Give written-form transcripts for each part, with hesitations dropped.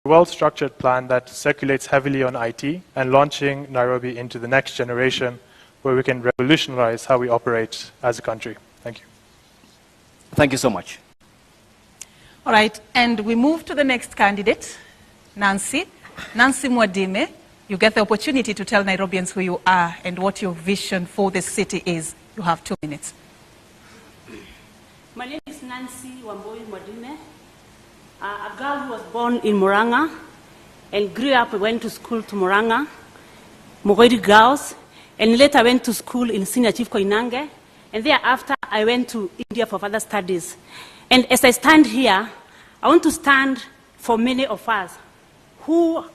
well-structured plan that circulates heavily on IT and launching Nairobi into the next generation where we can revolutionize how we operate as a country. Thank you. Thank you so much. All right, and we move to the next candidate, Nancy. Nancy Mwadime, you get the opportunity to tell Nairobians who you are and what your vision for the city is. You have 2 minutes. My name is Nancy Mwadime, a girl who was born in Murang'a and grew up, went to school to Murang'a, Mogori Girls, and later went to school in Senior Chief Koinange, and thereafter I went to India for further studies. And as I stand here, I want to stand for many of us who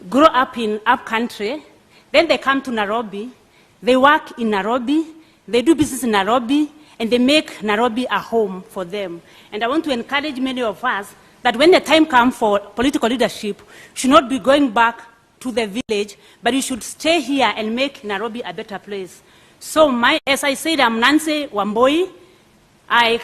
grow up in up country, then they come to Nairobi, they work in Nairobi, they do business in Nairobi, and they make Nairobi a home for them. And I want to encourage many of us that when the time comes for political leadership, you should not be going back to the village, but you should stay here and make Nairobi a better place. So as I said, I'm Nancy Wamboi. I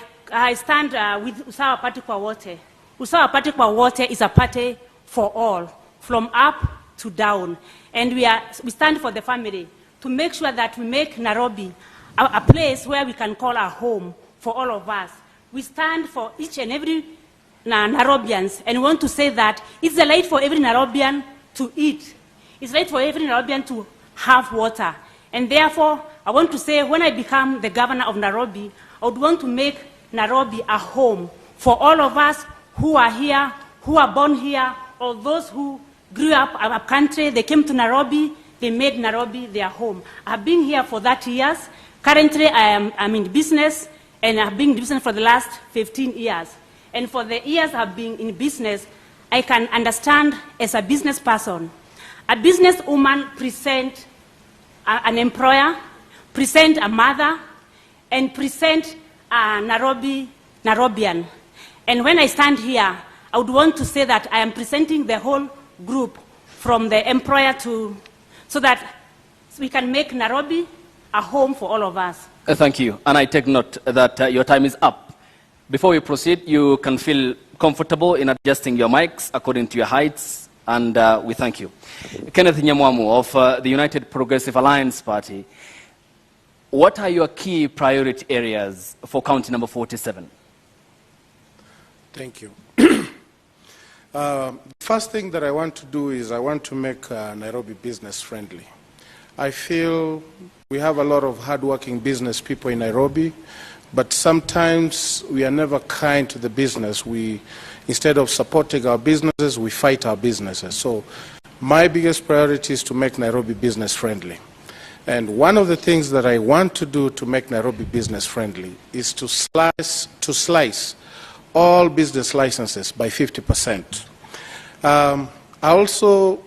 stand with Usawa Party kwa Wote. Usawa Party kwa Wote is a party for all, from up to down. And we stand for the family to make sure that we make Nairobi a place where we can call our home for all of us. We stand for each and every Nairobians, and we want to say that it's the right for every Nairobian to eat. It's right for every Nairobian to have water. And therefore, I want to say when I become the governor of Nairobi, I would want to make Nairobi a home for all of us who are here, who are born here, or those who grew up in a country, they came to Nairobi, they made Nairobi their home. I've been here for 30 years. Currently, I'm in business, and I've been in business for the last 15 years. And for the years I've been in business, I can understand as a business person. A businesswoman present an employer, present a mother, and present a Nairobian. And when I stand here, I would want to say that I am presenting the whole group from the employer so that we can make Nairobi a home for all of us. Thank you. And I take note that your time is up. Before we proceed, you can feel comfortable in adjusting your mics according to your heights, and we thank you. Kenneth Nyamwamu of the United Progressive Alliance Party, what are your key priority areas for county number 47? Thank you. First thing that I want to do is I want to make Nairobi business friendly. I feel we have a lot of hardworking business people in Nairobi, but sometimes we are never kind to the business. Instead of supporting our businesses, we fight our businesses. So my biggest priority is to make Nairobi business friendly. And one of the things that I want to do to make Nairobi business friendly is to slice all business licenses by 50%. I also,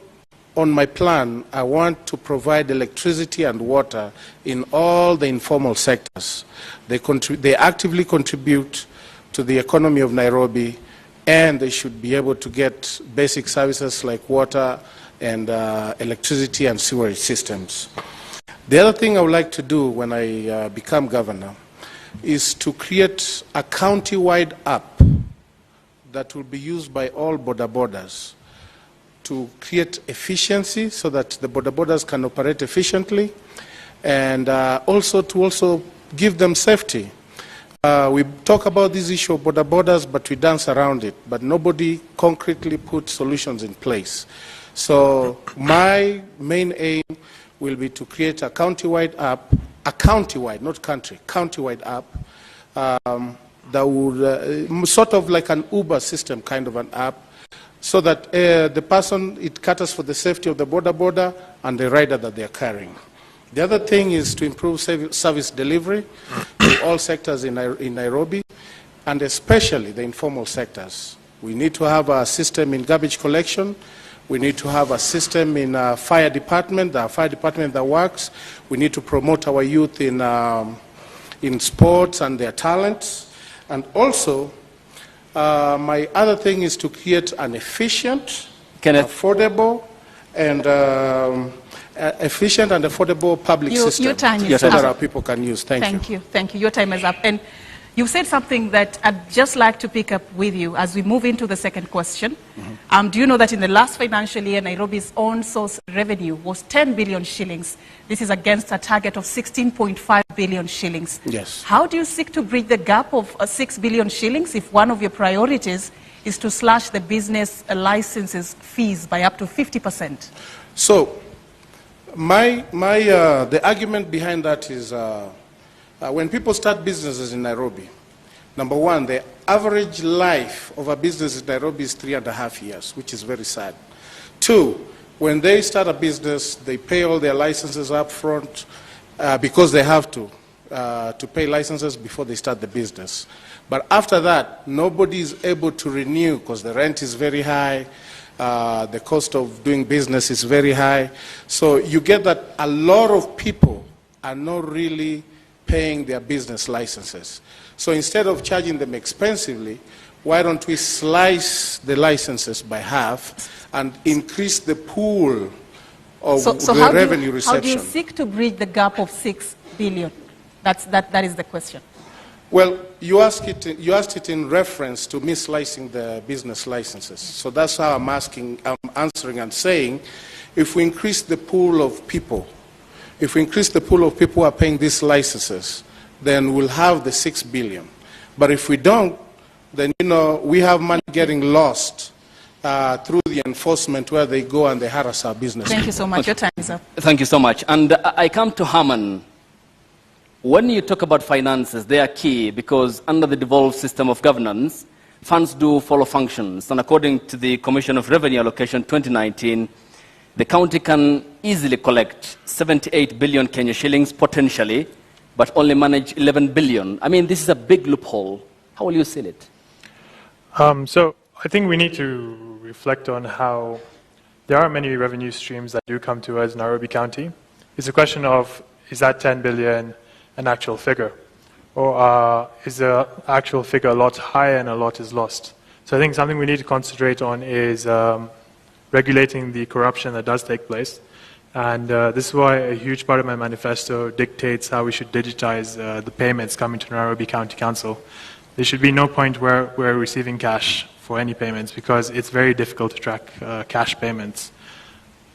on my plan, I want to provide electricity and water in all the informal sectors. They actively contribute to the economy of Nairobi, and they should be able to get basic services like water and electricity and sewerage systems. The other thing I would like to do when I become governor is to create a county-wide app that will be used by all border borders to create efficiency so that the border borders can operate efficiently, and also to give them safety. We talk about this issue of border borders, but we dance around it, but nobody concretely put solutions in place. So my main aim will be to create a county-wide app, a county-wide, not country, county-wide app that would sort of like an Uber system kind of an app, so that the person, it caters for the safety of the border and the rider that they are carrying. The other thing is to improve service delivery to all sectors in Nairobi, and especially the informal sectors. We need to have a system in garbage collection. We need to have a system in fire department, the fire department that works. We need to promote our youth in sports and their talents. And also, my other thing is to create an efficient, affordable, and public system your time so that our people can use. Thank you. Thank you. Your time is up. And You've said something that I'd just like to pick up with you as we move into the second question. Do you know that in the last financial year, Nairobi's own source revenue was 10 billion shillings? This is against a target of 16.5 billion shillings. Yes. How do you seek to bridge the gap of 6 billion shillings if one of your priorities is to slash the business licenses fees by up to 50%? So, the argument behind that is when people start businesses in Nairobi, number one, the average life of a business in Nairobi is 3.5 years, which is very sad. Two, when they start a business, they pay all their licenses up front because they have to pay licenses before they start the business. But after that, nobody is able to renew because the rent is very high, the cost of doing business is very high. So you get that a lot of people are not really paying their business licenses. So instead of charging them expensively, why don't we slice the licenses by half and increase the pool of the revenue reception? How do you seek to bridge the gap of 6 billion? That is the question. Well, you asked it in reference to me slicing the business licenses. So that's how I'm answering and saying, if we increase the pool of people, who are paying these licenses, then we'll have the 6 billion. But if we don't, then, we have money getting lost through the enforcement where they go and they harass our business. Thank you so much. Your time is up. Thank you so much. And I come to Herman. When you talk about finances, they are key because under the devolved system of governance, funds do follow functions. And according to the Commission of Revenue Allocation 2019, the county can easily collect 78 billion Kenya shillings potentially, but only manage 11 billion. I mean, this is a big loophole. How will you seal it? So I think we need to reflect on how there are many revenue streams that do come to us in Nairobi County. It's a question of, is that 10 billion an actual figure? Or is the actual figure a lot higher and a lot is lost? So I think something we need to concentrate on is regulating the corruption that does take place. And this is why a huge part of my manifesto dictates how we should digitize the payments coming to Nairobi County Council. There should be no point where we're receiving cash for any payments because it's very difficult to track cash payments.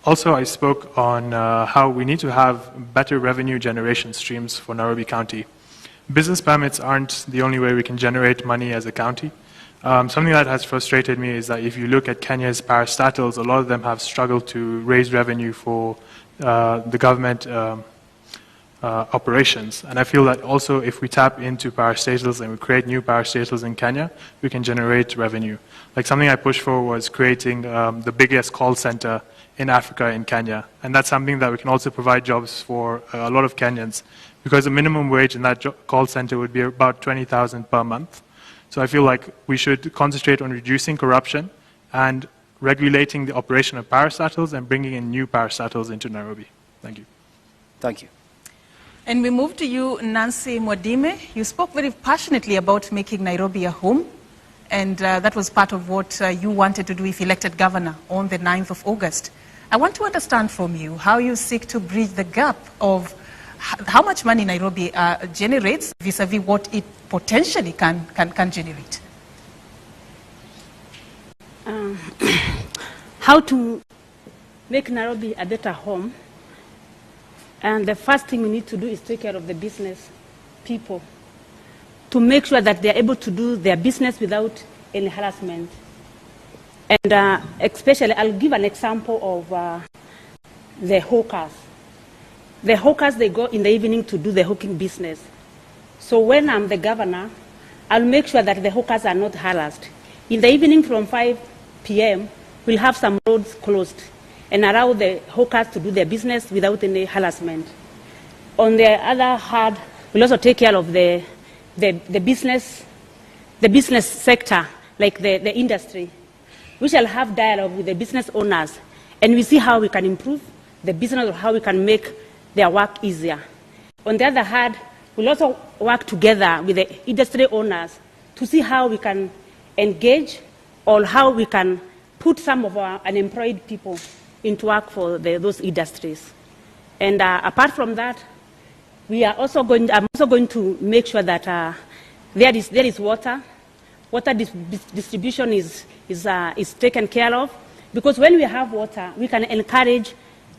Also, I spoke on how we need to have better revenue generation streams for Nairobi County. Business permits aren't the only way we can generate money as a county. Something that has frustrated me is that if you look at Kenya's parastatals, a lot of them have struggled to raise revenue for the government operations. And I feel that also if we tap into parastatals and we create new parastatals in Kenya, we can generate revenue. Like something I pushed for was creating the biggest call center in Africa in Kenya. And that's something that we can also provide jobs for a lot of Kenyans because the minimum wage in that call center would be about 20,000 per month. So I feel like we should concentrate on reducing corruption and regulating the operation of parastatals and bringing in new parastatals into Nairobi. Thank you. Thank you. And we move to you, Nancy Mwadime. You spoke very passionately about making Nairobi a home, and that was part of what you wanted to do if elected governor on the 9th of August. I want to understand from you how you seek to bridge the gap of how much money Nairobi generates vis-a-vis what it potentially can generate. How to make Nairobi a better home. And the first thing we need to do is take care of the business people to make sure that they're able to do their business without any harassment. And especially, I'll give an example of the hawkers. The hawkers, they go in the evening to do the hawking business. So when I'm the governor, I'll make sure that the hawkers are not harassed. In the evening from 5 p.m., we'll have some roads closed and allow the hawkers to do their business without any harassment. On the other hand, we'll also take care of the business sector, like the industry. We shall have dialogue with the business owners, and we see how we can improve the business or how we can make their work easier. On the other hand, we'll also work together with the industry owners to see how we can engage or how we can put some of our unemployed people into work for those industries. And apart from that, I'm also going to make sure that there is water. Water distribution is taken care of. Because when we have water, we can encourage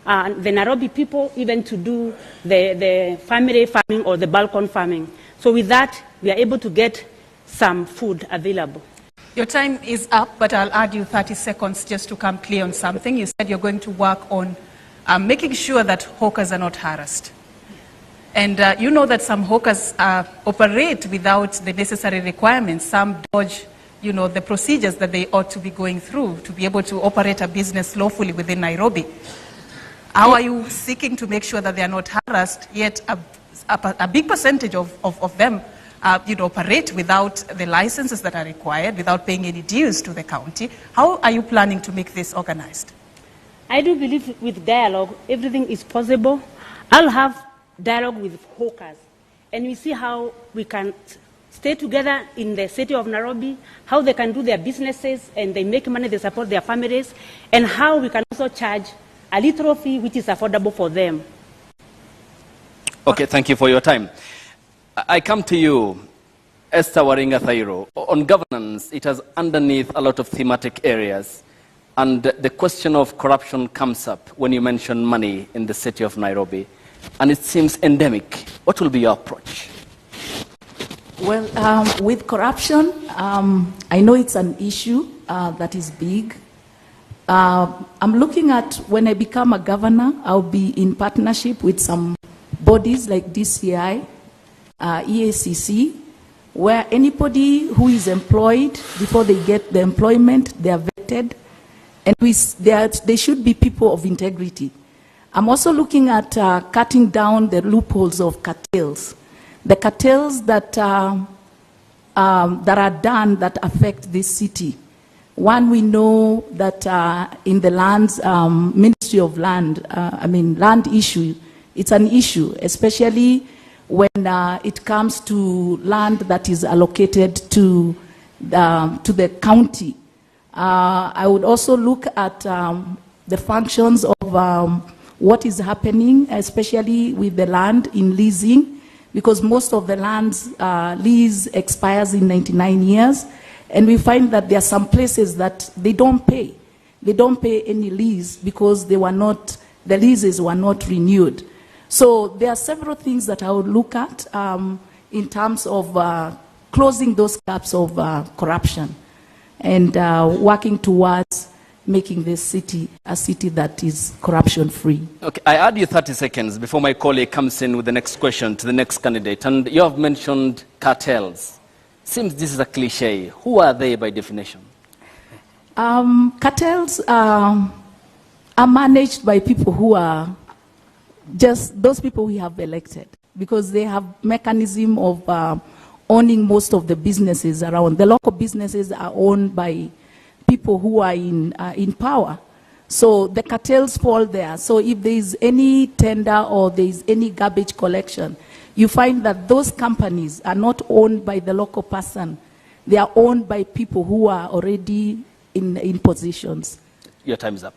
the Nairobi people even to do the family farming or the balcony farming. So with that, we are able to get some food available. Your time is up, but I'll add you 30 seconds just to come clear on something. You said you're going to work on making sure that hawkers are not harassed. And you know that some hawkers operate without the necessary requirements. Some dodge, the procedures that they ought to be going through to be able to operate a business lawfully within Nairobi. How are you seeking to make sure that they are not harassed, yet a big percentage of them operate without the licenses that are required, without paying any dues to the county? How are you planning to make this organized? I do believe with dialogue, everything is possible. I'll have dialogue with hawkers, and we see how we can stay together in the city of Nairobi, how they can do their businesses and they make money, they support their families, and how we can also charge a little fee which is affordable for them. Okay, thank you for your time. I come to you, Esther Waringa Thairo. On governance, it has underneath a lot of thematic areas, and the question of corruption comes up when you mention money in the city of Nairobi, and it seems endemic. What will be your approach? Well, with corruption, I know it's an issue that is big. I'm looking at, when I become a governor, I'll be in partnership with some bodies like DCI, EACC, where anybody who is employed, before they get the employment, they are vetted, and they should be people of integrity. I'm also looking at cutting down the loopholes of cartels. The cartels that are done that affect this city. One, we know that in the lands, Ministry of Land, land issue, it's an issue, especially when it comes to land that is allocated to the county. I would also look at the functions of what is happening, especially with the land in leasing, because most of the land's lease expires in 99 years, and we find that there are some places that they don't pay. They don't pay any lease because the leases were not renewed. So there are several things that I would look at in terms of closing those gaps of corruption and working towards making this city a city that is corruption-free. Okay, I add you 30 seconds before my colleague comes in with the next question to the next candidate. And you have mentioned cartels. Seems this is a cliche. Who are they by definition? Cartels are managed by people who are just those people we have elected, because they have mechanism of owning most of the businesses around. The local businesses are owned by people who are in power. So the cartels fall there. So if there is any tender or there is any garbage collection, you find that those companies are not owned by the local person. They are owned by people who are already in positions. Your time is up.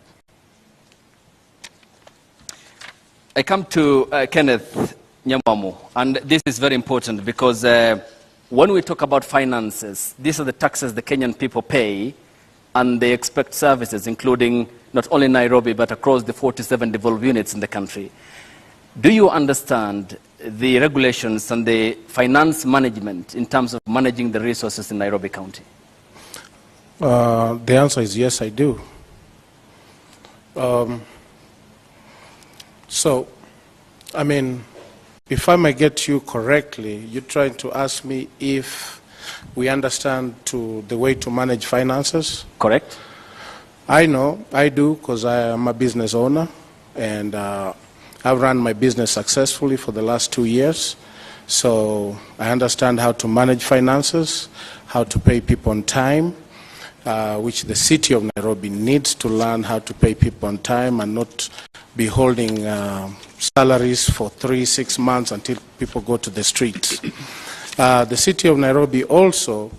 I come to Kenneth Nyamamu, and this is very important because when we talk about finances, these are the taxes the Kenyan people pay, and they expect services, including not only Nairobi, but across the 47 devolved units in the country. Do you understand the regulations and the finance management in terms of managing the resources in Nairobi County? The answer is yes, I do. If I may get you correctly, you're trying to ask me if we understand the way to manage finances? Correct. I know, I do, because I am a business owner, and I've run my business successfully for the last 2 years. So I understand how to manage finances, how to pay people on time, which the city of Nairobi needs to learn how to pay people on time and not be holding salaries for 3-6 months until people go to the streets. The city of Nairobi also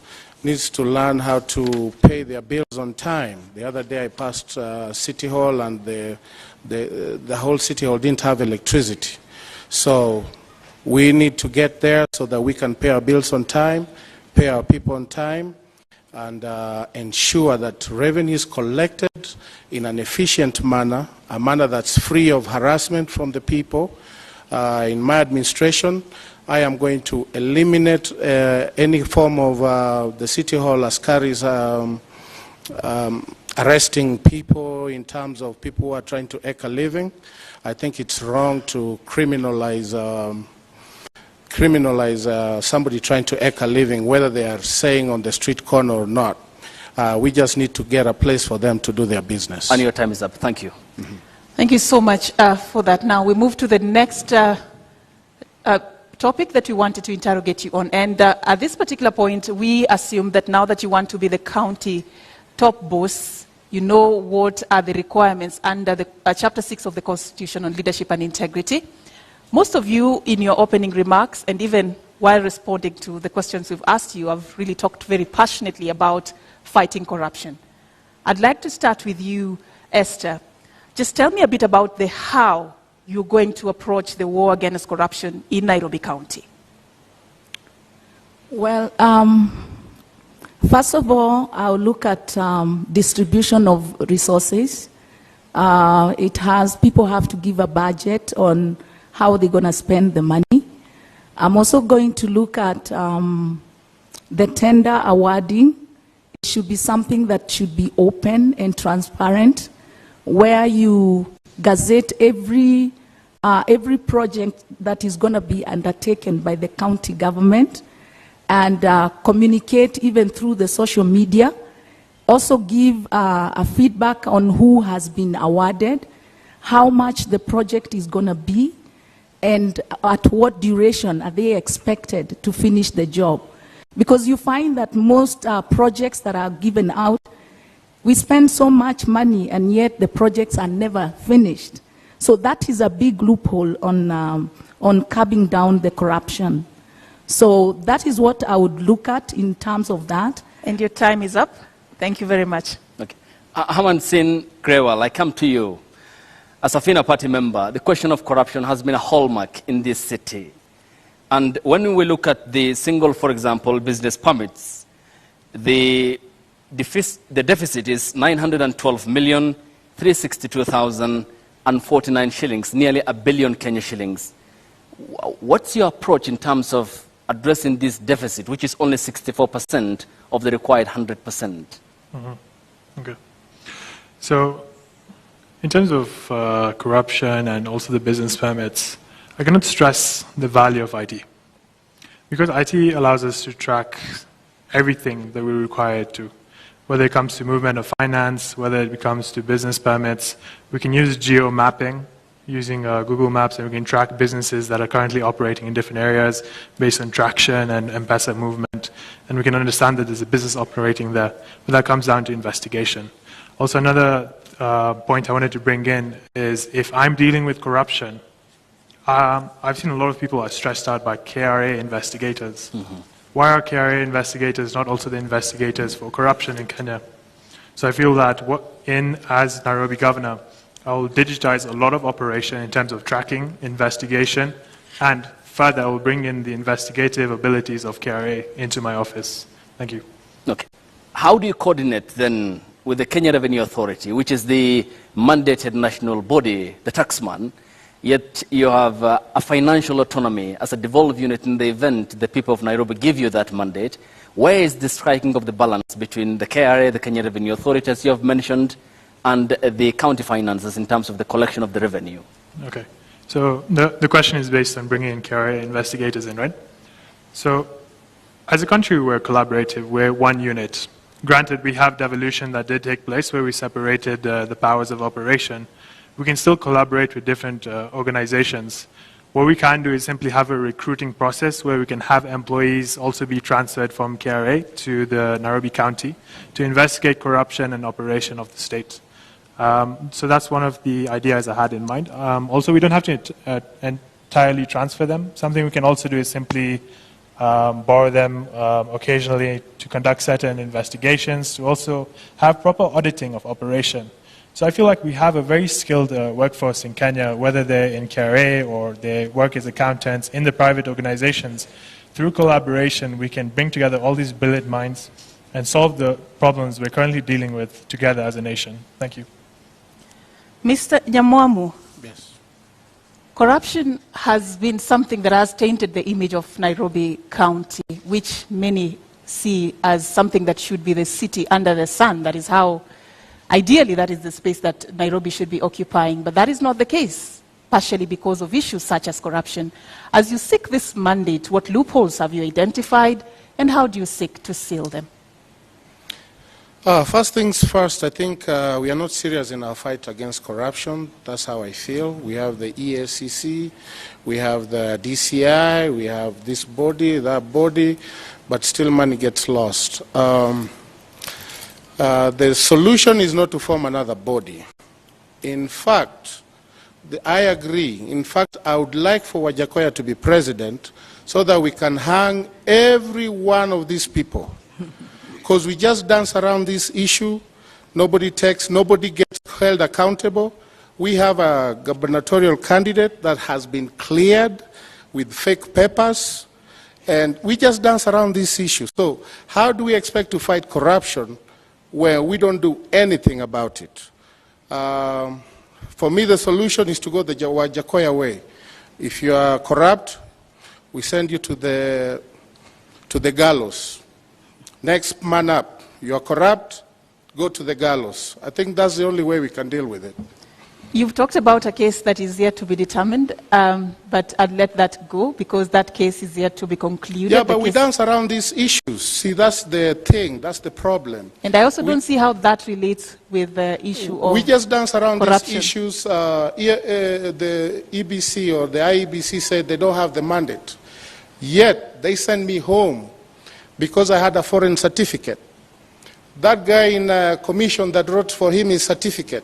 needs to learn how to pay their bills on time. The other day I passed City Hall, and the whole City Hall didn't have electricity. So We need to get there so that we can pay our bills on time, pay our people on time, and ensure that revenue is collected in an efficient manner, a manner that's free of harassment from the people. In my administration, I am going to eliminate any form of the City Hall askaris arresting people in terms of people who are trying to eke a living. I think it's wrong to criminalize somebody trying to eke a living, whether they are saying on the street corner or not. We just need to get a place for them to do their business. And your time is up. Thank you. Mm-hmm. Thank you so much for that. Now we move to the next topic that we wanted to interrogate you on. And at this particular point, we assume that now that you want to be the county top boss, you know what are the requirements under the Chapter 6 of the Constitution on Leadership and Integrity. Most of you, in your opening remarks, and even while responding to the questions we've asked you, have really talked very passionately about fighting corruption. I'd like to start with you, Esther. Just tell me a bit about the how you're going to approach the war against corruption in Nairobi County. Well, first of all, I'll look at distribution of resources. People have to give a budget on how they're going to spend the money. I'm also going to look at the tender awarding. It should be something that should be open and transparent, where you gazette every project that is going to be undertaken by the county government, and communicate even through the social media. Also give a feedback on who has been awarded, how much the project is going to be, and at what duration are they expected to finish the job. Because you find that most projects that are given out, we spend so much money and yet the projects are never finished. So that is a big loophole on curbing down the corruption. So that is what I would look at in terms of that. And your time is up. Thank you very much. Okay. Haman Sin Grewal, I come to you. As a FINA party member, the question of corruption has been a hallmark in this city. And when we look at the single, for example, business permits, the deficit is 912,362,049 shillings, nearly $1 billion Kenya shillings. What's your approach in terms of addressing this deficit, which is only 64% of the required 100%? Mm-hmm. Okay. So, in terms of corruption and also the business permits, I cannot stress the value of IT. Because IT allows us to track everything that we're required to. Whether it comes to movement of finance, whether it comes to business permits, we can use geo-mapping using Google Maps, and we can track businesses that are currently operating in different areas based on traction and M-Pesa movement. And we can understand that there's a business operating there. But that comes down to investigation. Also, another point I wanted to bring in is if I'm dealing with corruption, I've seen a lot of people are stressed out by KRA investigators. Mm-hmm. Why are KRA investigators not also the investigators for corruption in Kenya? So I feel that as Nairobi governor, I will digitize a lot of operation in terms of tracking, investigation, and further I will bring in the investigative abilities of KRA into my office. Thank you. Okay. How do you coordinate then with the Kenya Revenue Authority, which is the mandated national body, the taxman, yet you have a financial autonomy as a devolved unit in the event the people of Nairobi give you that mandate? Where is the striking of the balance between the KRA, the Kenya Revenue Authority, as you have mentioned, and the county finances in terms of the collection of the revenue? Okay. So the question is based on bringing in KRA investigators in, right? So as a country, we're collaborative. We're one unit. Granted, we have devolution that did take place where we separated the powers of operation. We can still collaborate with different organizations. What we can do is simply have a recruiting process where we can have employees also be transferred from KRA to the Nairobi County to investigate corruption and operation of the state. So that's one of the ideas I had in mind. Also, we don't have to entirely transfer them. Something we can also do is simply borrow them occasionally to conduct certain investigations, to also have proper auditing of operation. So I feel like we have a very skilled workforce in Kenya, whether they're in KRA or they work as accountants in the private organizations. Through collaboration, we can bring together all these brilliant minds and solve the problems we're currently dealing with together as a nation. Thank you. Mr. Nyamwamu, Yes. corruption has been something that has tainted the image of Nairobi County, which many see as something that should be the city under the sun. That is how, ideally, that is the space that Nairobi should be occupying. But that is not the case, partially because of issues such as corruption. As you seek this mandate, what loopholes have you identified, and how do you seek to seal them? First things first, I think we are not serious in our fight against corruption. That's how I feel. We have the EFCC, we have the DCI, we have this body, that body, but still money gets lost. The solution is not to form another body. In fact, I agree. In fact, I would like for Wajakoya to be president so that we can hang every one of these people. Because we just dance around this issue, nobody gets held accountable. We have a gubernatorial candidate that has been cleared with fake papers, and we just dance around this issue. So how do we expect to fight corruption where we don't do anything about it? For me, the solution is to go the Wajakoya way. If you are corrupt, we send you to the gallows. Next man up. You are corrupt, go to the gallows. I think that's the only way we can deal with it. You've talked about a case that is yet to be determined, but I'd let that go because that case is yet to be concluded. Yeah, but we dance around these issues. See, that's the thing, that's the problem. And I also don't see how that relates with the issue of we just dance around corruption. these issues. The EBC or the IEBC said they don't have the mandate. Yet, they send me home because I had a foreign certificate. That guy in a commission that wrote for him his certificate,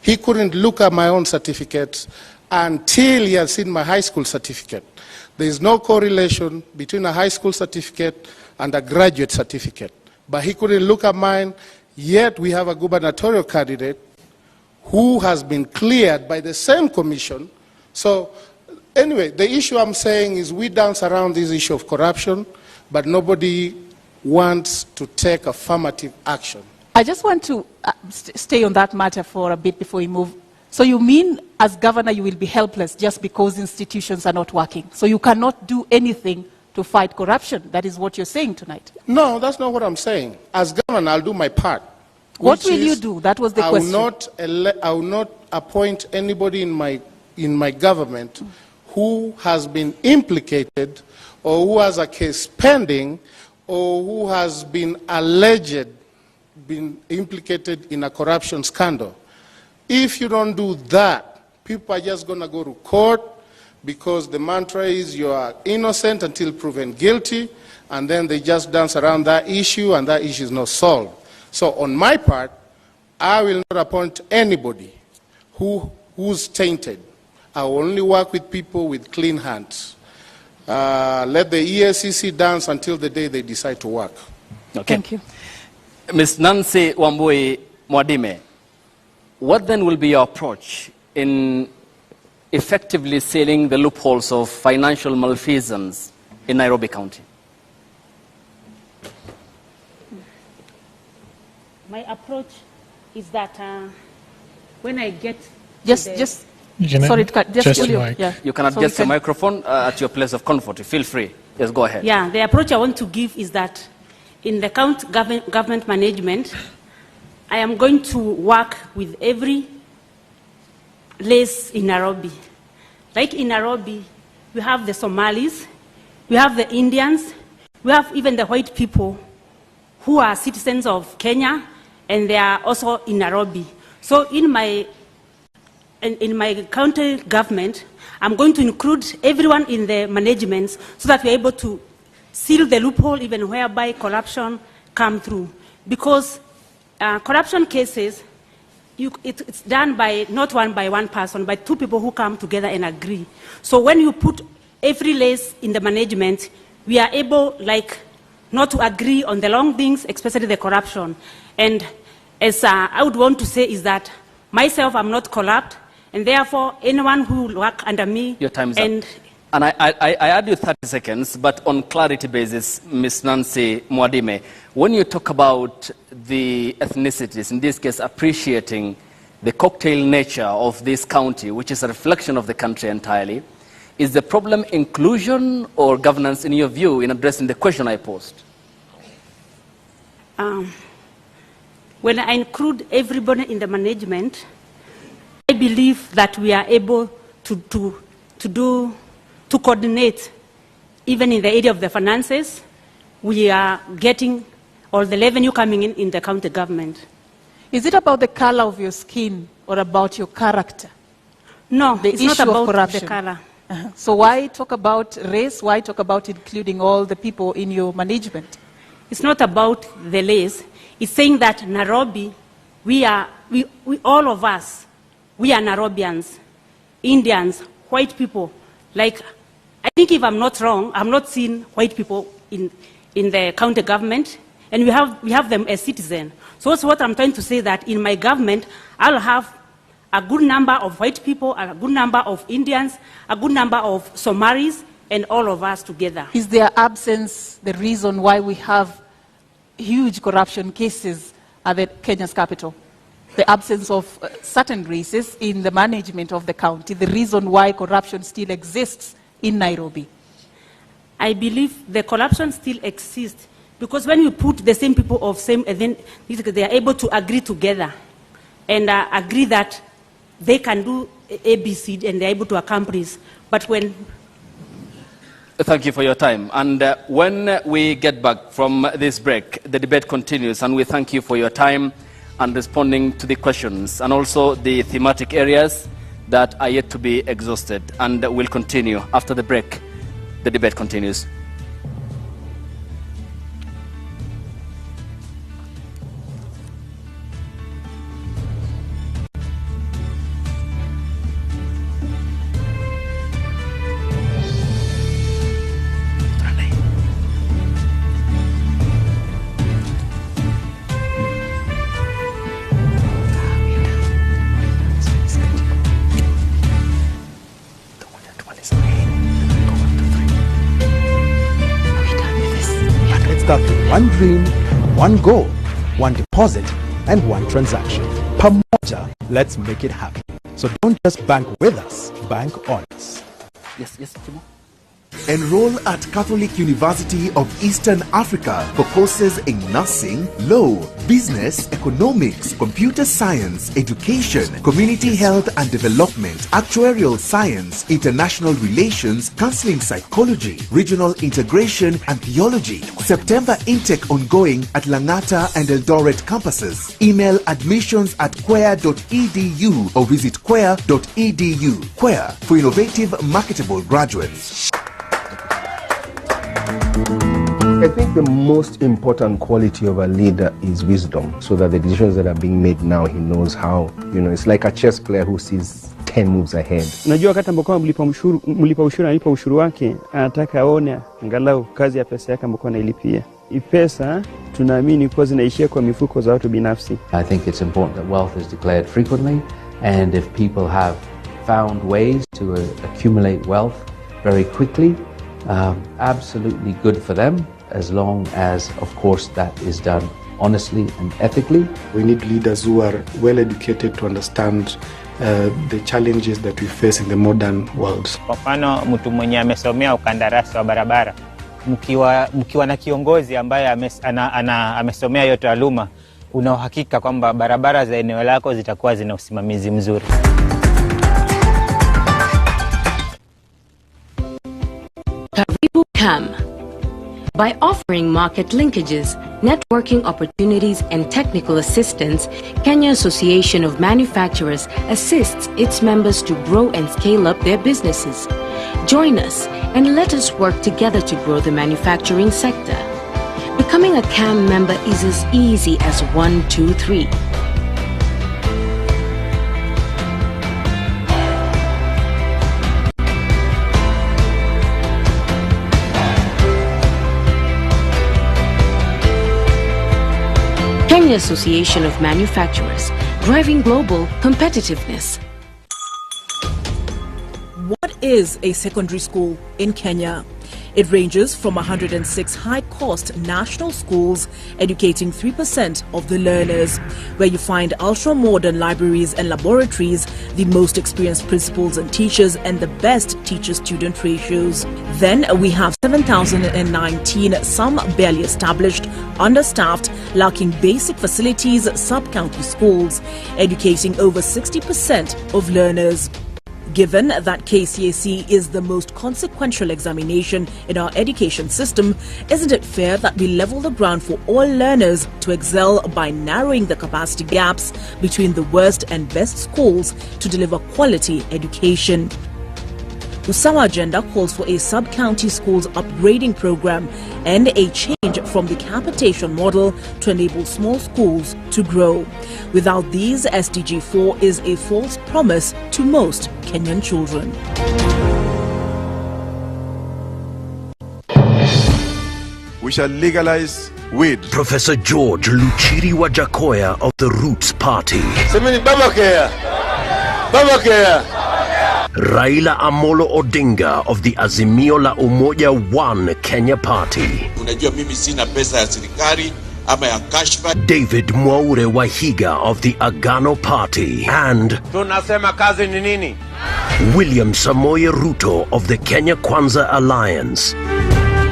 he couldn't look at my own certificates until he had seen my high school certificate. There is no correlation between a high school certificate and a graduate certificate. But he couldn't look at mine, yet we have a gubernatorial candidate who has been cleared by the same commission. So anyway, the issue I'm saying is we dance around this issue of corruption, but nobody wants to take affirmative action. I just want to stay on that matter for a bit before we move. So you mean, as governor, you will be helpless just because institutions are not working? So you cannot do anything to fight corruption? That is what you're saying tonight? No, that's not what I'm saying. As governor, I'll do my part. What will you do? That was the question. I will not appoint anybody in my government who has been implicated or who has a case pending, or who has been implicated in a corruption scandal. If you don't do that, people are just going to go to court because the mantra is you are innocent until proven guilty, and then they just dance around that issue, and that issue is not solved. So on my part, I will not appoint anybody who's tainted. I will only work with people with clean hands. Let the EFCC dance until the day they decide to work. Okay. Thank you. Ms. Nancy Wambui Mwadime, what then will be your approach in effectively sealing the loopholes of financial malfeasance in Nairobi County? My approach is that when I get sorry to cut. Just your you. mic. Yeah. You can adjust the microphone at your place of comfort. Feel free. Yes, go ahead. Yeah, the approach I want to give is that in the county government management, I am going to work with every place in Nairobi. Like in Nairobi, we have the Somalis, we have the Indians, we have even the white people who are citizens of Kenya, and they are also in Nairobi. So in my county government, I'm going to include everyone in the management so that we're able to seal the loophole even whereby corruption come through. Because corruption cases, it's done by not by one person, but two people who come together and agree. So when you put every lace in the management, we are able not to agree on the long things, especially the corruption. And as I would want to say is that Myself, I'm not corrupt, and therefore anyone who will work under me... Your time is up. And I add you 30 seconds, but on clarity basis, Ms. Nancy Mwadime, when you talk about the ethnicities, in this case appreciating the cocktail nature of this county, which is a reflection of the country entirely, is the problem inclusion or governance in your view in addressing the question I posed? When I include everybody in the management, I believe that we are able to coordinate, even in the area of the finances. We are getting all the revenue coming in the county government. Is it about the color of your skin or about your character? No, The it's not issue of about corruption. the color. So why talk about race? Why talk about including all the people in your management? It's not about the race. It's saying that Nairobi, we all of us, we are Nairobians, Indians, white people. Like, I think if I'm not wrong, I'm not seeing white people in the county government, and we have them as citizens. So that's what I'm trying to say, that in my government, I'll have a good number of white people, a good number of Indians, a good number of Somalis, and all of us together. Is their absence the reason why we have huge corruption cases at Kenya's capital? The absence of certain races in the management of the county, the reason why corruption still exists in Nairobi? I believe the corruption still exists because when you put the same people of same, then they are able to agree together and agree that they can do ABC and they're able to accomplish. But when... Thank you for your time. And when we get back from this break, the debate continues, and we thank you for your time and responding to the questions and also the thematic areas that are yet to be exhausted. And we'll continue after the break. The debate continues. Start with one dream, one goal, one deposit, and one transaction. Pamoja, let's make it happen. So don't just bank with us, bank on us. Yes, Timo. Enroll at Catholic University of Eastern Africa for courses in nursing, law, business, economics, computer science, education, community health and development, actuarial science, international relations, counseling psychology, regional integration and theology. September intake ongoing at Langata and Eldoret campuses. Email admissions@quer.edu or visit quer.edu. Quer, for innovative, marketable graduates. I think the most important quality of a leader is wisdom, so that the decisions that are being made now, he knows how, it's like a chess player who sees 10 moves ahead. Unajua wakati ambapo mlipa ushuru analipa ushuru wake, anataka aone angalau kazi ya pesa yake ambayo anailipia. Pesa tunaamini kwa zinaishia kwa mifuko za watu binafsi. I think it's important that wealth is declared frequently, and if people have found ways to accumulate wealth very quickly, absolutely good for them, as long as, of course, that is done honestly and ethically. We need leaders who are well educated to understand the challenges that we face in the modern world. Kwa mfano, mtu mwenye amesomea ukandarasi wa barabara, mkiwa na kiongozi ambaye amesomea hiyo taaluma, una uhakika kwamba barabara za eneo lako zitakuwa zina usimamizi mzuri. Karibu CAM. By offering market linkages, networking opportunities, and technical assistance, Kenya Association of Manufacturers assists its members to grow and scale up their businesses. Join us and let us work together to grow the manufacturing sector. Becoming a CAM member is as easy as 1, 2, 3. Kenya Association of Manufacturers, driving global competitiveness. What is a secondary school in Kenya? It ranges from 106 high-cost national schools educating 3% of the learners, where you find ultra-modern libraries and laboratories, the most experienced principals and teachers, and the best teacher-student ratios. Then we have 7,019, some barely established, understaffed, lacking basic facilities, sub-county schools, educating over 60% of learners. Given that KCSE is the most consequential examination in our education system, isn't it fair that we level the ground for all learners to excel by narrowing the capacity gaps between the worst and best schools to deliver quality education? Usawa Agenda calls for a sub-county schools upgrading program and a change from the capitation model to enable small schools to grow. Without these, SDG 4 is a false promise to most Kenyan children. We shall legalize weed. Professor George Luchiri Wajakoya of the Roots Party. Raila Amolo Odinga of the Azimio la Umoja One Kenya Party. Unajua mimi sina pesa ya serikali ama ya kashfa. David Mwaure Wahiga of the Agano Party. And tunasema kazi ni nini? William Samoei Ruto of the Kenya Kwanza Alliance.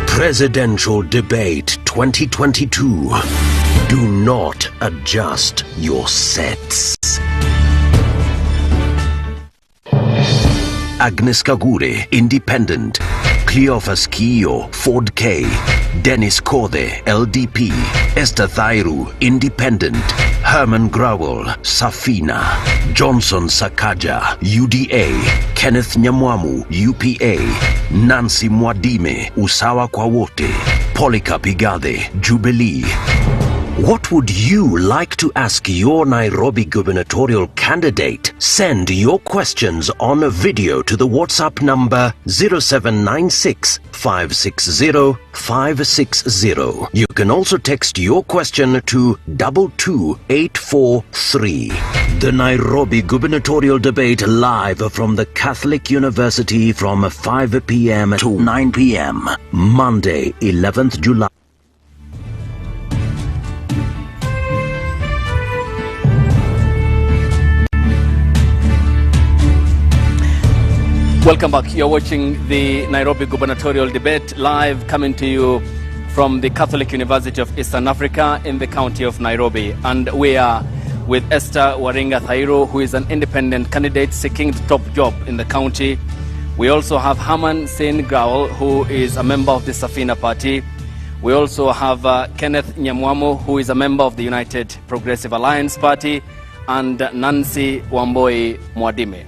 Presidential Debate 2022. Do not adjust your sets. Agnes Kagure, Independent. Cleophas Kiyo, Ford K. Dennis Kothe, LDP. Esther Thairu, Independent. Herman Growell, Safina. Johnson Sakaja, UDA. Kenneth Nyamwamu, UPA. Nancy Mwadime, Usawa kwa Wote. Polycarp Igathe, Jubilee. What would you like to ask your Nairobi gubernatorial candidate? Send your questions on a video to the WhatsApp number 0796 560 560. You can also text your question to 22843. The Nairobi gubernatorial debate live from the Catholic University from 5 p.m. to 9 p.m. Monday, 11th July. Welcome back. You're watching the Nairobi gubernatorial debate live, coming to you from the Catholic University of Eastern Africa in the county of Nairobi. And we are with Esther Waringa Thairu, who is an independent candidate seeking the top job in the county. We also have Herman Sain Growell, who is a member of the Safina Party. We also have Kenneth Nyamwamu, who is a member of the United Progressive Alliance Party, and Nancy Wamboi Mwadime.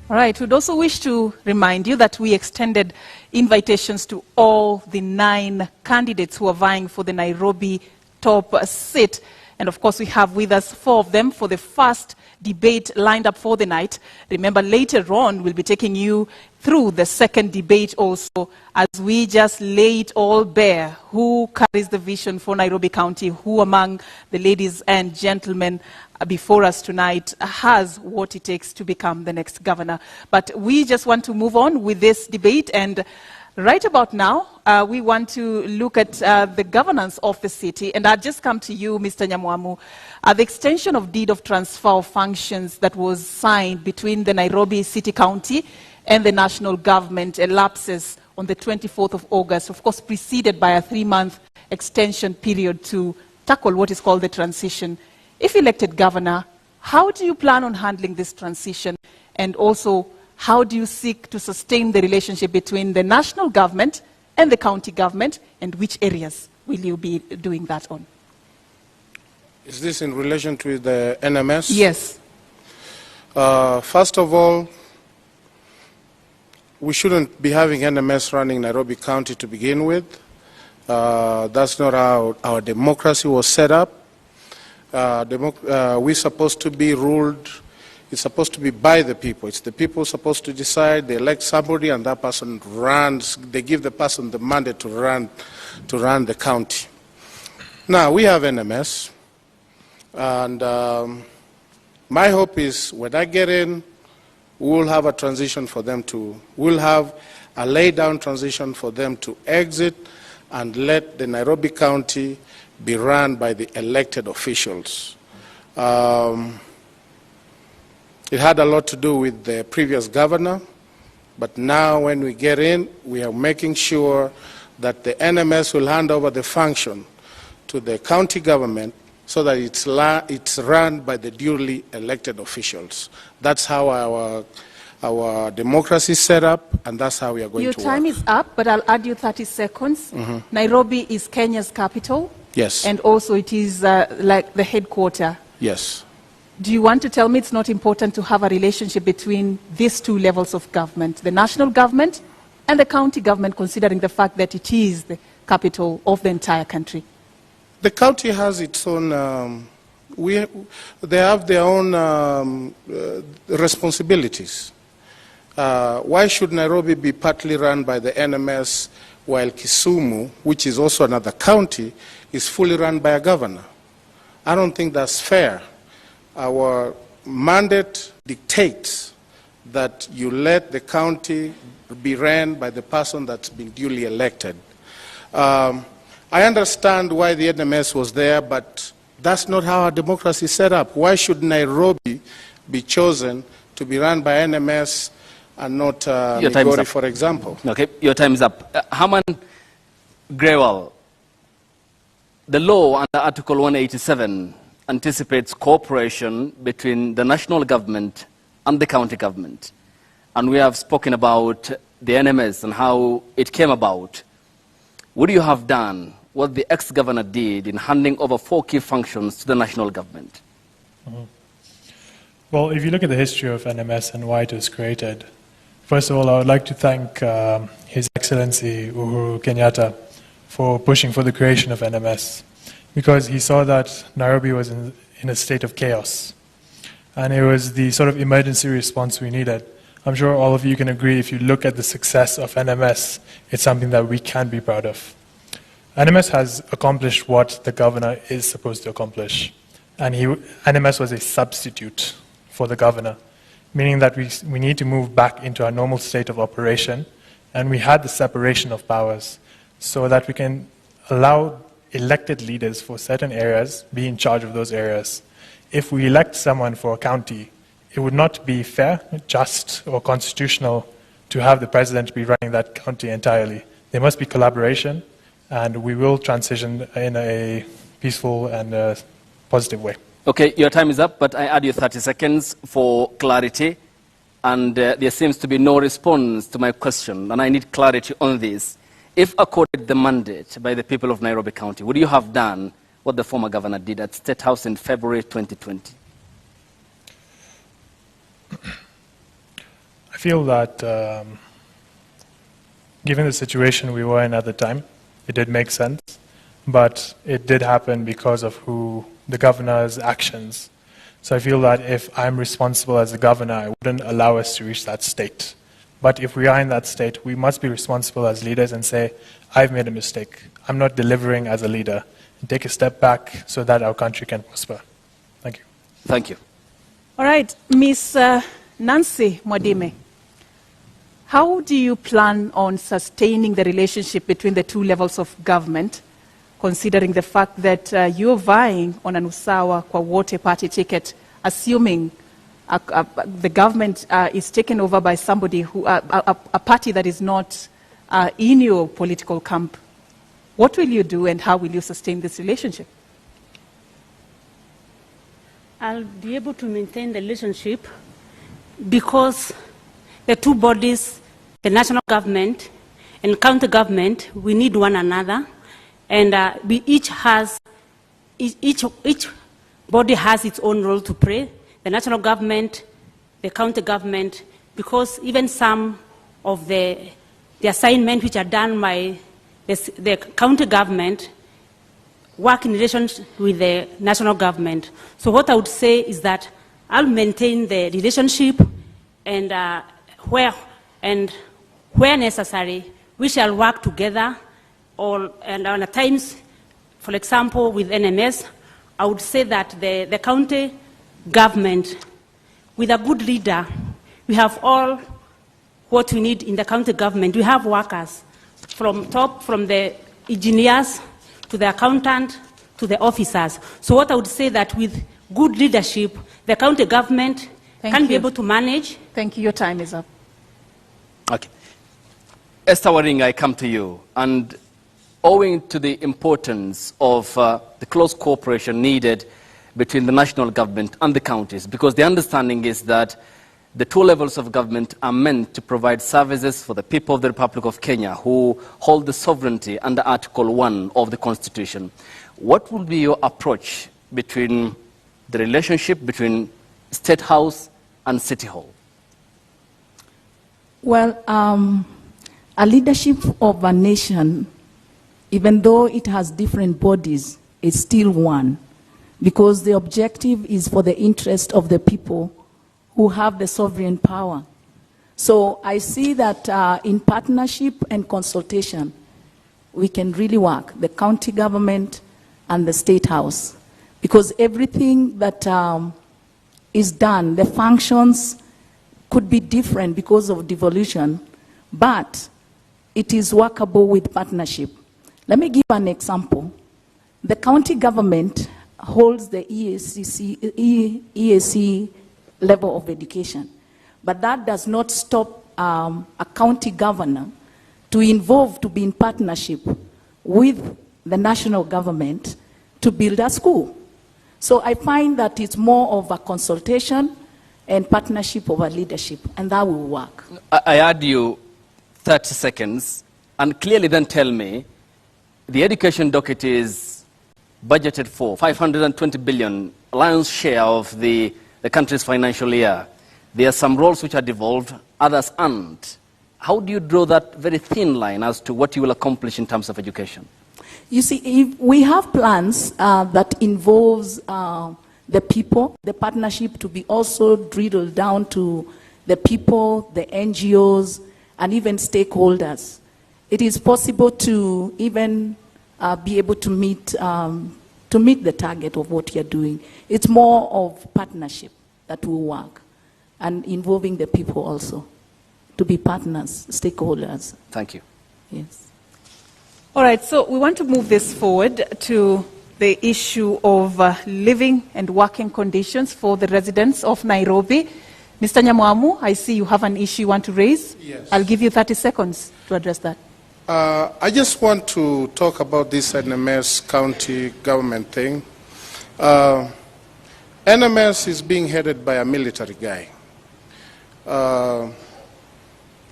All right, we'd also wish to remind you that we extended invitations to all the 9 candidates who are vying for the Nairobi top seat. And of course, we have with us 4 of them for the first debate lined up for the night. Remember, later on, we'll be taking you through the second debate also, as we just lay it all bare. Who carries the vision for Nairobi County? Who among the ladies and gentlemen before us tonight has what it takes to become the next governor? But we just want to move on with this debate, and right about now, we want to look at the governance of the city. And I'll just come to you, Mr. Nyamwamu. The extension of deed of transfer of functions that was signed between the Nairobi City County and the national government elapses on the 24th of August, of course preceded by a 3-month extension period to tackle what is called the transition. If elected governor, how do you plan on handling this transition? And also, how do you seek to sustain the relationship between the national government and the county government, and which areas will you be doing that on? Is this in relation to the NMS? Yes. First of all, we shouldn't be having NMS running Nairobi County to begin with. That's not how our democracy was set up. We're supposed to be ruled, it's supposed to be by the people. It's the people supposed to decide. They elect somebody, and that person runs. They give the person the mandate to run the county. Now, we have NMS, and My hope is when I get in, we'll have a transition for them to, we'll have a laid-down transition for them to exit and let the Nairobi County be run by the elected officials. It had a lot to do with the previous governor, but now when we get in, we are making sure that the NMS will hand over the function to the county government so that it's run by the duly elected officials. That's how our democracy is set up, and that's how we are going to work. Your time is up, but I'll add you 30 seconds. Nairobi is Kenya's capital. Yes. And also it is like the headquarter. Yes. Do you want to tell me it's not important to have a relationship between these two levels of government, the national government and the county government, considering the fact that it is the capital of the entire country? The county has its own, they have their own responsibilities. Why should Nairobi be partly run by the NMS while Kisumu, which is also another county, is fully run by a governor? I don't think that's fair. Our mandate dictates that you let the county be ran by the person that's been duly elected. I understand why the NMS was there, but that's not how our democracy is set up. Why should Nairobi be chosen to be run by NMS and not Migori, for example? Okay, your time is up. Herman Grewal, the law under Article 187 anticipates cooperation between the national government and the county government. And we have spoken about the NMS and how it came about. Would you have done what the ex-governor did in handing over 4 key functions to the national government? Well, if you look at the history of NMS and why it was created, first of all, I would like to thank His Excellency Uhuru Kenyatta for pushing for the creation of NMS, because he saw that Nairobi was in a state of chaos. And it was the sort of emergency response we needed. I'm sure all of you can agree, if you look at the success of NMS, it's something that we can be proud of. NMS has accomplished what the governor is supposed to accomplish. And NMS was a substitute for the governor, meaning that we need to move back into our normal state of operation. And we had the separation of powers so that we can allow elected leaders for certain areas be in charge of those areas. If we elect someone for a county, it would not be fair, just, or constitutional to have the president be running that county entirely. There must be collaboration, and we will transition in a peaceful and positive way. Okay, your time is up, but I add you 30 seconds for clarity. And there seems to be no response to my question, and I need clarity on this. If accorded the mandate by the people of Nairobi County, would you have done what the former governor did at State House in February 2020? I feel that given the situation we were in at the time, it did make sense, but it did happen because of the governor's actions. So I feel that if I'm responsible as a governor, I wouldn't allow us to reach that state. But if we are in that state, we must be responsible as leaders and say, I've made a mistake. I'm not delivering as a leader. And take a step back so that our country can prosper. Thank you. Thank you. All right, Ms. Nancy Mwadime, how do you plan on sustaining the relationship between the two levels of government, considering the fact that you're vying on an Usawa kwa wote party ticket, assuming the government is taken over by somebody a party that is not in your political camp? What will you do and how will you sustain this relationship? I'll be able to maintain the relationship because the two bodies, the national government and county government, we need one another, and each body has its own role to play. The national government, the county government, because even some of the assignments which are done by the county government work in relation with the national government. So what I would say is that I'll maintain the relationship, and where necessary, we shall work together. And at times, for example, with NMS, I would say that the county government, with a good leader, we have all what we need in the county government. We have workers from top, from the engineers to the accountant to the officers. So what I would say that with good leadership, the county government can be able to manage. Thank you. Your time is up. Okay. Esther Waring, I come to you. And owing to the importance of the close cooperation needed between the national government and the counties, because the understanding is that the two levels of government are meant to provide services for the people of the Republic of Kenya who hold the sovereignty under Article 1 of the Constitution. What will be your approach between the relationship between State House and City Hall? Well, a leadership of a nation, even though it has different bodies, is still one, because the objective is for the interest of the people who have the sovereign power. So I see that in partnership and consultation, we can really work, the county government and the State House, because everything that is done, the functions could be different because of devolution, but it is workable with partnership. Let me give an example. The county government holds the EAC level of education, but that does not stop a county governor to be in partnership with the national government to build a school. So I find that it's more of a consultation and partnership over leadership, and that will work. I add you 30 seconds, and clearly then tell me, the education docket is budgeted for 520 billion, lion's share of the country's financial year. There are some roles which are devolved, others aren't. How do you draw that very thin line as to what you will accomplish in terms of education? You see, if we have plans that involves the people, the partnership to be also drilled down to the people, the NGOs, and even stakeholders. It is possible to even be able to meet the target of what you're doing. It's more of partnership that will work, and involving the people also to be partners, stakeholders. Thank you. Yes. All right, so we want to move this forward to the issue of living and working conditions for the residents of Nairobi. Mr. Nyamwamu, I see you have an issue you want to raise. Yes. I'll give you 30 seconds to address that. I just want to talk about this NMS county government thing. NMS is being headed by a military guy.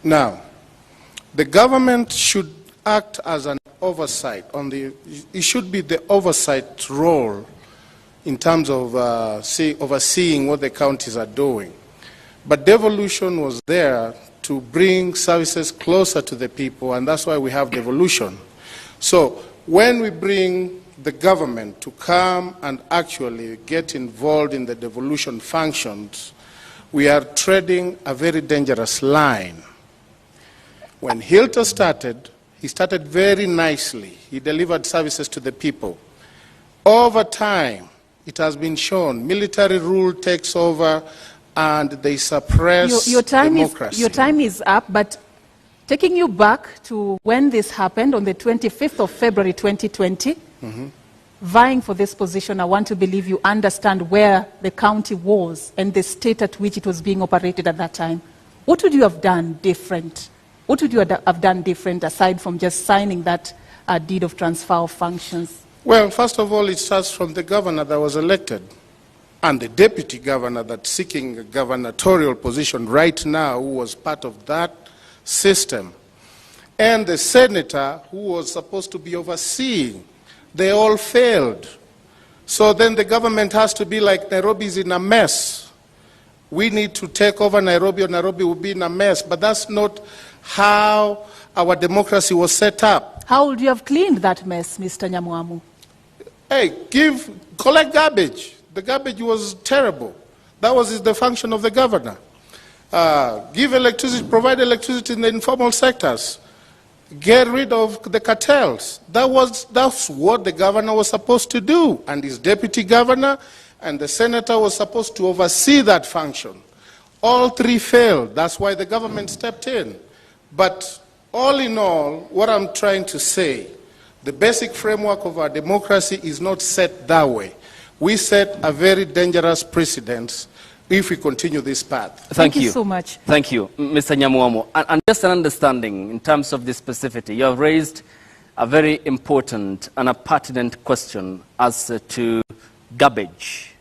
Now, the government should act as an oversight it should be the oversight role in terms of overseeing what the counties are doing. But devolution was there to bring services closer to the people, and that's why we have devolution. So when we bring the government to come and actually get involved in the devolution functions, we are treading a very dangerous line. When Hilter started, he started very nicely. He delivered services to the people. Over time, it has been shown, military rule takes over and they suppress democracy. Your time is up, but taking you back to when this happened on the 25th of February 2020, vying for this position, I want to believe you understand where the county was and the state at which it was being operated at that time. What would you have done different? What would you have done different aside from just signing that deed of transfer of functions? Well, first of all, it starts from the governor that was elected and the deputy governor that's seeking a gubernatorial position right now, who was part of that system, and the senator who was supposed to be overseeing. They all failed. So then the government has to be like, Nairobi is in a mess. We need to take over Nairobi or Nairobi will be in a mess. But that's not how our democracy was set up. How would you have cleaned that mess, Mr. Nyamwamu? Hey, collect garbage. The garbage was terrible. That was the function of the governor. Give electricity, provide electricity in the informal sectors. Get rid of the cartels. That's what the governor was supposed to do. And his deputy governor and the senator was supposed to oversee that function. All three failed. That's why the government stepped in. But all in all, what I'm trying to say, the basic framework of our democracy is not set that way. We set a very dangerous precedent if we continue this path. Thank you so much. Thank you, Mr. Nyamuamo. And just an understanding in terms of the specificity, you have raised a very important and a pertinent question as to garbage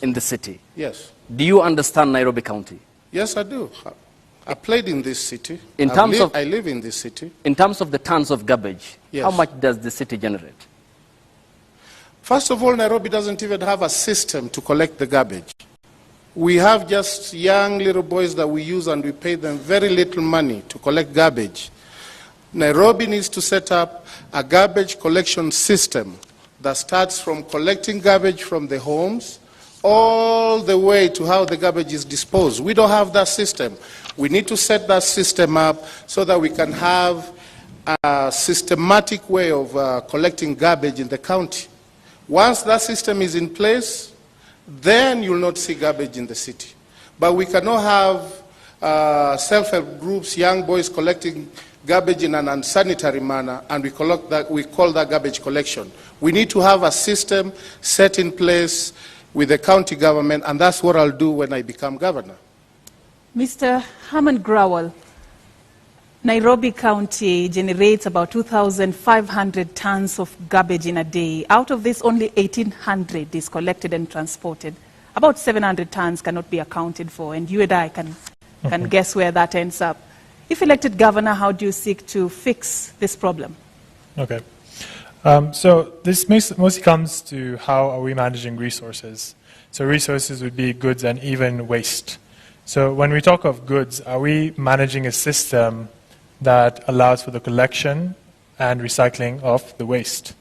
in the city. Yes. Do you understand Nairobi County? Yes, I do. I played in this city. I live in this city. In terms of the tons of garbage, Yes. how much does the city generate? First of all, Nairobi doesn't even have a system to collect the garbage. We have just young little boys that we use and we pay them very little money to collect garbage. Nairobi needs to set up a garbage collection system that starts from collecting garbage from the homes all the way to how the garbage is disposed. We don't have that system. We need to set that system up so that we can have a systematic way of collecting garbage in the county. Once that system is in place, then you'll not see garbage in the city. But we cannot have self-help groups, young boys collecting garbage in an unsanitary manner, and we call that garbage collection. We need to have a system set in place with the county government, and that's what I'll do when I become governor. Mr. Herman Growell, Nairobi County generates about 2,500 tons of garbage in a day. Out of this, only 1,800 is collected and transported. About 700 tons cannot be accounted for, and you and I can guess where that ends up. If elected governor, how do you seek to fix this problem? Okay. So this mostly comes to how are we managing resources. So resources would be goods and even waste. So when we talk of goods, are we managing a system that allows for the collection and recycling of the waste?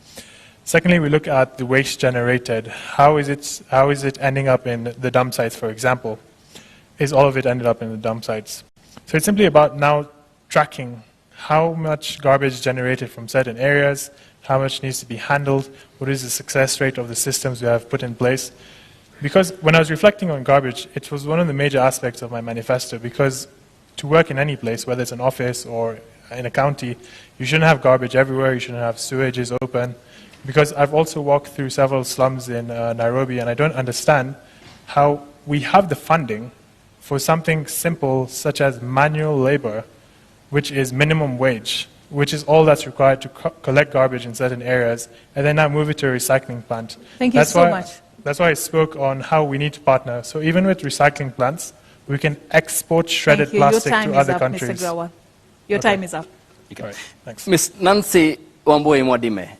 Secondly, we look at the waste generated. How is it ending up in the dump sites, for example? Is all of it ended up in the dump sites? So it's simply about now tracking how much garbage generated from certain areas, how much needs to be handled, what is the success rate of the systems we have put in place. Because when I was reflecting on garbage, it was one of the major aspects of my manifesto, because to work in any place, whether it's an office or in a county, you shouldn't have garbage everywhere, you shouldn't have sewages open. Because I've also walked through several slums in Nairobi, and I don't understand how we have the funding for something simple such as manual labor, which is minimum wage, which is all that's required to collect garbage in certain areas, and then now move it to a recycling plant. Thank you so much. That's why I spoke on how we need to partner. So even with recycling plants, we can export shredded plastic to other countries. Mr. Growell. Your time is up. Okay. All right. Thanks. Ms. Nancy Wambui Mwadime,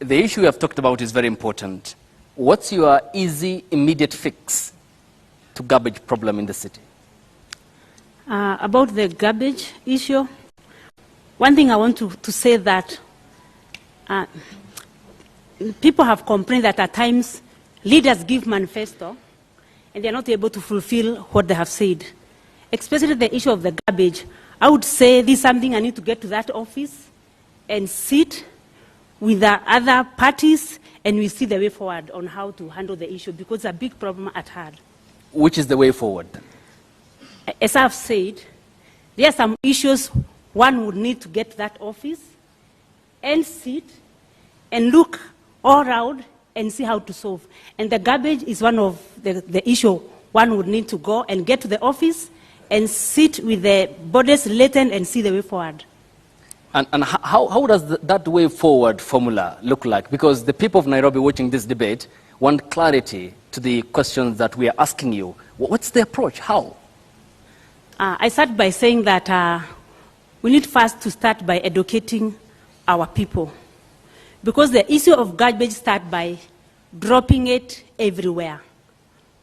the issue we have talked about is very important. What's your easy, immediate fix to garbage problem in the city? About the garbage issue, one thing I want to say that people have complained that at times leaders give manifesto and they're not able to fulfill what they have said. Especially the issue of the garbage. I would say this is something I need to get to that office and sit with the other parties and we see the way forward on how to handle the issue because it's a big problem at hand. Which is the way forward? As I've said, there are some issues one would need to get to that office and sit and look all around and see how to solve. And the garbage is one of the issue one would need to go and get to the office and sit with the bodies related and see the way forward. And how does that way forward formula look like? Because the people of Nairobi watching this debate want clarity to the questions that we are asking you. What's the approach? How? I start by saying that we need first to start by educating our people. Because the issue of garbage starts by dropping it everywhere.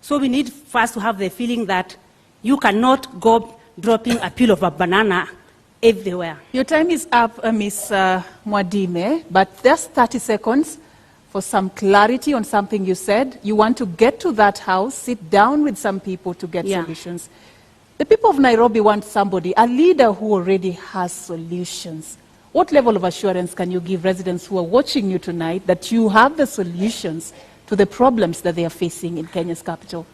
So we need first to have the feeling that you cannot go dropping a peel of a banana everywhere. Your time is up, Ms. Mwadime, but just 30 seconds for some clarity on something you said. You want to get to that house, sit down with some people to get solutions. The people of Nairobi want somebody, a leader who already has solutions. What level of assurance can you give residents who are watching you tonight that you have the solutions to the problems that they are facing in Kenya's capital?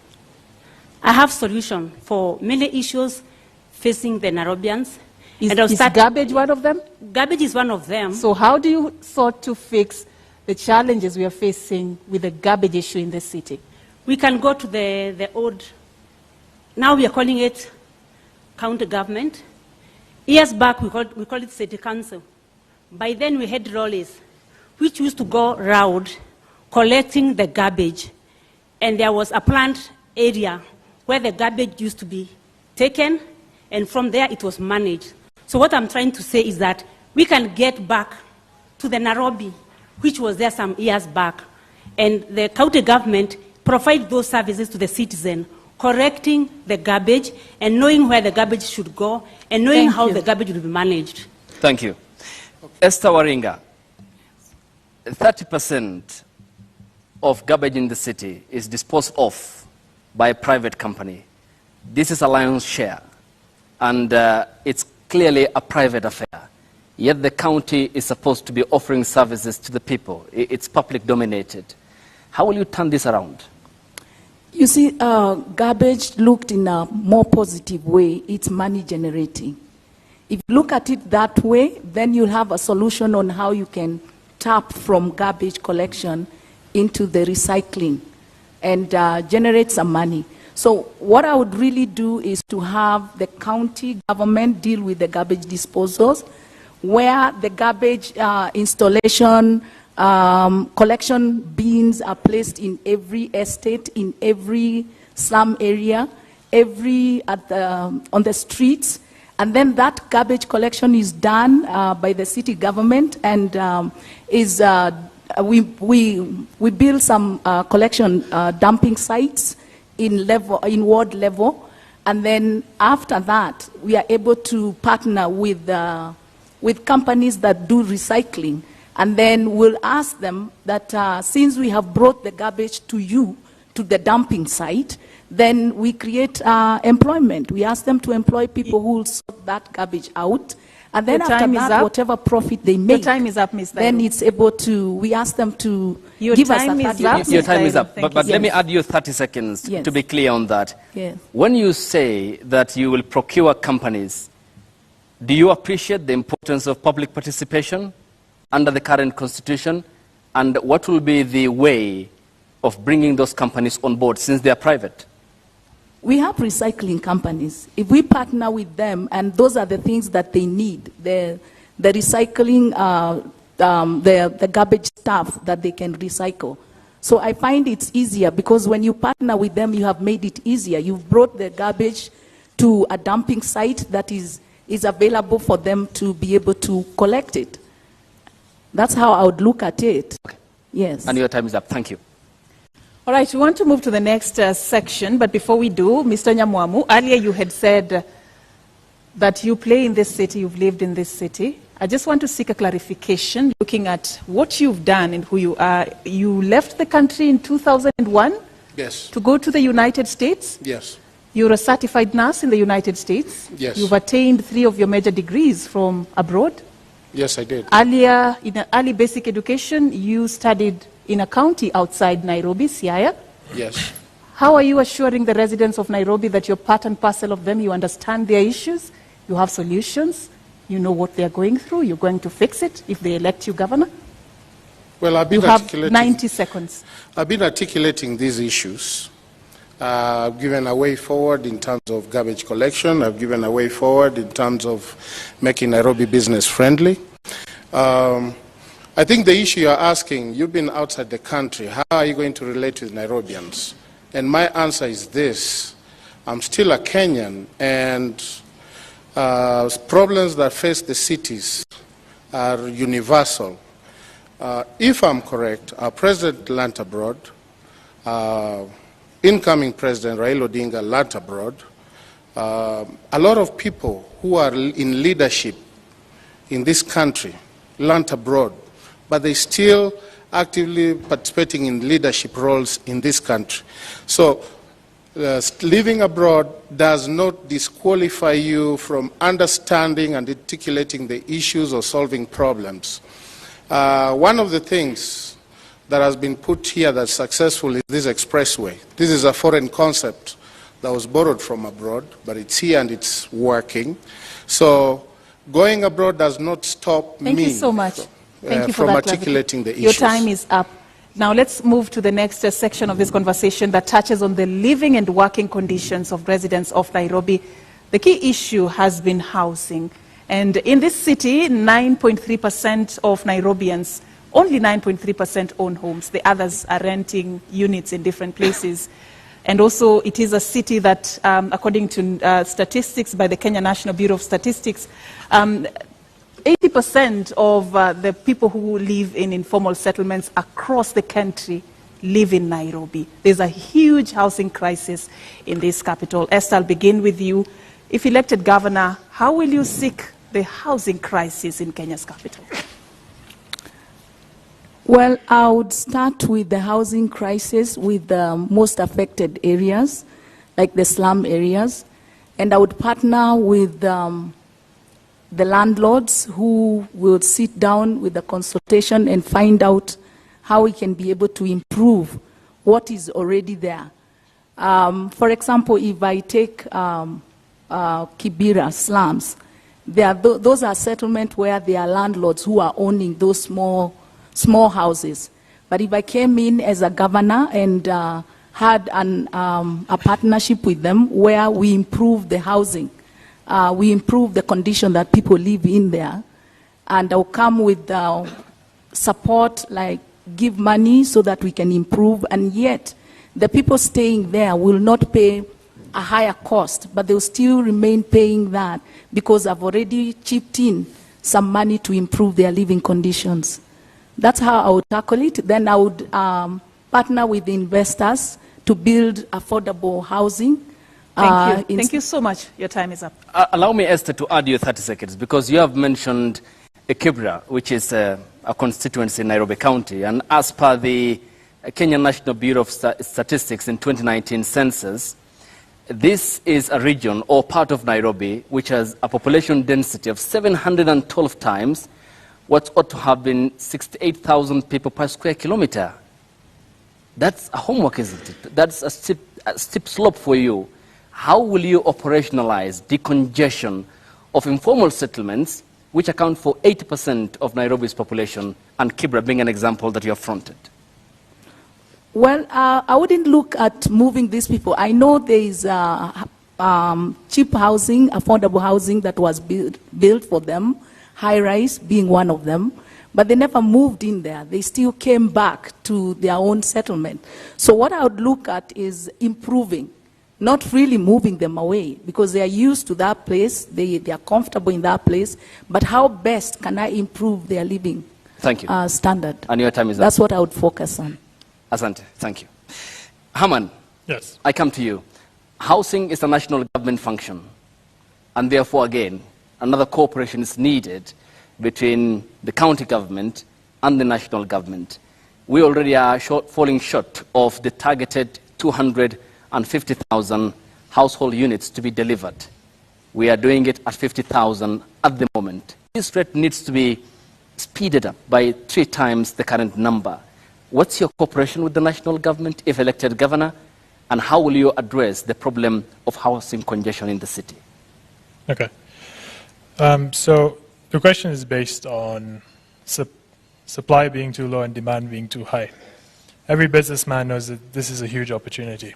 I have solution for many issues facing the Nairobians. Is garbage one of them? Garbage is one of them. So how do you sort to fix the challenges we are facing with the garbage issue in the city? We can go to the old, now we are calling it county government. Years back, we called it city council. By then, we had lorries, which used to go round collecting the garbage. And there was a planned area where the garbage used to be taken, and from there it was managed. So what I'm trying to say is that we can get back to the Nairobi, which was there some years back, and the county government provide those services to the citizen, correcting the garbage and knowing where the garbage should go and knowing how the garbage will be managed. Thank you. Esther Waringa, 30% of garbage in the city is disposed of by a private company. This is a lion's share, and it's clearly a private affair. Yet the county is supposed to be offering services to the people. It's public dominated. How will you turn this around? You see, garbage looked in a more positive way. It's money generating. If you look at it that way, then you'll have a solution on how you can tap from garbage collection into the recycling and generate some money. So what I would really do is to have the county government deal with the garbage disposals, where the garbage installation, collection bins are placed in every estate, in every slum area, on the streets, and then that garbage collection is done by the city government, and we build some collection dumping sites in ward level, and then after that we are able to partner with companies that do recycling. And then we'll ask them that since we have brought the garbage to you, to the dumping site, then we create employment. We ask them to employ people who will sort that garbage out. And then after that, whatever profit they make, time is up, Ms. then it's able to, we ask them to give us a 30%. Your time is up. But let me add you 30 seconds to be clear on that. Yes. When you say that you will procure companies, do you appreciate the importance of public participation under the current constitution, and what will be the way of bringing those companies on board since they are private? We have recycling companies. If we partner with them, and those are the things that they need, the recycling, the garbage stuff that they can recycle. So I find it's easier because when you partner with them, you have made it easier. You've brought the garbage to a dumping site that is available for them to be able to collect it. That's how I would look at it. Okay. Yes. And your time is up. Thank you. All right, we want to move to the next section, but before we do, Mr. Nyamwamu, earlier you had said that you play in this city, you've lived in this city. I just want to seek a clarification looking at what you've done and who you are. You left the country in 2001? Yes. To go to the United States? Yes. You're a certified nurse in the United States? Yes. You've attained 3 of your major degrees from abroad? Yes, I did. Earlier, in early basic education, you studied in a county outside Nairobi, Siaya. Yes. How are you assuring the residents of Nairobi that you're part and parcel of them, you understand their issues, you have solutions, you know what they're going through, you're going to fix it if they elect you governor? Well, I've been you have articulating 90 seconds. I've been articulating these issues. I've given a way forward in terms of garbage collection. I've given a way forward in terms of making Nairobi business friendly. I think the issue you're asking, you've been outside the country, how are you going to relate with Nairobians? And my answer is this: I'm still a Kenyan, and problems that face the cities are universal. If I'm correct, our president learnt abroad, incoming president Raila Odinga learnt abroad. A lot of people who are in leadership in this country learnt abroad, but they still actively participating in leadership roles in this country. So living abroad does not disqualify you from understanding and articulating the issues or solving problems. One of the things that has been put here that's successful is this expressway. This is a foreign concept that was borrowed from abroad, but it's here and it's working. So going abroad does not stop Thank me you so much. Thank you for from that articulating the Your issues. time is up. Now let's move to the next section of this conversation that touches on the living and working conditions of residents of Nairobi. The key issue has been housing. And in this city, 9.3% of Nairobians, only 9.3% own homes. The others are renting units in different places. And also, it is a city that, according to statistics by the Kenya National Bureau of Statistics, 80% of the people who live in informal settlements across the country live in Nairobi. There's a huge housing crisis in this capital. Esther, I'll begin with you. If elected governor, how will you seek the housing crisis in Kenya's capital? Well, I would start with the housing crisis with the most affected areas, like the slum areas, and I would partner with the landlords who will sit down with the consultation and find out how we can be able to improve what is already there. For example, if I take Kibera slums, those are settlements where there are landlords who are owning those small houses. But if I came in as a governor and had a partnership with them where we improve the housing, we improve the condition that people live in there, and I'll come with support, like give money so that we can improve, and yet the people staying there will not pay a higher cost, but they'll still remain paying that because I've already chipped in some money to improve their living conditions. That's how I would tackle it. Then I would partner with the investors to build affordable housing. Thank you. Thank you so much. Your time is up. Allow me, Esther, to add you 30 seconds, because you have mentioned Kibera, which is a constituency in Nairobi County. And as per the Kenya National Bureau of Statistics in 2019 census, this is a region or part of Nairobi which has a population density of 712 times what ought to have been 68,000 people per square kilometer. That's a homework, isn't it? That's a steep slope for you. How will you operationalize decongestion of informal settlements, which account for 80% of Nairobi's population, and Kibera being an example that you have fronted? Well, I wouldn't look at moving these people. I know there is cheap housing, affordable housing that was built for them, high-rise being one of them, but they never moved in there. They still came back to their own settlement. So what I would look at is improving, not really moving them away, because they are used to that place, they are comfortable in that place, but how best can I improve their living standard? And your time is up. That's what I would focus on. Asante, thank you. Herman, yes. I come to you. Housing is a national government function, and therefore, again, another cooperation is needed between the county government and the national government. We already are falling short of the targeted 250,000 household units to be delivered. We are doing it at 50,000 at the moment. This rate needs to be speeded up by 3 times the current number. What's your cooperation with the national government, if elected governor, and how will you address the problem of housing congestion in the city? Okay. So the question is based on supply being too low and demand being too high. Every businessman knows that this is a huge opportunity,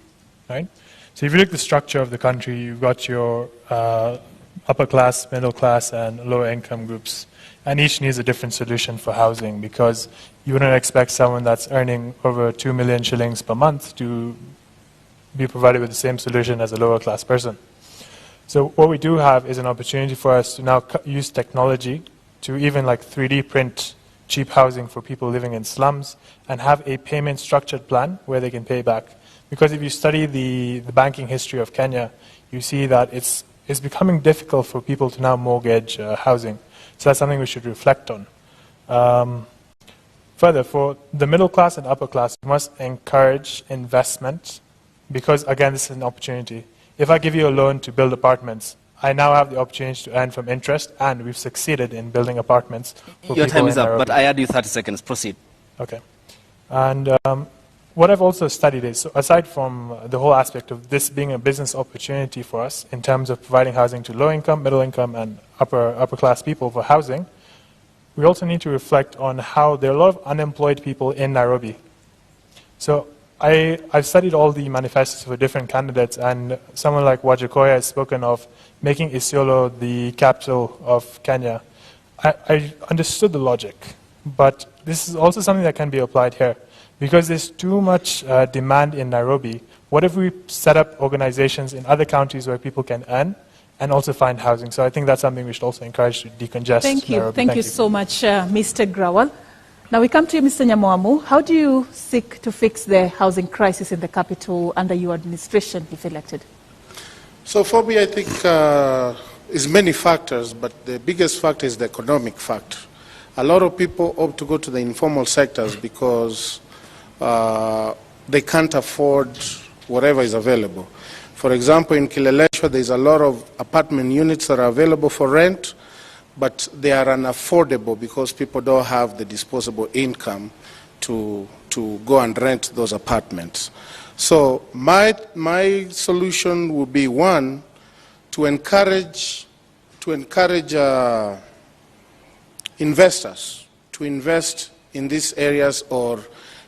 right? So if you look at the structure of the country, you've got your upper class, middle class, and lower income groups. And each needs a different solution for housing, because you wouldn't expect someone that's earning over 2 million shillings per month to be provided with the same solution as a lower class person. So what we do have is an opportunity for us to now use technology to even like 3D print cheap housing for people living in slums and have a payment structured plan where they can pay back. Because if you study the banking history of Kenya, you see that it's becoming difficult for people to now mortgage housing. So that's something we should reflect on. Further, for the middle class and upper class, we must encourage investment, because again, this is an opportunity. If I give you a loan to build apartments, I now have the opportunity to earn from interest, and we've succeeded in building apartments for Your people time is in up, Nairobi. but I add you 30 seconds. Proceed. Okay. And what I've also studied is, so aside from the whole aspect of this being a business opportunity for us in terms of providing housing to low income, middle income, and upper class people for housing, we also need to reflect on how there are a lot of unemployed people in Nairobi. So I've studied all the manifestos for different candidates, and someone like Wajakoya has spoken of making Isiolo the capital of Kenya. I understood the logic, but this is also something that can be applied here. Because there's too much demand in Nairobi, what if we set up organizations in other counties where people can earn and also find housing? So I think that's something we should also encourage to decongest Thank you. Nairobi. Thank you so much, Mr. Grawal. Now we come to you, Mr. Nyamwamu. How do you seek to fix the housing crisis in the capital under your administration, if elected? So for me, I think it's many factors, but the biggest factor is the economic factor. A lot of people opt to go to the informal sectors because they can't afford whatever is available. For example, in Kileleshwa, there's a lot of apartment units that are available for rent, but they are unaffordable because people don't have the disposable income to go and rent those apartments. So my solution would be, one, to encourage investors to invest in these areas or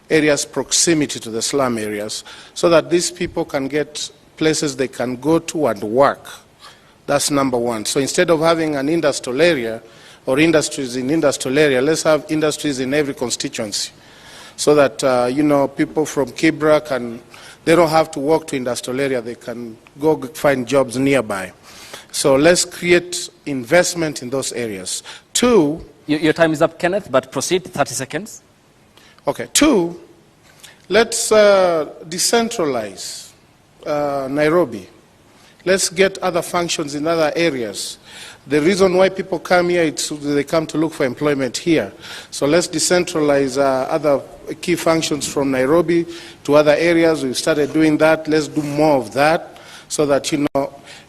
areas proximity to the slum areas, so that these people can get places they can go to and work. That's number one. So instead of having an industrial area or industries in industrial area, let's have industries in every constituency, so that people from Kibra they don't have to walk to industrial area, they can go find jobs nearby. So let's create investment in those areas. Two, your time is up, Kenneth, but proceed, 30 seconds. Okay. Two, let's decentralize Nairobi. Let's get other functions in other areas. The reason why people come here is they come to look for employment here. So let's decentralize other key functions from Nairobi to other areas. We've started doing that. Let's do more of that, so that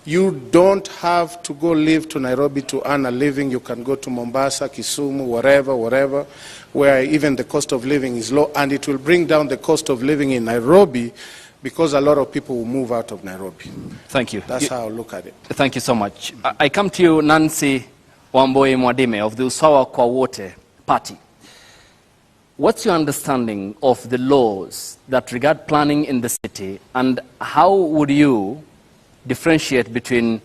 you don't have to go live to Nairobi to earn a living. You can go to Mombasa, Kisumu, wherever, where even the cost of living is low, and it will bring down the cost of living in Nairobi, because a lot of people will move out of Nairobi. Thank you. That's how I look at it. Thank you so much. I come to you, Nancy Wamboi Mwadime of the Usawa Kwa Wote Party. What's your understanding of the laws that regard planning in the city, and how would you differentiate between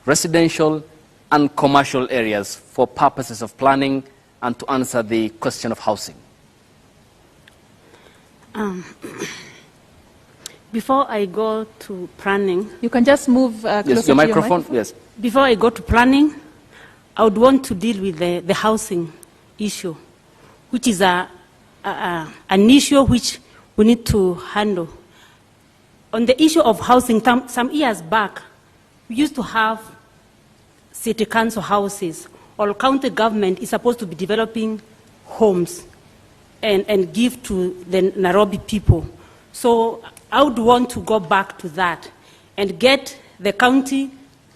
residential and commercial areas for purposes of planning and to answer the question of housing? Before I go to planning... You can just move closer to your microphone. Yes. Before I go to planning, I would want to deal with the housing issue, which is an issue which we need to handle. On the issue of housing, some years back, we used to have city council houses, or county government is supposed to be developing homes and give to the Nairobi people. So I would want to go back to that and get the county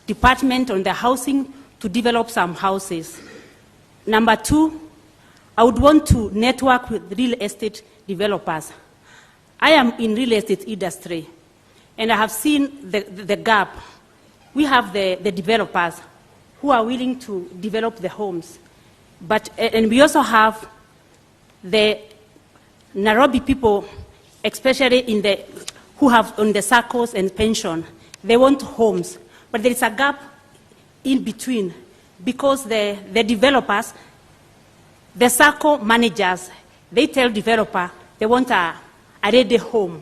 department on the housing to develop some houses. Number two, I would want to network with real estate developers. I am in real estate industry, and I have seen the gap. We have the developers who are willing to develop the homes, and we also have the Nairobi people, especially who have on the circles and pension. They want homes, but there is a gap in between, because the developers, the circle managers, they tell developer they want a ready home,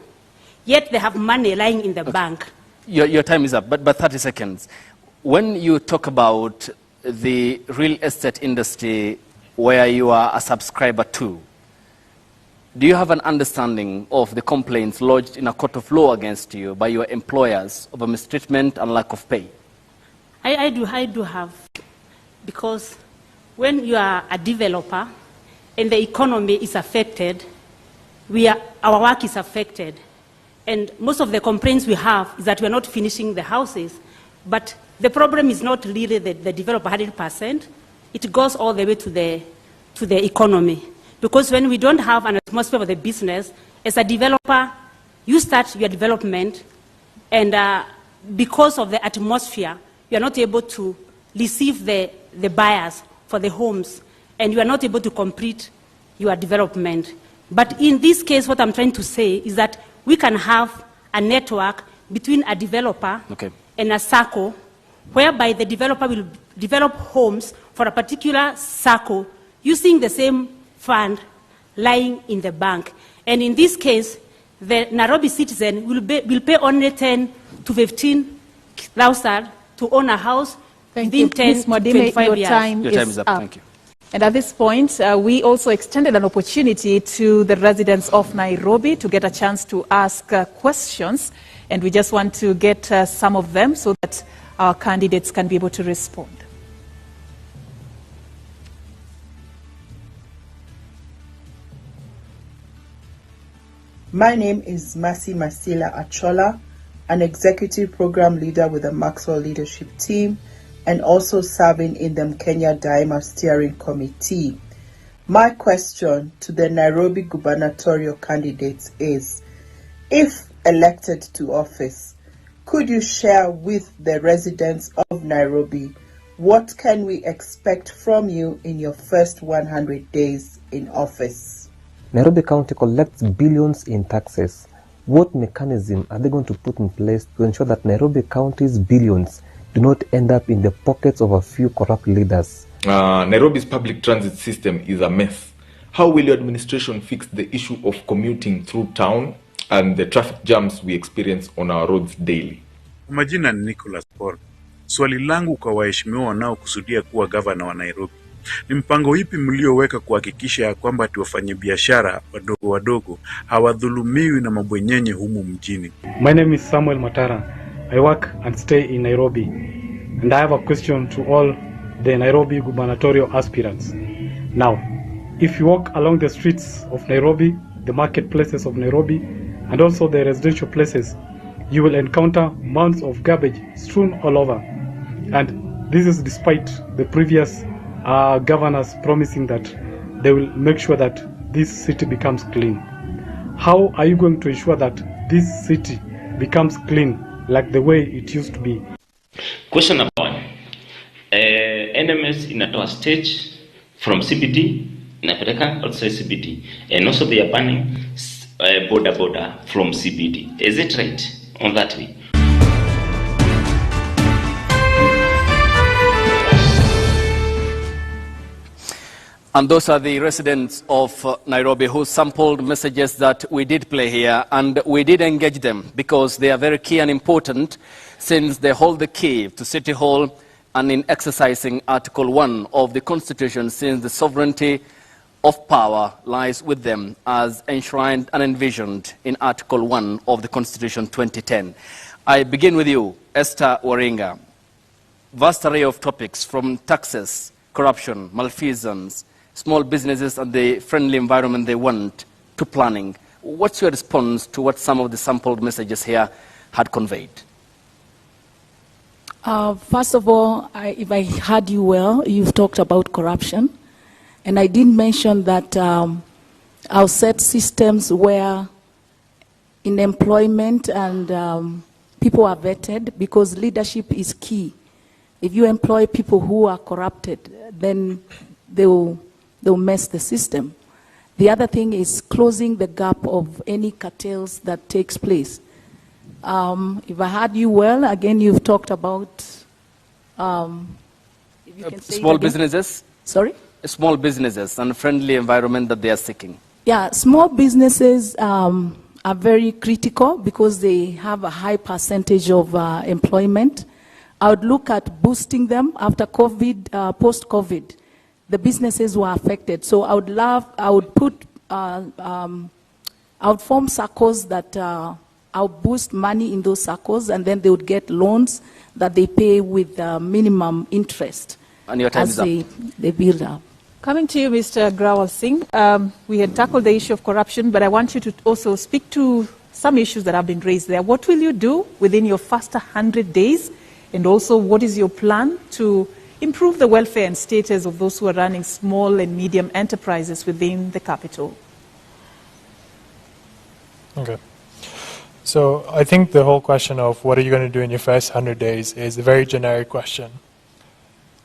yet they have money lying in the bank. Your time is up, but 30 seconds. When you talk about the real estate industry where you are a subscriber to, do you have an understanding of the complaints lodged in a court of law against you by your employers of mistreatment and lack of pay? I do have, because when you are a developer and the economy is affected, our work is affected. And most of the complaints we have is that we are not finishing the houses. But the problem is not really the developer 100%. It goes all the way to the economy. Because when we don't have an atmosphere for the business, as a developer, you start your development, and because of the atmosphere, you are not able to receive the buyers for the homes, and you are not able to complete your development. But in this case, what I'm trying to say is that we can have a network between a developer and a SACCO, whereby the developer will develop homes for a particular SACCO using the same fund lying in the bank. And in this case, the Nairobi citizen will pay only 10 to 15,000 to own a house within 10 to 25 years. Your time is up. Thank you. And at this point, we also extended an opportunity to the residents of Nairobi to get a chance to ask questions. And we just want to get some of them so that our candidates can be able to respond. My name is Masi Masila Achola, an executive program leader with the Maxwell Leadership Team, and also serving in the Kenya Daima Steering Committee. My question to the Nairobi gubernatorial candidates is, if elected to office, could you share with the residents of Nairobi what can we expect from you in your first 100 days in office? Nairobi County collects billions in taxes. What mechanism are they going to put in place to ensure that Nairobi County's billions do not end up in the pockets of a few corrupt leaders? Nairobi's public transit system is a mess. How will your administration fix the issue of commuting through town and the traffic jams we experience on our roads daily? Majina ni Nicholas Paul. Swali langu kwa waheshimiwa wanaokusudia kuwa gavana wa Nairobi. Ni mpango ipi mlioweka kuhakikisha ya kwamba wafanyabiashara wadogo wadogo hawadhulumiwi na mabwenyenye humu mjini? My name is Samuel Matara. I work and stay in Nairobi. And I have a question to all the Nairobi gubernatorial aspirants. Now, if you walk along the streets of Nairobi, the marketplaces of Nairobi, and also the residential places, you will encounter mounds of garbage strewn all over. And this is despite the previous governors promising that they will make sure that this city becomes clean. How are you going to ensure that this city becomes clean like the way it used to be? Question number one. NMS inatoa stage from CBD, inapeleka outside CBD, and also they are banning border from CBD. Is it right on that way? And those are the residents of Nairobi who sampled messages that we did play here, and we did engage them because they are very key and important since they hold the key to City Hall and in exercising Article 1 of the Constitution, since the sovereignty of power lies with them as enshrined and envisioned in Article 1 of the Constitution 2010. I begin with you, Esther Waringa. Vast array of topics from taxes, corruption, malfeasance, small businesses and the friendly environment they want, to planning. What's your response to what some of the sampled messages here had conveyed? First of all, if I heard you well, you've talked about corruption. And I did mention that I'll set systems where in employment and people are vetted, because leadership is key. If you employ people who are corrupted, then they'll mess the system. The other thing is closing the gap of any cartels that takes place. If I heard you well, again, you've talked about if you can say small businesses. Sorry? Small businesses and friendly environment that they are seeking. Yeah, small businesses are very critical because they have a high percentage of employment. I would look at boosting them after COVID, post-COVID. The businesses were affected. So I would form SACCOs that I'll boost money in those SACCOs, and then they would get loans that they pay with minimum interest. And your time is up. They build up. Coming to you, Mr. Grawal Singh, we had tackled the issue of corruption, but I want you to also speak to some issues that have been raised there. What will you do within your first 100 days? And also, what is your plan to improve the welfare and status of those who are running small and medium enterprises within the capital? Okay. So I think the whole question of what are you going to do in your first 100 days is a very generic question.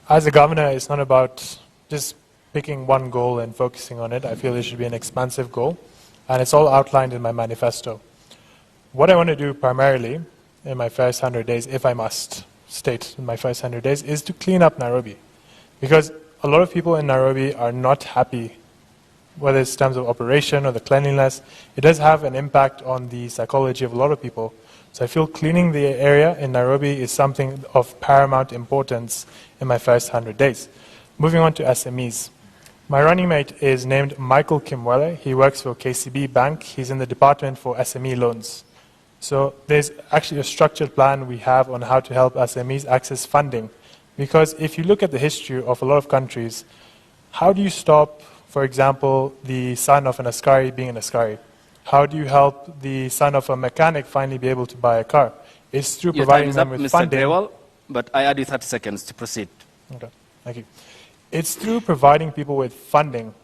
As a governor, it's not about just picking one goal and focusing on it. I feel it should be an expansive goal, and it's all outlined in my manifesto. What I want to do primarily in my first 100 days, if I must state in my first 100 days, is to clean up Nairobi. Because a lot of people in Nairobi are not happy, whether it's in terms of operation or the cleanliness. It does have an impact on the psychology of a lot of people. So I feel cleaning the area in Nairobi is something of paramount importance in my first 100 days. Moving on to SMEs. My running mate is named Michael Kimwele. He works for KCB Bank. He's in the department for SME loans. So there's actually a structured plan we have on how to help SMEs access funding. Because if you look at the history of a lot of countries, how do you stop, for example, the son of an Askari being an Askari? How do you help the son of a mechanic finally be able to buy a car? It's through providing them with funding. Mr. Grewal, but I add you 30 seconds to proceed. Okay, thank you. It's through providing people with funding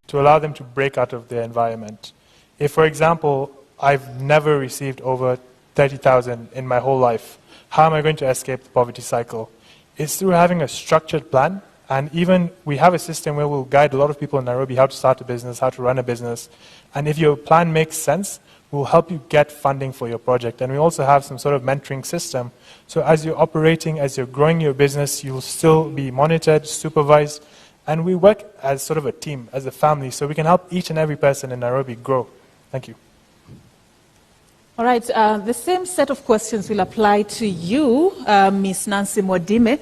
to allow them to break out of their environment. If, for example, I've never received over 30,000 in my whole life, how am I going to escape the poverty cycle? It's through having a structured plan, and even we have a system where we'll guide a lot of people in Nairobi how to start a business, how to run a business, and if your plan makes sense, we'll help you get funding for your project. And we also have some sort of mentoring system. So as you're operating, as you're growing your business, you'll still be monitored, supervised, and we work as sort of a team, as a family, so we can help each and every person in Nairobi grow. Thank you. All right, the same set of questions will apply to you, Ms. Nancy Mwadime.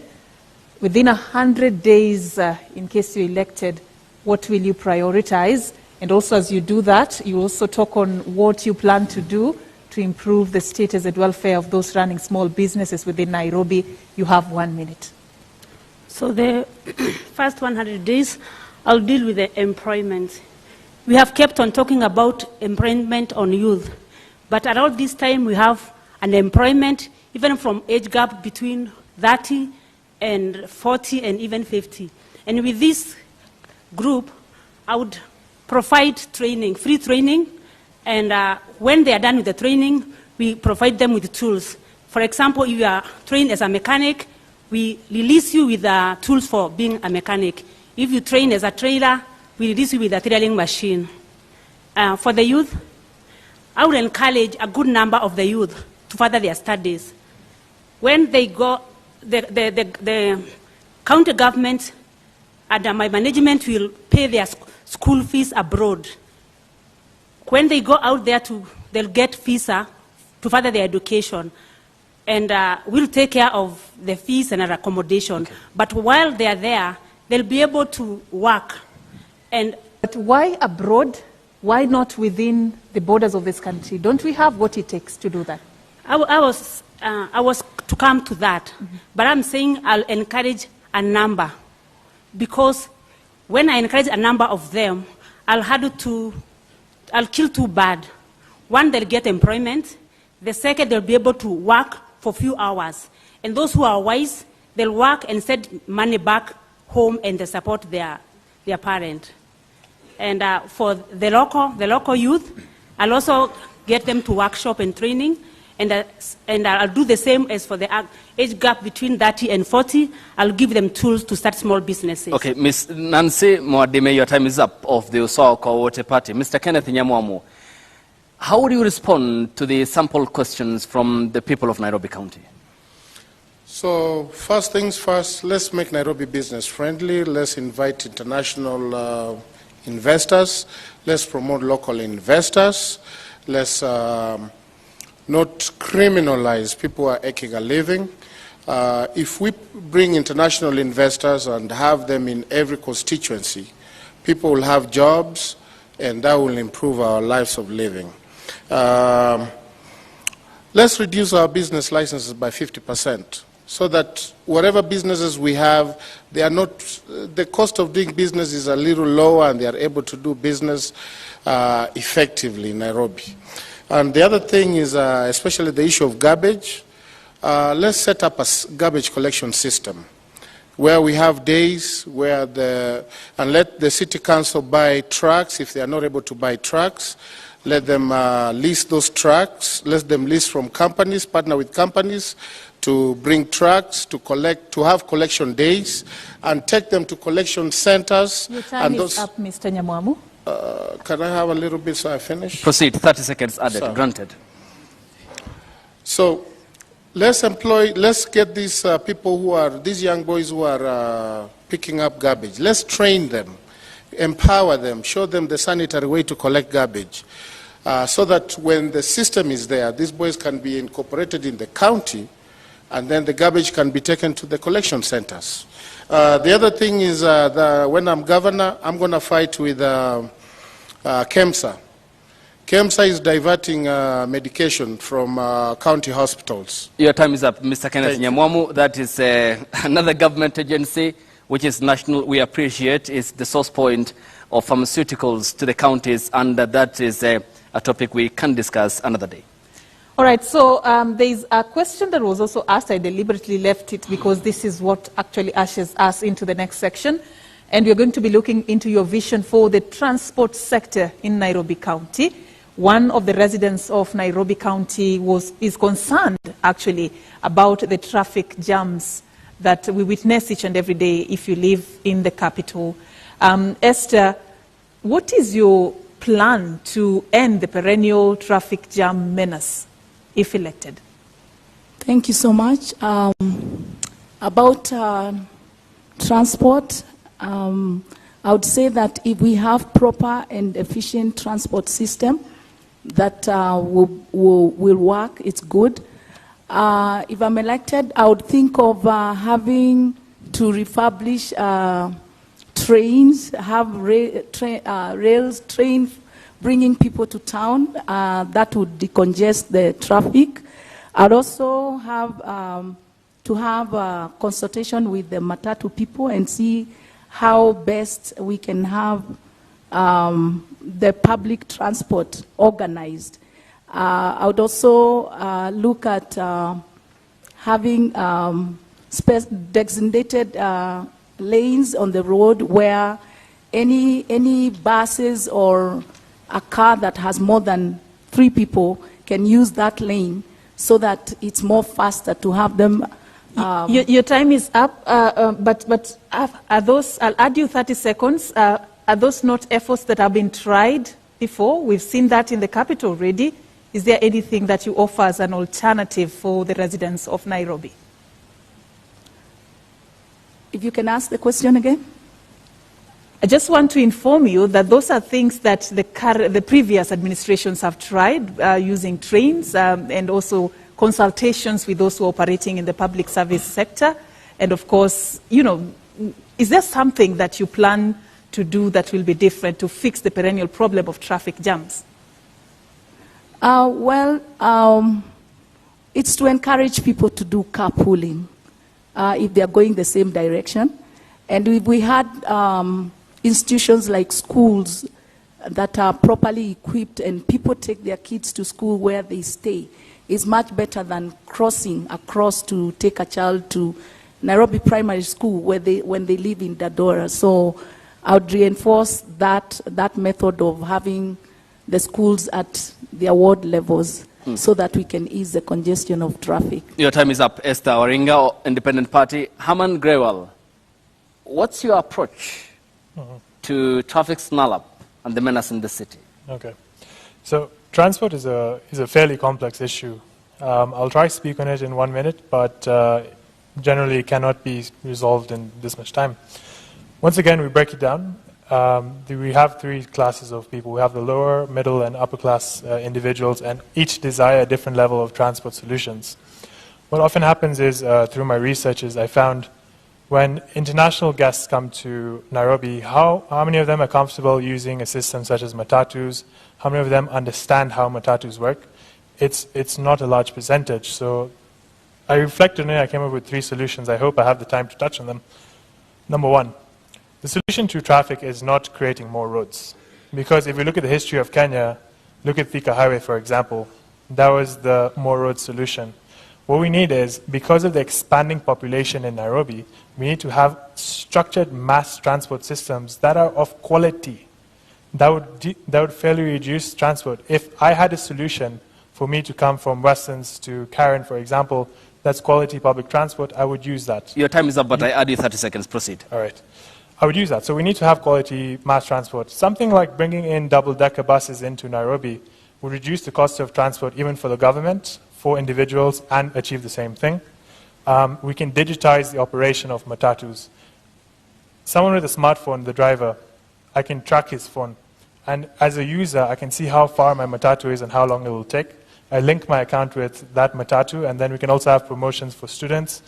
Within 100 days, in case you're elected, what will you prioritize? And also, as you do that, you also talk on what you plan to do to improve the status and welfare of those running small businesses within Nairobi. You have 1 minute. So the first 100 days, I'll deal with the employment. We have kept on talking about employment on youth, but around this time we have unemployment, even from age gap between 30 and 40 and even 50. And with this group, I would provide training, free training, and when they are done with the training, we provide them with tools. For example, if you are trained as a mechanic, we release you with tools for being a mechanic. If you train as a trailer, we release you with a trailing machine. For the youth, I would encourage a good number of the youth to further their studies. When they go, the county government and my management will pay their school fees abroad. When they go out there, they'll get visa to further their education. And we'll take care of the fees and their accommodation. Okay. But while they're there, they'll be able to work. But why abroad? Why not within the borders of this country? Don't we have what it takes to do that? I was to come to that. Mm-hmm. But I'm saying I'll encourage a number. Because when I encourage a number of them, I'll kill two birds. One, they'll get employment. The second, they'll be able to work for a few hours. And those who are wise, they'll work and send money back home and they support their parent. And for the local youth, I'll also get them to workshop and training. And I'll do the same as for the age gap between 30 and 40. I'll give them tools to start small businesses. Okay, Ms. Nancy Mwadime, your time is up of the Usawa kwa Wote Party. Mr. Kenneth Nyamwamu, how would you respond to the sample questions from the people of Nairobi County? So first things first, let's make Nairobi business friendly. Let's invite international investors. Let's promote local investors. Let's not criminalize people who are making a living. If we bring international investors and have them in every constituency, people will have jobs, and that will improve our lives of living. Let's reduce our business licenses by 50%, so that whatever businesses we have, they are not, the cost of doing business is a little lower, and they are able to do business effectively in Nairobi. And the other thing is, especially the issue of garbage, let's set up a garbage collection system. where we have days where and let the city council buy trucks. If they are not able to buy trucks, let them lease those trucks, let them lease from companies, partner with companies to bring trucks, to have collection days, and take them to collection centers. Your time is up, Mr. Nyamwamu. Can I have a little bit so I finish? Proceed, 30 seconds added, Sorry. Granted. So let's get these people these young boys who are picking up garbage. Let's train them, empower them, show them the sanitary way to collect garbage, so that when the system is there, these boys can be incorporated in the county, and then the garbage can be taken to the collection centers. The other thing is when I'm governor, I'm going to fight with KEMSA. KEMSA is diverting medication from county hospitals. Your time is up, Mr. Kenneth Nyamwamu. That is another government agency which is national. We appreciate is the source point of pharmaceuticals to the counties, and that is a topic we can discuss another day. All right, so there's a question that was also asked. I deliberately left it because this is what actually ushers us into the next section. And we're going to be looking into your vision for the transport sector in Nairobi County. One of the residents of Nairobi County is concerned, actually, about the traffic jams that we witness each and every day if you live in the capital. Esther, what is your plan to end the perennial traffic jam menace, if elected? Thank you so much. About transport, I would say that if we have proper and efficient transport system that will work, it's good. If I'm elected, I would think of having to refurbish trains, have rails, trains bringing people to town. That would decongest the traffic. I'd also have to have a consultation with the Matatu people and see how best we can have the public transport organized. I would also look at having designated lanes on the road where any buses or a car that has more than 3 people can use that lane so that it's more faster to have them. Your time is up, but are those, I'll add you 30 seconds, are those not efforts that have been tried before? We've seen that in the capital already. Is there anything that you offer as an alternative for the residents of Nairobi? If you can ask the question again. I just want to inform you that those are things that the previous administrations have tried, using trains and also consultations with those who are operating in the public service sector. And of course, you know, is there something that you plan to do that will be different to fix the perennial problem of traffic jams? It's to encourage people to do carpooling if they are going the same direction. And if we had institutions like schools that are properly equipped and people take their kids to school where they stay, it's much better than crossing across to take a child to Nairobi Primary School when they live in Dadora. So I would reinforce that method of having the schools at their ward levels so that we can ease the congestion of traffic. Your time is up. Esther Waringa, Independent Party. Herman Grewal, what's your approach to traffic snarl-up and the menace in the city? Okay. So transport is a fairly complex issue. I'll try to speak on it in 1 minute, but generally cannot be resolved in this much time. Once again, we break it down. We have 3 classes of people. We have the lower, middle, and upper class individuals, and each desire a different level of transport solutions. What often happens is, through my research, is I found when international guests come to Nairobi, how many of them are comfortable using a system such as matatus? How many of them understand how matatus work? It's not a large percentage. So I reflected on it. I came up with 3 solutions. I hope I have the time to touch on them. Number 1. The solution to traffic is not creating more roads. Because if we look at the history of Kenya, look at Thika Highway, for example, that was the more road solution. What we need is, because of the expanding population in Nairobi, we need to have structured mass transport systems that are of quality, that would fairly reduce transport. If I had a solution for me to come from Westlands to Karen, for example, that's quality public transport, I would use that. Your time is up, but I add you 30 seconds. Proceed. All right. I would use that. So we need to have quality mass transport. Something like bringing in double-decker buses into Nairobi would reduce the cost of transport even for the government, for individuals, and achieve the same thing. We can digitize the operation of matatus. Someone with a smartphone, the driver, I can track his phone. And as a user, I can see how far my matatu is and how long it will take. I link my account with that matatu, and then we can also have promotions for students.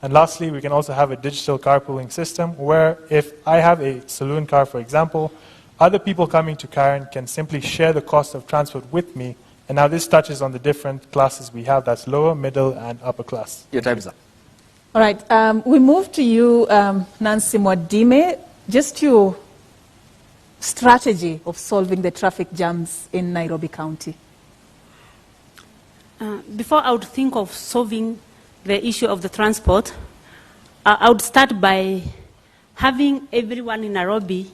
And lastly, we can also have a digital carpooling system where if I have a saloon car, for example, other people coming to Karen can simply share the cost of transport with me. And now this touches on the different classes we have, that's lower, middle, and upper class. Your time is up. All right, we move to you, Nancy Mwadime. Just your strategy of solving the traffic jams in Nairobi County. Before I would think of solving the issue of the transport, I would start by having everyone in Nairobi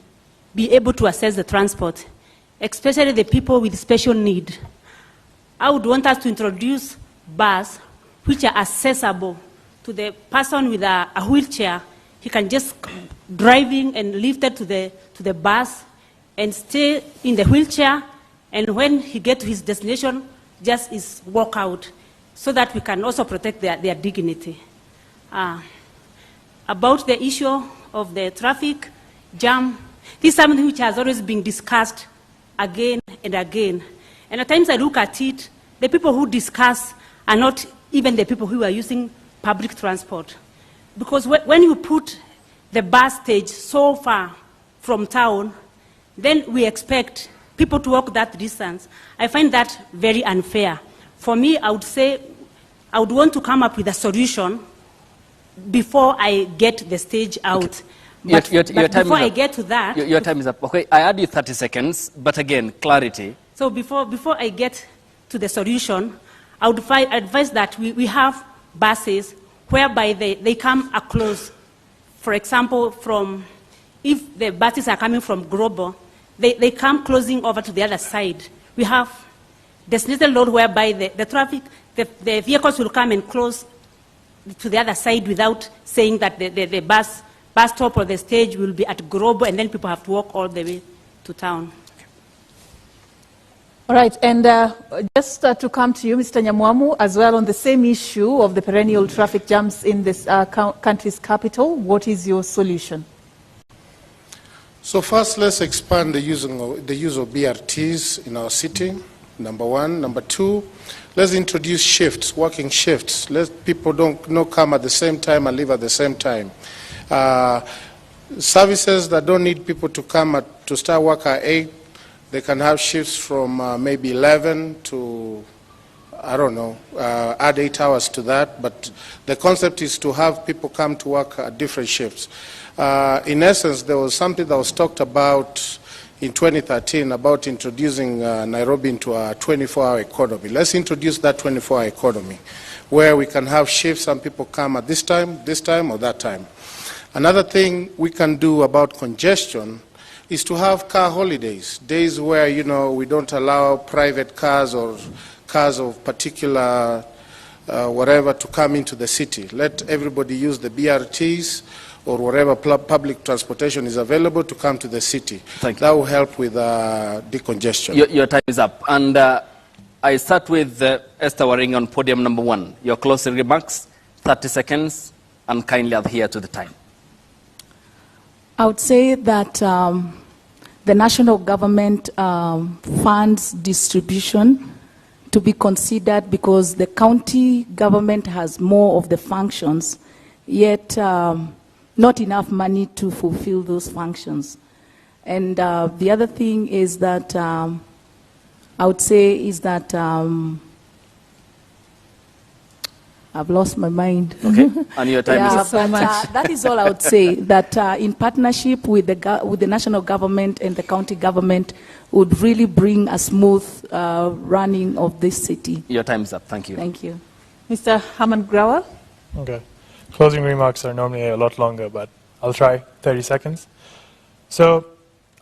be able to access the transport, especially the people with special need. I would want us to introduce buses which are accessible to the person with a wheelchair. He can just driving and lifted to the bus and stay in the wheelchair, and when he gets to his destination, just is walk out, so that we can also protect their dignity. About the issue of the traffic jam, this is something which has always been discussed again and again. And at times I look at it, the people who discuss are not even the people who are using public transport. Because when you put the bus stage so far from town, then we expect people to walk that distance. I find that very unfair. For me, I would say I would want to come up with a solution before I get the stage out. But, your time before is I up. get to that... Your time is up. Okay, I add you 30 seconds, but again, clarity. So before I get to the solution, I would advise that we have buses whereby they come across. For example, if the buses are coming from Global, they come closing over to the other side. We have designated road whereby the vehicles will come and close to the other side without saying that the bus stop or the stage will be at Global, and then people have to walk all the way to town. All right, and just to come to you, Mr. Nyamwamu, as well on the same issue of the perennial traffic jams in this country's capital, what is your solution? So first, let's expand the use of BRTs in our city, number one. Number two, let's introduce shifts, working shifts. Let people not come at the same time and leave at the same time. Services that don't need people to come to start work at 8, they can have shifts from maybe 11 to, I don't know, add 8 hours to that. But the concept is to have people come to work at different shifts. In essence, there was something that was talked about in 2013 about introducing Nairobi into a 24-hour economy. Let's introduce that 24-hour economy where we can have shifts and people come at this time, or that time. Another thing we can do about congestion is to have car holidays, days where, we don't allow private cars or cars of particular whatever to come into the city. Let everybody use the BRTs or whatever public transportation is available to come to the city. Thank you. That will help with decongestion. Your time is up. And I start with Esther Waring on podium number 1. Your closing remarks, 30 seconds, and kindly adhere to the time. I would say that the national government funds distribution to be considered because the county government has more of the functions, yet not enough money to fulfill those functions. And the other thing is that I would say is that I've lost my mind. Okay, and your time is up. So much. That is all I would say, that in partnership with the national government and the county government would really bring a smooth running of this city. Your time is up. Thank you. Thank you. Mr. Herman Grauwal. Okay. Closing remarks are normally a lot longer, but I'll try 30 seconds. So,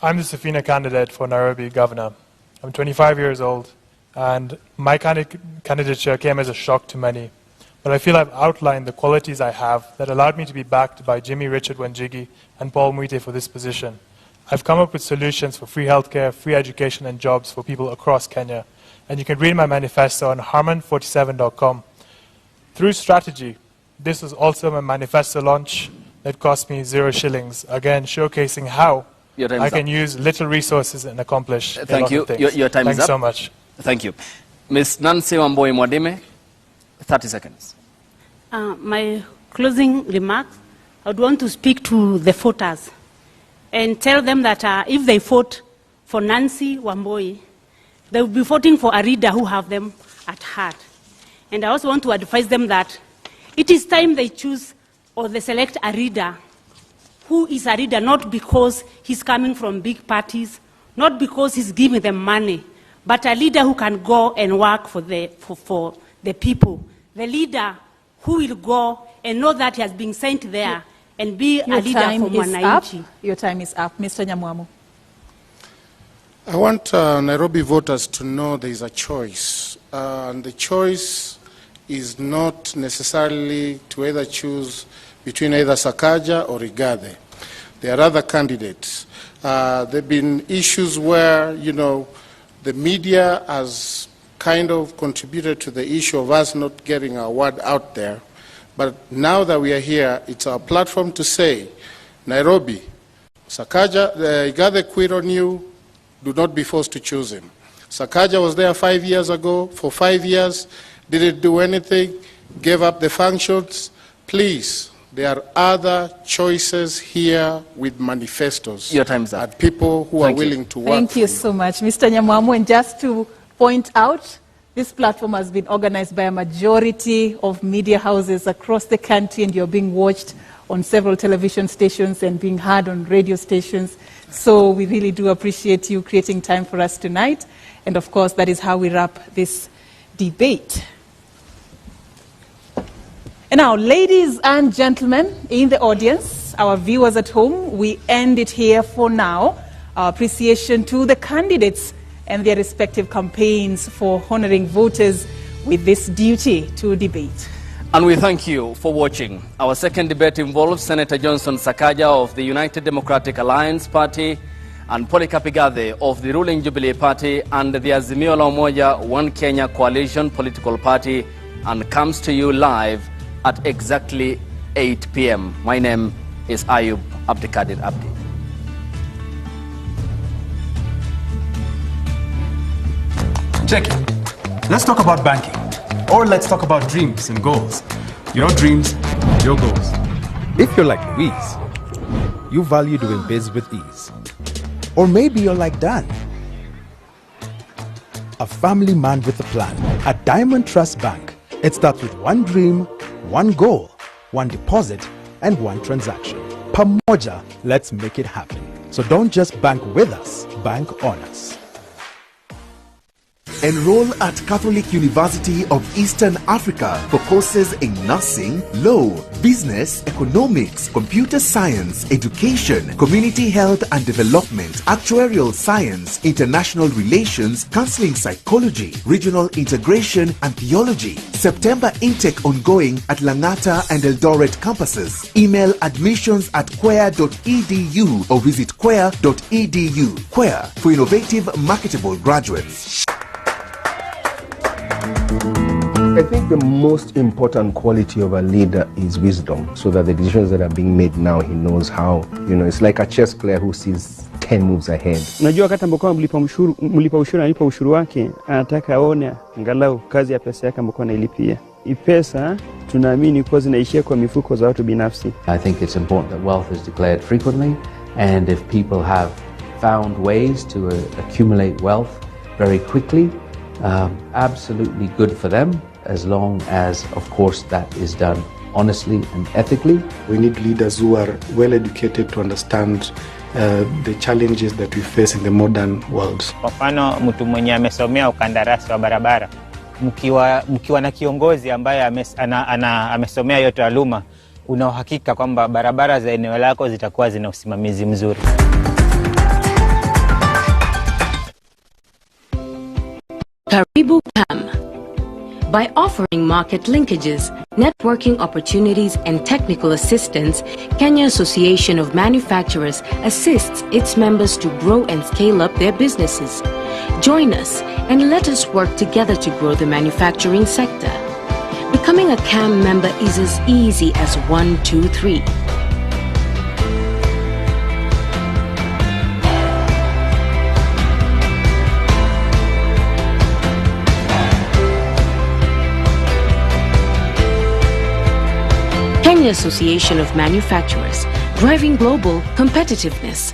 I'm the Safina candidate for Nairobi governor. I'm 25 years old, and my candidature came as a shock to many. But I feel I've outlined the qualities I have that allowed me to be backed by Jimmy Richard Wanjigi and Paul Mwite for this position. I've come up with solutions for free healthcare, free education, and jobs for people across Kenya. And you can read my manifesto on harman47.com. Through strategy, this was also my manifesto launch that cost me 0 shillings, again showcasing how I can use little resources and accomplish a lot of things. Your time is up. Thanks so much. Thank you. Ms. Nancy Wamboi Mwadime, 30 seconds. My closing remarks, I would want to speak to the voters and tell them that if they vote for Nancy Wamboi, they will be voting for a leader who have them at heart. And I also want to advise them that it is time they choose or they select a leader who is a leader not because he's coming from big parties, not because he's giving them money, but a leader who can go and work for the people. The leader who will go and know that he has been sent there and be a leader for Mwananchi. Your time is up. Mr. Nyamwamu. I want Nairobi voters to know there is a choice. And the choice is not necessarily to either choose between either Sakaja or Rigathi. There are other candidates. There have been issues where, the media has kind of contributed to the issue of us not getting our word out there. But now that we are here, it's our platform to say, Nairobi, Sakaja, Rigathi quit on you, do not be forced to choose him. Sakaja was there 5 years ago, for 5 years, didn't do anything, gave up the functions. Please, there are other choices here with manifestos. Your time's up. And people who are willing to work. Thank you so much, Mr. Nyamwamu. And just to point out, this platform has been organized by a majority of media houses across the country, and you're being watched on several television stations and being heard on radio stations. So we really do appreciate you creating time for us tonight. And of course, that is how we wrap this debate. And now, ladies and gentlemen in the audience, our viewers at home, we end it here for now. Our appreciation to the candidates and their respective campaigns for honoring voters with this duty to debate. And we thank you for watching. Our second debate involves Senator Johnson Sakaja of the United Democratic Alliance Party and Polycarp Igathe of the ruling Jubilee Party and the Azimio la Umoja One Kenya Coalition political party, and comes to you live at exactly 8 p.m. My name is Ayub Abdikadir Abdi. Check it. Let's talk about banking. Or let's talk about dreams and goals. Your dreams, your goals. If you're like Louise, you value doing biz with ease. Or maybe you're like Dan, a family man with a plan. At Diamond Trust Bank, it starts with one dream, one goal, one deposit, and one transaction. Pamoja, let's make it happen. So don't just bank with us, bank on us. Enroll at Catholic University of Eastern Africa for courses in nursing, law, business, economics, computer science, education, community health and development, actuarial science, international relations, counseling psychology, regional integration, and theology. September intake ongoing at Langata and Eldoret campuses. Email admissions@quair.edu or visit quair.edu. Quair, for innovative, marketable graduates. I think the most important quality of a leader is wisdom, so that the decisions that are being made now, he knows how, it's like a chess player who sees 10 moves ahead. Unajua wakati ambapo mlipa ushuru analipa ushuru wake, anataka aone angalau kazi ya pesa yake ambayo anailipia. Pesa tunaamini kwa zinaishia kwa mifuko za watu binafsi. I think it's important that wealth is declared frequently, and if people have found ways to accumulate wealth very quickly, absolutely good for them, as long as, of course, that is done honestly and ethically. We need leaders who are well educated to understand the challenges that we face in the modern world. Kwa mfano, mtu mwenye amesomea ukandarasi wa barabara mkiwa na kiongozi ambaye amesomea hiyo taaluma, una uhakika kwamba barabara za eneo lako zitakuwa zina usimamizi mzuri. Karibu Pam. By offering market linkages, networking opportunities, and technical assistance, Kenya Association of Manufacturers assists its members to grow and scale up their businesses. Join us and let us work together to grow the manufacturing sector. Becoming a CAM member is as easy as 1, 2, 3. Kenya Association of Manufacturers, driving global competitiveness.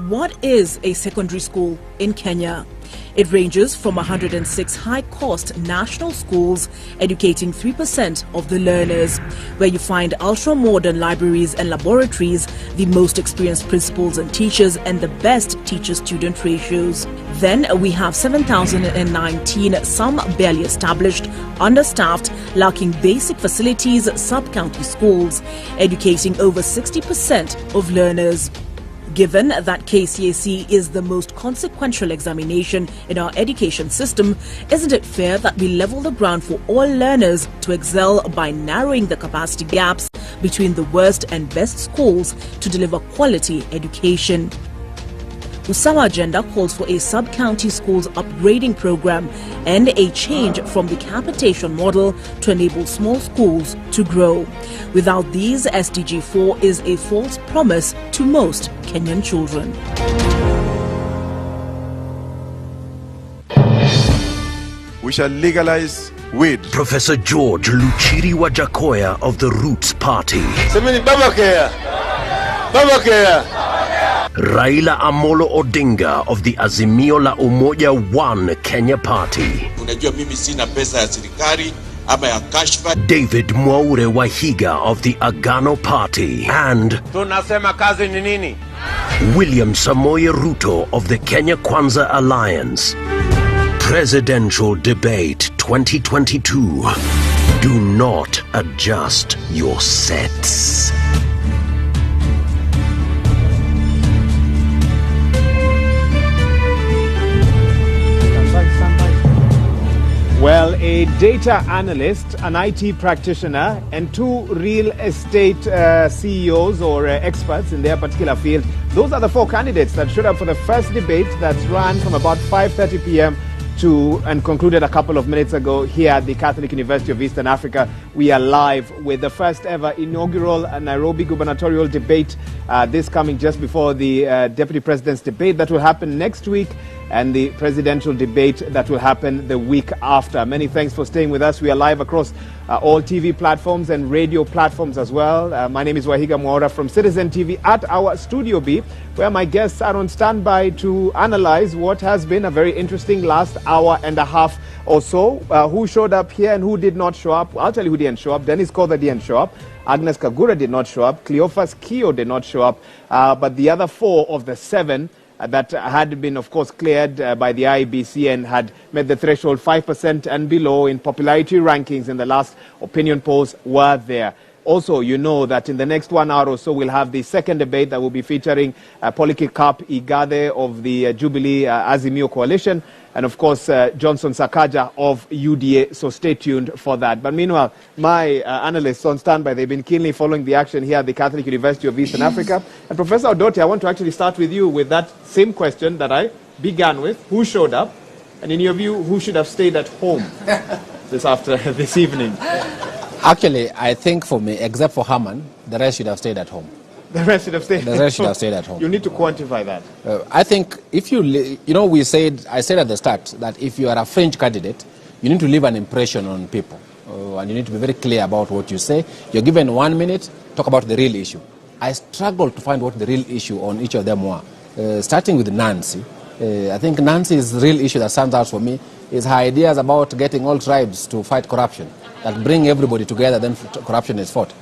What is a secondary school in Kenya? It ranges from 106 high-cost national schools educating 3% of the learners, where you find ultra-modern libraries and laboratories, the most experienced principals and teachers, and the best teacher-student ratios. Then we have 7,019, some barely established, understaffed, lacking basic facilities, sub-county schools, educating over 60% of learners. Given that KCSE is the most consequential examination in our education system, isn't it fair that we level the ground for all learners to excel by narrowing the capacity gaps between the worst and best schools to deliver quality education? Usawa Agenda calls for a sub-county schools upgrading program and a change from the capitation model to enable small schools to grow. Without these, SDG 4 is a false promise to most Kenyan children. We shall legalize weed. Professor George Luchiri Wajakoya of the Roots Party. Raila Amolo Odinga of the Azimio la Umoja One Kenya Party. Unajua mimi sina pesa ya serikali ama ya kashfa. David Mwaure Wahiga of the Agano Party. And tunasema kazi ni nini? William Samoei Ruto of the Kenya Kwanza Alliance. Presidential Debate 2022. Do not adjust your sets. Well, a data analyst, an IT practitioner, and two real estate CEOs or experts in their particular field. Those are the four candidates that showed up for the first debate that ran from about 5:30 p.m. and concluded a couple of minutes ago here at the Catholic University of Eastern Africa. We are live with the first ever inaugural Nairobi gubernatorial debate, this coming just before the Deputy President's debate that will happen next week, and the presidential debate that will happen the week after. Many thanks for staying with us. We are live across all TV platforms and radio platforms as well. My name is Wahiga Mwaura from Citizen TV at our Studio B, where my guests are on standby to analyze what has been a very interesting last hour and a half or so. Who showed up here and who did not show up? I'll tell you who didn't show up. Dennis Kotha didn't show up. Agnes Kagura did not show up. Cleophas Kio did not show up. But the other four of the seven that had been, of course, cleared by the IEBC and had met the threshold 5% and below in popularity rankings in the last opinion polls were there. Also, you know that in the next 1 hour or so, we'll have the second debate that will be featuring Polycarp Igade of the Jubilee Azimio Coalition, and of course, Johnson Sakaja of UDA, so stay tuned for that. But meanwhile, my analysts on standby, they've been keenly following the action here at the Catholic University of Eastern Africa. And Professor Odote, I want to actually start with you with that same question that I began with. Who showed up? And in your view, who should have stayed at home this evening? Actually, I think for me, except for Haman, the rest should have stayed at home. The rest should have stayed. The rest should have stayed at home. You need to quantify that. I think if I said at the start that if you are a fringe candidate, you need to leave an impression on people, and you need to be very clear about what you say. You're given 1 minute, talk about the real issue. I struggled to find what the real issue on each of them were. Starting with Nancy, I think Nancy's real issue that stands out for me is her ideas about getting all tribes to fight corruption, that bring everybody together, then corruption is fought.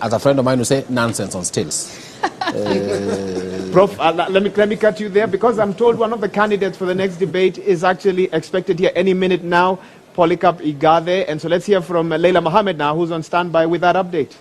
As a friend of mine would say, nonsense on stilts. Prof, let me cut you there because I'm told one of the candidates for the next debate is actually expected here any minute now, Polycarp Igathe. And so let's hear from Leila Mohammed now, who's on standby with that update.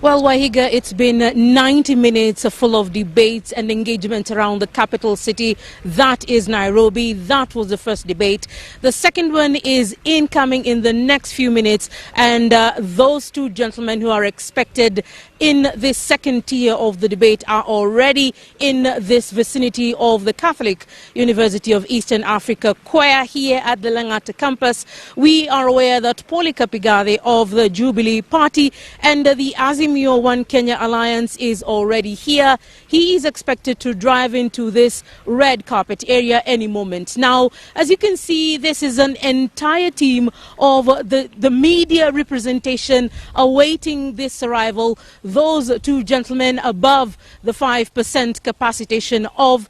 Well, Wahiga, it's been 90 minutes full of debates and engagement around the capital city. That is Nairobi. That was the first debate. The second one is incoming in the next few minutes. And those two gentlemen who are expected in this second tier of the debate are already in this vicinity of the Catholic University of Eastern Africa choir here at the Langata campus. We are aware that Polycarp Igathe of the Jubilee Party and the Azimio One Kenya Alliance is already here. He is expected to drive into this red carpet area any moment. Now, as you can see, this is an entire team of the media representation awaiting this arrival. Those two gentlemen above the 5% capacitation of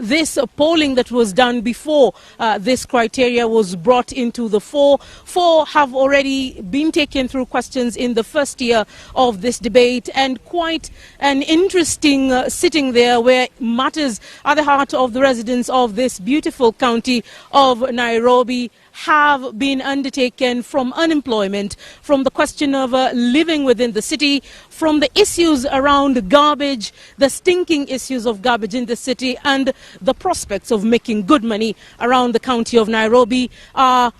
this polling that was done before this criteria was brought into the fore. Four have already been taken through questions in the first year of this debate, and quite an interesting sitting there where matters at the heart of the residents of this beautiful county of Nairobi have been undertaken, from unemployment, from the question of living within the city, from the issues around garbage, the stinking issues of garbage in the city, and the prospects of making good money around the county of Nairobi are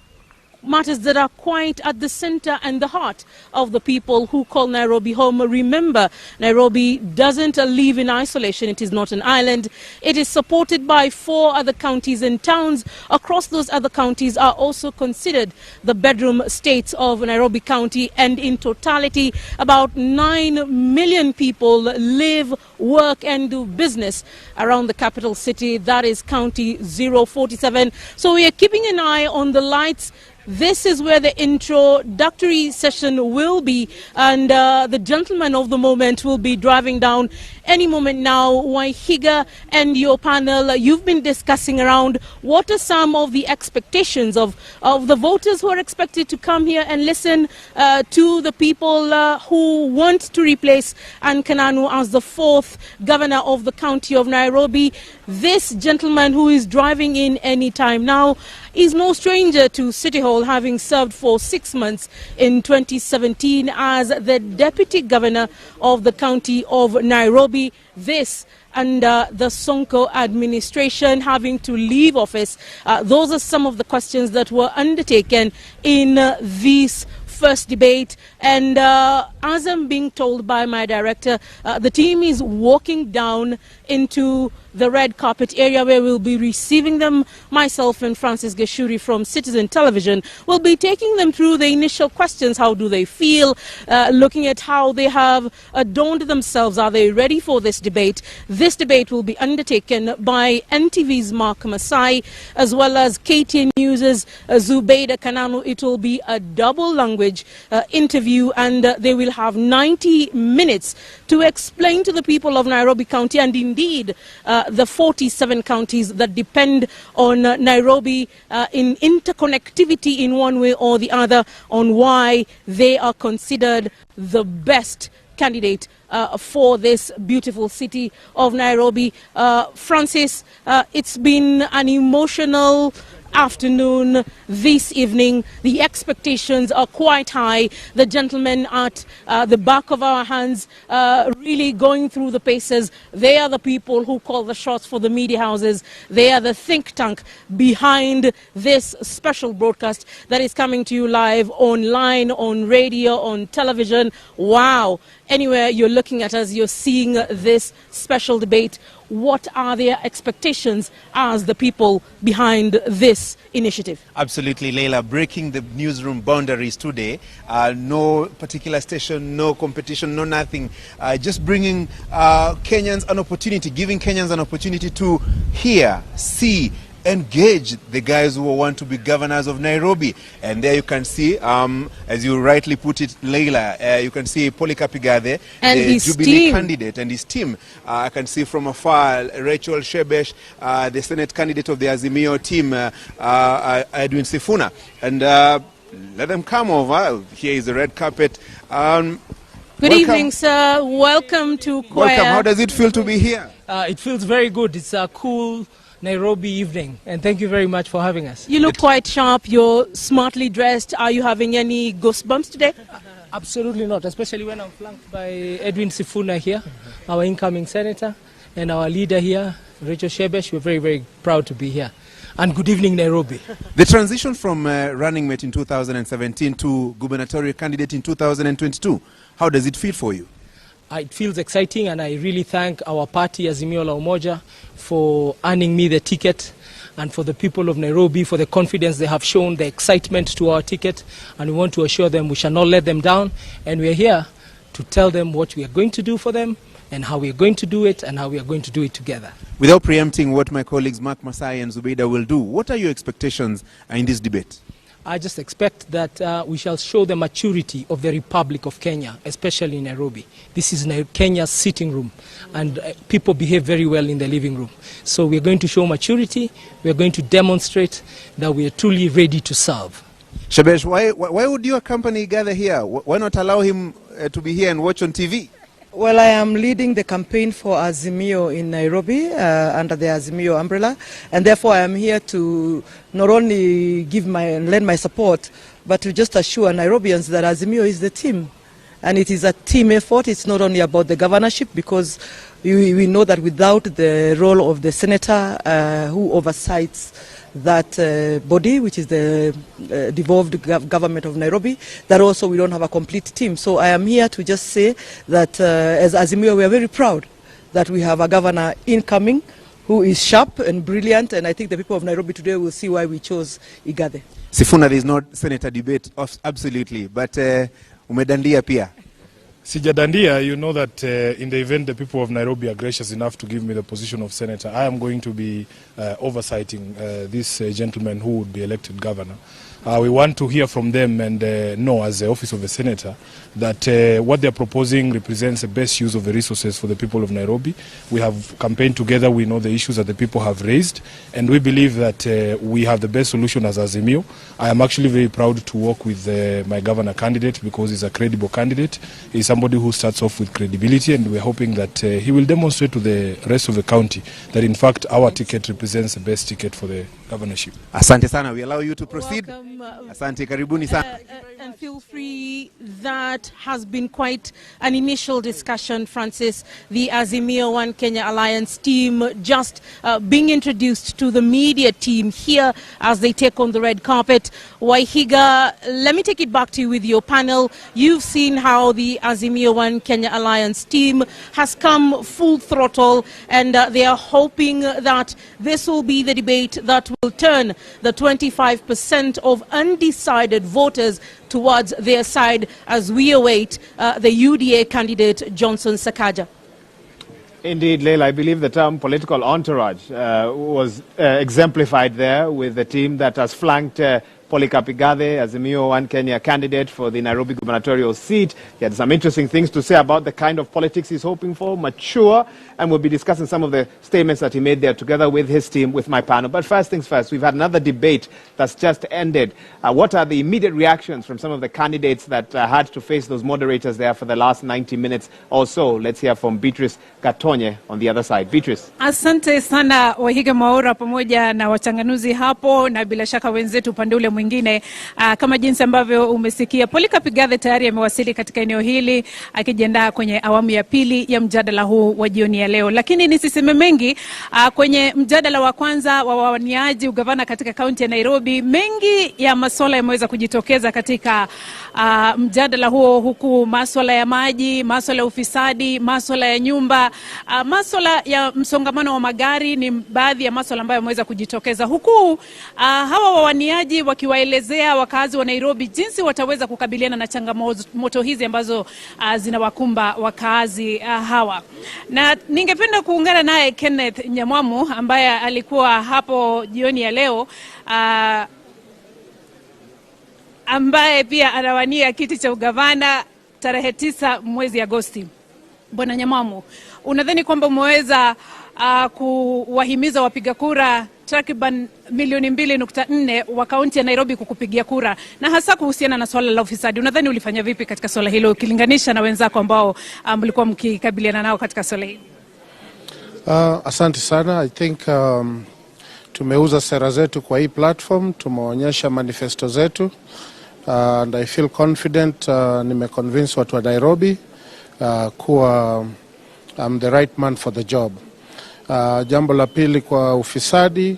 matters that are quite at the center and the heart of the people who call Nairobi home. Remember, Nairobi doesn't live in isolation. It is not an island. It is supported by 4 other counties and towns. Across those other counties are also considered the bedroom states of Nairobi County, and in totality, about 9 million people live, work and do business around the capital city. That is County 047. So we are keeping an eye on the lights. This is where the introductory session will be, and the gentleman of the moment will be driving down any moment now. Wahiga and your panel, you've been discussing around what are some of the expectations of the voters who are expected to come here and listen to the people who want to replace Anne Kananu as the 4th governor of the county of Nairobi. This gentleman who is driving in any time now is no stranger to City Hall, having served for 6 months in 2017 as the deputy governor of the county of Nairobi. This under the Sonko administration, having to leave office. Those are some of the questions that were undertaken in this first debate, and as I'm being told by my director, the team is walking down into the red carpet area where we'll be receiving them. Myself and Francis Gashuri from Citizen Television will be taking them through the initial questions. How do they feel? Looking at how they have adorned themselves. Are they ready for this debate? This debate will be undertaken by NTV's Mark Masai as well as KTN News' Zubeida Kananu. It will be a double language interview, and they will have 90 minutes to explain to the people of Nairobi County and indeed the 47 counties that depend on Nairobi in interconnectivity in one way or the other, on why they are considered the best candidate for this beautiful city of Nairobi. Francis, it's been an emotional afternoon this evening. The expectations are quite high. The gentlemen at the back of our hands really going through the paces. They are the people who call the shots for the media houses. They are the think tank behind this special broadcast that is coming to you live online, on radio, on television. Wow. Anywhere you're looking at us, you're seeing this special debate. What are their expectations as the people behind this initiative? Absolutely, Leila. Breaking the newsroom boundaries today. No particular station, no competition, no nothing. Just bringing Kenyans an opportunity, giving Kenyans an opportunity to hear, see, engage the guys who want to be governors of Nairobi. And there you can see, as you rightly put it, Leila, you can see Polycarp Igathe, and the his Jubilee team. candidate, and his team. I can see from afar Rachel Shebesh, the Senate candidate of the Azimio team, Edwin Sifuna. And let them come over. Here is the red carpet. Good evening, sir. Welcome to Choir. Welcome. How does it feel to be here? It feels very good. It's a cool Nairobi evening, and thank you very much for having us. You look quite sharp. You're smartly dressed. Are you having any goosebumps today? Absolutely not, especially when I'm flanked by Edwin Sifuna here, our incoming senator, and our leader here, Rachel Shebesh. We're very, very proud to be here. And good evening, Nairobi. The transition from running mate in 2017 to gubernatorial candidate in 2022, how does it feel for you? It feels exciting, and I really thank our party, Azimio la Umoja, for earning me the ticket, and for the people of Nairobi for the confidence they have shown, the excitement to our ticket, and we want to assure them we shall not let them down, and we are here to tell them what we are going to do for them, and how we are going to do it, and how we are going to do it together. Without preempting what my colleagues Mark Masai and Zubeida will do, what are your expectations in this debate? I just expect that we shall show the maturity of the Republic of Kenya, especially in Nairobi. This is Kenya's sitting room, and people behave very well in the living room. So we are going to show maturity. We are going to demonstrate that we are truly ready to serve. Shebesh, why would your company gather here? Why not allow him to be here and watch on TV? Well, I am leading the campaign for Azimio in Nairobi under the Azimio umbrella, and therefore I am here to not only lend my support, but to just assure Nairobians that Azimio is the team. And it is a team effort. It's not only about the governorship, because we know that without the role of the senator who oversees that body, which is the devolved government of Nairobi, that also we don't have a complete team. So I am here to just say that as Azimio, we are very proud that we have a governor incoming who is sharp and brilliant, and I think the people of Nairobi today will see why we chose Igade. Sifuna, there is no senator debate, absolutely, but umedandia pia. Sijadandia, you know that in the event the people of Nairobi are gracious enough to give me the position of senator, I am going to be oversighting this gentleman who would be elected governor. We want to hear from them and know, as the office of a senator, that what they are proposing represents the best use of the resources for the people of Nairobi. We have campaigned together, we know the issues that the people have raised, and we believe that we have the best solution as Azimio. I am actually very proud to work with my governor candidate, because he's a credible candidate. He's somebody who starts off with credibility, and we're hoping that he will demonstrate to the rest of the county that in fact our ticket represents the best ticket for the governorship. Asante sana, we allow you to proceed. Asante, karibuni sana. And feel free, that has been quite an initial discussion, Francis. The Azimio One Kenya Alliance team just being introduced to the media team here as they take on the red carpet. Waihiga, let me take it back to you with your panel. You've seen how the Azimio One Kenya Alliance team has come full throttle, and they are hoping that this will be the debate that will turn the 25% of undecided voters towards their side as we await the UDA candidate Johnson Sakaja. Indeed, Leila, I believe the term political entourage was exemplified there with the team that has flanked Polycarp Igade, Azimio One Kenya candidate for the Nairobi gubernatorial seat. He had some interesting things to say about the kind of politics he's hoping for, mature, and we'll be discussing some of the statements that he made there together with his team, with my panel. But first things first, we've had another debate that's just ended. What are the immediate reactions from some of the candidates that had to face those moderators there for the last 90 minutes or so? Let's hear from Beatrice Gatonye on the other side. Beatrice. Asante sana Wahiga Mwaura pamoja na wachanganuzi hapo, na bila shaka wenzetu upande ule mwingine. Kama jinsi ambavyo umesikia, Polycarp Igade tayari amewasili katika eneo hili akijiandaa kwenye awamu ya pili ya mjadala huu wa jioni ya leo. Lakini nisiseme mengi, kwenye mjadala wa kwanza wa wawaniaji ugavana katika kaunti ya Nairobi, mengi ya masuala yameweza kujitokeza katika mjadala huo, huku masuala ya maji, masuala ya ufisadi, masuala ya nyumba, masuala ya msongamano wa magari ni baadhi ya masuala ambayo yameweza kujitokeza, huku hawa wawaniaji wakiwaelezea wakazi wa Nairobi jinsi wataweza kukabiliana na changamoto hizi ambazo zinawakumba wakazi hawa. Na ningependa kuungana naye Kenneth Nyamwamu ambaye alikuwa hapo jioni ya leo, ambaye pia anawania kiti cha ugavana tarehe 9 mwezi Agosti. Bwana Nyamamu, unadhani kwamba umeweza kuwahimiza wapiga kura takriban milioni 2.4 wa kaunti ya Nairobi kukupigia kura, na hasa kuhusiana na swala la ufisadi? Unadhani ulifanya vipi katika swala hilo ukilinganisha na wenzako ambao mlikuwa mkikabiliana nao katika swala hili? Asante sana. I think tumeuza sera zetu kwa hii platform, tumeonyesha manifesto zetu, and I feel confident, nimeconvince watu wa Nairobi kuwa I'm the right man for the job. Jambo la pili kwa ufisadi,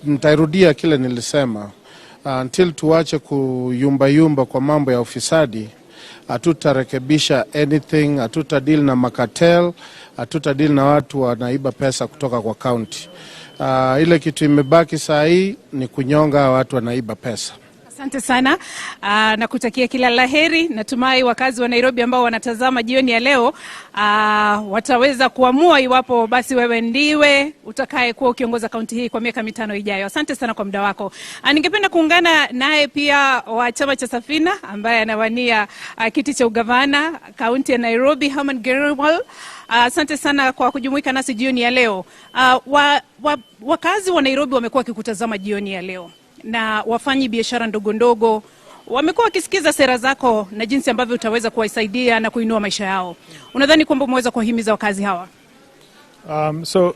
nitairudia kile nilisema, until tuache kuyumba kwa mambo ya ufisadi, hatutarekebisha anything, hatutadeal na makatel, hatutadeal na watu wanaiba pesa kutoka kwa county. Ile kitu imebaki saa hii ni kunyonga watu wanaiba pesa. Asante sana, na kutakia kila laheri. Natumai wakazi wa Nairobi ambao wanatazama jioni ya leo wataweza kuamua iwapo basi wewe ndiwe utakaye kuwa ukiongoza kaunti hii kwa miaka 5 ijayo. Asante sana kwa muda wako. Ningependa kuungana naye pia wa chama cha Safina ambaye anawania kiti cha ugavana kaunti ya Nairobi, Herman Gerwal. Asante sana kwa kujumuika nasi jioni ya leo. Wakazi wa Nairobi wamekuwa wakikutazama jioni ya leo, na wafanyi biashara ndogo ndogo wamekuwa wakisikiza sera zako na jinsi ambavyo utaweza kuwasaidia na kuinua maisha yao. Unadhani kwamba umeweza kuwahimiza wakazi hawa? So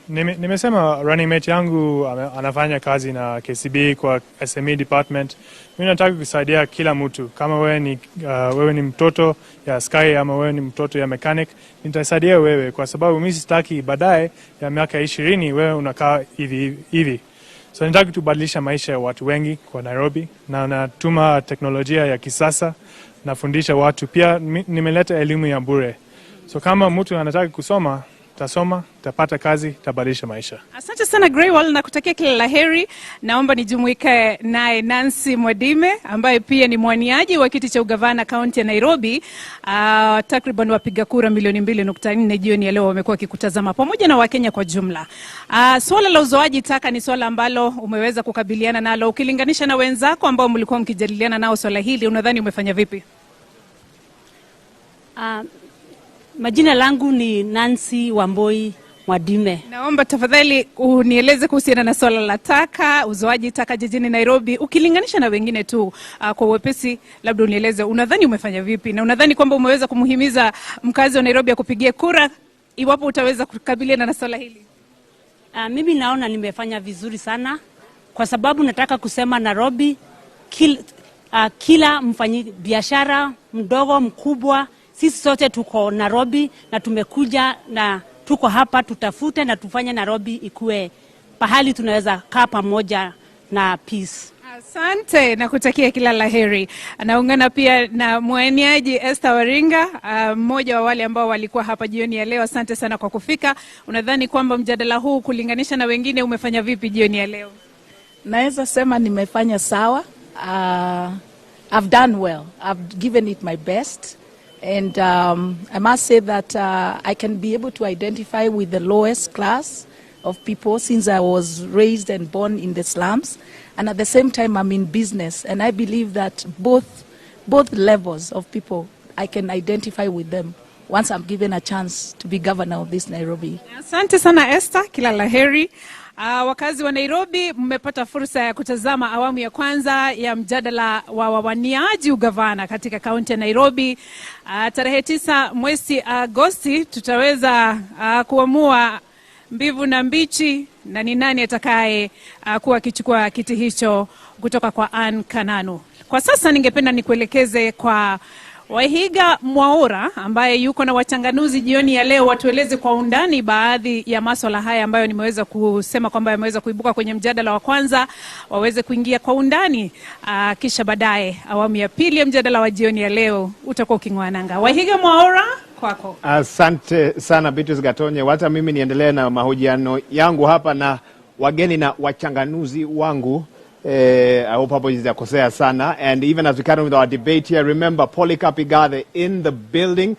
nimesema running mate yangu anafanya kazi na KCB kwa SME department. Mimi nataka kusaidia kila mtu. Kama wewe ni mtoto ya Sky ama wewe ni mtoto ya mechanic, nitasaidia wewe, kwa sababu mimi sitaki baadaye ya miaka 20 wewe unakaa hivi. So nataka tubadilisha maisha ya watu wengi kwa Nairobi, na natuma teknolojia ya kisasa, nafundisha watu. Pia nimeleta elimu ya bure. So kama mtu anataka kusoma, tasoma, tapata kazi, tabadilisha maisha. Asante sana Greywall, na kutakia kila laheri. Naomba nijumuike naye Nancy Mwadime ambaye pia ni mwaniaji wa kiti cha ugavana kaunti ya Nairobi. Takriban wapiga kura milioni 2.4 jioni ya leo wamekuwa wakikutazama pamoja na Wakenya kwa jumla. Swala la uzoaji taka ni swala ambalo umeweza kukabiliana nalo. Ukilinganisha na wenzako ambao mlikuwa mkijadiliana nao swala hili, unadhani umefanya vipi? Majina langu ni Nancy Wamboi Mwadime. Naomba tafadhali unieleze kuhusiana na swala la taka, uzoaji taka jijini Nairobi. Ukilinganisha na wengine tu kwa uwepesi, labda unieleze unadhani umefanya vipi, na unadhani kwamba umeweza kumhimiza mkazi wa Nairobi akupigie kura iwapo utaweza kukabiliana na swala hili? Mimi naona nimefanya vizuri sana, kwa sababu nataka kusema Nairobi kila mfanyi biashara mdogo mkubwa, sisi sote tuko Nairobi na tumekuja na tuko hapa tutafute na tufanye Nairobi ikue pahali tunaweza kaa pamoja na peace. Asante na kutakia kila laheri. Anaungana pia na mwaniaji Esther Waringa, mmoja wa wale ambao walikuwa hapa jioni ya leo. Asante sana kwa kufika. Unadhani kwamba mjadala huu kulinganisha na wengine umefanya vipi jioni ya leo? Naweza sema nimefanya sawa. I've done well. I've given it my best. And I must say that I can be able to identify with the lowest class of people since I was raised and born in the slums. And at the same time, I'm in business. And I believe that both levels of people, I can identify with them once I'm given a chance to be governor of this Nairobi. Asante sana Esther, kila laheri. Wakazi wa Nairobi, mmepata fursa ya kutazama awamu ya kwanza ya mjadala wa wawaniaji ugavana katika kaunti ya Nairobi. Tarehe 9 mwezi Agosti tutaweza kuamua mbivu na mbichi na ni nani atakaye kuwa akichukua kiti hicho kutoka kwa Ann Kananu. Kwa sasa ningependa nikuelekeze kwa Wahiga Mwaura ambaye yuko na wachanganuzi jioni ya leo, watueleze kwa undani baadhi ya masuala haya ambayo nimeweza kusema kwamba yameweza kuibuka kwenye mjadala wa kwanza, waweze kuingia kwa undani, kisha baadaye awamu ya pili ya mjadala wa jioni ya leo utakuwa uking'oa nanga. Wahiga Mwaura, kwako. Asante sana Beatrice Gatonye. Wacha mimi niendelee na mahojiano yangu hapa na wageni na wachanganuzi wangu. I hope hapo sijakosea sana. And even as we carry on with our debate here, remember Polycarp Igathe in the building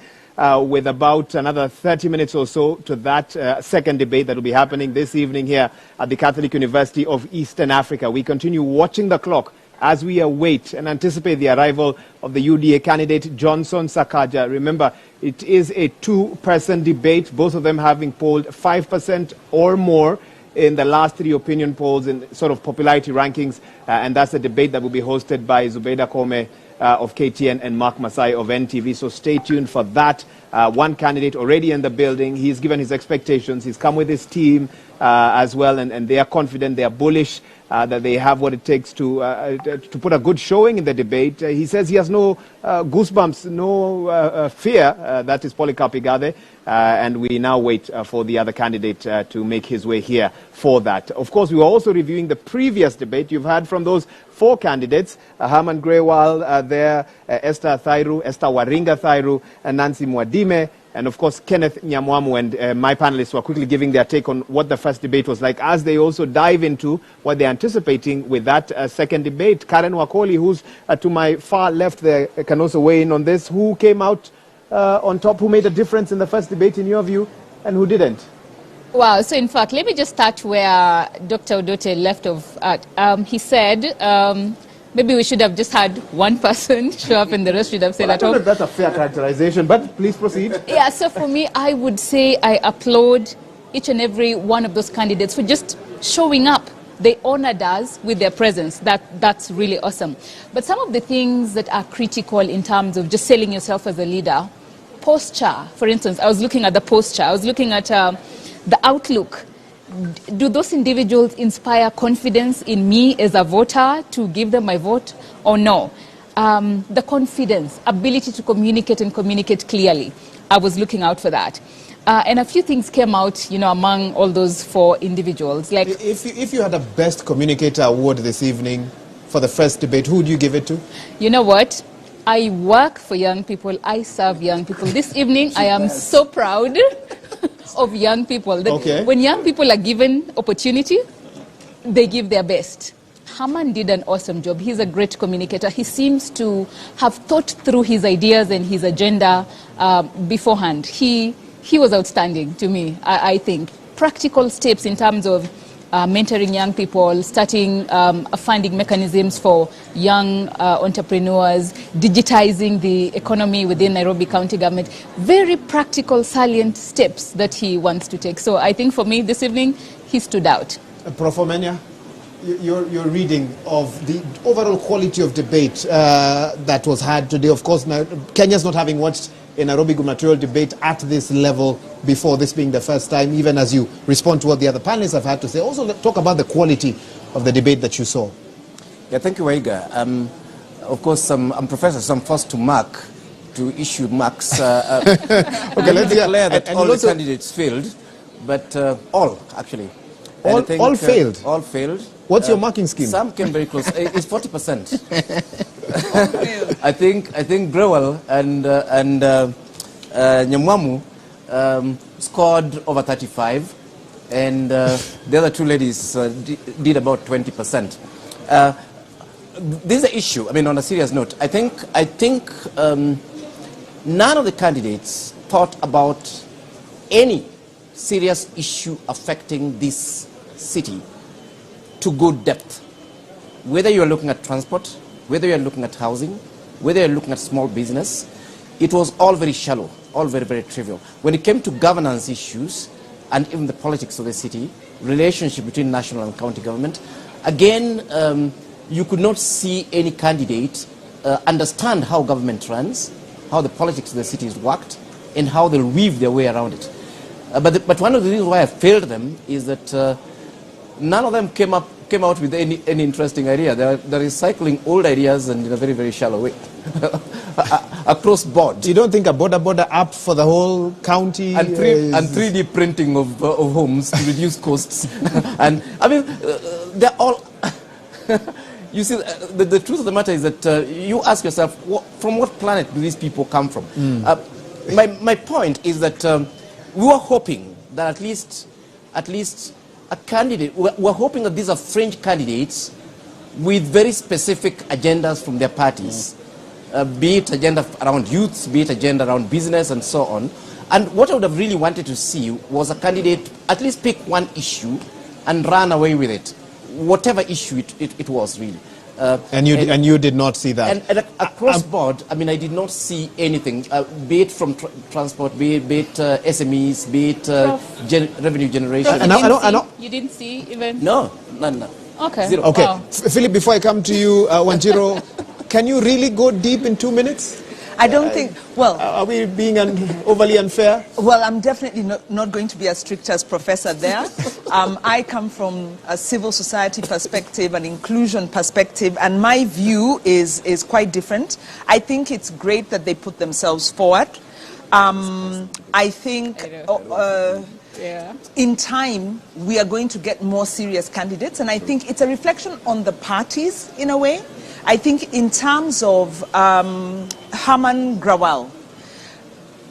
with about another 30 minutes or so to that second debate that will be happening this evening here at the Catholic University of Eastern Africa. We continue watching the clock as we await and anticipate the arrival of the UDA candidate Johnson Sakaja. Remember, it is a two-person debate, both of them having polled 5% or more in the last 3 opinion polls in sort of popularity rankings, and that's a debate that will be hosted by Zubeida Kome of KTN and Mark Masai of NTV. So stay tuned for that. One candidate already in the building. He's given his expectations. He's come with his team as well, and they are confident, they are bullish that they have what it takes to put a good showing in the debate. He says he has no goosebumps, no fear. That is Polycarp Igathe, and we now wait for the other candidate to make his way here for that. Of course, we were also reviewing the previous debate. You've heard from those 4 candidates, Herman Grewal there, Esther Waringa Thairu, and Nancy Mwadime, and of course Kenneth Nyamwamu, and my panelists were quickly giving their take on what the first debate was like, as they also dive into what they're anticipating with that second debate. Karen Wakoli, who's to my far left there, can also weigh in on this. Who came out on top, who made a difference in the first debate in your view, and who didn't? Wow, so in fact, let me just start where Dr. Odote left off at. He said maybe we should have just had one person show up and the rest should have said at home. I don't know if that's a fair characterization, but please proceed. Yeah, so for me, I would say I applaud each and every one of those candidates for just showing up. They honored us with their presence. That's really awesome. But some of the things that are critical in terms of just selling yourself as a leader, posture, for instance, I was looking at the posture. I was looking at the outlook. Do those individuals inspire confidence in me as a voter to give them my vote or no? The confidence, ability to communicate and communicate clearly. I was looking out for that. And a few things came out, among all those 4 individuals. Like, if you had a best communicator award this evening for the first debate, who would you give it to? You know what? I work for young people. I serve young people. This evening, I am so proud of young people. Okay. When young people are given opportunity, they give their best. Herman did an awesome job. He's a great communicator. He seems to have thought through his ideas and his agenda beforehand. He was outstanding to me, I think. Practical steps in terms of mentoring young people, starting funding mechanisms for young entrepreneurs, digitizing the economy within Nairobi County government. Very practical, salient steps that he wants to take. So I think for me this evening, he stood out. Prof. Omenya, your reading of the overall quality of debate that was had today. Of course, now, Kenya's not having watched a Nairobi gubernatorial debate at this level before, this being the first time. Even as you respond to what the other panelists have had to say, also talk about the quality of the debate that you saw. Yeah, thank you, Waiga. Of course, I'm Professor, so I'm forced to issue marks. Okay, let's declare that all the candidates failed, but all, actually. All failed? All failed. What's your marking scheme? Some came very close. It's 40%. I think Grewal and Nyamwamu scored over 35, and the other 2 ladies did about 20%. This is an issue. I mean, on a serious note, I think none of the candidates thought about any serious issue affecting this city to good depth. Whether you're looking at transport, whether you're looking at housing, whether you're looking at small business, it was all very shallow, all very, very trivial. When it came to governance issues and even the politics of the city, relationship between national and county government, again, you could not see any candidate understand how government runs, how the politics of the cities worked, and how they'll weave their way around it. But one of the reasons why I failed them is that none of them came out with any interesting idea. They're recycling old ideas and in a very, very shallow way. Across board. You don't think a border app for the whole county? And 3D printing of homes to reduce costs. And I mean, they're all... You see, the truth of the matter is that you ask yourself, from what planet do these people come from? My point is that we were hoping that at least a candidate, we're hoping that these are fringe candidates with very specific agendas from their parties, be it agenda around youths, be it agenda around business and so on. And what I would have really wanted to see was a candidate at least pick one issue and run away with it, whatever issue it was really. And you did not see that? And across board, I mean, I did not see anything, be it from transport, be it SMEs, be it revenue generation. You didn't see even? No, none. Okay. Zero. Okay. Wow. Philip, before I come to you, Wanjiro, can you really go deep in 2 minutes? I don't think, well... Are we being overly unfair? Well, I'm definitely not going to be as strict as Professor there. I come from a civil society perspective, an inclusion perspective, and my view is quite different. I think it's great that they put themselves forward. I think in time we are going to get more serious candidates, and I think it's a reflection on the parties in a way. I think in terms of Herman Grawal,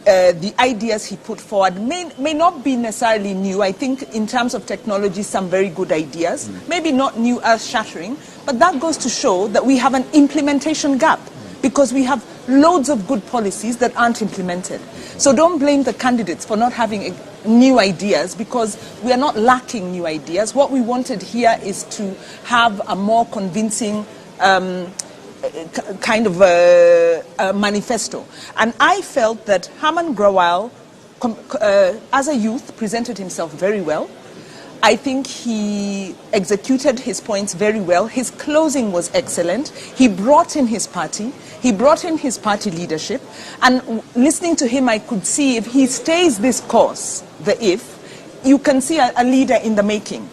the ideas he put forward may not be necessarily new. I think in terms of technology, some very good ideas, maybe not new earth-shattering, but that goes to show that we have an implementation gap because we have loads of good policies that aren't implemented. So don't blame the candidates for not having new ideas because we are not lacking new ideas. What we wanted here is to have a more convincing kind of a manifesto. And I felt that Herman Grawal, as a youth, presented himself very well. I think he executed his points very well. His closing was excellent. He brought in his party. He brought in his party leadership. And listening to him, I could see if he stays this course, you can see a leader in the making.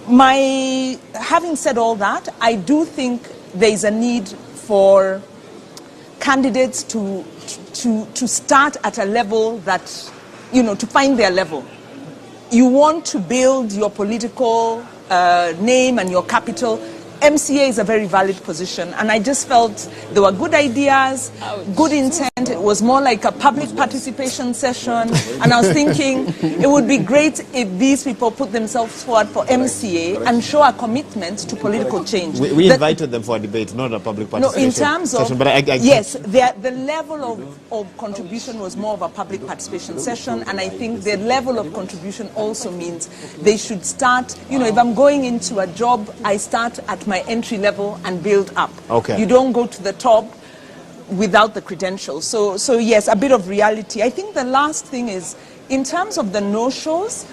Having said all that, I do think there is a need for candidates to start at a level that, to find their level. You want to build your political name and your capital. MCA is a very valid position, and I just felt there were good ideas, good intent. It was more like a public participation session, and I was thinking it would be great if these people put themselves forward for MCA and show a commitment to political change. We invited them for a debate, not a public participation in terms of session, but yes, the level of contribution was more of a public participation session, and I think the level of contribution also means they should start, if I'm going into a job, I start at my entry level and build up. Okay. You don't go to the top without the credentials. So yes, a bit of reality. I think the last thing is, in terms of the no-shows,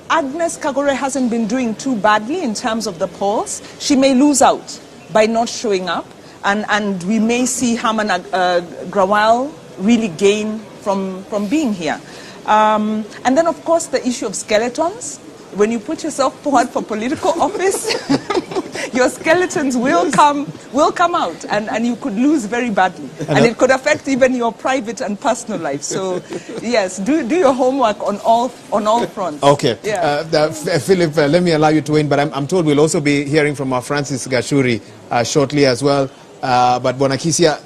Agnes Kagore hasn't been doing too badly in terms of the polls. She may lose out by not showing up, and we may see Herman Grawal really gain from being here. And then, of course, the issue of skeletons. When you put yourself forward for political office, your skeletons will come out, and you could lose very badly, and it could affect even your private and personal life. So, yes, do your homework on all fronts. Okay, yeah. Philip, let me allow you to win, but I'm told we'll also be hearing from Francis Gashuri shortly as well. But Bonakisia,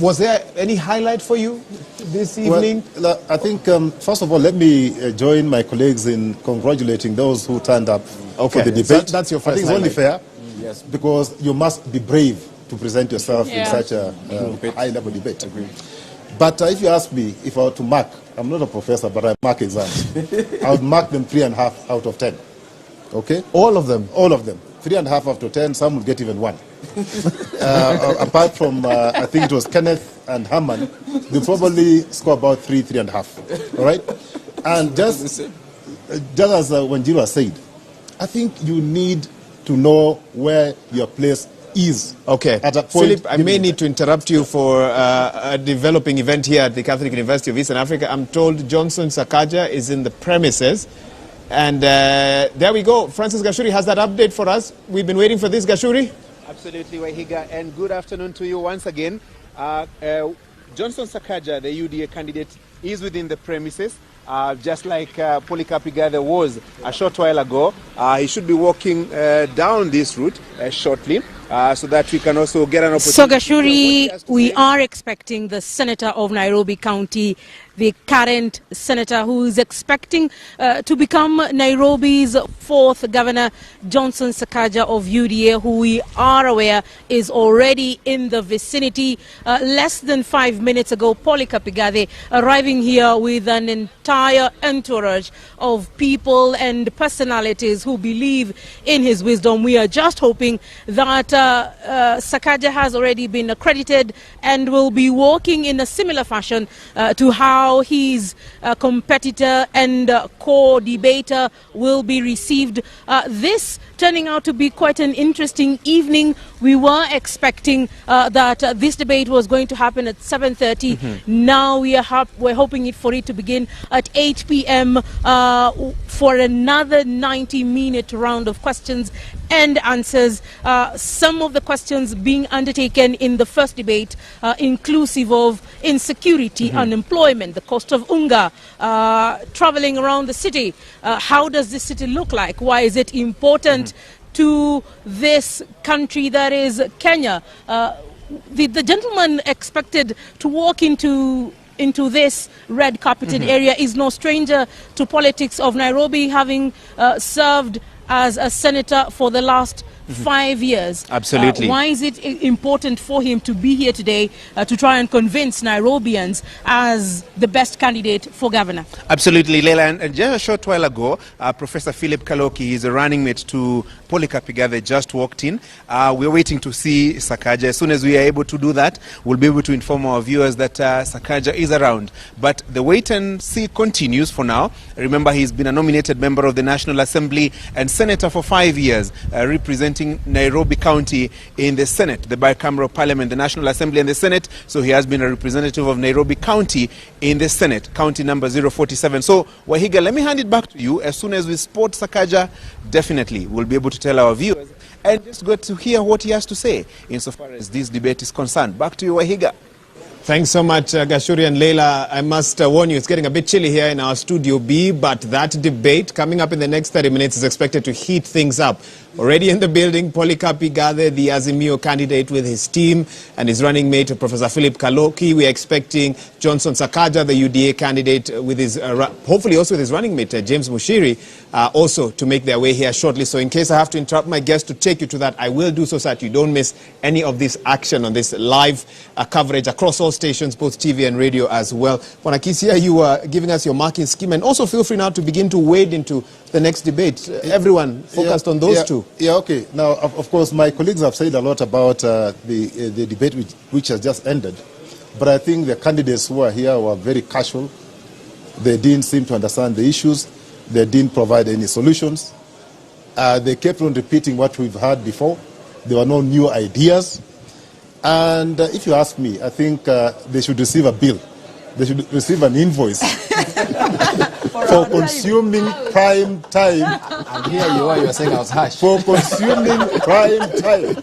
was there any highlight for you this evening? Well, I think, first of all, let me join my colleagues in congratulating those who turned up for the debate. So that's your first I think highlight. it's only fair, yes, because you must be brave to present yourself in such a high-level debate. But if you ask me, if I were to mark, I'm not a professor, but I mark exams. I would mark them 3.5 out of 10. Okay? All of them? All of them. 3.5 out of 10, some would get even 1. Apart from, I think it was Kenneth and Herman, they probably score about 3.5. All right? And just as Wanjiro said, I think you need to know where your place is. Okay. At a point, Philip, I may need to interrupt you for a developing event here at the Catholic University of Eastern Africa. I'm told Johnson Sakaja is in the premises. And there we go. Francis Gashuri has that update for us. We've been waiting for this, Gashuri. Absolutely, Wahiga, and good afternoon to you once again. Johnson Sakaja, the UDA candidate, is within the premises, just like Polycarp Igathe was a short while ago. He should be walking down this route shortly. so that we can also get an opportunity. So Gashuri, we are expecting the Senator of Nairobi County, the current senator who is expecting to become Nairobi's fourth governor, Johnson Sakaja of UDA, who we are aware is already in the vicinity. Less than 5 minutes ago, Polika Pigade arriving here with an entire entourage of people and personalities who believe in his wisdom. We are just hoping that Sakaja has already been accredited and will be working in a similar fashion to how his competitor and co-debater will be received. This turning out to be quite an interesting evening. We were expecting that this debate was going to happen at 7:30. Now we're hoping for it to begin at 8 p.m. For another 90-minute round of questions and answers. Some of the questions being undertaken in the first debate, inclusive of insecurity, unemployment, the cost of unga, traveling around the city. How does this city look like? Why is it important to this country that is Kenya? The gentleman expected to walk into this red carpeted area is no stranger to politics of Nairobi, having served as a senator for the last 5 years. Absolutely. Why is it important for him to be here today to try and convince Nairobians as the best candidate for governor? Absolutely, Leila. And just a short while ago, Professor Philip Kaloki, he's a running mate to Polika Pigade, just walked in. We're waiting to see Sakaja. As soon as we are able to do that, we'll be able to inform our viewers that Sakaja is around. But the wait and see continues for now. Remember, he's been a nominated member of the National Assembly and senator for 5 years, representing Nairobi County in the Senate, the bicameral parliament, the National Assembly and the Senate. So he has been a representative of Nairobi County in the Senate, county number 047. So Wahiga, let me hand it back to you. As soon as we spot Sakaja, definitely we'll be able to tell our viewers and just get to hear what he has to say insofar as this debate is concerned. Back to you, Wahiga. Thanks so much, Gashuri and Leila. I must warn you, it's getting a bit chilly here in our Studio B, but that debate coming up in the next 30 minutes is expected to heat things up. Already in the building, Polika Pigade, the Azimio candidate with his team and his running mate, Professor Philip Kaloki. We are expecting Johnson Sakaja, the UDA candidate, with his hopefully also with his running mate, James Mushiri, also to make their way here shortly. So in case I have to interrupt my guest to take you to that, I will do so that you don't miss any of this action on this live coverage across all stations, both TV and radio as well. Wanakisia, you are giving us your marking scheme, and also feel free now to begin to wade into the next debate. Everyone focused on those two. Yeah, okay. Now, of course, my colleagues have said a lot about the debate which has just ended. But I think the candidates who are here were very casual. They didn't seem to understand the issues. They didn't provide any solutions. They kept on repeating what we've heard before. There were no new ideas. And if you ask me, I think they should receive a bill. They should receive an invoice for consuming prime time. And here you are saying I was harsh. For consuming prime time.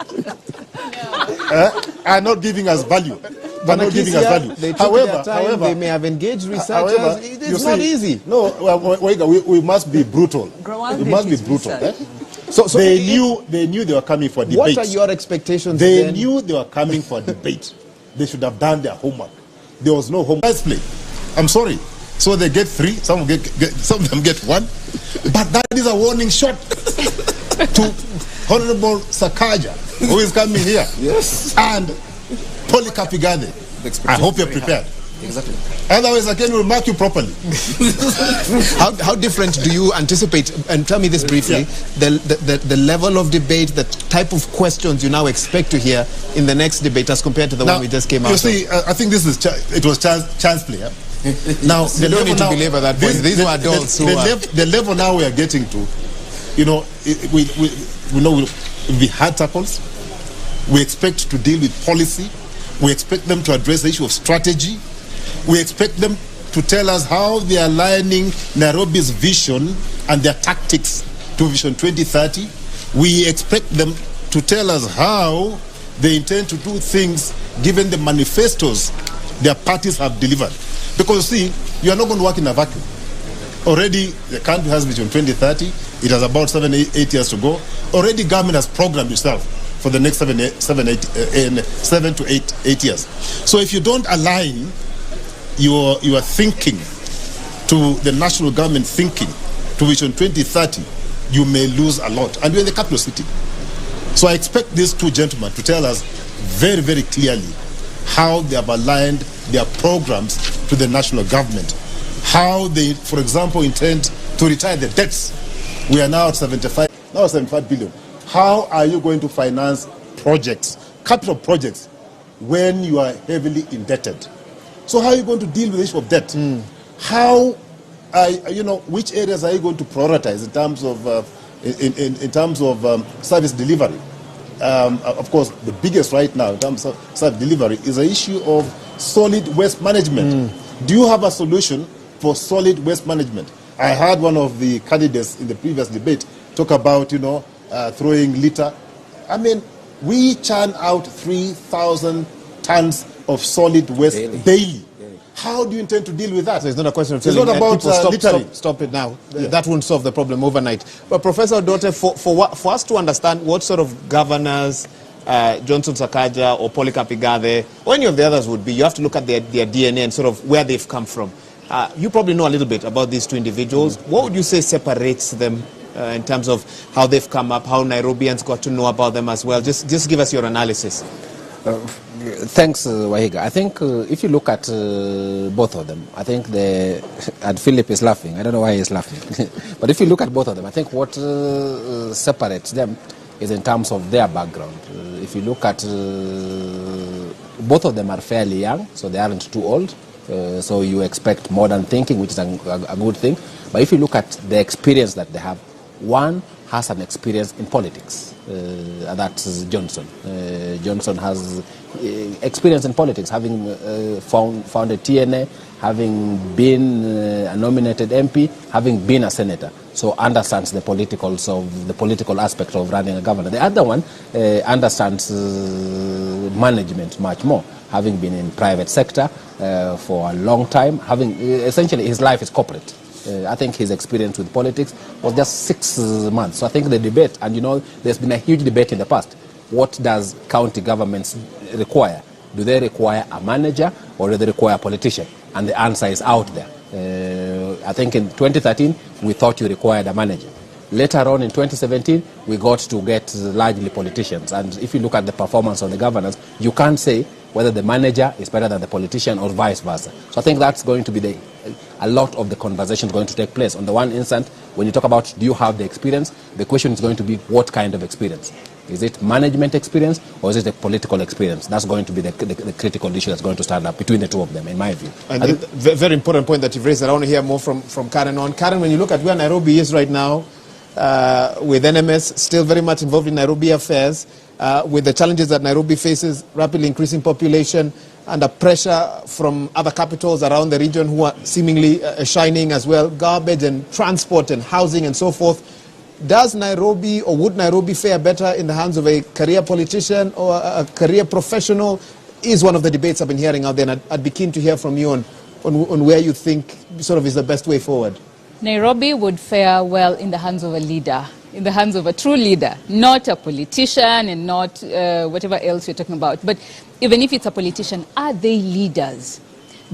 And not giving us value. But not giving us value. They took their time, they may have engaged researchers. It's not easy. No, we must be brutal. We must be brutal. So they knew they were coming for debate. What are your expectations They then? knew they were coming for debate. They should have done their homework. There was no homework. Let's play. I'm sorry. So they get 3, some of them get 1. But that is a warning shot to Honorable Sakaja, who is coming here. Yes. And Polika Pigade. I hope you're prepared. Exactly. Otherwise, I will mark you properly. How different do you anticipate, and tell me this briefly, the level of debate, the type of questions you now expect to hear in the next debate as compared to the one we just came out You see, I think this is it was chance play. Now, you don't need to belabor that point. These were adults the level now we are getting to, we know we had tackles. We expect to deal with policy. We expect them to address the issue of strategy. We expect them to tell us how they are aligning Nairobi's vision and their tactics to Vision 2030. We expect them to tell us how they intend to do things given the manifestos their parties have delivered. Because, see, you are not going to work in a vacuum. Already, the country has Vision 2030. It has about 7-8 years to go. Already, government has programmed itself for the next 7 to 8 years. So if you don't align your thinking to the national government thinking to Vision 2030, you may lose a lot. And we're in the capital city. So I expect these two gentlemen to tell us very, very clearly how they have aligned their programs to the national government. How they, for example, intend to retire the debts. We are now at 75 billion. How are you going to finance projects, capital projects, when you are heavily indebted? So how are you going to deal with the issue of debt? How, which areas are you going to prioritize in terms of service delivery? Of course, the biggest right now in terms of service delivery is the issue of solid waste management. Do you have a solution for solid waste management? I heard one of the candidates in the previous debate talk about, throwing litter. I mean, we churn out 3,000 tons of solid waste daily. How do you intend to deal with that? So it's not a question of telling people stop it now. Yeah. That won't solve the problem overnight. But Professor Odote, for us to understand what sort of governors Johnson Sakaja or Polycarp Igathe or any of the others would be, you have to look at their DNA and sort of where they've come from. You probably know a little bit about these two individuals. What would you say separates them in terms of how they've come up, how Nairobians got to know about them as well? Just give us your analysis. Thanks, Wahiga. I think if you look at both of them, I think and Philip is laughing. I don't know why he's laughing. But if you look at both of them, I think what separates them is in terms of their background. If you look at both of them are fairly young, so they aren't too old. So you expect modern thinking, which is a good thing. But if you look at the experience that they have, one has an experience in politics, and that's Johnson. Johnson has experience in politics, having founded TNA, having been a nominated MP, having been a senator. So understands the political aspect of running a government. The other one understands management much more, having been in private sector for a long time, having essentially his life is corporate. I think his experience with politics was just 6 months. So I think the debate, and there's been a huge debate in the past. What does county governments require? Do they require a manager or do they require a politician? And the answer is out there. I think in 2013, we thought you required a manager. Later on in 2017, we got to get largely politicians. And if you look at the performance of the governors, you can't say whether the manager is better than the politician or vice versa. So I think that's going to be a lot of the conversation is going to take place. On the one instant, when you talk about do you have the experience, the question is going to be what kind of experience. Is it management experience or is it a political experience? That's going to be the critical issue that's going to stand up between the two of them, in my view. And the very important point that you've raised, I want to hear more from Karen on. Karen, when you look at where Nairobi is right now, with NMS still very much involved in Nairobi affairs, with the challenges that Nairobi faces, rapidly increasing population, under pressure from other capitals around the region who are seemingly shining as well, garbage and transport and housing and so forth. Does Nairobi or would Nairobi fare better in the hands of a career politician or a career professional? Is one of the debates I've been hearing out there, and I'd be keen to hear from you on where you think sort of is the best way forward. Nairobi would fare well in the hands of a leader, in the hands of a true leader, not a politician and not whatever else you're talking about. But even if it's a politician, are they leaders?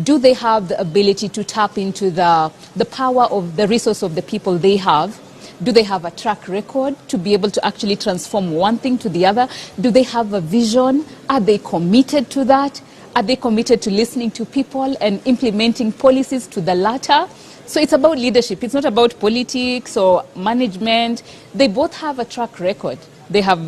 Do they have the ability to tap into the power of the resource of the people they have? Do they have a track record to be able to actually transform one thing to the other? Do they have a vision? Are they committed to that? Are they committed to listening to people and implementing policies to the latter? So it's about leadership. It's not about politics or management. They both have a track record. They have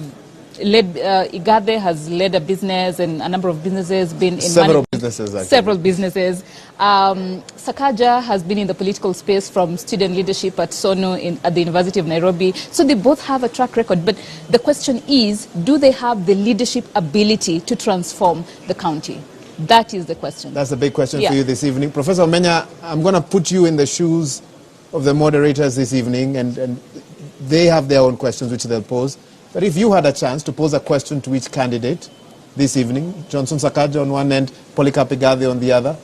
led, Igathe has led a business and a number of businesses, been in several businesses, actually. Several businesses. Sakaja has been in the political space from student leadership at SONU at the University of Nairobi. So they both have a track record. But the question is, do they have the leadership ability to transform the county? That is the question. That's the big question for you this evening. Professor Omenya, I'm going to put you in the shoes of the moderators this evening, and they have their own questions which they'll pose. But if you had a chance to pose a question to each candidate this evening, Johnson Sakaja on one end, Polycarp Igathe on the other,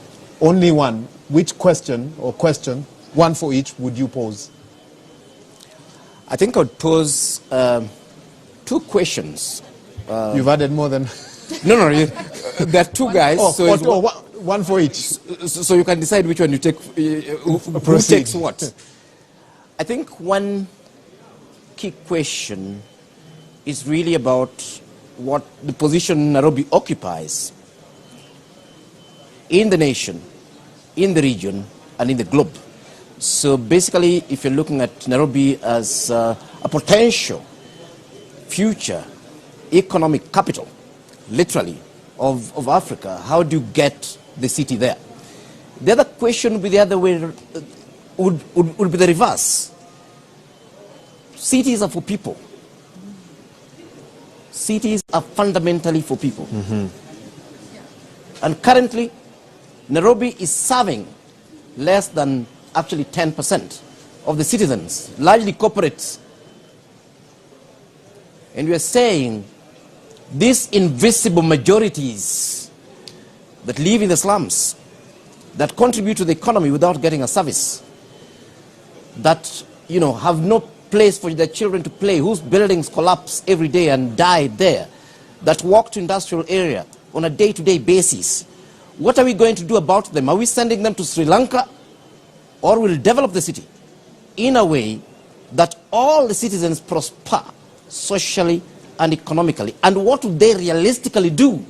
only one, which question, one for each, would you pose? I think I would pose 2 questions You've added more than... No, there are two guys. One for each. So you can decide which one you take, who takes what. I think one key question is really about what the position Nairobi occupies in the nation, in the region, and in the globe. So basically, if you're looking at Nairobi as a potential future economic capital, literally, of Africa, how do you get the city there? The other question would be the other way, would be the reverse. Cities are for people. Cities are fundamentally for people. And currently, Nairobi is serving less than actually 10% of the citizens, largely corporates. And we are saying these invisible majorities that live in the slums, that contribute to the economy without getting a service, that have no place for their children to play, whose buildings collapse every day and die there, that walk to industrial area on a day-to-day basis. What are we going to do about them? Are we sending them to Sri Lanka, or will develop the city in a way that all the citizens prosper socially and economically? And what would they realistically do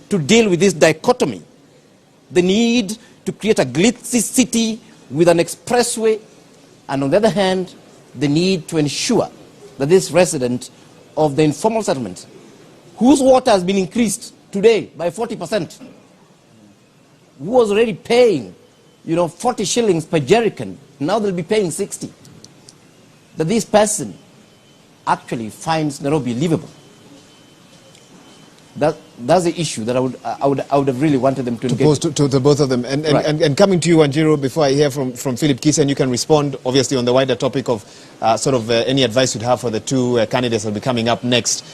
to deal with this dichotomy? The need to create a glitzy city with an expressway, and on the other hand, the need to ensure that this resident of the informal settlement, whose water has been increased today by 40%, who was already paying 40 shillings per jerrycan, now they'll be paying 60, that this person actually finds Nairobi livable. That's the issue that I would have really wanted them to engage. Pose to the both of them. And coming to you, Wanjiru, before I hear from Philip Kisa, and you can respond, obviously, on the wider topic of any advice you'd have for the two candidates that will be coming up next.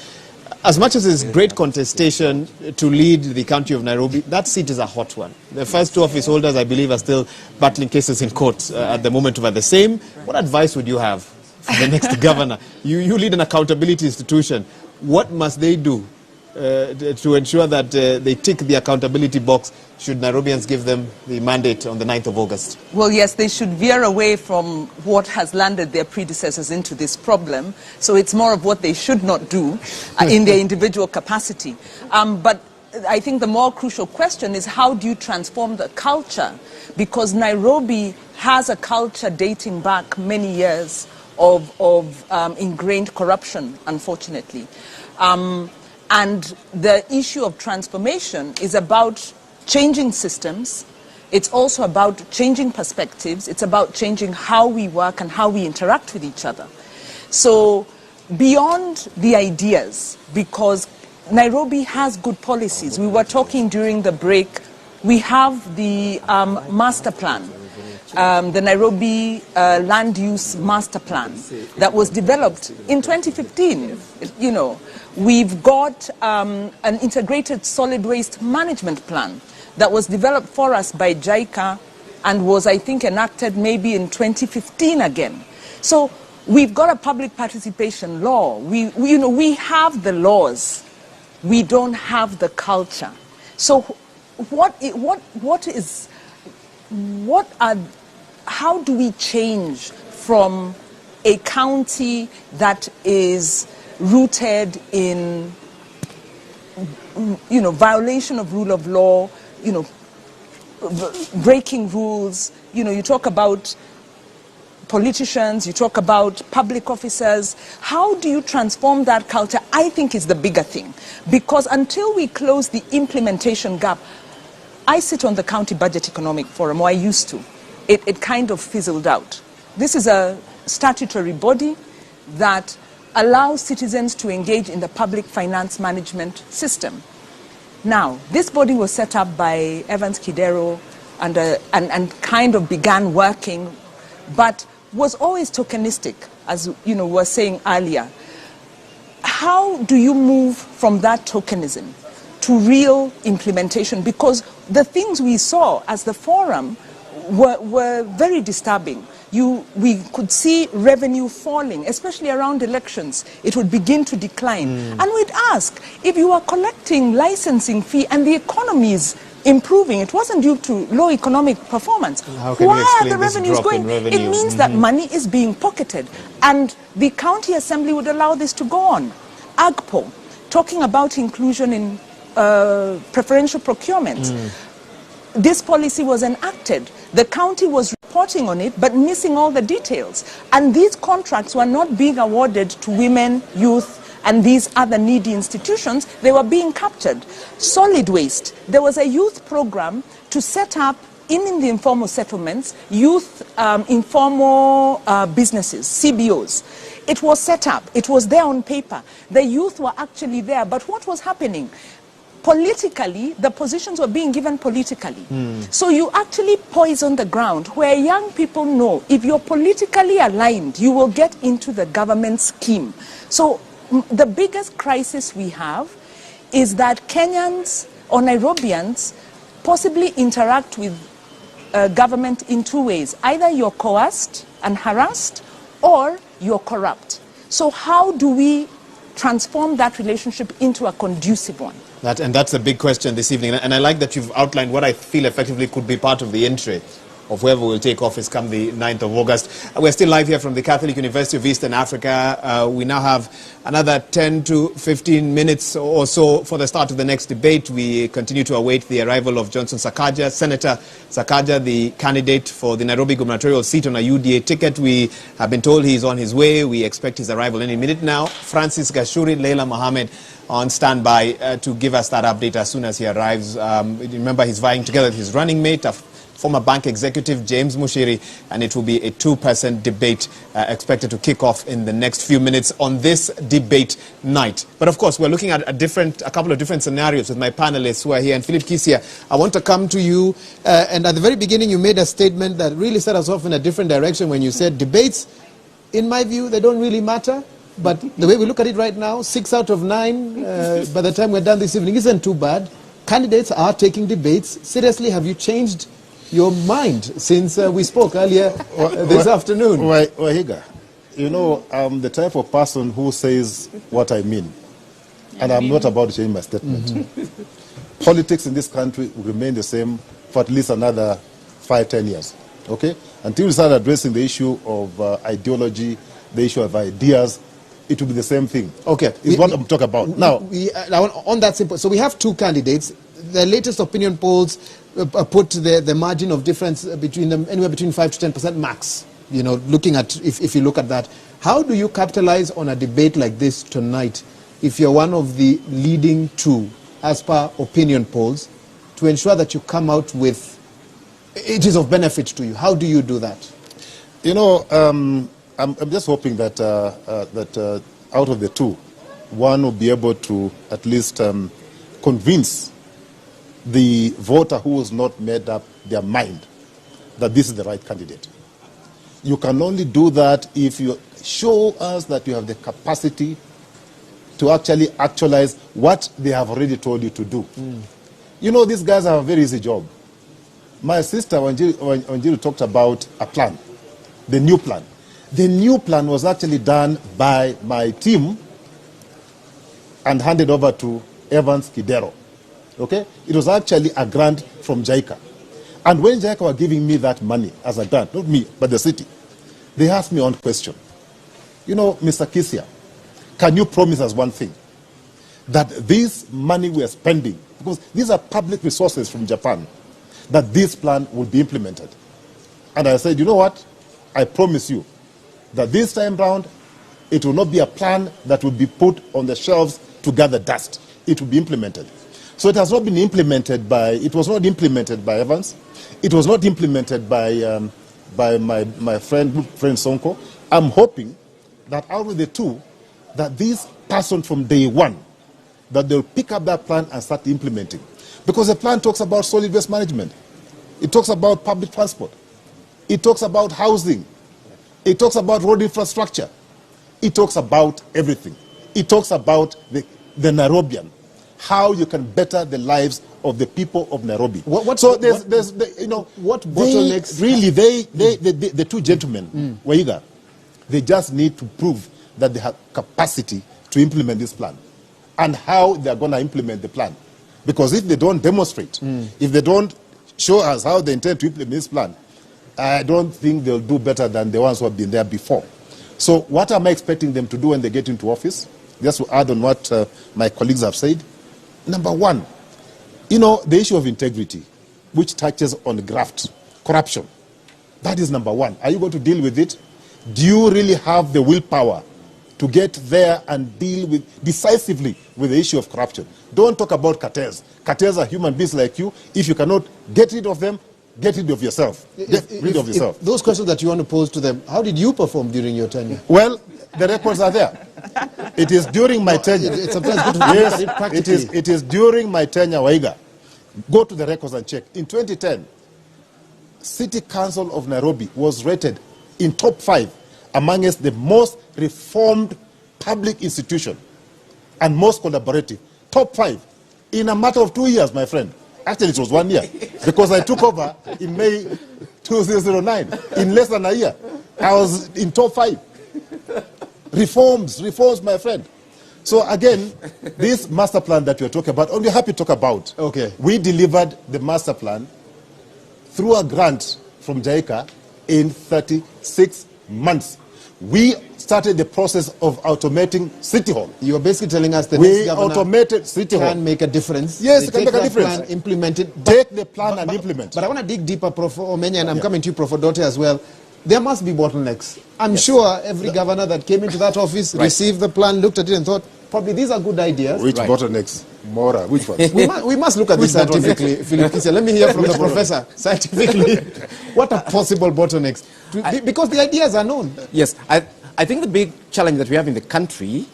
As much as there's great contestation to lead the county of Nairobi, that seat is a hot one. The first two office holders, I believe, are still battling cases in court at the moment over the same. What advice would you have for the next governor? You lead an accountability institution. What must they do to ensure that they tick the accountability box should Nairobians give them the mandate on the 9th of August? Well, yes, they should veer away from what has landed their predecessors into this problem. So it's more of what they should not do in their individual capacity. But I think the more crucial question is, how do you transform the culture? Because Nairobi has a culture dating back many years of ingrained corruption, unfortunately. And the issue of transformation is about changing systems. It's also about changing perspectives. It's about changing how we work and how we interact with each other. So beyond the ideas, because Nairobi has good policies. We were talking during the break. We have the master plan, the Nairobi land use master plan that was developed in 2015. We've got an integrated solid waste management plan that was developed for us by JICA and was, I think, enacted maybe in 2015 again. So we've got a public participation law. We have the laws. We don't have the culture. So how do we change from a county that is rooted in, violation of rule of law, breaking rules? You talk about politicians, you talk about public officers. How do you transform that culture? I think is the bigger thing. Because until we close the implementation gap, I sit on the County Budget Economic Forum, or I used to. It kind of fizzled out. This is a statutory body that allows citizens to engage in the public finance management system. Now, this body was set up by Evans Kidero and kind of began working, but was always tokenistic, as we were saying earlier. How do you move from that tokenism to real implementation? Because the things we saw as the forum were very disturbing. we could see revenue falling, especially around elections. It would begin to decline. And we'd ask, if you are collecting licensing fee and the economy is improving, it wasn't due to low economic performance. Why are the revenues going? It means that money is being pocketed. And the county assembly would allow this to go on. AGPO, talking about inclusion in preferential procurement. This policy was enacted. The county was reporting on it, but missing all the details. And these contracts were not being awarded to women, youth, and these other needy institutions. They were being captured. Solid waste. There was a youth program to set up in the informal settlements, youth informal businesses, CBOs. It was set up. It was there on paper. The youth were actually there. But what was happening? Politically, the positions were being given politically. So you actually poison the ground where young people know if you're politically aligned, you will get into the government scheme. So the biggest crisis we have is that Kenyans or Nairobians possibly interact with government in two ways. Either you're coerced and harassed, or you're corrupt. So how do we transform that relationship into a conducive one? And that's a big question this evening. And I like that you've outlined what I feel effectively could be part of the entry of whoever will take office come the 9th of August. We're still live here from the Catholic University of Eastern Africa. We now have another 10 to 15 minutes or so for the start of the next debate. We continue to await the arrival of Johnson Sakaja, Senator Sakaja, the candidate for the Nairobi gubernatorial seat on a UDA ticket. We have been told he's on his way. We expect his arrival any minute now. Francis Gashuri, Leila Mohammed on standby to give us that update as soon as he arrives. Remember, he's vying together with his running mate, former bank executive James Mushiri, and it will be a two-person debate expected to kick off in the next few minutes on this debate night. But of course, we're looking at a couple of different scenarios with my panelists who are here. And Philip Kisia, I want to come to you. And at the very beginning, you made a statement that really set us off in a different direction when you said debates, in my view, they don't really matter. But the way we look at it right now, 6 out of 9 by the time we're done this evening isn't too bad. Candidates are taking debates. Seriously, have you changed your mind since we spoke earlier this afternoon? Wahiga, you know, I'm the type of person who says what I mean. And I'm not about to change my statement. Politics in this country will remain the same for at least another 5-10 years. Okay? Until we start addressing the issue of ideology, the issue of ideas, it will be the same thing. Okay. Is what I'm talking about. Now, on that simple, so we have two candidates. The latest opinion polls put the margin of difference between them anywhere between 5 to 10% max. You know, looking at, if you look at that, how do you capitalize on a debate like this tonight if you're one of the leading two, as per opinion polls, to ensure that you come out with, it is of benefit to you? How do you do that? You know, I'm just hoping that out of the two, one will be able to at least convince the voter who has not made up their mind that this is the right candidate. You can only do that if you show us that you have the capacity to actually actualize what they have already told you to do. You know, these guys have a very easy job. My sister, Wanjiru talked about a plan, the new plan. The new plan was actually done by my team and handed over to Evans Kidero. Okay? It was actually a grant from JICA. And when JICA were giving me that money as a grant, not me, but the city, they asked me one question. You know, Mr. Kisia, can you promise us one thing? That this money we are spending, because these are public resources from Japan, that this plan will be implemented. And I said, you know what? I promise you that this time round, it will not be a plan that will be put on the shelves to gather dust. It will be implemented. So it has not been implemented by, it was not implemented by Evans. It was not implemented by my friend Sonko. I'm hoping that out of the two, that this person from day one, that they'll pick up that plan and start implementing. Because the plan talks about solid waste management. It talks about public transport. It talks about housing. It talks about road infrastructure. It talks about everything. It talks about the Nairobian. how you can better the lives of the people of Nairobi. What bottlenecks? The two gentlemen, Waiga, they just need to prove that they have capacity to implement this plan and how they are going to implement the plan. Because if they don't demonstrate, if they don't show us how they intend to implement this plan, I don't think they'll do better than the ones who have been there before. So what am I expecting them to do when they get into office? Just to add on what my colleagues have said. Number one, the issue of integrity, which touches on graft, corruption. That is number one. Are you going to deal with it? Do you really have the willpower to get there and deal decisively with the issue of corruption? Don't talk about cartels. Cartels are human beings like you. If you cannot get rid of them, get rid of yourself. Get rid of yourself. Those questions that you want to pose to them, how did you perform during your tenure? Well, the records are there. It is during my tenure. It's sometimes good to look at it practically. It is during my tenure, Waiga. Go to the records and check. In 2010, City Council of Nairobi was rated in top 5 amongst the most reformed public institution and most collaborative. Top 5 in a matter of 2 years, my friend. Actually, it was 1 year because I took over in May 2009. In less than a year, I was in top 5. Reforms, my friend. So again, this master plan that we're talking about, and we're happy to talk about. Okay. We delivered the master plan through a grant from JICA in 36 months. We started the process of automating City Hall. You are basically telling us that we automated City Hall. Can make a difference. Yes, it can make a difference. Plan, implement it. Take the plan and implement. But I want to dig deeper, Prof. Omenya, and I'm coming to you, Prof. Dote, as well. There must be bottlenecks. I'm sure every governor that came into that office received the plan, looked at it and thought, probably these are good ideas. Which bottlenecks? Mora, which ones? we must look at this scientifically, Philip Kisia. Let me hear from the professor, scientifically. What are possible bottlenecks? Because the ideas are known. Yes, I think the big challenge that we have in the country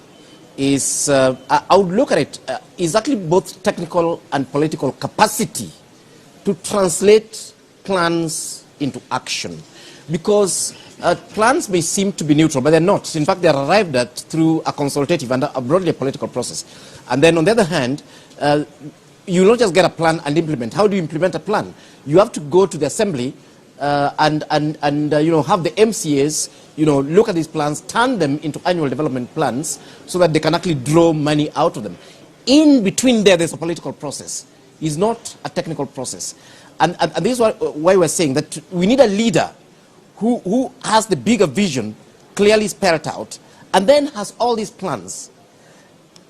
is, I would look at it, is actually both technical and political capacity to translate plans into action. Because plans may seem to be neutral, but they're not. In fact, they're arrived at through a consultative and a broadly a political process. And then on the other hand, you don't just get a plan and implement. How do you implement a plan? You have to go to the assembly and have the MCAs, look at these plans, turn them into annual development plans so that they can actually draw money out of them. In between there's a political process. It's not a technical process. And this is why we're saying that we need a leader who has the bigger vision, clearly spelled out, and then has all these plans.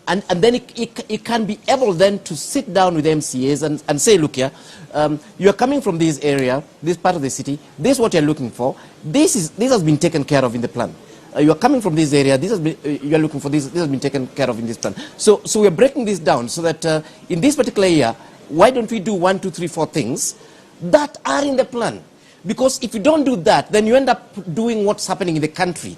And then it can be able then to sit down with MCAs and say, look here, you're coming from this area, this part of the city, this is what you're looking for, this has been taken care of in the plan. You're coming from this area, you're looking for this has been taken care of in this plan. So we're breaking this down so that in this particular year, why don't we do 1, 2, 3, 4 things that are in the plan? Because if you don't do that, then you end up doing what's happening in the country.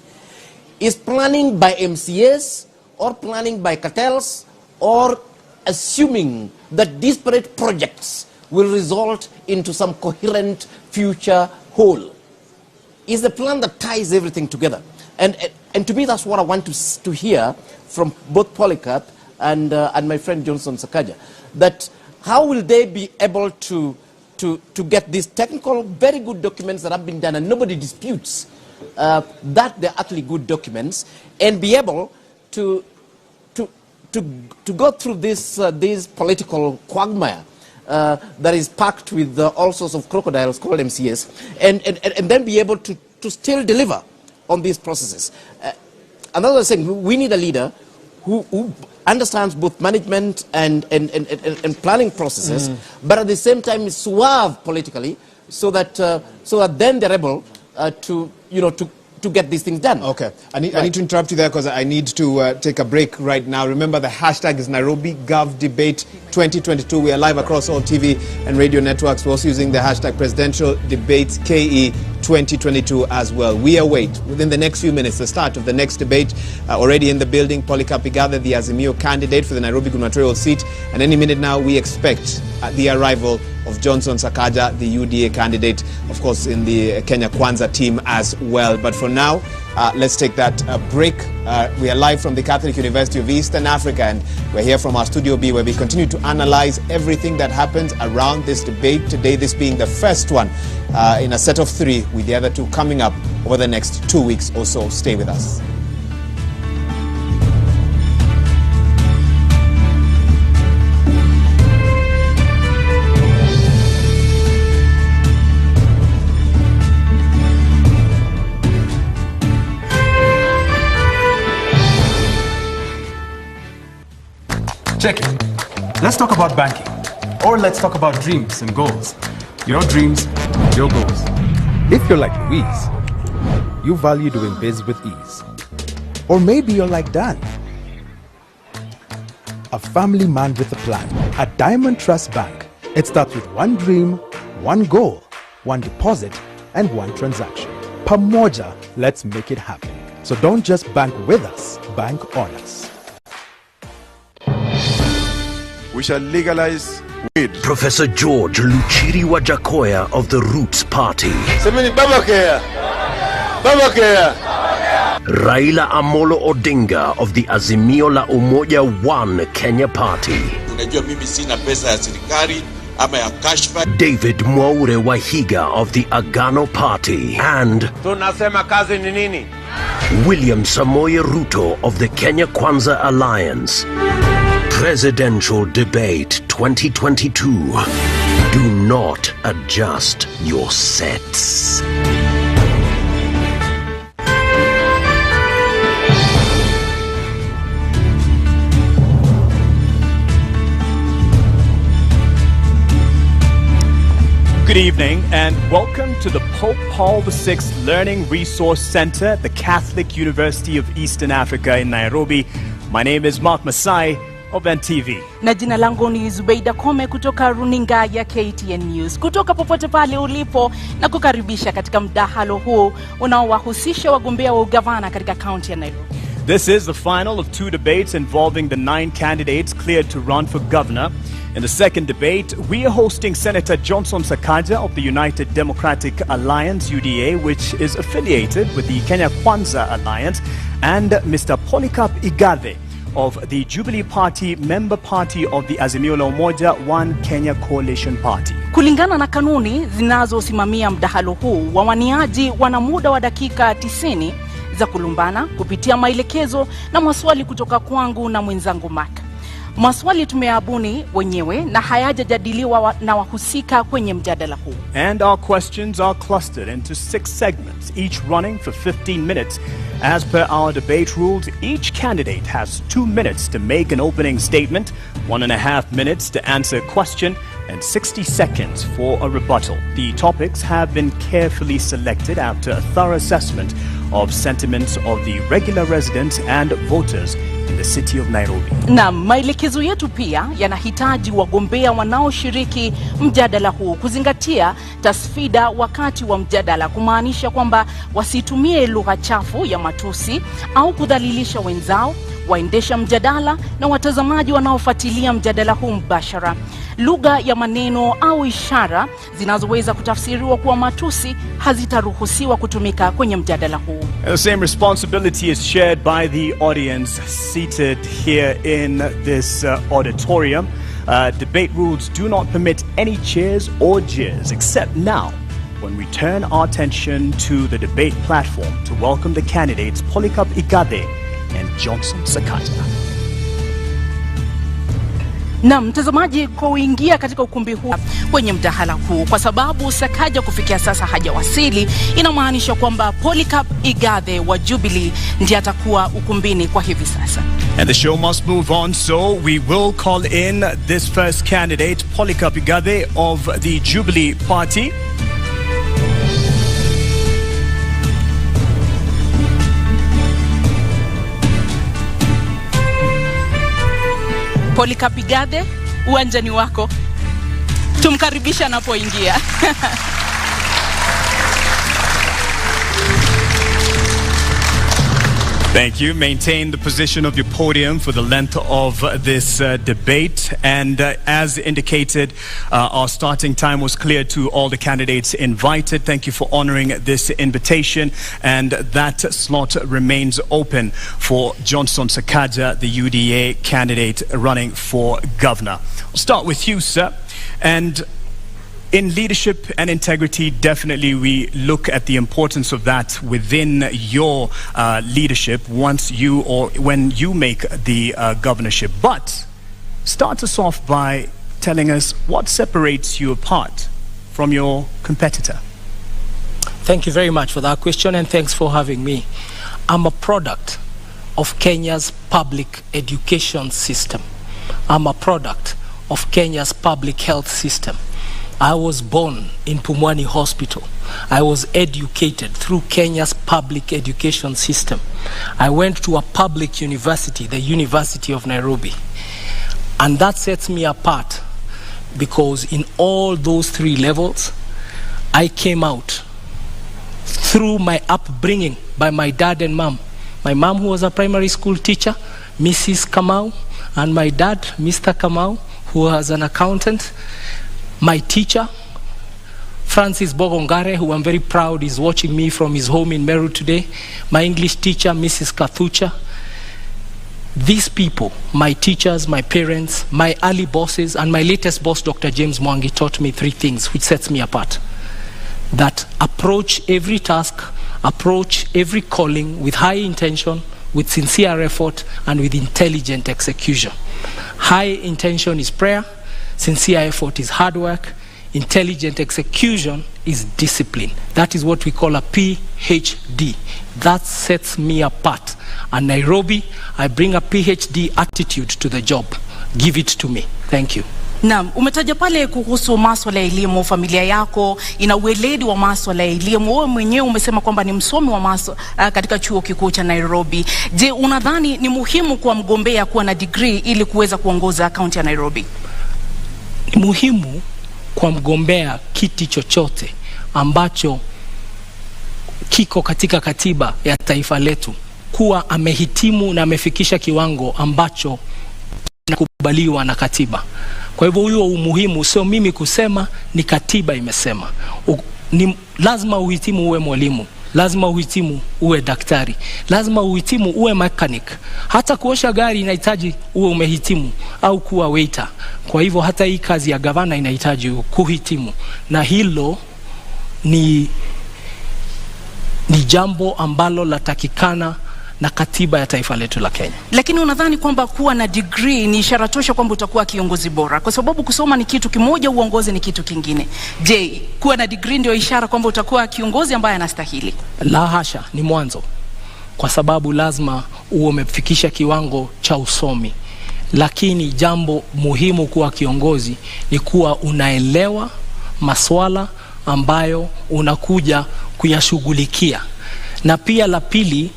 Is planning by MCAs or planning by cartels or assuming that disparate projects will result into some coherent future whole. Is the plan that ties everything together. And to me, that's what I want to hear from both Polycarp and my friend Johnson Sakaja. That how will they be able to get these technical, very good documents that have been done, and nobody disputes that they're actually good documents, and be able to go through this political quagmire that is packed with all sorts of crocodiles called MCAs, and then be able to still deliver on these processes. Another thing, we need a leader who understands both management and planning processes, but at the same time is suave politically, so that then they're able to get these things done. Okay, I need to interrupt you there because I need to take a break right now. Remember, the hashtag is Nairobi Gov Debate 2022. We are live across all TV and radio networks. We're also using the hashtag Presidential Debates KE 2022 as well. We await within the next few minutes the start of the next debate. Already in the building, Polycarp Igathe, the Azimio candidate for the Nairobi gubernatorial seat, and any minute now we expect the arrival of Johnson Sakaja, the UDA candidate, of course in the Kenya Kwanza team as well. But for now, Let's take that break. We are live from the Catholic University of Eastern Africa, and we're here from our Studio B, where we continue to analyze everything that happens around this debate today, this being the first one in a set of 3, with the other 2 coming up over the next 2 weeks or so. Stay with us. Check it. Let's talk about banking. Or let's talk about dreams and goals. Your dreams, your goals. If you're like Louise, you value doing biz with ease. Or maybe you're like Dan, a family man with a plan. At Diamond Trust Bank, it starts with one dream, one goal, one deposit, and one transaction. Pamoja, let's make it happen. So don't just bank with us, bank on us. We shall legalize weed. Professor George Luchiri Wajakoya of the Roots Party. Semeni Babakea. Babakea. Raila Amolo Odinga of the Azimio la Umoja One Kenya Party. Unajua mimi sina pesa ya serikali ama ya cashback. David Mwaure Wahiga of the Agano Party. And tunasema kazi ni nini? William Samoei Ruto of the Kenya Kwanza Alliance. Presidential Debate 2022. Do not adjust your sets. Good evening and welcome to the Pope Paul VI Learning Resource Center at the Catholic University of Eastern Africa in Nairobi. My name is Mark Masai of NTV. Na jina langu ni Zubeida Kome kutoka runinga ya KTN News. Kutoka popote pale ulipo na kukaribisha katika mdahalo huu unaowahusisha wagombea wa ugavana katika kaunti ya Nairobi. This is the final of 2 debates involving the 9 candidates cleared to run for governor. In the second debate, we are hosting Senator Johnson Sakaja of the United Democratic Alliance, UDA, which is affiliated with the Kenya Kwanza Alliance, and Mr. Polycarp Igathe of the Jubilee Party, member party of the Azimio la Umoja One Kenya Coalition Party. Kulingana na kanuni zinazosimamia mdahalo huu, wawaniaji wana muda wa dakika 90 za kulumbana kupitia maelekezo na maswali kutoka kwangu na mwenzangu Mark. Maswali tumeabuni wenyewe na hayajadiliwa na wahusika kwenye mjadala huu. And our questions are clustered into 6 segments, each running for 15 minutes. As per our debate rules, each candidate has 2 minutes to make an opening statement, 1.5 minutes to answer a question, and 60 seconds for a rebuttal. The topics have been carefully selected after a thorough assessment of sentiments of the regular residents and voters in the city of Nairobi. Na maelekezo yetu pia yanahitaji wagombea wanaoshiriki mjadala huu kuzingatia tasfida wakati wa mjadala, kumaanisha kwamba wasitumie lugha chafu ya matusi au kudhalilisha wenzao, waendesha mjadala na watazamaji wanaofuatilia mjadala huu mbashara. Lugha ya maneno au ishara zinazoweza kutafsiriwa kuwa matusi hazitaruhusiwa kutumika kwenye mjadala huu. The same responsibility is shared by the audience seated here in this auditorium. Debate rules do not permit any cheers or jeers, except now when we turn our attention to the debate platform to welcome the candidates Polycarp Igathe and Johnson Sakaja. Na mtazamaji, kuingia katika ukumbi huu kwenye mdahalo huu, kwa sababu Sakaja kufikia sasa hajawasili, inamaanisha kwamba Polycarp Igathe wa Jubilee ndiye atakuwa ukumbini kwa hivi sasa. And the show must move on, so we will call in this first candidate, Polycarp Igathe of the Jubilee Party. Polycarp Igathe, uwanjani wako. Tumkaribisha anapoingia. Thank you. Maintain the position of your podium for the length of this debate. And as indicated, our starting time was clear to all the candidates invited. Thank you for honoring this invitation. And that slot remains open for Johnson Sakaja, the UDA candidate running for governor. I'll start with you, sir. And in leadership and integrity, definitely we look at the importance of that within your leadership once you or when you make the governorship. But start us off by telling us what separates you apart from your competitor. Thank you very much for that question, and thanks for having me. I'm a product of Kenya's public education system. I'm a product of Kenya's public health system. I was born in Pumwani Hospital. I was educated through Kenya's public education system. I went to a public university, the University of Nairobi. And that sets me apart because in all those three levels, I came out through my upbringing by my dad and mom. My mom, who was a primary school teacher, Mrs. Kamau, and my dad, Mr. Kamau, who was an accountant. My teacher, Francis Bogongare, who I'm very proud is watching me from his home in Meru today. My English teacher, Mrs. Kathucha. These people, my teachers, my parents, my early bosses, and my latest boss, Dr. James Mwangi, taught me three things which sets me apart. That approach every task, approach every calling with high intention, with sincere effort, and with intelligent execution. High intention is prayer. Sincere effort is hard work. Intelligent execution is discipline. That is what we call a PhD. That sets me apart. And Nairobi, I bring a PhD attitude to the job. Give it to me. Thank you. Naam, umetaja pale kuhusu masuala ya elimu, familia yako ina ueledi wa masuala ya elimu. Wewe mwenyewe umesema kwamba ni msomi wa katika chuo kikuu cha Nairobi. Je, unadhani ni muhimu kwa mgombea kuwa na degree ili kuweza kuongoza kaunti ya Nairobi? Ni muhimu kwa mgombea kiti chochote ambacho kiko katika katiba ya taifa letu kuwa amehitimu na amefikisha kiwango ambacho kinakubaliwa na katiba. Kwa hivyo huo umuhimu sio mimi kusema, ni katiba imesema. Ni lazima uhitimu uwe mwalimu, lazima uhitimu uwe daktari, lazima uhitimu uwe mechanic. Hata kuosha gari inahitaji uwe umehitimu au kuwa waiter. Kwa hivyo hata hii kazi ya gavana inahitaji kuhitimu, na hilo ni jambo ambalo latakikana na katiba ya taifa letu la Kenya. Lakini unadhani kwamba kuwa na degree ni ishara tosha kwamba utakuwa kiongozi bora? Kwa sababu kusoma ni kitu kimoja, uongozi ni kitu kingine. Je, kuwa na degree ndio ishara kwamba utakuwa kiongozi ambaye anastahili? La hasha, ni mwanzo. Kwa sababu lazima uwe umefikisha kiwango cha usomi. Lakini jambo muhimu kuwa kiongozi ni kuwa unaelewa maswala ambayo unakuja kuyashughulikia. Na pia la pili,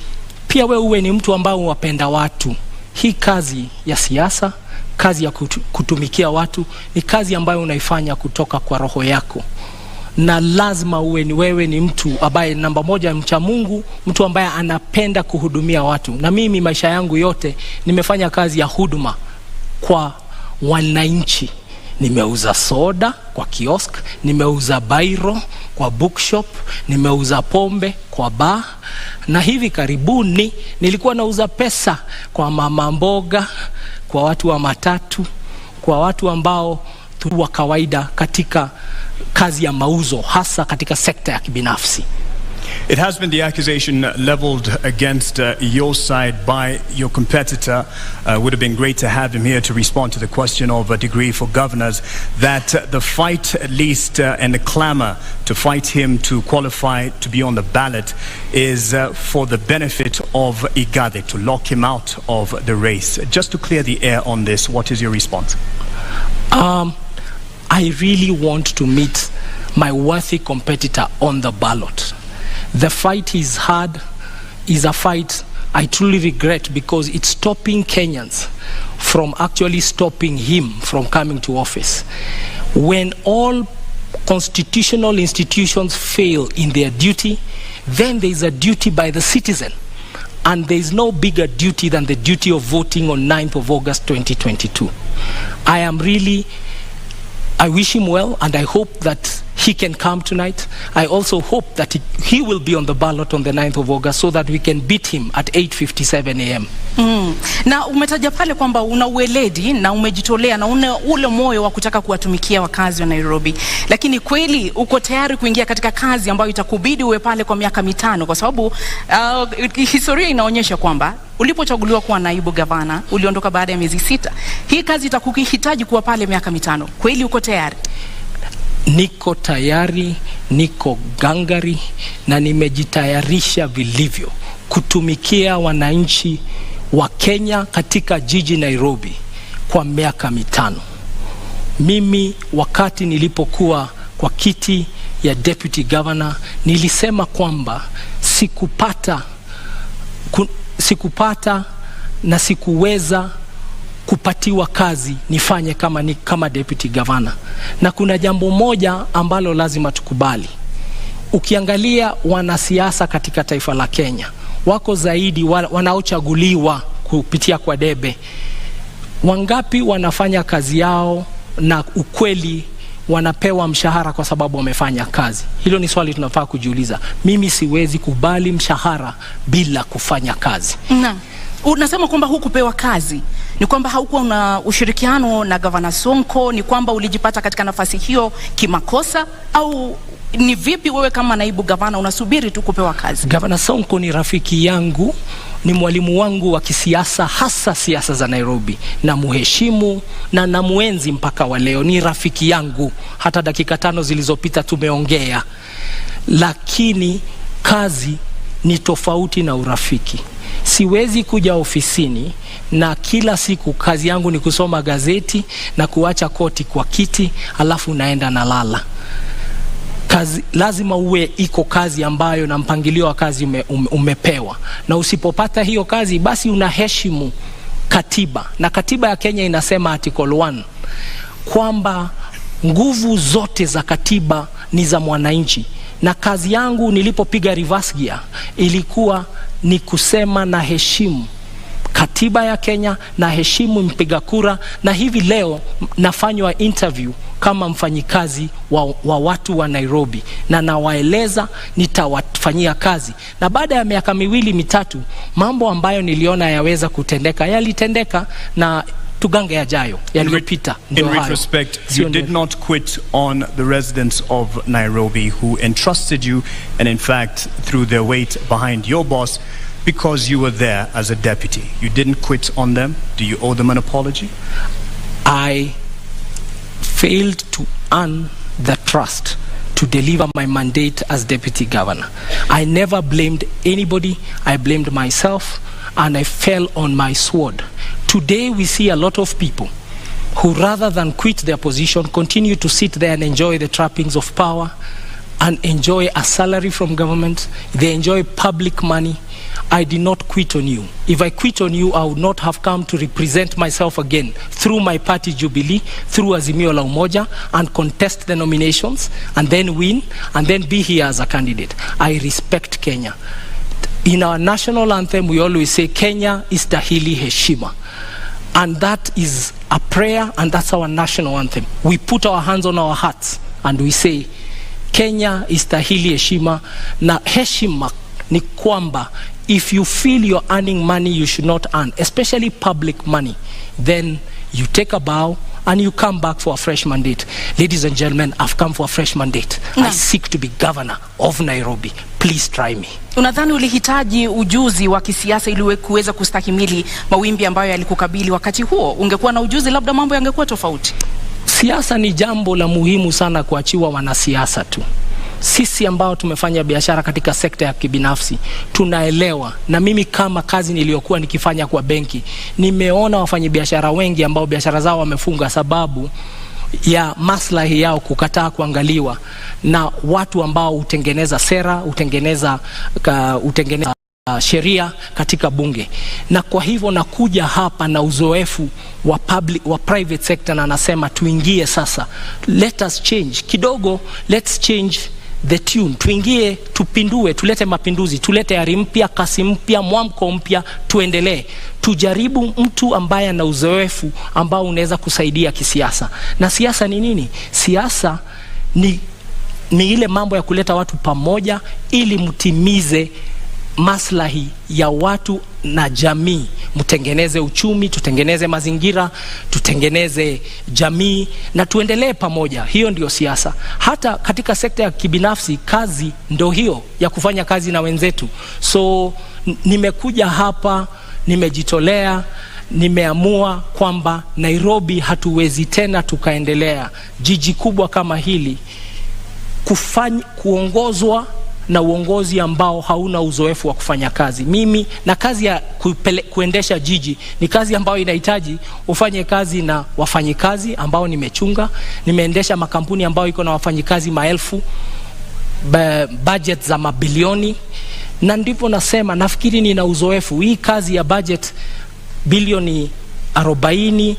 pia wewe uwe ni mtu ambao wapenda watu. Hii kazi ya siasa, kazi ya kutumikia watu, ni kazi ambayo unaifanya kutoka kwa roho yako. Na lazima wewe ni mtu ambaye namba moja mcha Mungu, mtu ambaye anapenda kuhudumia watu. Na mimi maisha yangu yote nimefanya kazi ya huduma kwa wananchi. Nimeuza soda kwa kiosk, nimeuza bairo kwa bookshop, nimeuza pombe kwa bar, na hivi karibuni nilikuwa nauza pesa kwa mama mboga, kwa watu wa matatu, kwa watu ambao tu wa kawaida katika kazi ya mauzo, hasa katika sekta ya kibinafsi. It has been the accusation leveled against your side by your competitor. Would have been great to have him here to respond to the question of a degree for governors, that the fight at least and the clamor to fight him to qualify to be on the ballot is for the benefit of Igade, to lock him out of the race. Just to clear the air on this, what is your response? I really want to meet my worthy competitor on the ballot. The fight is hard, is a fight I truly regret, because it's stopping Kenyans from actually stopping him from coming to office. When all constitutional institutions fail in their duty, then there is a duty by the citizen. And there is no bigger duty than the duty of voting on 9th of August 2022. I wish him well, and I hope that he can come tonight. I also hope that he will be on the ballot on the 9th of August so that we can beat him at 8:57 a.m. Na umetaja pale kwamba una uweledi na umejitolea na ule moyo wa kutaka kuwatumikia wakazi wa Nairobi. Lakini kweli uko tayari kuingia katika kazi ambayo itakubidi uwe pale kwa miaka 5, kwa sababu historia inaonyesha kwamba ulipochaguliwa kuwa naibu gavana uliondoka baada ya miezi 6. Hii kazi itakuhitaji kuwa pale miaka 5. Kweli uko tayari? Niko tayari, niko gangari na nimejitayarisha vilivyo kutumikia wananchi wa Kenya katika jiji Nairobi kwa miaka 5. Mimi wakati nilipokuwa kwa kiti ya deputy governor nilisema kwamba sikupata na sikuweza kupatiwa kazi nifanye kama deputy governor. Na kuna jambo moja ambalo lazima tukubali. Ukiangalia wanasiasa katika taifa la Kenya, wako zaidi wanaochaguliwa kupitia kwa debe. Wangapi wanafanya kazi yao na ukweli wanapewa mshahara kwa sababu wamefanya kazi? Hilo ni swali tunafaa kujiuliza. Mimi siwezi kubali mshahara bila kufanya kazi. Unasema kwamba hukupewa kazi. Ni kwamba haukuwa na ushirikiano na Governor Sonko? Ni kwamba ulijipata katika nafasi hiyo kimakosa? Au ni vipi wewe kama naibu gavana unasubiri tu kupewa kazi? Governor Sonko ni rafiki yangu, ni mwalimu wangu wa kisiasa, hasa siasa za Nairobi, na muheshimu na namuenzi mpaka wa leo. Ni rafiki yangu, hata dakika 5 zilizopita tumeongea. Lakini kazi ni tofauti na urafiki. Siwezi kuja ofisini na kila siku kazi yangu ni kusoma gazeti na kuacha koti kwa kiti alafu naenda na lala. Kazi lazima uwe iko kazi ambayo na mpangilio wa kazi umepewa. Na usipopata hiyo kazi basi unaheshimu katiba. Na katiba ya Kenya inasema article 1 kwamba nguvu zote za katiba ni za mwananchi. Na kazi yangu nilipopiga reverse gear ilikuwa ni kusema na heshimu katiba ya Kenya, na heshimu mpiga kura. Na hivi leo nafanywa interview kama mfanyikazi wa watu wa Nairobi, na nawaeleza nitawafanyia kazi. Na baada ya miaka 2-3 mambo ambayo niliona yaweza kutendeka yalitendeka, na tugange yajayo yaliyopita. In retrospect, you did not quit on the residents of Nairobi who entrusted you and in fact threw their weight behind your boss because you were there as a deputy. You didn't quit on them. Do you owe them an apology? I failed to earn the trust to deliver my mandate as deputy governor. I never blamed anybody. I blamed myself, and I fell on my sword. Today we see a lot of people who, rather than quit their position, continue to sit there and enjoy the trappings of power and enjoy a salary from government. They enjoy public money. I did not quit on you. If I quit on you, I would not have come to represent myself again through my party Jubilee, through Azimio la Umoja, and contest the nominations and then win and then be here as a candidate. I respect Kenya. In our national anthem, we always say Kenya istahili heshima. And that is a prayer, and that's our national anthem. We put our hands on our hearts and we say Kenya istahili heshima. Na heshima ni kwamba if you feel you're earning money you should not earn, especially public money, then you take a bow and you come back for a fresh mandate. Ladies and gentlemen, I've come for a fresh mandate. I seek to be governor of Nairobi. Please try me. Unadhani ulihitaji ujuzi wa kisiasa ili kuweza kustahimili mawimbi ambayo yalikukabili wakati huo? Ungekuwa na ujuzi, labda mambo yangekuwa tofauti. Siasa ni jambo la muhimu sana kuachiwa wanasiasa tu. Sisi ambao tumefanya biashara katika sekta ya kibinafsi tunaelewa. Na mimi kama kazi niliyokuwa nikifanya kwa benki, nimeona wafanyabiashara wengi ambao biashara zao wamefunga sababu ya maslahi yao kukataa kuangaliwa na watu ambao hutengeneza sera, hutengeneza sheria katika bunge. Na kwa hivyo nakuja hapa na uzoefu wa private sector, na nasema tuingie sasa. Let us change kidogo, let's change the tune, tuingie, tupindue, tulete mapinduzi, tulete ari mpya, kasi mpya, mwamko mpya, tuendelee. Tujaribu mtu ambaye ana uzoefu ambao unaweza kusaidia kisiasa. Na siasa ni nini? Siasa ni ile mambo ya kuleta watu pamoja ili mtimize maslahi ya watu na jamii. Mtengeneze uchumi, tutengeneze mazingira, tutengeneze jamii na tuendelee pamoja. Hiyo ndio siasa. Hata katika sekta ya kibinafsi, kazi ndio hiyo ya kufanya kazi na wenzetu. So nimekuja hapa, nimejitolea, nimeamua kwamba Nairobi hatuwezi tena tukaendelea, jiji kubwa kama hili, kuongozwa na uongozi ambao hauna uzoefu wa kufanya kazi. Mimi na kazi ya kuendesha jiji ni kazi ambayo inahitaji ufanye kazi na wafanyikazi ambao nimechunga. Nimeendesha makampuni ambayo iko na wafanyikazi maelfu, budget za mabilioni, na ndipo nasema nafikiri nina uzoefu. Hii kazi ya budget bilioni 40,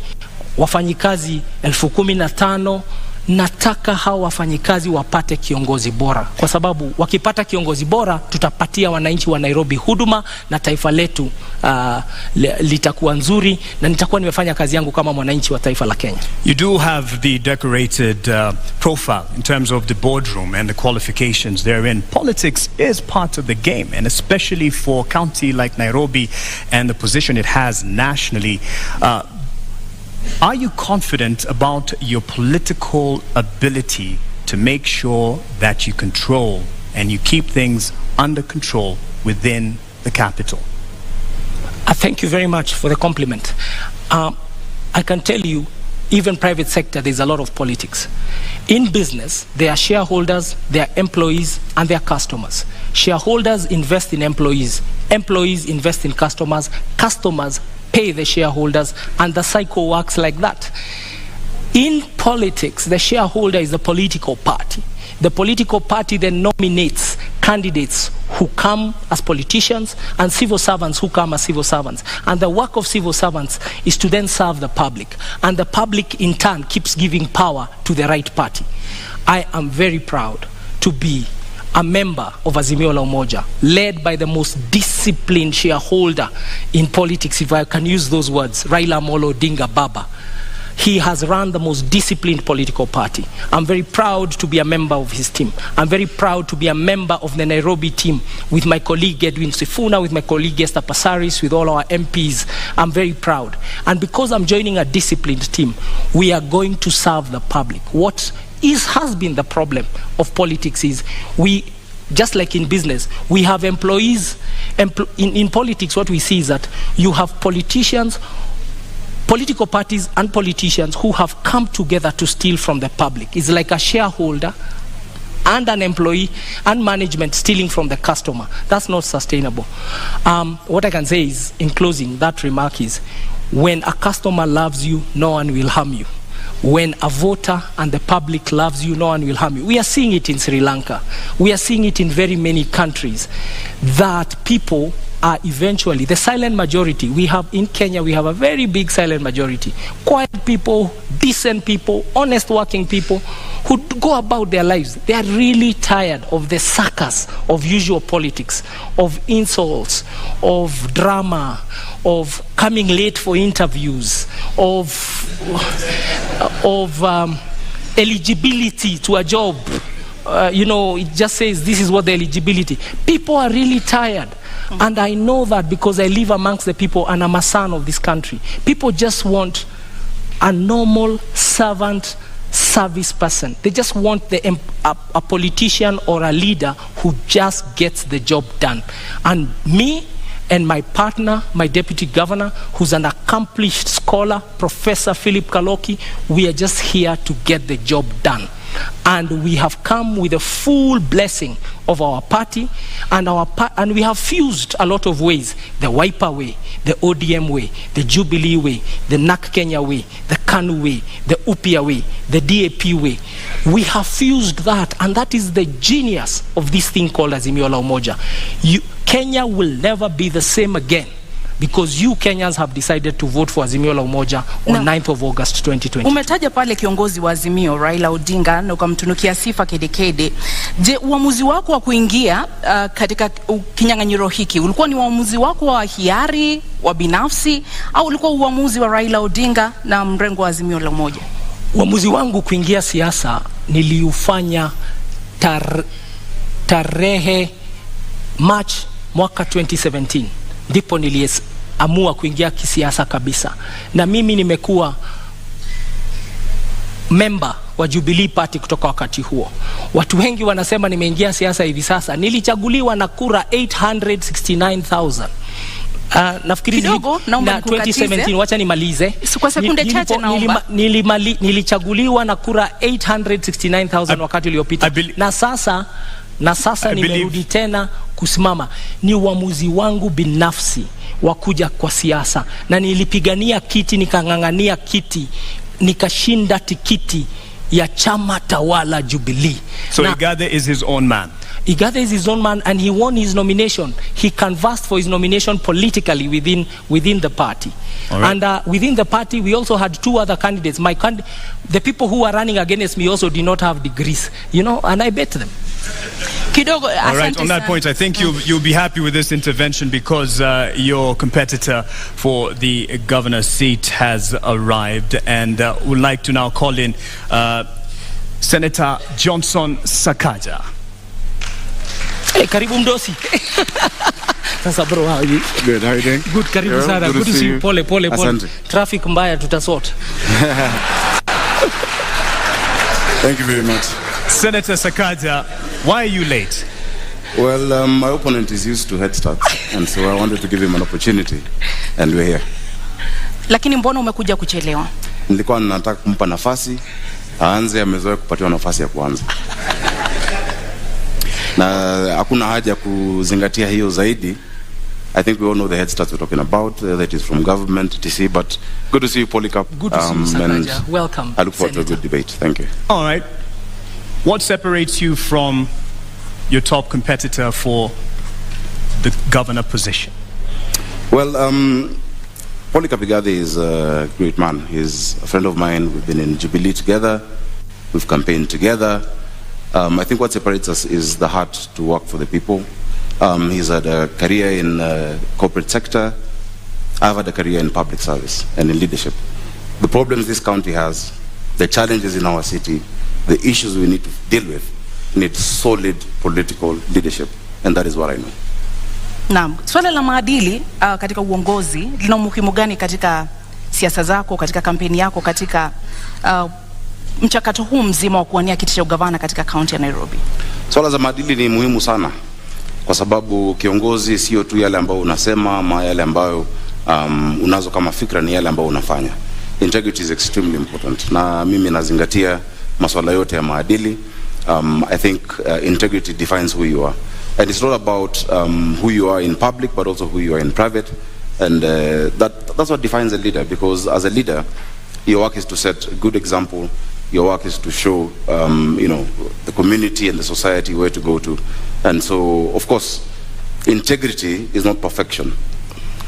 wafanyikazi 15,000, nataka hao wafanyikazi wapate kiongozi bora, kwa sababu wakipata kiongozi bora tutapatia wananchi wa Nairobi huduma na taifa letu litakuwa nzuri, na nitakuwa nimefanya kazi yangu kama mwananchi wa taifa la Kenya. You do have the decorated profile in terms of the boardroom and the qualifications therein. Politics is part of the game, and especially for a county like Nairobi and the position it has nationally. Are you confident about your political ability to make sure that you control and you keep things under control within the capital? Thank you very much for the compliment. I can tell you, even private sector, there's a lot of politics. In business, there are shareholders, there are employees, and there are customers. Shareholders invest in employees. Employees invest in customers. Customers pay the shareholders, and the cycle works like that. In politics, the shareholder is the political party. The political party then nominates candidates who come as politicians and civil servants who come as civil servants. And the work of civil servants is to then serve the public. And the public in turn keeps giving power to the right party. I am very proud to be a member of Azimio la Umoja, led by the most disciplined shareholder in politics, if I can use those words, Raila Amolo Odinga Baba. He has run the most disciplined political party. I'm very proud to be a member of his team. I'm very proud to be a member of the Nairobi team with my colleague Edwin Sifuna, with my colleague Esther Passaris, with all our MPs. I'm very proud. And because I'm joining a disciplined team, we are going to serve the public. What has been the problem of politics is just like in business, we have employees. In politics, what we see is that you have politicians, political parties and politicians who have come together to steal from the public. It's like a shareholder and an employee and management stealing from the customer. That's not sustainable. What I can say is, in closing, that remark is, when a customer loves you, no one will harm you. When a voter and the public loves you, no one will harm you. We are seeing it in Sri Lanka. We are seeing it in very many countries, that people are eventually the silent majority. We have in Kenya, we have a very big silent majority. Quiet people, decent people, honest working people who go about their lives. They are really tired of the circus of usual politics, of insults, of drama, of coming late for interviews, of eligibility to a job. It just says this is what the eligibility. People are really tired. And I know that because I live amongst the people and I'm a son of this country. People just want a normal servant service person. They just want a politician or a leader who just gets the job done. And me and my partner, my deputy governor, who's an accomplished scholar, Professor Philip Kaloki, we are just here to get the job done. And we have come with a full blessing of our party, and we have fused a lot of ways: the Wiper way, the ODM way, the Jubilee way, the NAK Kenya way, the KANU way, the UPIA way, the DAP way. We have fused that, and that is the genius of this thing called Azimio la Umoja. Kenya will never be the same again. because you Kenyans have decided to vote for Azimio la Umoja on 9th of August 2020. Umetaja pale kiongozi wa Azimio Raila Odinga na ukamtunukia sifa kedekede. Je, uamuzi wako wa kuingia katika kinyang'anyiro hiki ulikuwa ni uamuzi wako wa hiari, wa binafsi, au ulikuwa uamuzi wa Raila Odinga na mrengo wa Azimio la Umoja? Uamuzi wangu kuingia siasa niliufanya tarehe March mwaka 2017. Ndipo niliamua kuingia kisiasa kabisa. Na mimi nimekuwa member wa Jubilee Party kutoka wakati huo. Watu wengi wanasema nimeingia siasa hivi sasa. Nilichaguliwa na kura 869,000. Nafikiri na 2017, wacha nimalize. Kwa sekunde chache naomba. Nilichaguliwa na kura 869,000 wakati uliopita. Na sasa nimerudi tena kusimama. Ni uamuzi wangu binafsi wa kuja kwa siasa, na nilipigania kiti, nikang'ang'ania kiti, nikashinda tikiti ya chama tawala Jubilee. So Igathe is his own man. Igathe is his own man, and he won his nomination. He canvassed for his nomination politically within the party. Right. And within the party, we also had two other candidates. The people who were running against me also did not have degrees, and I bet them. All right, on that point, I think you'll be happy with this intervention because your competitor for the governor's seat has arrived, and would like to now call in Senator Johnson Sakaja. Hey, karibu mdosi. Sasa bro, how are you? Good, how are you doing? Good, karibu sana. Good to see you. Pole. Traffic mbaya tutasort. Thank you very much. Senator Sakaja, why are you late? Well, my opponent is used to head starts, and so I wanted to give him an opportunity, and we're here. Lakini mbona umekuja kuchelewa? Nilikuwa nataka kumpa nafasi, aanze, amezoea kupatiwa nafasi ya kuanza. Na hakuna haja kuzingatia hiyo zaidi. I think we all know the head starts we're talking about, that is from government, TC, but good to see you, Polycarp. Good to see you, Sakaja. Welcome. I look forward to a good debate. Thank you. All right. What separates you from your top competitor for the governor position? Well, Polycarp Igathe is a great man. He's a friend of mine. We've been in Jubilee together. We've campaigned together. I think what separates us is the heart to work for the people. He's had a career in the corporate sector. I've had a career in public service and in leadership. The problems this county has, the challenges in our city, the issues we need to deal with, need solid political leadership, and that is what I know. Naam, swala la maadili katika uongozi lina umuhimu gani katika siasa zako, katika kampeni yako, katika mchakato huu mzima wa kuwania kiti cha ugavana katika kaunti ya Nairobi? Swala za maadili ni muhimu sana, kwa sababu kiongozi sio tu yale ambayo unasema ama yale ambayo unazo kama fikra, ni yale ambayo unafanya. Integrity is extremely important, na mimi nazingatia masuala yote ya maadili. I think integrity defines who you are, and it's not about who you are in public, but also who you are in private, and that's what defines a leader. Because as a leader, your work is to set a good example. Your work is to show the community and the society where to go to. And so, of course, integrity is not perfection.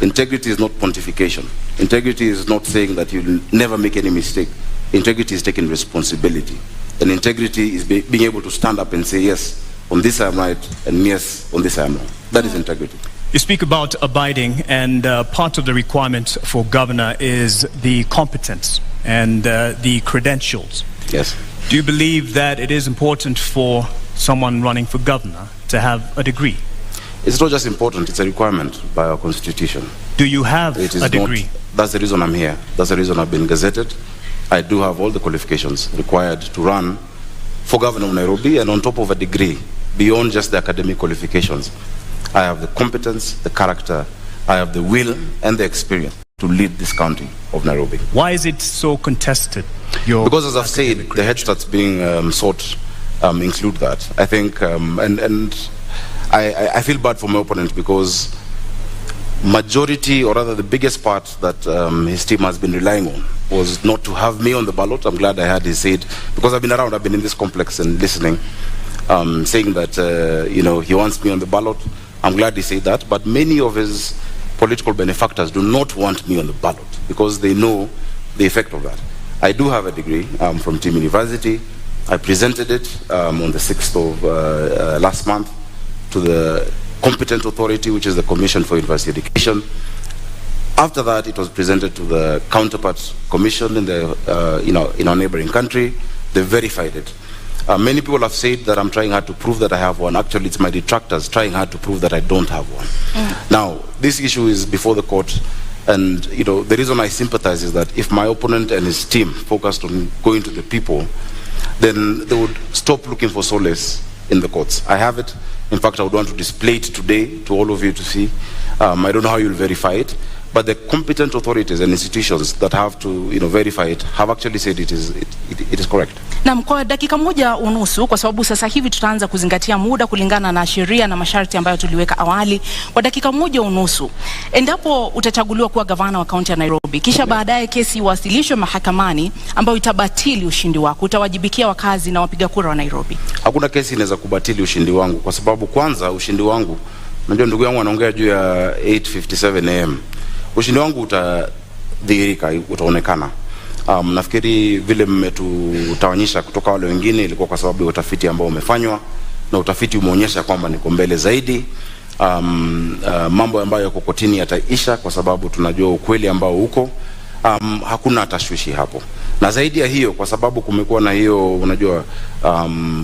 Integrity is not pontification. Integrity is not saying that you'll never make any mistake. Integrity is taking responsibility. And integrity is being able to stand up and say, yes, on this I am right, and yes, on this I am wrong. That is integrity. You speak about abiding, and part of the requirement for governor is the competence and the credentials. Yes. Do you believe that it is important for someone running for governor to have a degree? It's not just important, it's a requirement by our constitution. Do you have a degree? That's the reason I'm here. That's the reason I've been gazetted. I do have all the qualifications required to run for governor of Nairobi, and on top of a degree, beyond just the academic qualifications, I have the competence, the character, I have the will and the experience to lead this county of Nairobi. Why is it so contested? Because as I've said, the head starts being sought include that. I think, and I feel bad for my opponent, because majority, or rather the biggest part that his team has been relying on was not to have me on the ballot. I'm glad I had his said, because I've been around, I've been in this complex and listening, saying that he wants me on the ballot. I'm glad he said that, but many of his political benefactors do not want me on the ballot because they know the effect of that. I do have a degree from Team University. I presented it on the 6th of last month to the competent authority, which is the Commission for University Education. After that, it was presented to the counterpart commission in the in our neighboring country. They verified it. Many people have said that I'm trying hard to prove that I have one. Actually, it's my detractors trying hard to prove that I don't have one. Now, this issue is before the court, and the reason I sympathize is that if my opponent and his team focused on going to the people, then they would stop looking for solace in the courts. I have it. In fact, I would want to display it today to all of you to see. I don't know how you'll verify it, but the competent authorities and institutions that have to verify it have actually said it is correct. Na kwa dakika moja unusu, kwa sababu sasa hivi tutaanza kuzingatia muda kulingana na sheria na masharti ambayo tuliweka awali. Kwa dakika moja unusu, endapo utachaguliwa kuwa gavana wa kaunti ya Nairobi, kisha baadaye kesi iwasilishwe mahakamani ambayo itabatili ushindi wako, utawajibikia wakazi na wapiga kura wa Nairobi? Hakuna kesi inaweza kubatili ushindi wangu, kwa sababu kwanza ushindi wangu, najua ndugu yangu anaongea juu ya 8:57 am. Ushindi wangu utadhihirika, utaonekana. Nafikiri vile mmetutawanyisha kutoka wale wengine ilikuwa kwa sababu ya utafiti ambao umefanywa, na utafiti umeonyesha kwamba niko mbele zaidi. Mambo ambayo yako kotini yataisha kwa sababu tunajua ukweli ambao uko. Hakuna tashwishi hapo. Na zaidi ya hiyo, kwa sababu kumekuwa na hiyo unajua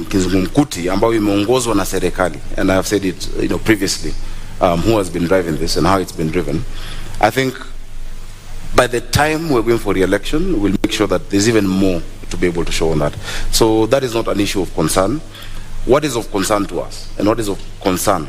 kizungumkuti ambayo imeongozwa na serikali, and I have said it previously, who has been driving this and how it's been driven. I think by the time we're going for re-election, we'll make sure that there's even more to be able to show on that. So that is not an issue of concern. What is of concern to us, and what is of concern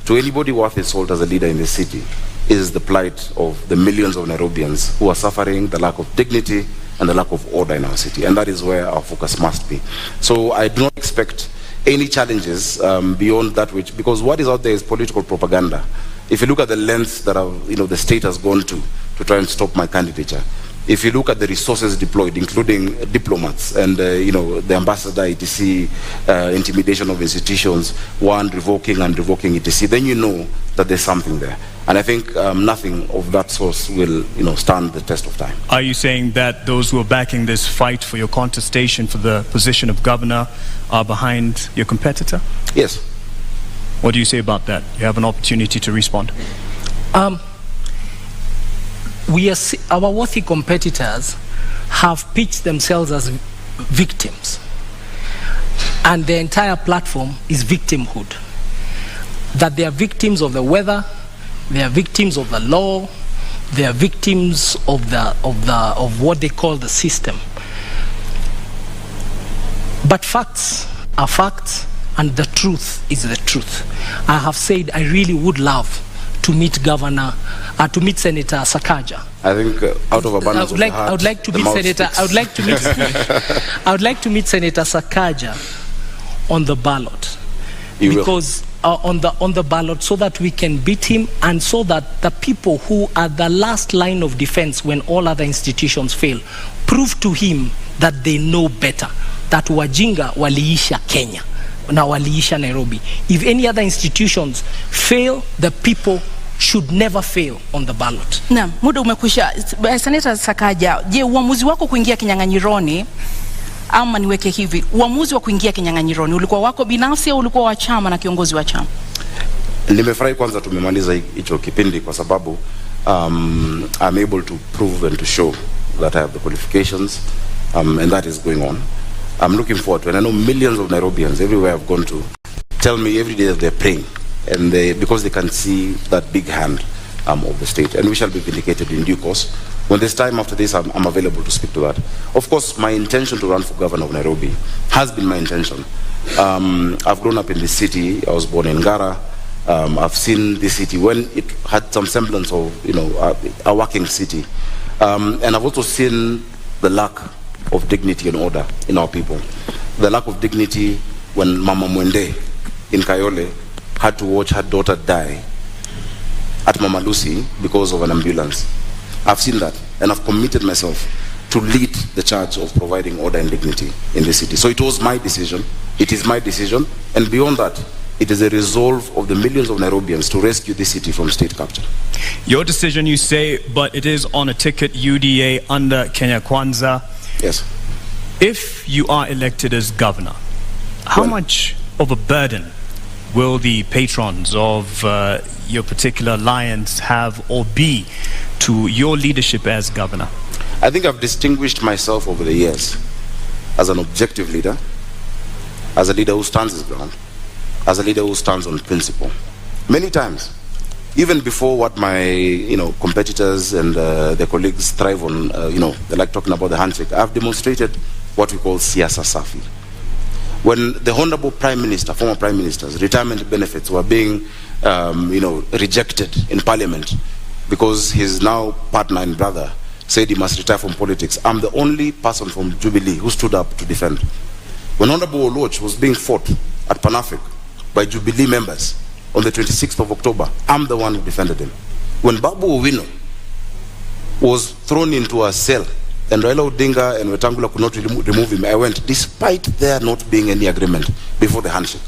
to anybody worth his salt as a leader in the city, is the plight of the millions of Nairobians who are suffering the lack of dignity and the lack of order in our city. And that is where our focus must be. So I do not expect any challenges beyond that which, because what is out there is political propaganda. If you look at the lengths that the state has gone to try and stop my candidature, if you look at the resources deployed, including diplomats and the ambassador, etc., intimidation of institutions, revoking and revoking, etc., then you know that there's something there. And I think nothing of that source will stand the test of time. Are you saying that those who are backing this fight for your contestation for the position of governor are behind your competitor? Yes. What do you say about that? You have an opportunity to respond. Our worthy competitors have pitched themselves as victims, and their entire platform is victimhood. That they are victims of the weather, they are victims of the law, they are victims of what they call the system. But facts are facts, and the truth is the truth. I have said I really would love to meet Senator Sakaja. I think out of abundance of the heart, I would like to meet Senator. I would like to meet. I would like to meet Senator Sakaja on the ballot, because on the ballot, so that we can beat him, and so that the people who are the last line of defense when all other institutions fail, prove to him that they know better. That wajinga waliisha Kenya, na waliisha Nairobi. If any other institutions fail, the people should never fail on the ballot. Na muda umekwisha. Senator Sakaja, je, uamuzi wako kuingia kinyang'anyironi, ama niweke hivi, uamuzi wa kuingia kinyang'anyironi ulikuwa wako binafsi au ulikuwa wa chama na kiongozi wa chama? Nimefurahi kwanza tumemaliza hicho kipindi kwa sababu I'm able to prove and to show that I have the qualifications, and that is going on. I'm looking forward to it. And I know millions of Nairobians everywhere I've gone to tell me every day that they're praying, and because they can see that big hand of the state, and we shall be vindicated in due course. When there's time after this, I'm available to speak to that. Of course, my intention to run for governor of Nairobi has been my intention. I've grown up in this city. I was born in Ngara. I've seen this city when it had some semblance of a working city, and I've also seen the lack of dignity and order in our people. The lack of dignity when Mama Mwende in Kayole had to watch her daughter die at Mama Lucy because of an ambulance. I've seen that, and I've committed myself to lead the charge of providing order and dignity in the city. So it was my decision, it is my decision, and beyond that, it is a resolve of the millions of Nairobians to rescue this city from state capture. Your decision, you say, but it is on a ticket UDA under Kenya Kwanza. Yes. If you are elected as governor, how much of a burden will the patrons of your particular alliance have or be to your leadership as governor? I think I've distinguished myself over the years as an objective leader, as a leader who stands his ground, as a leader who stands on principle. Many times, even before what my competitors and their colleagues thrive on, they like talking about the handshake, I've demonstrated what we call siasa safi. When the Honorable Prime Minister, former Prime Minister's retirement benefits were being rejected in Parliament because his now partner and brother said he must retire from politics, I'm the only person from Jubilee who stood up to defend. When Honorable Oloch was being fought at Pan-Africa by Jubilee members on the 26th of October, I'm the one who defended him. When Babu Owino was thrown into a cell and Raila Odinga and Wetangula could not remove him, I went, despite there not being any agreement before the handshake.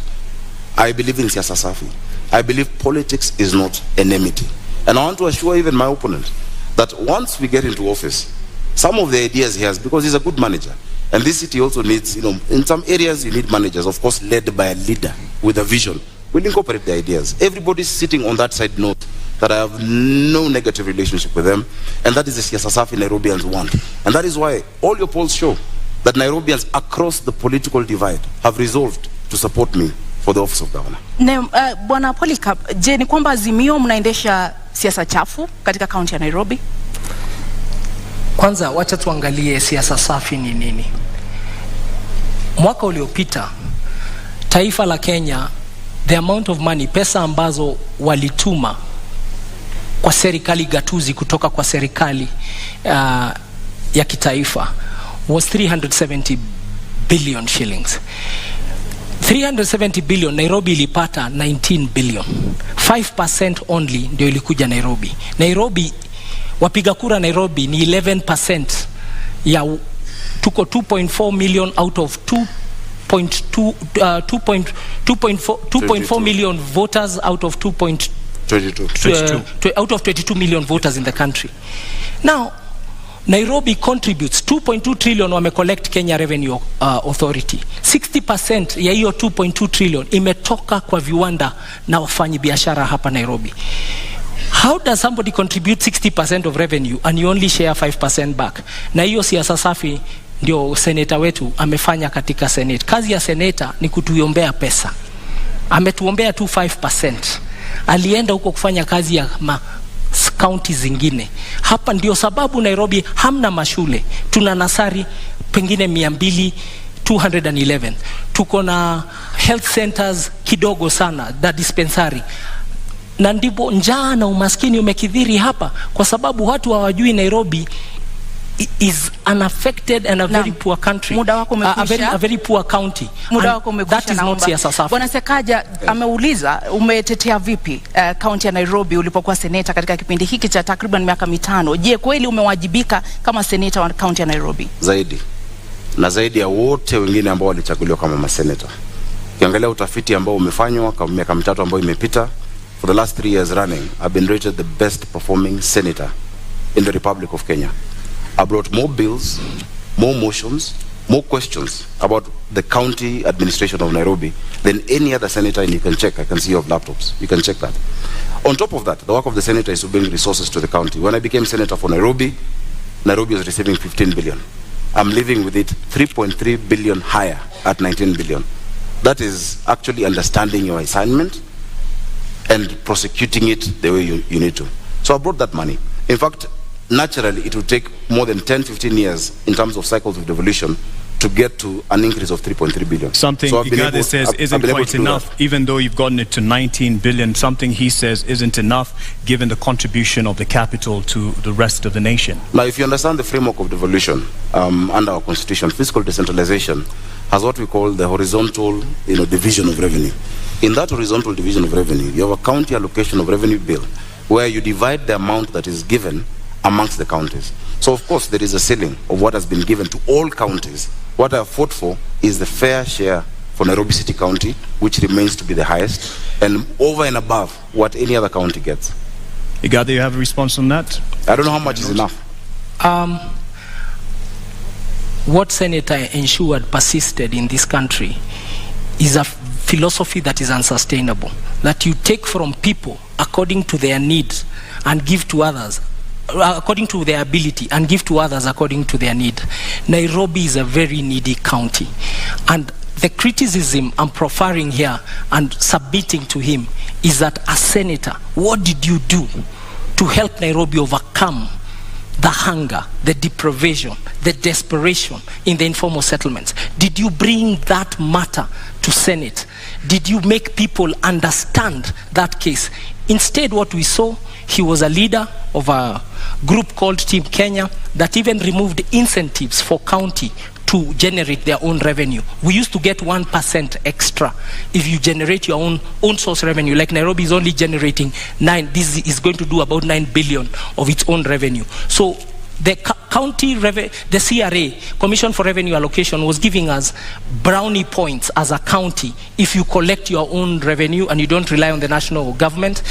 I believe in siasa safi. I believe politics is not enmity. And I want to assure even my opponent that once we get into office, some of the ideas he has, because he's a good manager, and this city also needs, in some areas you need managers, of course, led by a leader with a vision. We'll incorporate the ideas. Everybody sitting on that side knows that I have no negative relationship with them, and that is the siasa safi Nairobians want. And that is why all your polls show that Nairobians across the political divide have resolved to support me for the office of governor. Bwana Polycarp, je, ni kwamba Azimio mnaendesha siasa chafu katika kaunti ya Nairobi? Kwanza wacha tuangalie siasa safi ni nini. Mwaka uliopita taifa la Kenya, the amount of money, pesa ambazo walituma kwa serikali gatuzi kutoka kwa serikali ya kitaifa was 370 billion shillings. 370 billion, Nairobi ilipata 19 billion. 5% only ndio ilikuja Nairobi. Nairobi, wapiga kura Nairobi ni 11% ya tuko 2.4 million out of 2.4 million voters out of 22 million voters in the country. Now, Nairobi contributes 2.2 trillion wame collect Kenya Revenue Authority. 60% ya hiyo 2.2 trillion imetoka kwa viwanda na wafanyi biashara hapa Nairobi. How does somebody contribute 60% of revenue and you only share 5% back? Na hiyo siasa safi ndio seneta wetu amefanya katika Senate. Kazi ya seneta ni kutuombea pesa. Ametuombea tu 5%. Alienda huko kufanya kazi ya county zingine. Hapa ndio sababu Nairobi hamna mashule. Tuna nasari pengine 211. Tuko na health centers kidogo sana, da dispensary. Na ndipo njaa na umaskini umekithiri hapa kwa sababu watu hawajui Nairobi is unaffected and a very poor country. Muda wako umekwisha. A very poor county. Muda wako umekwisha. That is not siasa safi. Bwana Sekaja ameuliza umetetea vipi county ya Nairobi ulipokuwa seneta katika kipindi hiki cha takriban miaka 5. Je, kweli umewajibika kama seneta wa county ya Nairobi? Zaidi. Na zaidi ya wote wengine ambao walichaguliwa kama maseneta. Ukiangalia utafiti ambao umefanywa kwa miaka 3 ambayo imepita, for the last 3 years running, I've been rated the best performing senator in the Republic of Kenya. I brought more bills, more motions, more questions about the county administration of Nairobi than any other senator, and you can check. I can see you have laptops. You can check that. On top of that, the work of the senator is to bring resources to the county. When I became senator for Nairobi, Nairobi was receiving 15 billion. I'm living with it 3.3 billion higher at 19 billion. That is actually understanding your assignment and prosecuting it the way you need to. So I brought that money. In fact, naturally, it will take more than 10-15 years in terms of cycles of devolution to get to an increase of 3.3 billion. Something Igade says isn't quite enough, even though you've gotten it to 19 billion. Something he says isn't enough, given the contribution of the capital to the rest of the nation. Now, if you understand the framework of devolution under our constitution, fiscal decentralization has what we call the horizontal division of revenue. In that horizontal division of revenue, you have a county allocation of revenue bill where you divide the amount that is given amongst the counties. So of course there is a ceiling of what has been given to all counties. What I have fought for is the fair share for Nairobi City County, which remains to be the highest, and over and above what any other county gets. Igade, you have a response on that? I don't know how much is enough. What Senator ensured persisted in this country is a philosophy that is unsustainable, that you take from people according to their needs and give to others according to their ability and give to others according to their need. Nairobi is a very needy county, and the criticism I'm profiling here and submitting to him is that as senator, what did you do to help Nairobi overcome the hunger, the deprivation, the desperation in the informal settlements? Did you bring that matter to Senate? Did you make people understand that case? Instead, what we saw, he was a leader of a group called Team Kenya that even removed incentives for county to generate their own revenue. We used to get 1% extra if you generate your own source revenue. Like Nairobi is only generating this is going to do about 9 billion of its own revenue. So the the CRA, Commission for Revenue Allocation, was giving us brownie points as a county if you collect your own revenue and you don't rely on the national government.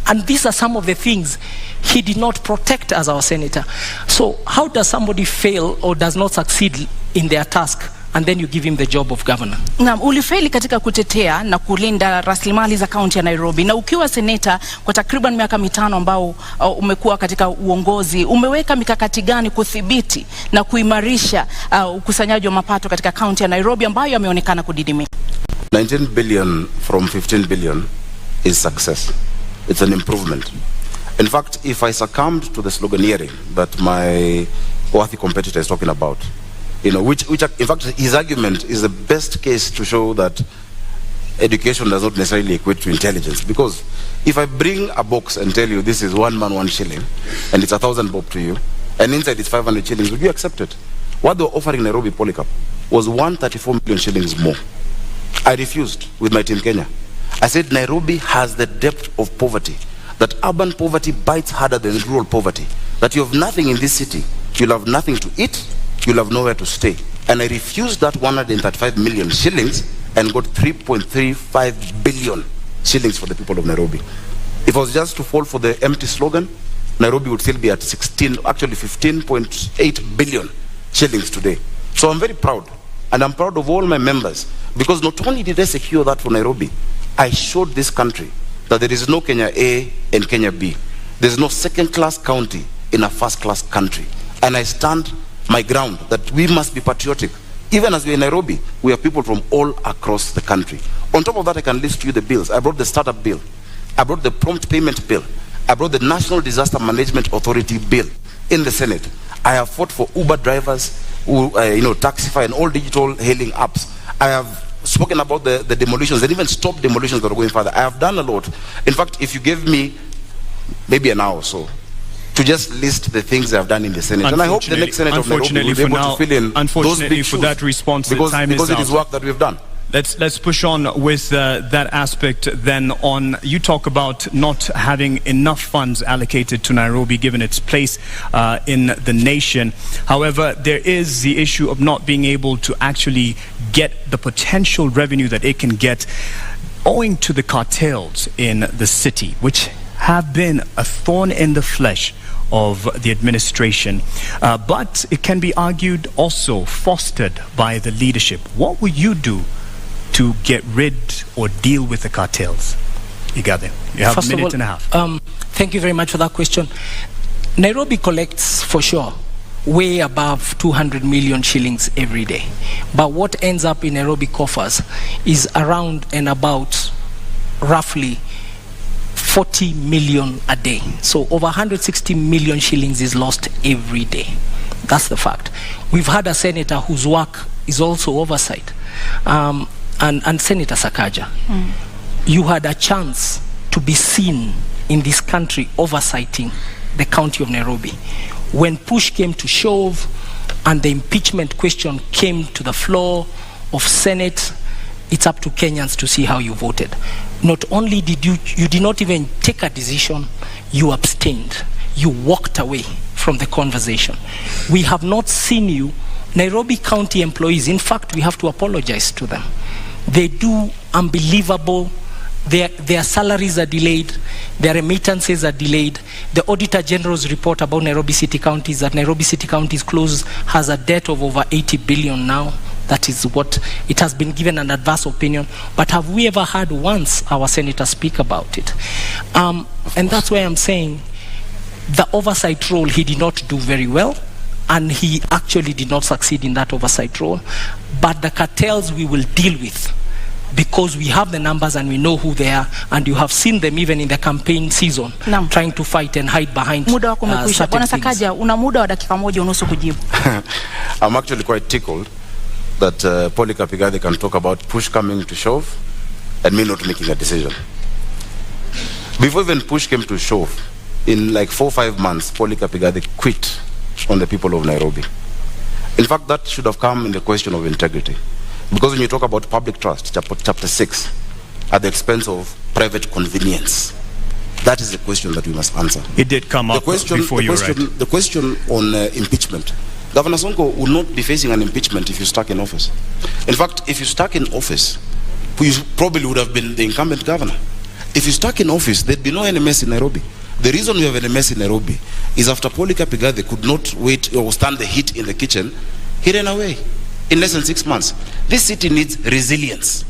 And these are some of the things he did not protect as our senator. So how does somebody fail or does not succeed in their task and then you give him the job of governor? Naam, ulifeli katika kutetea na kulinda rasilimali za kaunti ya Nairobi, na ukiwa seneta kwa takriban miaka 5 ambao umekuwa katika uongozi, umeweka mikakati gani kudhibiti na kuimarisha ukusanyaji wa mapato katika kaunti ya Nairobi ambayo yameonekana kudidimia? 19 billion from 15 billion is success. It's an improvement. In fact, if I succumbed to the sloganeering that my worthy competitor is talking about, you know, which in fact his argument is the best case to show that education does not necessarily equate to intelligence. Because if I bring a box and tell you this is 1 man 1 shilling and it's 1,000 bob to you, and inside it's 500 shillings, would you accept it? What they were offering Nairobi Polycarp was 134 million shillings more. I refused with my Team Kenya. I said Nairobi has the depth of poverty, that urban poverty bites harder than rural poverty, that you have nothing in this city, you'll have nothing to eat, you'll have nowhere to stay. And I refused that 135 million shillings and got 3.35 billion shillings for the people of Nairobi. If I was just to fall for the empty slogan, Nairobi would still be at 15.8 billion shillings today. So I'm very proud, and I'm proud of all my members, because not only did I secure that for Nairobi, I showed this country that there is no Kenya A and Kenya B. There's no second-class county in a first-class country. And I stand my ground that we must be patriotic. Even as we're in Nairobi, we have people from all across the country. On top of that, I can list you the bills. I brought the startup bill. I brought the prompt payment bill. I brought the National Disaster Management Authority bill in the Senate. I have fought for Uber drivers, Taxify and all digital hailing apps. I have spoken about the demolitions and even stopped demolitions that are going further. I have done a lot. In fact, if you gave me maybe an hour or so to just list the things I've done in the Senate, and I hope the next Senator of Nairobi will be able to fill in those big shoes, that response, because it is work that we've done. Let's push on with that aspect then on. You talk about not having enough funds allocated to Nairobi given its place in the nation. However, there is the issue of not being able to actually get the potential revenue that it can get owing to the cartels in the city, which have been a thorn in the flesh of the administration, but it can be argued also fostered by the leadership. What would you do to get rid or deal with the cartels? Igade, you have First a minute of all, and a half. Thank you very much for that question. Nairobi collects, for sure, way above 200 million shillings every day. But what ends up in Nairobi coffers is around and about roughly 40 million a day. So over 160 million shillings is lost every day. That's the fact. We've had a senator whose work is also oversight. And Senator Sakaja, you had a chance to be seen in this country oversighting the county of Nairobi. When push came to shove and the impeachment question came to the floor of Senate, it's up to Kenyans to see how you voted. Not only did you did not even take a decision, you abstained. You walked away from the conversation. We have not seen you. Nairobi County employees, in fact, we have to apologize to them, They do unbelievable. Their salaries are delayed, their remittances are delayed. The Auditor General's report about Nairobi City County is that Nairobi City County has a debt of over 80 billion now. That is what it has been given an adverse opinion. But have we ever heard once our senator speak about it? And that's why I'm saying the oversight role he did not do very well, and he actually did not succeed in that oversight role. But the cartels we will deal with, because we have the numbers and we know who they are, and you have seen them even in the campaign season trying to fight and hide behind muda wako umekwisha. Bwana Sakaja, una muda wa dakika moja unusu kujibu. I'm actually quite tickled that Polycarp Igathe can talk about push coming to shove and me not making a decision. Before even push came to shove, in like 4 or 5 months, Polycarp Igathe quit on the people of Nairobi. In fact, that should have come in the question of integrity. Because when you talk about public trust, chapter 6, at the expense of private convenience, that is the question that we must answer. It did come up before you, right? The question on impeachment. Governor Sonko will not be facing an impeachment if you're stuck in office. In fact, if you're stuck in office, you probably would have been the incumbent governor. If you're stuck in office, there'd be no NMS in Nairobi. The reason we have NMS in Nairobi is after Polycarp Igathe could not wait or stand the heat in the kitchen, he ran away in less than 6 months. This city needs resilience.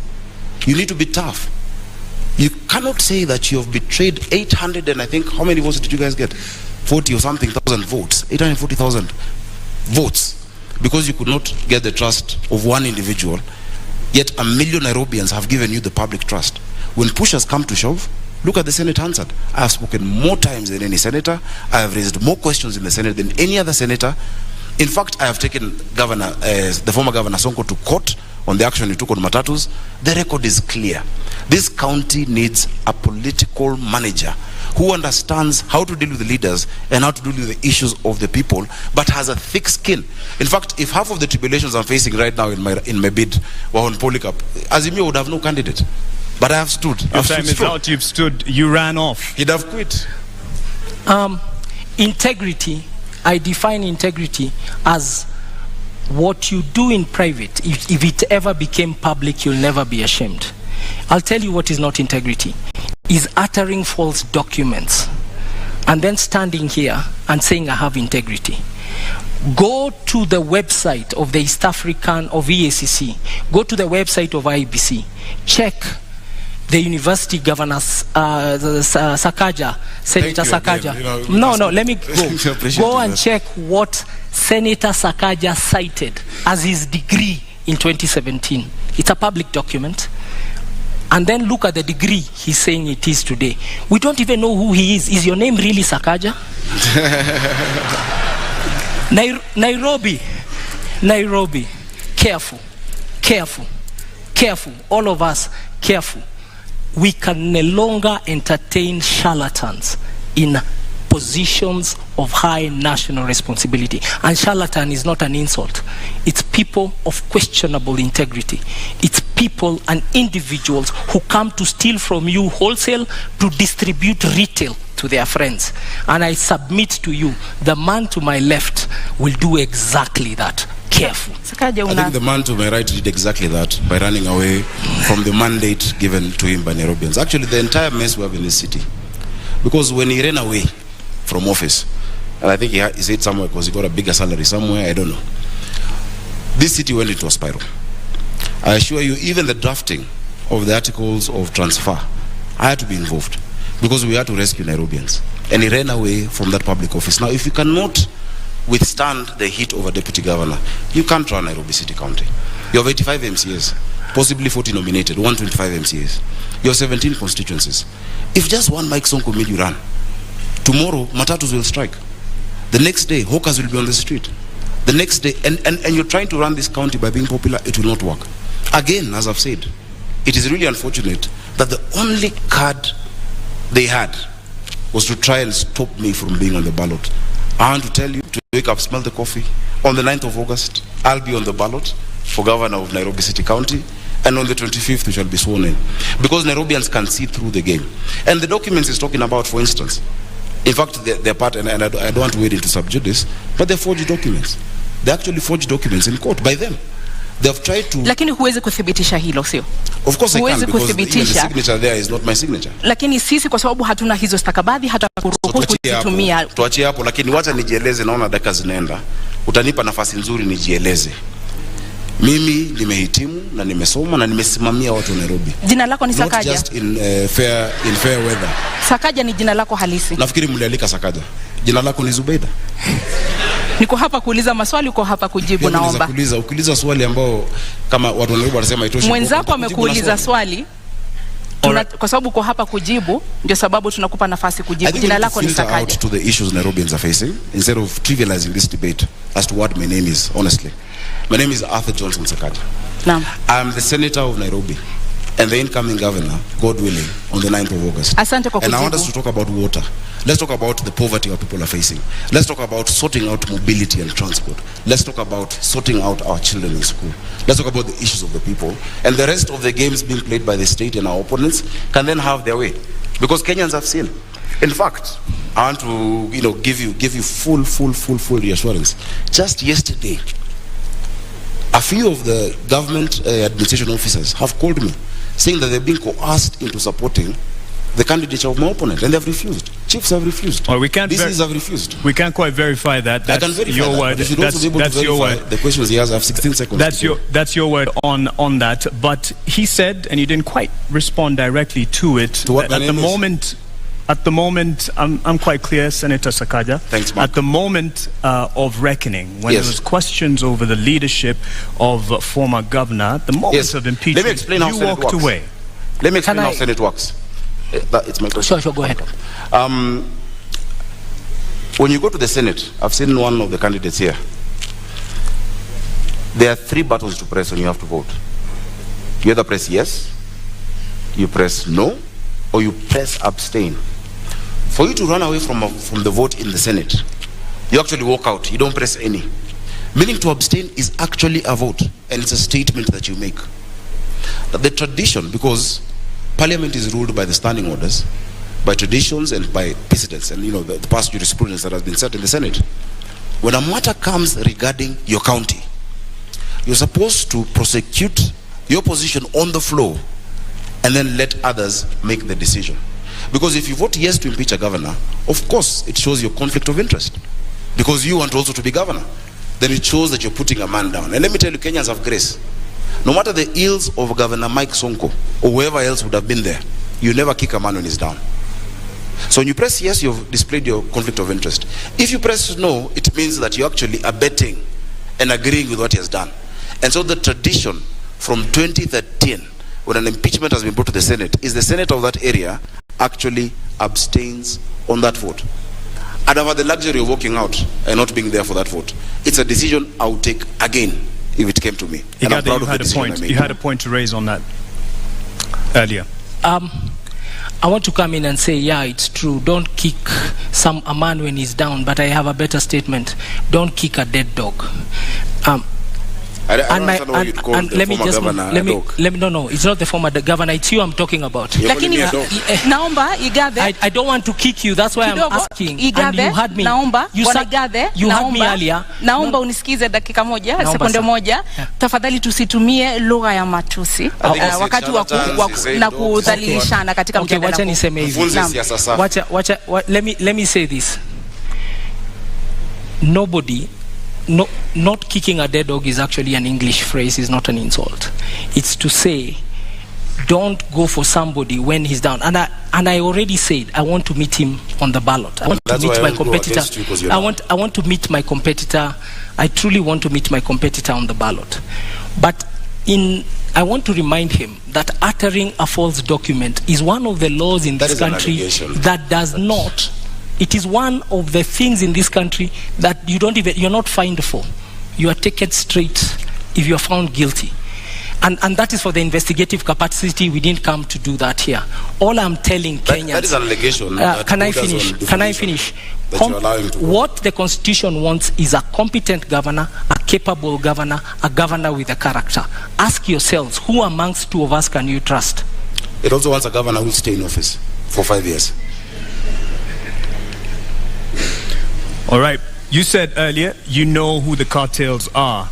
You need to be tough. You cannot say that you have betrayed 800 and I think, how many votes did you guys get? 40 or something thousand votes, 840,000 votes, because you could not get the trust of one individual, yet 1 million Nairobians have given you the public trust. When push has come to shove, look at the Senate answered. I have spoken more times than any senator. I have raised more questions in the Senate than any other senator. In fact, I have taken the former Governor Sonko to court on the action he took on matatus. The record is clear. This county needs a political manager who understands how to deal with the leaders and how to deal with the issues of the people, but has a thick skin. In fact, if half of the tribulations I'm facing right now in my bid were on Polycarp, Azimio would have no candidate. But I have stood. Your time is out. You've stood. You ran off. He'd have quit. Integrity. I define integrity as what you do in private. If it ever became public, you'll never be ashamed. I'll tell you what is not integrity. Is uttering false documents and then standing here and saying I have integrity. Go to the website of the East African of EACC. Go to the website of IBC. Check the university governors, Sakaja, Senator Sakaja. No, let me go. Go and check what Senator Sakaja cited as his degree in 2017. It's a public document. And then look at the degree he's saying it is today. We don't even know who he is. Is your name really Sakaja? Nairobi. Careful. All of us, careful. We can no longer entertain charlatans in positions of high national responsibility. And charlatan is not an insult. It's people of questionable integrity. It's people and individuals who come to steal from you wholesale to distribute retail to their friends. And I submit to you, the man to my left will do exactly that. Careful. I think the man to my right did exactly that by running away from the mandate given to him by Nairobians. Actually, the entire mess we have in this city. Because when he ran away from office, and I think he said somewhere because he got a bigger salary somewhere, I don't know. This city went into a spiral. I assure you, even the drafting of the articles of transfer, I had to be involved because we had to rescue Nairobians. And he ran away from that public office. Now, if you cannot withstand the heat of a deputy governor, you can't run Nairobi City County. You have 85 MCAs, possibly 40 nominated, 125 MCAs. You have 17 constituencies. If just one Mike Sonko made you run, tomorrow matatus will strike. The next day, hawkers will be on the street. The next day, and you're trying to run this county by being popular, it will not work. Again, as I've said, it is really unfortunate that the only card they had was to try and stop me from being on the ballot. I want to tell you to wake up, smell the coffee. On the 9th of August, I'll be on the ballot for governor of Nairobi City County. And on the 25th, we shall be sworn in. Because Nairobians can see through the game. And the documents he's talking about, for instance, in fact, they're part, and I don't want to wade into subjudice, but they're forged documents. They're actually forged documents in court by them. They've tried to... Lakini huwezi kuthibitisha hilo, sio? Of course I Huwezi can, because the kuthibitisha. signature there is not my signature. Lakini sisi kwa sababu hatuna hizo stakabadhi hata kuruhusu kuzitumia. Tuachie hapo, lakini wacha nijieleze, naona dakika zinaenda. Utanipa nafasi nzuri nijieleze. Mimi nimehitimu na nimesoma na nimesimamia watu Nairobi. Jina lako ni Sakaja? Not just in fair weather. Sakaja ni jina lako halisi? Nafikiri mlialika Sakaja. Jina lako ni Zubeida. Niko hapa kuuliza maswali, uko hapa kujibu, naomba. Ukiuliza swali ambao kama watu Nairobi wanasema itoshi. Mwenzako amekuuliza swali. Kwa sababu uko hapa kujibu, ndio sababu tunakupa nafasi kujibu. Jina lako ni Sakaja. Out to the issues Nairobians are facing instead of trivializing this debate as to what my name is, honestly. My name is Arthur Johnson Sakaja. Naam. I'm the senator of Nairobi and the incoming governor, God willing, on the 9th of August. Asante kwa kujibu. And I want us to talk about water. Let's talk about the poverty our people are facing. Let's talk about sorting out mobility and transport. Let's talk about sorting out our children in school. Let's talk about the issues of the people. And the rest of the games being played by the state and our opponents can then have their way. Because Kenyans have seen. In fact, I want to give you full reassurance. Just yesterday, a few of the government administration officers have called me saying that they've been coerced into supporting the candidature of my opponent, and they've refused. Chiefs have refused. Well, we can't DCs have refused. We can't quite verify that. That's I can verify your that, word. but you should also be able to verify the questions he has. I have 16 seconds. That's your word on that. But he said, and you didn't quite respond directly to it. To what At the moment, I'm quite clear, Senator Sakaja. Thanks, Mark. At the moment of reckoning, when there was questions over the leadership of former governor, at the moment of impeachment, let me explain how you Senate walked works. away. Let me explain how Senate works. It's my question. Sure, go ahead. When you go to the Senate, I've seen one of the candidates here. There are 3 buttons to press when you have to vote. You either press yes, you press no, or you press abstain. For you to run away from the vote in the Senate, you actually walk out. You don't press any. Meaning to abstain is actually a vote, and it's a statement that you make. But the tradition, because Parliament is ruled by the standing orders, by traditions and by precedents, and the past jurisprudence that has been set in the Senate. When a matter comes regarding your county, you're supposed to prosecute your position on the floor and then let others make the decision. Because if you vote yes to impeach a governor, of course it shows your conflict of interest, because you want also to be governor. Then it shows that you're putting a man down. And let me tell you, Kenyans have grace. No matter the ills of Governor Mike Sonko or whoever else would have been there, you never kick a man when he's down. So when you press yes, you've displayed your conflict of interest. If you press no, it means that you're actually abetting and agreeing with what he has done. And so the tradition from 2013, when an impeachment has been brought to the Senate, is the Senate of that area actually abstains on that vote. I'd have had the luxury of walking out and not being there for that vote. It's a decision I would take again if it came to me. And I'm proud of the decision I made. You had a point to raise on that earlier. I want to come in and say, yeah, it's true. Don't kick a man when he's down, but I have a better statement. Don't kick a dead dog. No, it's not the former governor. It's you I'm talking about. Lakini naomba Igathe. I don't want to kick you. That's why I'm asking. Igathe, and you had me. Naomba bwana Igathe. You had me earlier. Naomba unisikize dakika moja, sekunde moja. Tafadhali tusitumie lugha ya matusi wakati na kudhalilishana katika mjadala. Wacha niseme hivi. Let me say this. Not kicking a dead dog is actually an English phrase, is not an insult. It's to say, don't go for somebody when he's down. And I already said, I want to meet him on the ballot. I want to meet my competitor. I want to meet my competitor. I truly want to meet my competitor on the ballot. But I want to remind him that uttering a false document is one of the laws in this country that does not. It is one of the things in this country that you're not fined for. You are taken straight if you are found guilty. And that is for the investigative capacity. We didn't come to do that here. All I'm telling Kenyans... That is an allegation. Can I finish? What the Constitution wants is a competent governor, a capable governor, a governor with a character. Ask yourselves, who amongst two of us can you trust? It also wants a governor who will stay in office for 5 years. All right. You said earlier you know who the cartels are.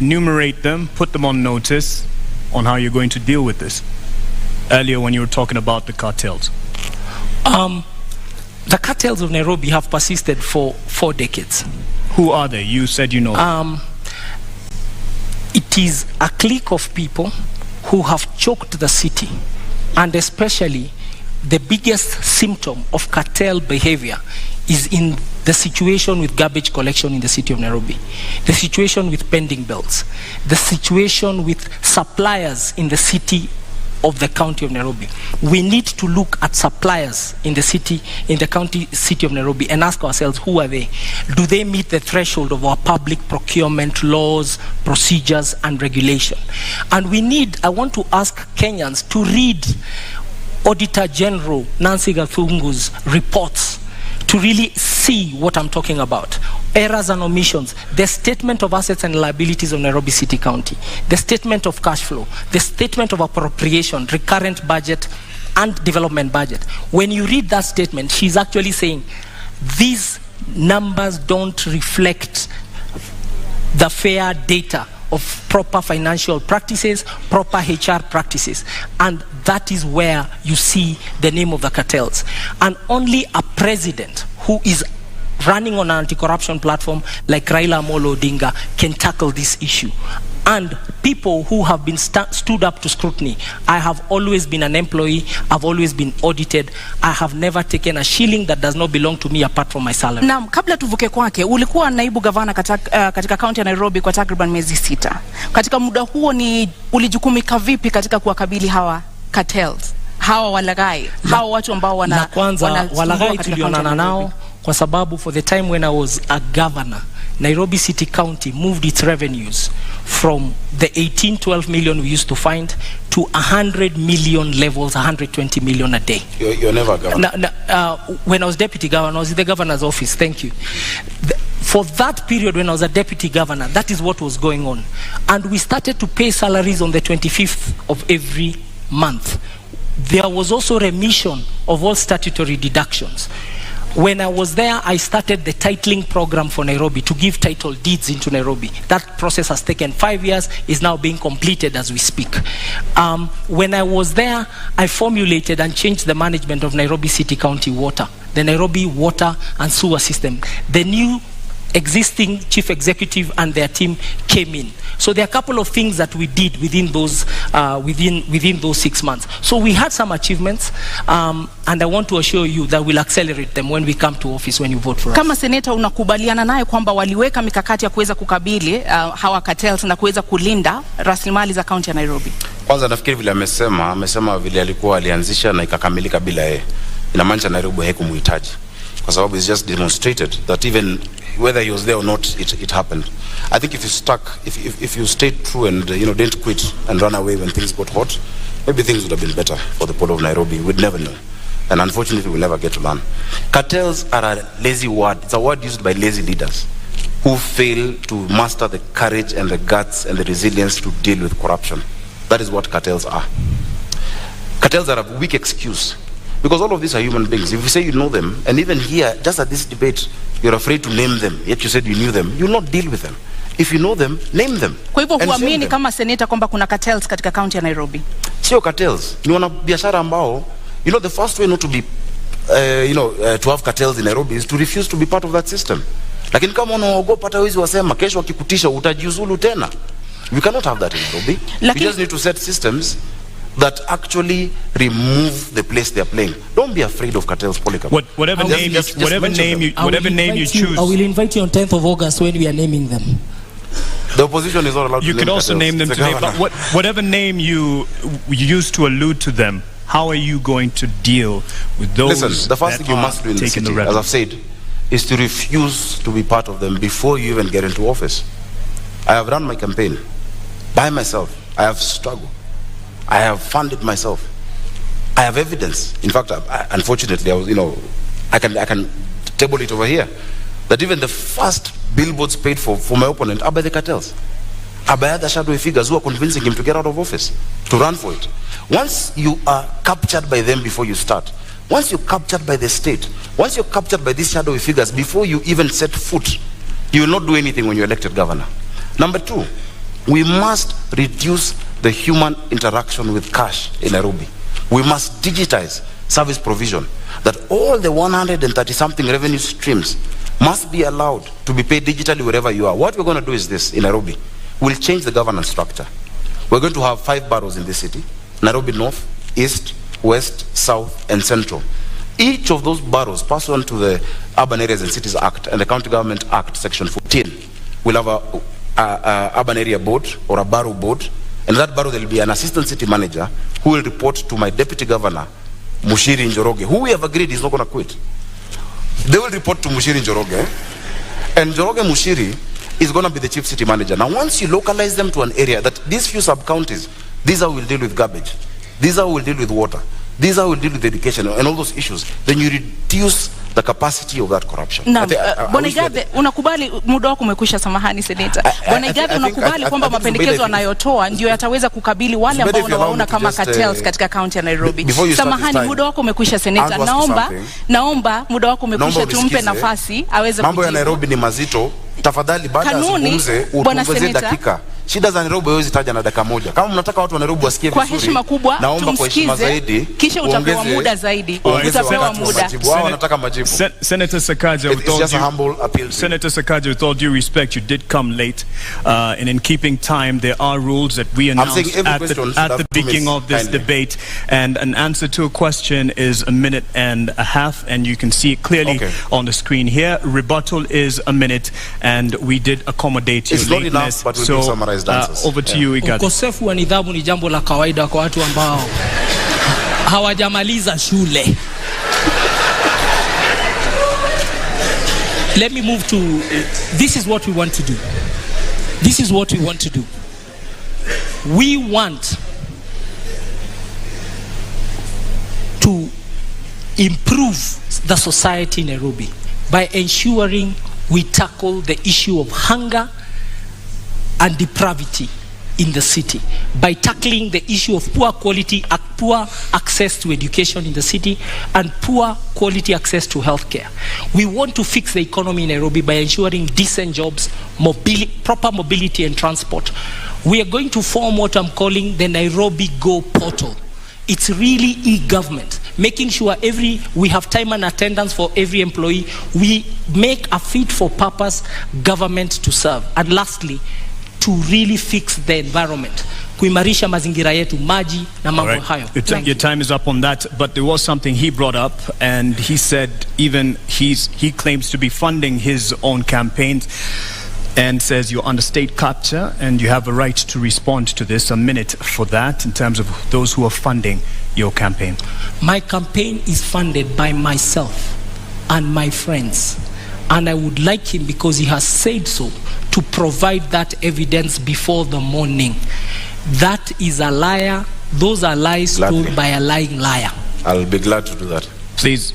enumerate them, put them on notice on how you're going to deal with this? Earlier when you were talking about the cartels. The cartels of Nairobi have persisted for 4 decades. Who are they? You said you know. It is a clique of people who have choked the city, and especially the biggest symptom of cartel behavior is in the situation with garbage collection in the city of Nairobi, the situation with pending bills, the situation with suppliers in the city of the county of Nairobi. We need to look at suppliers in the city, in the city of Nairobi, and ask ourselves, who are they? Do they meet the threshold of our public procurement laws, procedures, and regulation? And I want to ask Kenyans to read Auditor General Nancy Gathungu's reports to really see what I'm talking about. Errors and omissions, the statement of assets and liabilities of Nairobi City County, the statement of cash flow, the statement of appropriation, recurrent budget, and development budget. When you read that statement, she's actually saying these numbers don't reflect the fair data of proper financial practices, proper HR practices. And that is where you see the name of the cartels. And only a president who is running on an anti-corruption platform like Raila Amolo Odinga can tackle this issue. And people who have been stood up to scrutiny. I have always been an employee, I've always been audited, I have never taken a shilling that does not belong to me apart from my salary. Naam, kabla tuvuke kwake, ulikuwa naibu gavana katika kaunti ya Nairobi kwa takriban miezi 6. Katika muda huo ulijukumika vipi katika kuwakabili hawa cartels, hawa walaghai, hawa watu ambao wana kwanza walaghai tulionana nao kwa sababu for the time when I was a governor, Nairobi City County moved its revenues from the 12 million we used to find to 100 million levels, 120 million a day. You're never a governor. When I was deputy governor, I was in the governor's office, thank you. For that period when I was a deputy governor, that is what was going on. And we started to pay salaries on the 25th of every month. There was also remission of all statutory deductions. When I was there, I started the titling program for Nairobi to give title deeds into Nairobi. That process has taken 5 years, is now being completed as we speak. When I was there, I formulated and changed the management of Nairobi City County Water, the Nairobi Water and Sewer System. The new existing chief executive and their team came in. So there are a couple of things that we did within those 6 months. So we had some achievements, and I want to assure you that we'll accelerate them when we come to office, when you vote for us. Kama seneta unakubaliana naye kwamba waliweka mikakati ya kuweza kukabili hawa cartels na kuweza kulinda rasilimali za kaunti ya Nairobi? Kwanza nafikiri vile amesema vile alikuwa alianzisha na ikakamilika bila yeye. Inamaanisha Nairobi haikumuhitaji. Kwa sababu it's just demonstrated that even whether he was there or not, it happened. I think if you stayed true and didn't quit and run away when things got hot, maybe things would have been better for the people of Nairobi. We'd never know. And unfortunately, we'll never get to learn. Cartels are a lazy word. It's a word used by lazy leaders who fail to master the courage and the guts and the resilience to deal with corruption. That is what cartels are. Cartels are a weak excuse. Because all of these are human beings. If you say you know them, and even here, just at this debate, you're afraid to name them, yet you said you knew them, you'll not deal with them. If you know them, name them. Kwa hivyo huamini kama seneta kwamba kuna cartels katika kaunti ya Nairobi? Sio cartels. Ni wanabiashara ambao, the first way not to be, to have cartels in Nairobi is to refuse to be part of that system. Lakini kama unaogopa hata wezi wasema, kesho wakikutisha utajiuzulu tena. We cannot have that in Nairobi. We just need to set systems that actually remove the place they are playing. Don't be afraid of cartels, Polycarp. Whatever name you choose. I will invite you on 10th of August when we are naming them. The opposition is not allowed to name You could also name them today, but whatever name you use to allude to them, how are you going to deal with those? Listen, the first thing you must do in the city, as I've said, is to refuse to be part of them before you even get into office. I have run my campaign by myself. I have struggled. I have funded myself. I have evidence. In fact, unfortunately, I can table it over here, that even the first billboards paid for my opponent are by the cartels, are by other shadowy figures who are convincing him to get out of office, to run for it. Once you are captured by them before you start, once you're captured by the state, once you're captured by these shadowy figures before you even set foot, you will not do anything when you're elected governor. Number two, We must reduce the human interaction with cash in Nairobi. We must digitize service provision, that all the 130-something revenue streams must be allowed to be paid digitally wherever you are. What we're going to do is this in Nairobi. We'll change the governance structure. We're going to have 5 boroughs in this city: Nairobi North, East, West, South, and Central. Each of those boroughs, pursuant to the Urban Areas and Cities Act and the County Government Act, Section 14, will have a urban area board or a borough board. And that borough, there will be an assistant city manager who will report to my deputy governor, Mushiri Njoroge, who we have agreed is not going to quit. They will report to Mushiri Njoroge, and Njoroge Mushiri is going to be the chief city manager. Now, once you localize them to an area, that these few sub-counties, these are will deal with garbage, these are will deal with water, these are will deal with education and all those issues, then you reduce the capacity of that corruption. Na Bwana Igathe, unakubali muda wako umekwisha, samahani seneta. Bwana Igathe, unakubali kwamba mapendekezo anayotoa ndio yataweza kukabili wale ambao unawaona kama cartels katika county ya Nairobi? Samahani, muda wako umekwisha seneta. Naomba muda wako umekwisha, tumpe nafasi aweze kujibu. Mambo ya Nairobi ni mazito. Tafadhali baada ya kuzungumze utuongezee dakika. Shida za Nairobi hawezi taja na dakika moja. Kama mnataka watu wa Nairobi wasikie vizuri, kwa heshima kubwa, naomba kwa heshima zaidi, kisha utapewa muda zaidi. Utapewa muda. Wao wanataka majibu. Senator Sakaja, with all due respect, you did come late, and in keeping time, there are rules that we announced at the beginning of this debate, and an answer to a question is 1.5 minutes, and you can see it clearly on the screen here. Rebuttal is 1 minute, and we did accommodate your lateness. So over to you, Igathe. Ukosefu wa nidhamu ni jambo la kawaida kwa watu ambao hawajamaliza shule. Let me move to, this is what we want to do. This is what we want to do. We want to improve the society in Nairobi by ensuring we tackle the issue of hunger and depravity in the city, by tackling the issue of poor access to education in the city and poor quality access to healthcare. We want to fix the economy in Nairobi by ensuring decent jobs, proper mobility and transport. We are going to form what I'm calling the Nairobi Go portal. It's really e-government, making sure we have time and attendance for every employee. We make a fit for purpose government to serve. And lastly, to really fix the environment, kuimarisha mazingira yetu, maji na mambo hayo. Your time is up on that, but there was something he brought up, and he said even he claims to be funding his own campaigns, and says you're under state capture and you have a right to respond to this. 1 minute for that in terms of those who are funding your campaign. My campaign is funded by myself and my friends, and I would like him, because he has said so, to provide that evidence before the morning. That is a liar. Those are lies told by a lying liar. I'll be glad to do that. Please,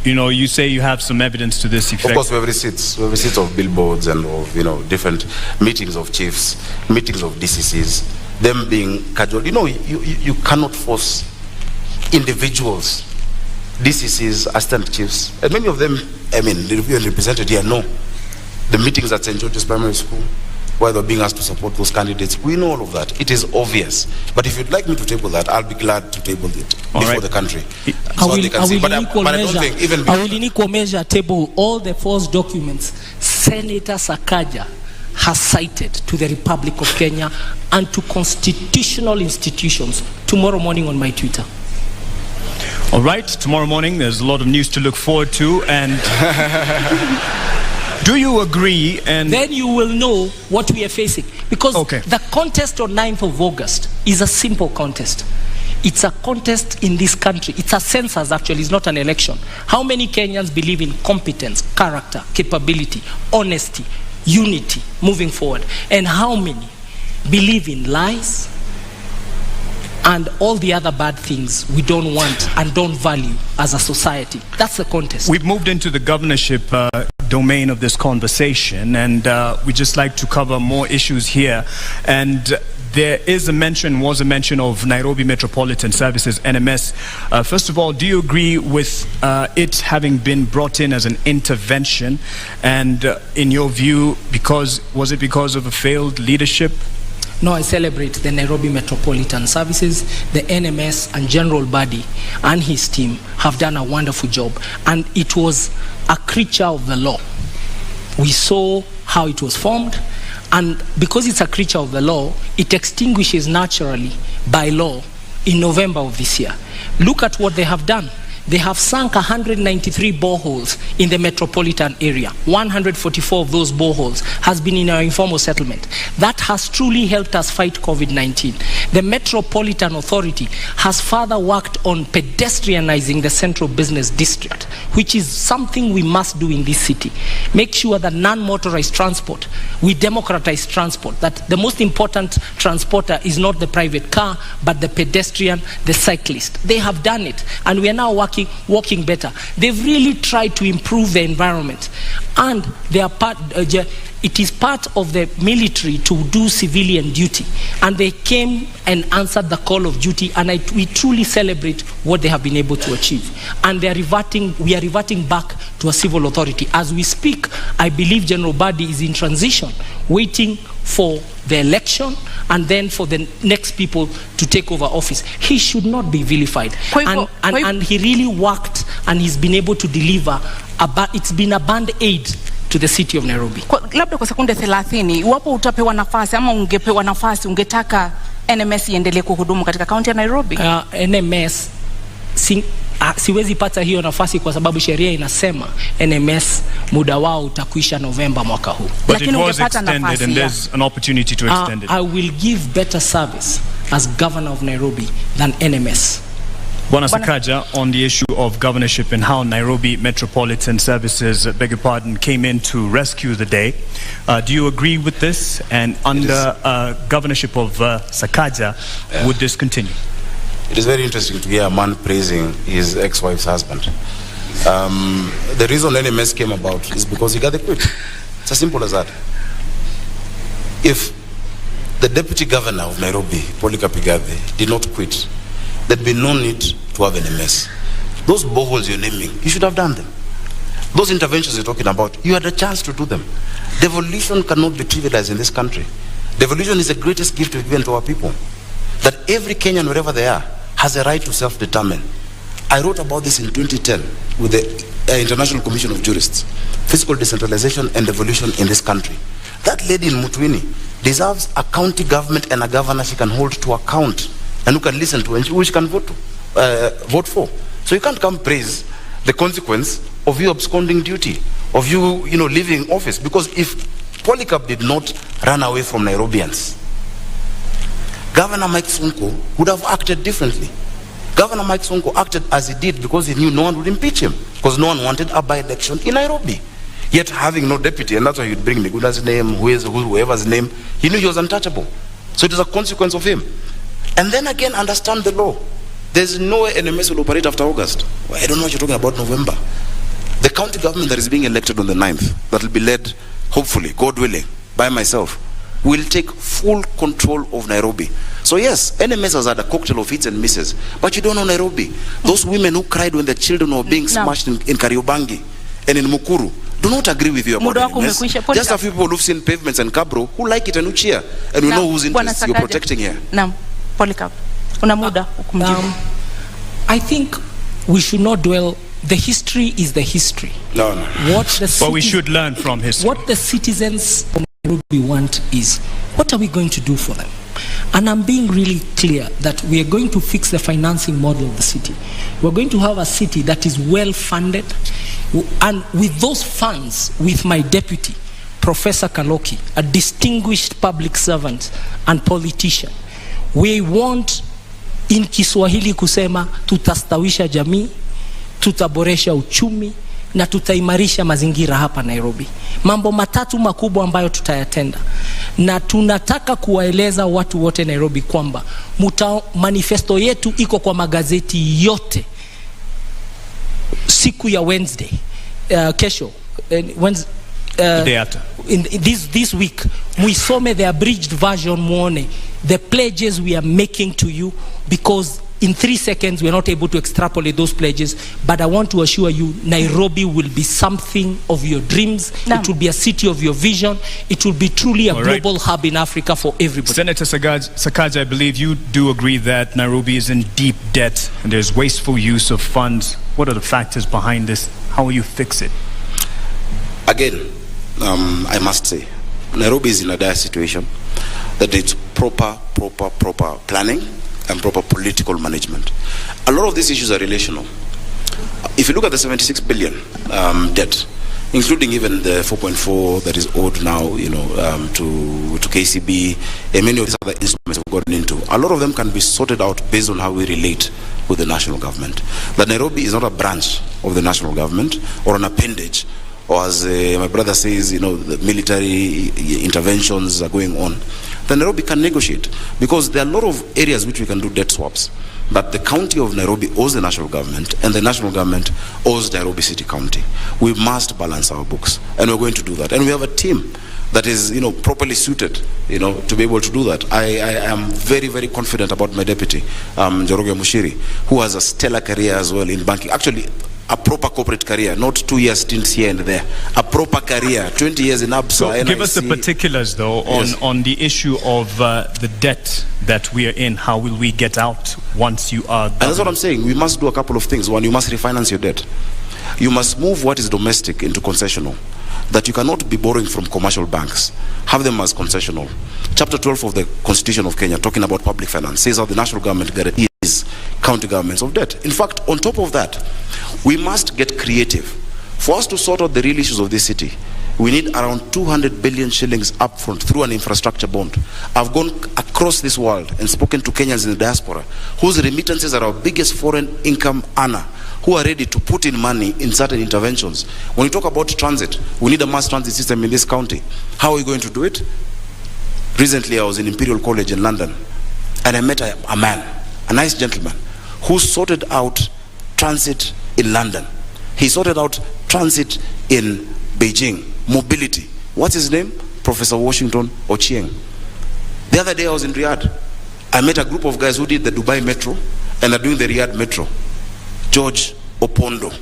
you say you have some evidence to this effect. Of course, we have receipts of billboards and of, different meetings of chiefs, meetings of DCCs, them being casual. You cannot force individuals, DCCs, assistant chiefs, and many of them, they're represented here, no. The meetings at St. George's Primary School, where they're being asked to support those candidates, we know all of that. It is obvious. But if you'd like me to table that, I'll be glad to table it before the country. I will in equal measure table all the false documents Senator Sakaja has cited to the Republic of Kenya and to constitutional institutions tomorrow morning on my Twitter. All right, tomorrow morning there's a lot of news to look forward to, and do you agree? And then you will know what we are facing, because the contest on 9th of August is a simple contest. It's a contest in this country. It's a census, actually. It's not an election. How many Kenyans believe in competence, character, capability, honesty, unity moving forward? And how many believe in lies and all the other bad things we don't want and don't value as a society? That's the contest. We've moved into the governorship domain of this conversation, and we just like to cover more issues here. And there was a mention of Nairobi Metropolitan Services, NMS. First of all, do you agree with it having been brought in as an intervention? And in your view, was it because of a failed leadership No, I celebrate the Nairobi Metropolitan Services, the NMS and General Body and his team have done a wonderful job. And it was a creature of the law. We saw how it was formed, and because it's a creature of the law, it extinguishes naturally by law in November of this year. Look at what they have done. They have sunk 193 boreholes in the metropolitan area. 144 of those boreholes has been in our informal settlement. That has truly helped us fight COVID-19. The Metropolitan Authority has further worked on pedestrianizing the central business district, which is something we must do in this city. Make sure that non-motorized transport, we democratize transport, that the most important transporter is not the private car, but the pedestrian, the cyclist. They have done it, and we are now walking better. They've really tried to improve the environment, and they are it is part of the military to do civilian duty, and they came and answered the call of duty, and we truly celebrate what they have been able to achieve. And we are reverting back to a civil authority. As we speak, I believe General Badi is in transition, waiting for the election and then for the next people to take over office. He should not be vilified. And he really worked, and he's been able to deliver. It's been a band-aid to the city of Nairobi. Labda kwa sekunde 30, iwapo utapewa nafasi ama ungepewa nafasi, ungetaka NMS iendelee kuhudumu katika kaunti ya Nairobi? NMS siwezi pata hiyo nafasi kwa sababu sheria inasema NMS muda wao utakuisha Novemba mwaka huu. But it was extended and there's an opportunity to extend it. I will give better service as governor of Nairobi than NMS. Bwana Sakaja, on the issue of governorship and how Nairobi Metropolitan Services, beg your pardon, came in to rescue the day. Do you agree with this? And under governorship of Sakaja, would this continue? It is very interesting to hear a man praising his ex-wife's husband. The reason NMS came about is because he got the quit. It's as simple as that. If the deputy governor of Nairobi, Polycarp did not quit, there'd be no need to have NMS. Those boreholes you're naming, you should have done them. Those interventions you're talking about, you had a chance to do them. Devolution cannot be trivialized in this country. Devolution is the greatest gift we've given to our people. That every Kenyan, wherever they are, has a right to self-determine. I wrote about this in 2010 with the International Commission of Jurists. Fiscal decentralization and devolution in this country. That lady in Mutwini deserves a county government and a governor she can hold to account, and who can listen to and who she can vote for. So you can't come praise the consequence of you absconding duty, of you, leaving office. Because if Polycarp did not run away from Nairobians, Governor Mike Sonko would have acted differently. Governor Mike Sonko acted as he did because he knew no one would impeach him, because no one wanted a by-election in Nairobi. Yet having no deputy, and that's why he'd bring Miguda's name, whoever's name, he knew he was untouchable. So it is a consequence of him. And then again, understand the law. There's no way NMS will operate after August. Well, I don't know what you're talking about November. The county government that is being elected on the 9th, that will be led, hopefully, God willing, by myself, will take full control of Nairobi. So yes, NMS has had a cocktail of hits and misses, but you don't know Nairobi. Those women who cried when their children were being smashed in Kariobangi and in Mukuru do not agree with you about NMS. Just a few people who've seen pavements and Kabro who like it and who cheer, and we know whose interests you're protecting here. Polycarp, una muda kumjibu. I think we should not dwell. The history is the history. No. But we should learn from history. What the citizens of Nairobi want is, what are we going to do for them? And I'm being really clear that we are going to fix the financing model of the city. We're going to have a city that is well funded, and with those funds, with my deputy, Professor Kaloki, a distinguished public servant and politician, we want in Kiswahili kusema tutastawisha jamii, tutaboresha uchumi na tutaimarisha mazingira hapa Nairobi. Mambo matatu makubwa ambayo tutayatenda, na tunataka kuwaeleza watu wote Nairobi kwamba manifesto yetu iko kwa magazeti yote siku ya Wednesday, kesho, Wednesday, day after. In this week, muisome the abridged version, muone the pledges we are making to you, because in 3 seconds we're not able to extrapolate those pledges, but I want to assure you Nairobi will be something of your dreams. It will be a city of your vision. It will be truly a global hub in Africa for everybody. Senator Sakaja, I believe you do agree that Nairobi is in deep debt and there's wasteful use of funds. What are the factors behind this? How will you fix it? Again, I must say, Nairobi is in a dire situation that needs proper planning and proper political management. A lot of these issues are relational. If you look at the 76 billion debt, including even the 4.4 that is owed now, to KCB, and many of these other instruments we've gotten into, a lot of them can be sorted out based on how we relate with the national government. That Nairobi is not a branch of the national government or an appendage, or as my brother says, the military interventions are going on. Then Nairobi can negotiate, because there are a lot of areas which we can do debt swaps. But the county of Nairobi owes the national government, and the national government owes Nairobi City County. We must balance our books, and we're going to do that. And we have a team that is, properly suited, to be able to do that. I am very, very confident about my deputy, Njoroge Mushiri, who has a stellar career as well in banking. Actually, a proper corporate career, not 2 years stints here and there. A proper career, 20 years in ABSA. So give us the particulars, though, on the issue of the debt that we are in. How will we get out once you are... And that's what I'm saying. We must do a couple of things. One, you must refinance your debt. You must move what is domestic into concessional. That you cannot be borrowing from commercial banks. Have them as concessional. Chapter 12 of the Constitution of Kenya, talking about public finance, says how the national government guarantees county governments of debt. In fact, on top of that, we must get creative. For us to sort out the real issues of this city, we need around 200 billion shillings upfront through an infrastructure bond. I've gone across this world and spoken to Kenyans in the diaspora, whose remittances are our biggest foreign income earner, who are ready to put in money in certain interventions. When you talk about transit, we need a mass transit system in this county. How are we going to do it? Recently, I was in Imperial College in London, and I met a man, a nice gentleman, who sorted out transit in London. He sorted out transit in Beijing, mobility. What's his name? Professor Washington Ochieng. The other day I was in Riyadh. I met a group of guys who did the Dubai Metro and are doing the Riyadh Metro. George Opondo.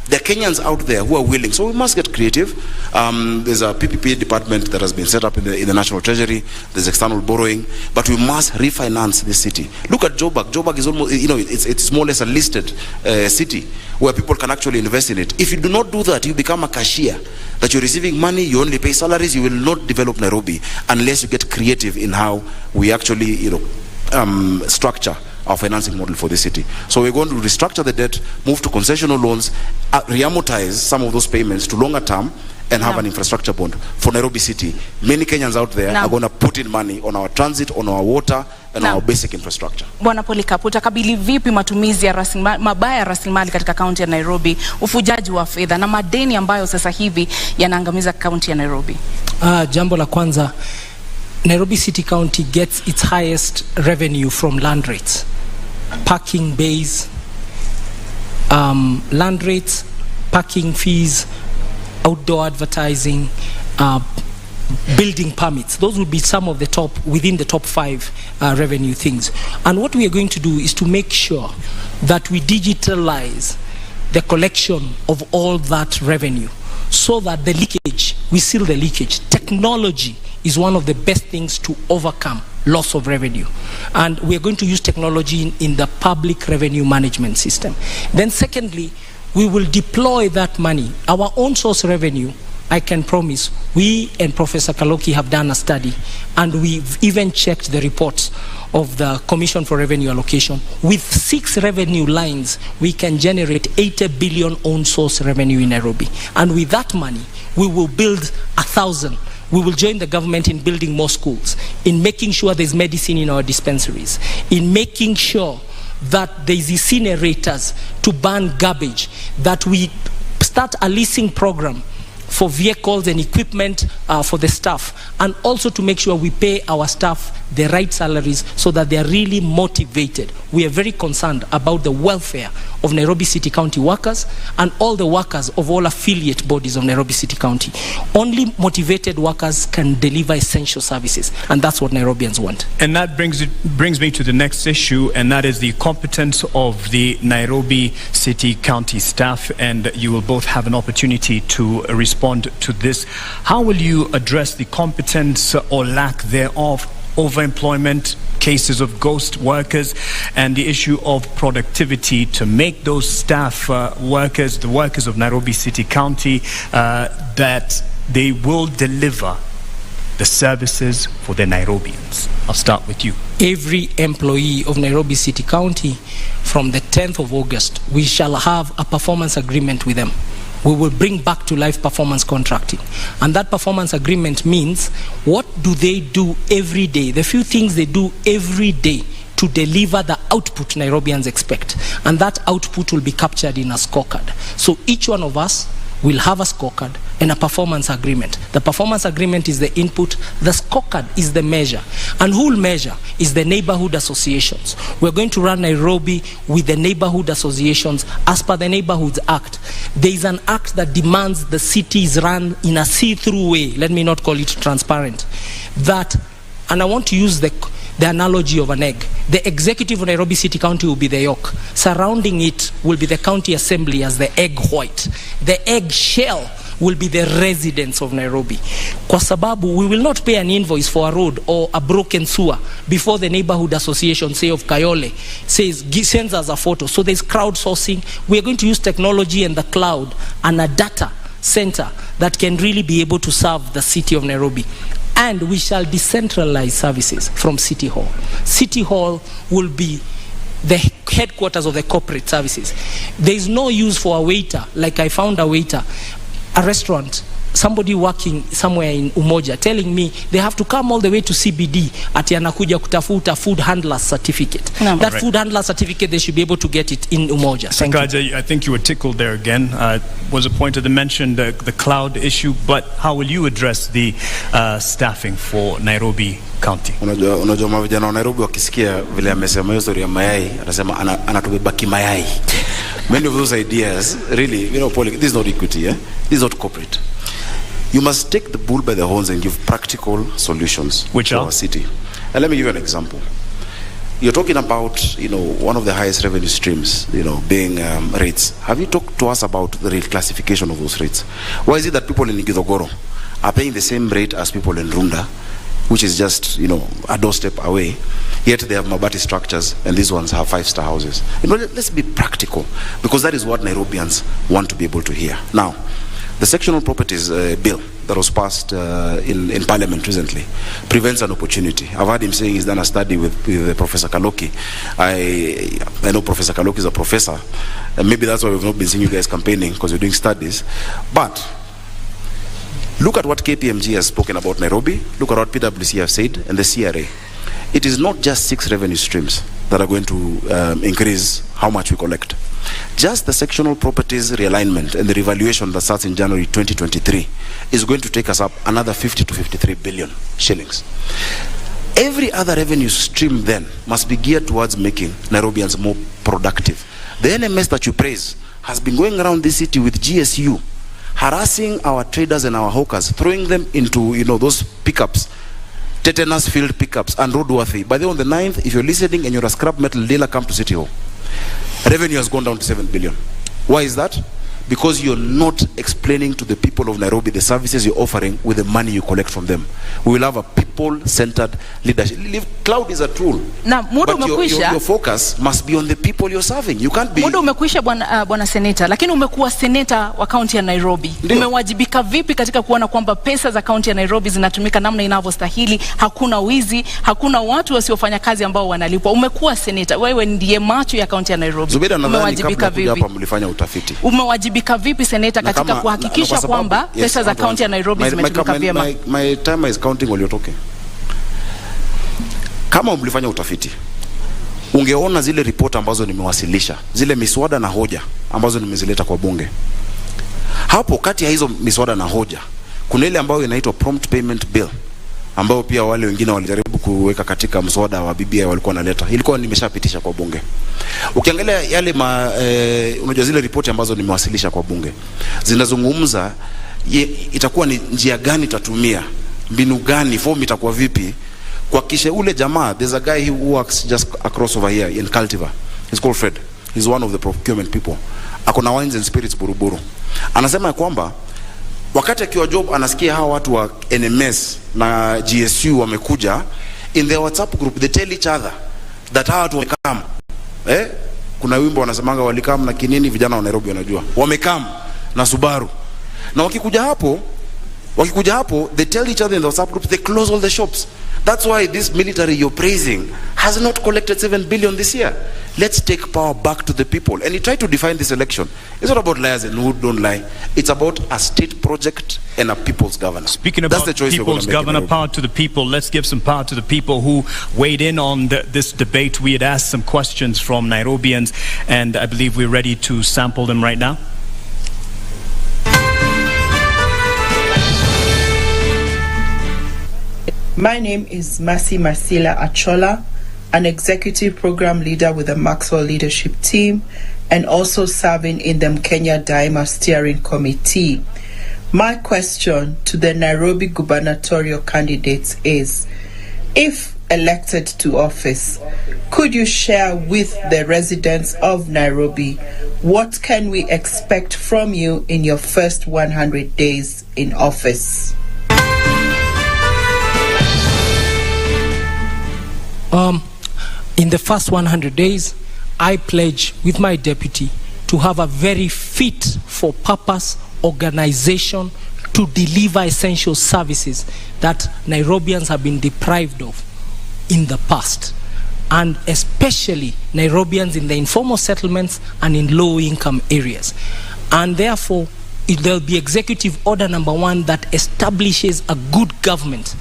There are Kenyans out there who are willing, so we must get creative. There's a PPP department that has been set up in the National Treasury. There's external borrowing, but we must refinance this city. Look at Joburg. Joburg is almost, it's more or less a listed city where people can actually invest in it. If you do not do that, you become a cashier. That you're receiving money, you only pay salaries. You will not develop Nairobi unless you get creative in how we actually, structure our financing model for the city. So we're going to restructure the debt, move to concessional loans, re-amortize some of those payments to longer term, and have an infrastructure bond for Nairobi City. Many Kenyans out there are going to put in money on our transit, on our water, and our basic infrastructure. Bwana Polycarp, utakabili vipi matumizi ya mabaya ya rasilimali katika kaunti ya Nairobi, ufujaji wa fedha na madeni ambayo sasa hivi yanaangamiza kaunti ya Nairobi? Jambo la kwanza, Nairobi City County gets its highest revenue from land rates. Parking bays, land rates, parking fees, outdoor advertising, building permits. Those will be some of the top, within the top 5 revenue things. And what we are going to do is to make sure that we digitalize the collection of all that revenue, so that the leakage, we seal the leakage. Technology is one of the best things to overcome loss of revenue. And we are going to use technology in the public revenue management system. Then secondly, we will deploy that money. Our own source revenue, I can promise, we and Professor Kaloki have done a study, and we've even checked the reports of the Commission for Revenue Allocation. With 6 revenue lines, we can generate 80 billion own source revenue in Nairobi. And with that money, we will build 1,000. We will join the government in building more schools, in making sure there's medicine in our dispensaries, in making sure that there's incinerators to burn garbage, that we start a leasing program for vehicles and equipment for the staff, and also to make sure we pay our staff the right salaries so that they're really motivated. we are very concerned about the welfare of Nairobi City County workers and all the workers of all affiliate bodies of Nairobi City County. Only motivated workers can deliver essential services, and that's what Nairobians want. And that brings me to the next issue, and that is the competence of the Nairobi City County staff, and you will both have an opportunity to respond to this. How will you address the competence or lack thereof, overemployment, cases of ghost workers, and the issue of productivity to make those staff workers, the workers of Nairobi City County, that they will deliver the services for the Nairobians? I'll start with you. Every employee of Nairobi City County, from the 10th of August, we shall have a performance agreement with them. We will bring back to life performance contracting. And that performance agreement means what do they do every day, the few things they do every day to deliver the output Nairobians expect. And that output will be captured in a scorecard. So each one of us will have a scorecard and a performance agreement. The performance agreement is the input, the scorecard is the measure. And who will measure is the neighborhood associations. We're going to run Nairobi with the neighborhood associations as per the Neighborhoods Act. There is an act that demands the city is run in a see-through way, let me not call it transparent, that, and I want to use the analogy of an egg. The executive of Nairobi City County will be the yolk. Surrounding it will be the county assembly as the egg white. The egg shell will be the residents of Nairobi. Kwa sababu, we will not pay an invoice for a road or a broken sewer before the neighborhood association, say of Kayole, sends us a photo. So there's crowdsourcing. We are going to use technology and the cloud and a data center that can really be able to serve the city of Nairobi. And we shall decentralize services from City Hall. City Hall will be the headquarters of the corporate services. There is no use for a waiter, like I found a waiter, a restaurant, somebody working somewhere in Umoja, telling me they have to come all the way to CBD ati anakuja kutafuta food handler certificate. No. That food handler certificate, they should be able to get it in Umoja. Sakaja, I think you were tickled there again. Was a point to mention the cloud issue, but how will you address the staffing for Nairobi County? Unajua mavijana wa Nairobi wakisikia vile amesema hiyo story ya mayai, atasema anatubeba kimayai. Many of those ideas, really, you know, this is not equity, eh? This is not corporate. You must take the bull by the horns and give practical solutions to our city. And let me give you an example. You're talking about, you know, one of the highest revenue streams, you know, being rates. Have you talked to us about the rate classification of those rates? Why is it that people in Githogoro are paying the same rate as people in Runda, which is just, you know, a doorstep away, yet they have Mabati structures and these ones have 5-star houses? You know, let's be practical, because that is what Nairobians want to be able to hear. Now, the sectional properties bill that was passed in Parliament recently prevents an opportunity. I've heard him saying he's done a study with Professor Kaloki. I know Professor Kaloki is a professor, and maybe that's why we've not been seeing you guys campaigning, because you're doing studies. But look at what KPMG has spoken about Nairobi, look at what PwC have said, and the CRA. It is not just 6 revenue streams that are going to increase how much we collect. Just the sectional properties realignment and the revaluation that starts in January 2023 is going to take us up another 50 to 53 billion shillings. Every other revenue stream then must be geared towards making Nairobians more productive. The NMS that you praise has been going around this city with GSU, harassing our traders and our hawkers, throwing them into, you know, those pickups, tetanus field pickups and roadworthy. By the way, on the 9th, if you're listening and you're a scrap metal dealer, come to City Hall. Revenue has gone down to 7 billion. Why is that? Because you're not explaining to the people of Nairobi the services you're offering with the money you collect from them. We will have a people-centered leadership. Cloud is a tool. Na muda umekwisha. Your focus must be on the people you're serving. You can't be. Muda umekwisha bwana seneta, lakini umekuwa seneta wa kaunti ya Nairobi. Umewajibika vipi katika kuona kwamba pesa za kaunti ya Nairobi zinatumika namna inavyostahili, hakuna wizi, hakuna watu wasiofanya kazi ambao wanalipwa? Umekuwa seneta, wewe ndiye macho ya kaunti ya Nairobi. Zubeda, nadhani kabla kuja hapa mlifanya utafiti. Umewajibika vipi seneta katika kuhakikisha kwamba pesa za kaunti ya Nairobi zimetumika vyema? My time is counting while you're talking. Kama mlifanya utafiti, ungeona zile report ambazo nimewasilisha, zile miswada na hoja ambazo nimezileta kwa bunge. Hapo kati ya hizo miswada na hoja, kuna ile ambayo inaitwa prompt payment bill ambao pia wale wengine walijaribu kuweka katika mswada wa BBI walikuwa wanaleta, ilikuwa nimeshapitisha kwa bunge. Ukiangalia yale unajua zile ripoti ambazo nimewasilisha kwa bunge zinazungumza itakuwa ni njia gani tatumia, mbinu gani, form itakuwa vipi kwa kisha ule jamaa. There's a guy who works just across over here in Cultivar. He's called Fred. He's one of the procurement people. Akona wines and spirits Buruburu. Anasema kwamba wakati akiwa job anasikia hawa watu wa NMS na GSU wamekuja, in their WhatsApp group they tell each other that hawa watu wamekam. Kuna wimbo wanasemanga walikam na kinini, vijana wa Nairobi wanajua. Wamekam na Subaru. Na wakikuja hapo they tell each other in the WhatsApp group, they close all the shops. That's why this military you're praising has not collected 7 billion this year. Let's take power back to the people. And he tried to define this election. It's not about liars and who don't lie. It's about a state project and a people's governor. Speaking about people's governor, power to the people, let's give some power to the people who weighed in on this debate. We had asked some questions from Nairobians, and I believe we're ready to sample them right now. My name is Masi Masila Achola, an executive program leader with the Maxwell leadership team and also serving in the Kenya Daima Steering Committee. My question to the Nairobi gubernatorial candidates is, if elected to office, could you share with the residents of Nairobi what can we expect from you in your first 100 days in office? In the first 100 days, I pledge with my deputy to have a very fit for purpose organization to deliver essential services that Nairobians have been deprived of in the past, and especially Nairobians in the informal settlements and in low-income areas. And therefore, there'll be Executive Order number 1 that establishes a good government,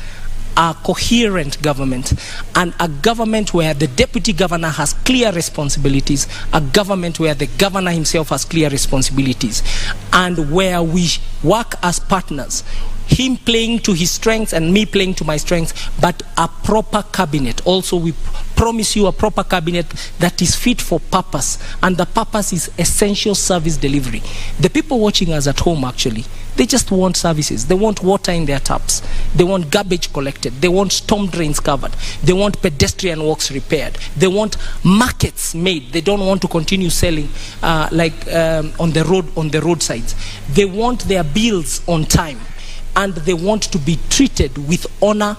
a coherent government, and a government where the deputy governor has clear responsibilities, a government where the governor himself has clear responsibilities, and where we work as partners, him playing to his strengths and me playing to my strengths, but a proper cabinet. Also, we promise you a proper cabinet that is fit for purpose, and the purpose is essential service delivery. The people watching us at home, actually, they just want services. They want water in their taps. They want garbage collected. They want storm drains covered. They want pedestrian walks repaired. They want markets made. They don't want to continue selling on the roadsides. They want their bills on time, and they want to be treated with honor,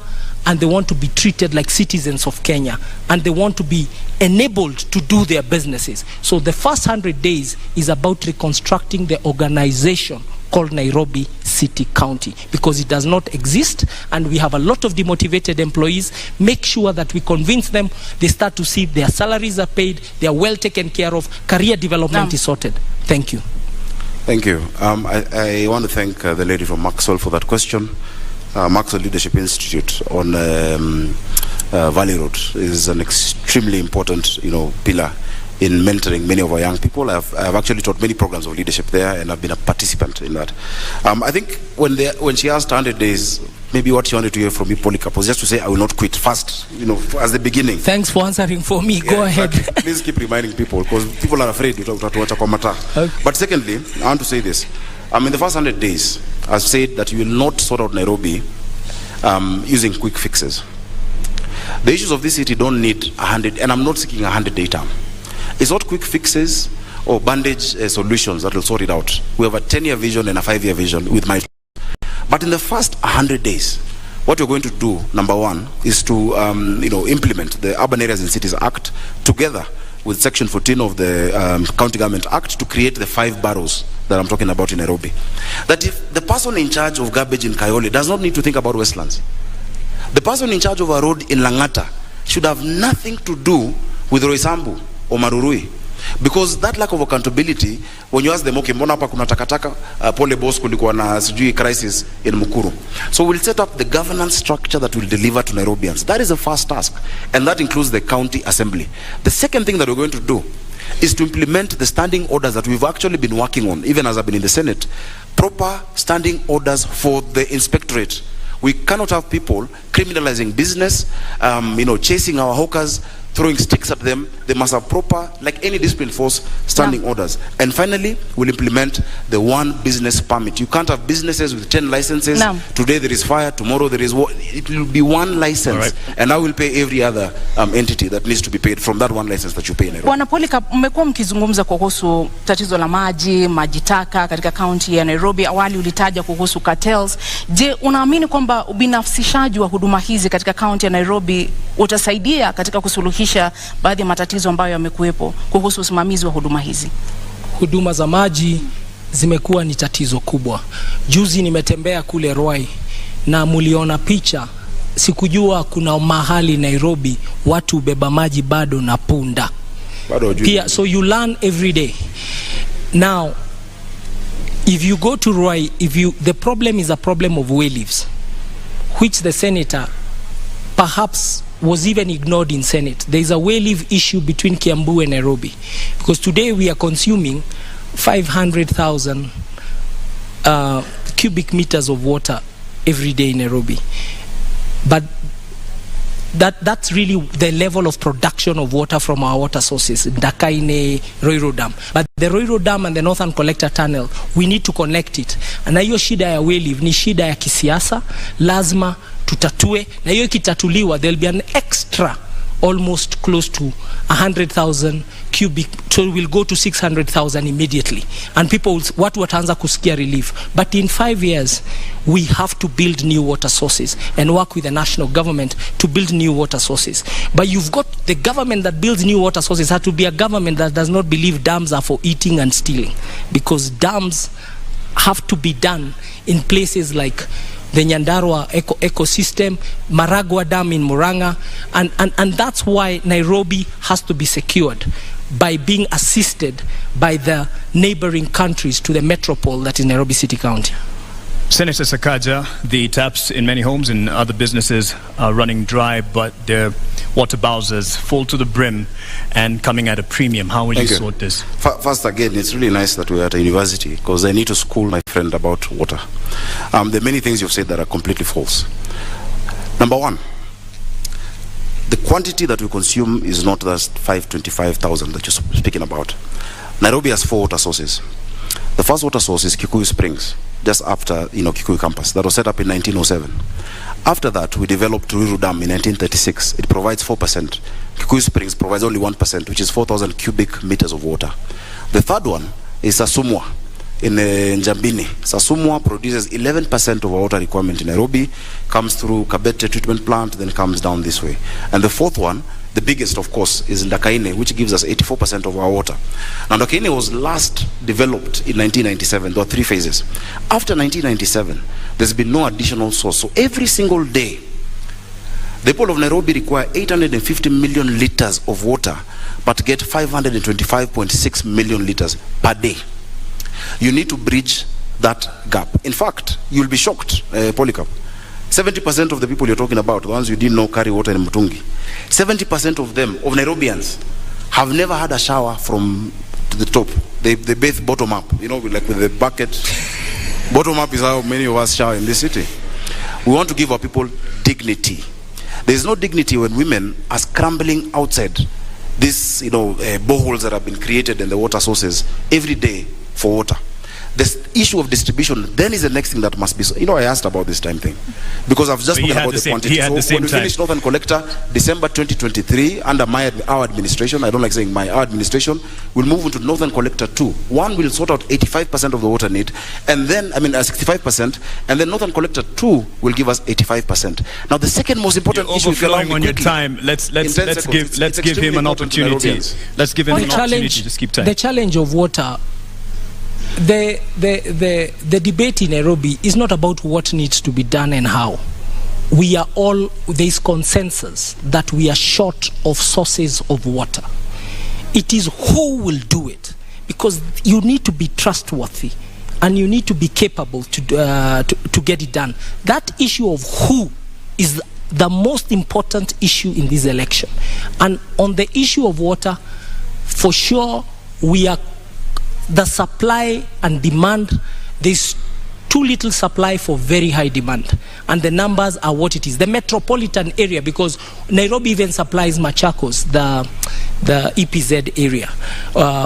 and they want to be treated like citizens of Kenya, and they want to be enabled to do their businesses. So the first 100 days is about reconstructing the organization called Nairobi City County, because it does not exist, and we have a lot of demotivated employees. Make sure that we convince them, they start to see their salaries are paid, they are well taken care of, career development is sorted. Thank you. Thank you. I want to thank the lady from Maxwell for that question. Maxwell Leadership Institute on Valley Road is an extremely important, pillar in mentoring many of our young people. I've actually taught many programs of leadership there, and I've been a participant in that. I think when she asked 100 days, maybe what she wanted to hear from me, Polycarp, was just to say, I will not quit first, as the beginning. Thanks for answering for me. Go ahead. Please keep reminding people, because people are afraid to watch a matter. But secondly, I want to say this. In the first 100 days, I've said that you will not sort out Nairobi using quick fixes. The issues of this city don't need 100, and I'm not seeking a 100-day term. It's not quick fixes or bandage solutions that will sort it out. We have a 10-year vision and a 5-year vision with my. But in the first 100 days, what we're going to do, number 1, is to implement the Urban Areas and Cities Act together with Section 14 of the County Government Act to create the 5 boroughs that I'm talking about in Nairobi. That if the person in charge of garbage in Kayole does not need to think about Westlands, the person in charge of a road in Langata should have nothing to do with Roysambu or Marurui. Because that lack of accountability, when you ask them, okay, mbona hapa kuna takataka, pole boss kulikuwa na sijui crisis in Mukuru. So we'll set up the governance structure that will deliver to Nairobians. That is the first task, and that includes the county assembly. The second thing that we're going to do is to implement the standing orders that we've actually been working on, even as I've been in the Senate. Proper standing orders for the inspectorate. We cannot have people criminalizing business, chasing our hawkers, throwing sticks at them. They must have proper, like any discipline force, standing orders. And finally, we'll implement the one business permit. You can't have businesses with 10 licenses. Today there is fire, tomorrow there is water. It will be one license. And I will pay every other entity that needs to be paid from that one license that you pay in Nairobi. Bwana Polycarp, mmekuwa mkizungumza kuhusu tatizo la maji taka katika kaunti ya Nairobi. Awali ulitaja kuhusu cartels. Je, unaamini kwamba ubinafsishaji wa huduma hizi katika kaunti ya Nairobi utasaidia katika kusuluhisha baadhi ya matatizo ambayo yamekuwepo kuhusu usimamizi wa huduma hizi? Huduma za maji zimekuwa ni tatizo kubwa. Juzi nimetembea kule Ruai na muliona picha. Sikujua kuna mahali Nairobi watu beba maji bado na punda. Pia, so you learn every day. Now, if you go to Ruai, the problem is a problem of way leaves, which the senator perhaps was even ignored in Senate. There is a way leave issue between Kiambu and Nairobi, because today we are consuming 500,000 cubic meters of water every day in Nairobi. But that's really the level of production of water from our water sources, Ndakaine, Roiro Dam. But the Roiro Dam and the Northern Collector Tunnel, we need to connect it. Na hiyo shida ya way leave ni shida ya kisiasa, lazima tutatue. Na hiyo ikitatuliwa, there'll be an extra almost close to 100,000 cubic, so we'll go to 600,000 immediately, and people watu wataanza kusikia relief. But in 5 years we have to build new water sources and work with the national government to build new water sources. But you've got the government that builds new water sources has to be a government that does not believe dams are for eating and stealing, because dams have to be done in places like the Nyandarua ecosystem, Maragua Dam in Murang'a, and that's why Nairobi has to be secured by being assisted by the neighboring countries to the metropole that is Nairobi City County. Senator Sakaja, the taps in many homes and other businesses are running dry, but their water bowsers full to the brim and coming at a premium. How will you sort this? First, again, it's really nice that we're at a university, because I need to school my friend about water. There are many things you've said that are completely false. Number one, the quantity that we consume is not that 525,000 that you're speaking about. Nairobi has 4 water sources. The first water source is Kikuyu Springs, just after Kikuyu campus. That was set up in 1907. After that, we developed Ruiru Dam in 1936. It provides 4%. Kikuyu Springs provides only 1%, which is 4,000 cubic meters of water. The third one is Sasumwa in Njambini. Sasumwa produces 11% of our water requirement in Nairobi, comes through Kabete treatment plant, then comes down this way. And the fourth one, the biggest, of course, is Ndakaine, which gives us 84% of our water. Now, Ndakaine was last developed in 1997. There were 3 phases. After 1997, there's been no additional source. So every single day, the people of Nairobi require 850 million liters of water, but get 525.6 million liters per day. You need to bridge that gap. In fact, you'll be shocked, Polycarp. 70% of the people you're talking about, the ones you didn't know carry water in Mutungi, 70% of them, of Nairobians, have never had a shower from to the top. They bathe bottom up, like with the bucket. Bottom up is how many of us shower in this city. We want to give our people dignity. There is no dignity when women are scrambling outside these, boreholes that have been created in the water sources every day for water. The issue of distribution then is the next thing that must be. I asked about this time thing because I've just spoken about the quantity. So when we finish Northern Collector, December 2023, under our administration, I don't like saying our administration, we'll move into Northern Collector 2. One will sort out 85% of the water need, and then 65%, and then Northern Collector 2 will give us 85%. Now the second most important issue, if you allow me on quickly, your time, let's give him an opportunity. Let's give him an opportunity. Just keep time. The challenge of water. The debate in Nairobi is not about what needs to be done and how. There is consensus that we are short of sources of water. It is who will do it, because you need to be trustworthy and you need to be capable to get it done. That issue of who is the most important issue in this election. And on the issue of water, for sure, the supply and demand, there's too little supply for very high demand, and the numbers are what it is. The metropolitan area, because Nairobi even supplies Machakos, the EPZ area,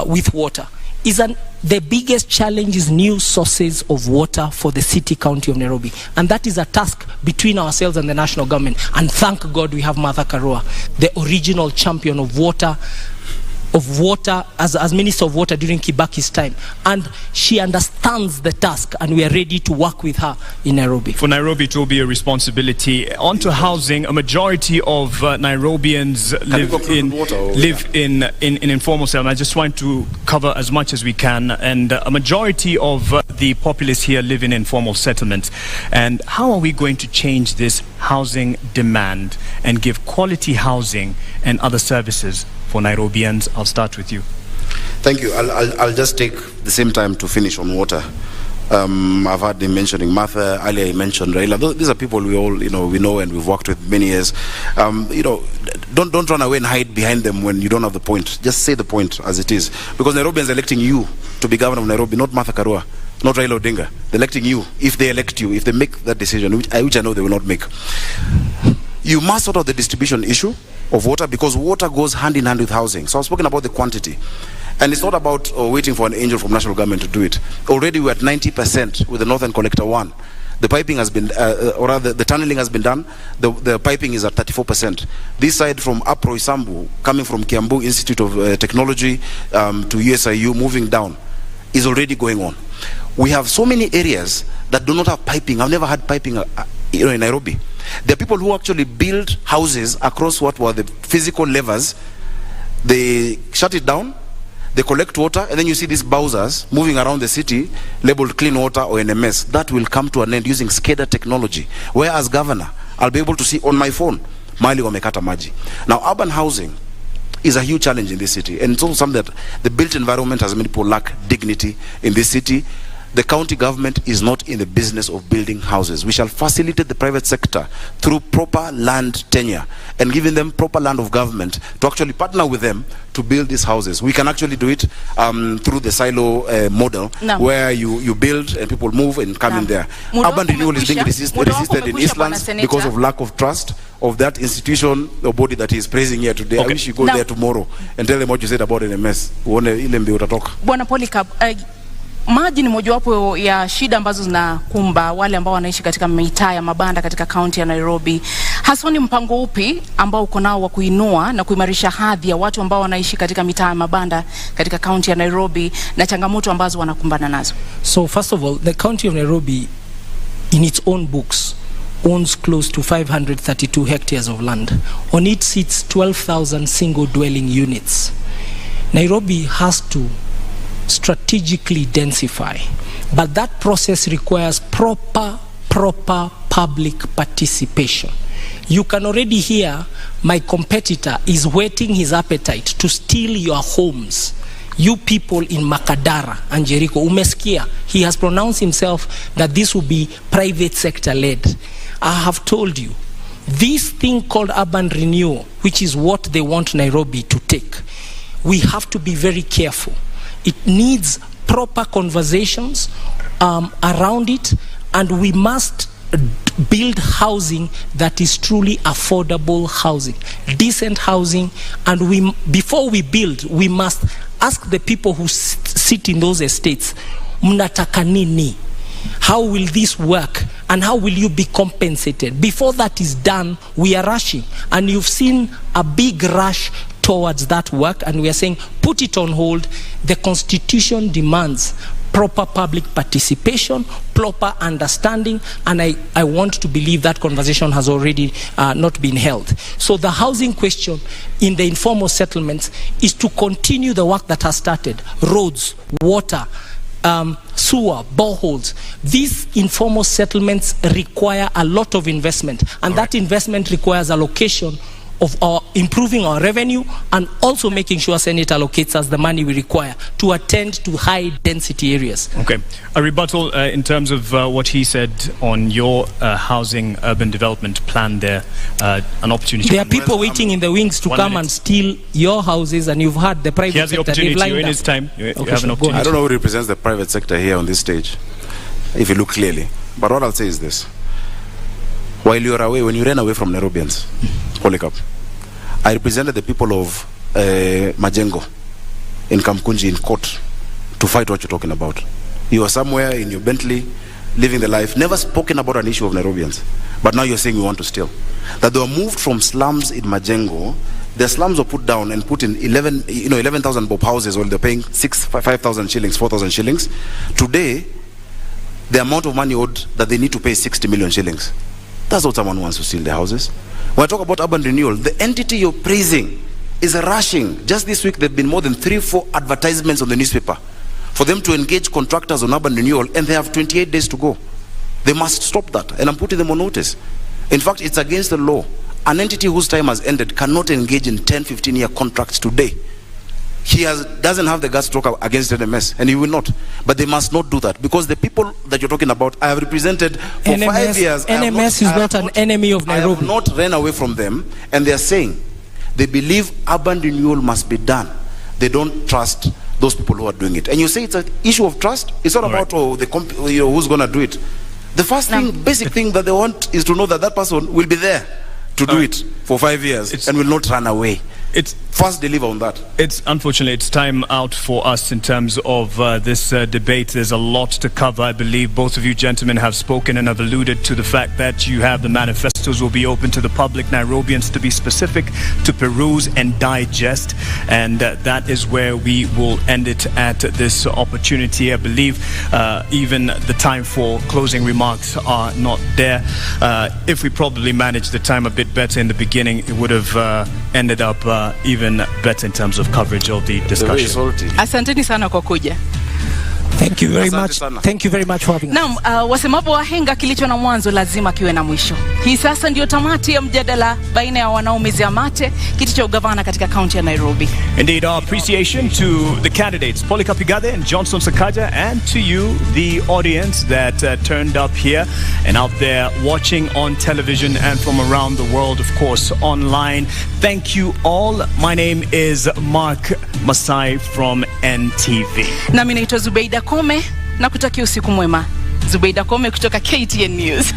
with water, the biggest challenge is new sources of water for the city county of Nairobi, and that is a task between ourselves and the national government. And thank God we have Martha Karua, the original champion of water as Minister of Water during Kibaki's time, and she understands the task, and we are ready to work with her in Nairobi. For Nairobi, it will be a responsibility. On to housing, a majority of Nairobians live in informal settlement. I just want to cover as much as we can, and a majority of the populace here live in informal settlements. And how are we going to change this housing demand and give quality housing and other services for Nairobians? I'll start with you. Thank you. I'll just take the same time to finish on water. I've heard him mentioning Martha, earlier he mentioned Raila. These are people we all, we know and we've worked with many years. Don't run away and hide behind them when you don't have the point. Just say the point as it is. Because Nairobians are electing you to be governor of Nairobi, not Martha Karua, not Raila Odinga. They're electing you. If they elect you, if they make that decision, which I know they will not make, you must sort out the distribution issue of water, because water goes hand in hand with housing. So I've spoken about the quantity. And it's not about waiting for an angel from national government to do it. Already we're at 90% with the Northern Collector 1. The piping has been, or rather the tunneling has been done. The piping is at 34%. This side from Apro Isambu, coming from Kiambu Institute of Technology to USIU, moving down, is already going on. We have so many areas that do not have piping. I've never had piping in Nairobi. There are people who actually build houses across what were the physical levers. They shut it down, they collect water, and then you see these bowsers moving around the city labeled clean water or NMS. That will come to an end using SCADA technology, where as governor, I'll be able to see on my phone, Mali wamekata maji. Now, urban housing is a huge challenge in this city, and it's also something that the built environment has made people lack dignity in this city. The county government is not in the business of building houses. We shall facilitate the private sector through proper land tenure and giving them proper land of government to actually partner with them to build these houses. We can actually do it through the silo model, where you build and people move and come in there. Urban renewal is being resisted in Eastlands because of lack of trust of that institution or body that is praising here today. I wish you go there tomorrow and tell them what you said about NMS. Bwana Polycarp, maji ni mojawapo ya shida ambazo zinakumba wale ambao wanaishi katika mitaa ya mabanda katika kaunti ya Nairobi. Hasa ni mpango upi ambao uko nao wa kuinua na kuimarisha hadhi ya watu ambao wanaishi katika mitaa ya mabanda katika kaunti ya Nairobi na changamoto ambazo wanakumbana nazo? So first of all, the county of Nairobi in its own books owns close to 532 hectares of land. On it sits 12,000 single dwelling units. Nairobi has to strategically densify, but that process requires proper public participation. You can already hear my competitor is whetting his appetite to steal your homes. You people in Makadara and Jericho, umesikia, he has pronounced himself that this will be private sector led. I have told you, this thing called urban renewal, which is what they want Nairobi to take, we have to be very careful. It needs proper conversations around it, and we must build housing that is truly affordable housing, decent housing. And before we build, we must ask the people who sit in those estates, mnataka nini? How will this work? And how will you be compensated? Before that is done, we are rushing. And you've seen a big rush towards that work, and we are saying put it on hold. The Constitution demands proper public participation, proper understanding, and I want to believe that conversation has already not been held. So the housing question in the informal settlements is to continue the work that has started. Roads, water, sewer, boreholes. These informal settlements require a lot of investment, and that investment requires allocation of improving our revenue, and also making sure Senate allocates us the money we require to attend to high density areas. Okay, a rebuttal in terms of what he said on your housing urban development plan there, an opportunity. There are people waiting in the wings to come and steal your houses, and you've had the private sector. He has the opportunity. You're in his time. You have an opportunity. I don't know who represents the private sector here on this stage. if you look clearly. But what I'll say is this. While you are away, when you ran away from Nairobians, Polycarp, I represented the people of Majengo in Kamkunji in court to fight what you're talking about. You were somewhere in your Bentley, living the life, never spoken about an issue of Nairobians. But now you're saying we want to steal. That they were moved from slums in Majengo. The slums were put down and put in 11,000 bob houses while they're paying 5,000 shillings, 4,000 shillings. Today, the amount of money owed that they need to pay 60 million shillings. That's what someone wants to steal the houses. When I talk about urban renewal, the entity you're praising is rushing. Just this week, there have been more than 3-4 advertisements on the newspaper for them to engage contractors on urban renewal, and they have 28 days to go. They must stop that, and I'm putting them on notice. In fact, it's against the law. An entity whose time has ended cannot engage in 10, 15-year contracts today. He doesn't have the guts to talk against NMS, and he will not. But they must not do that, because the people that you're talking about, I have represented for 5 years. NMS is not an enemy of Nairobi. I have not ran away from them, and they are saying they believe urban renewal must be done. They don't trust those people who are doing it. And you say it's an issue of trust? It's not about who's going to do it. The first thing, basic thing that they want is to know that that person will be there to do it for 5 years and will not run away. It's first deliver on that. It's unfortunately it's time out for us in terms of this debate. There's a lot to cover. I believe both of you gentlemen have spoken and have alluded to the fact that you have the manifestos will be open to the public, Nairobians to be specific, to peruse and digest, and that is where we will end it at this opportunity. I believe even the time for closing remarks are not there. If we probably managed the time a bit better in the beginning, it would have ended up even better in terms of coverage of the discussion. Asanteni sana kwa kuja. Thank you very much. Thank you very much for having us. Naam, wasemapo wahenga kilicho na mwanzo lazima kiwe na mwisho. Hii sasa ndio tamati ya mjadala baina ya wanaomezea mate kiti cha ugavana katika kaunti ya Nairobi. Indeed, our appreciation to the candidates, Polycarp Igathe and Johnson Sakaja, and to you, the audience that turned up here and out there watching on television and from around the world, of course, online. Thank you all. My name is Mark Masai from NTV. Nami naitwa Zubeida Kome na kutakia usiku mwema. Zubeida Kome kutoka KTN News.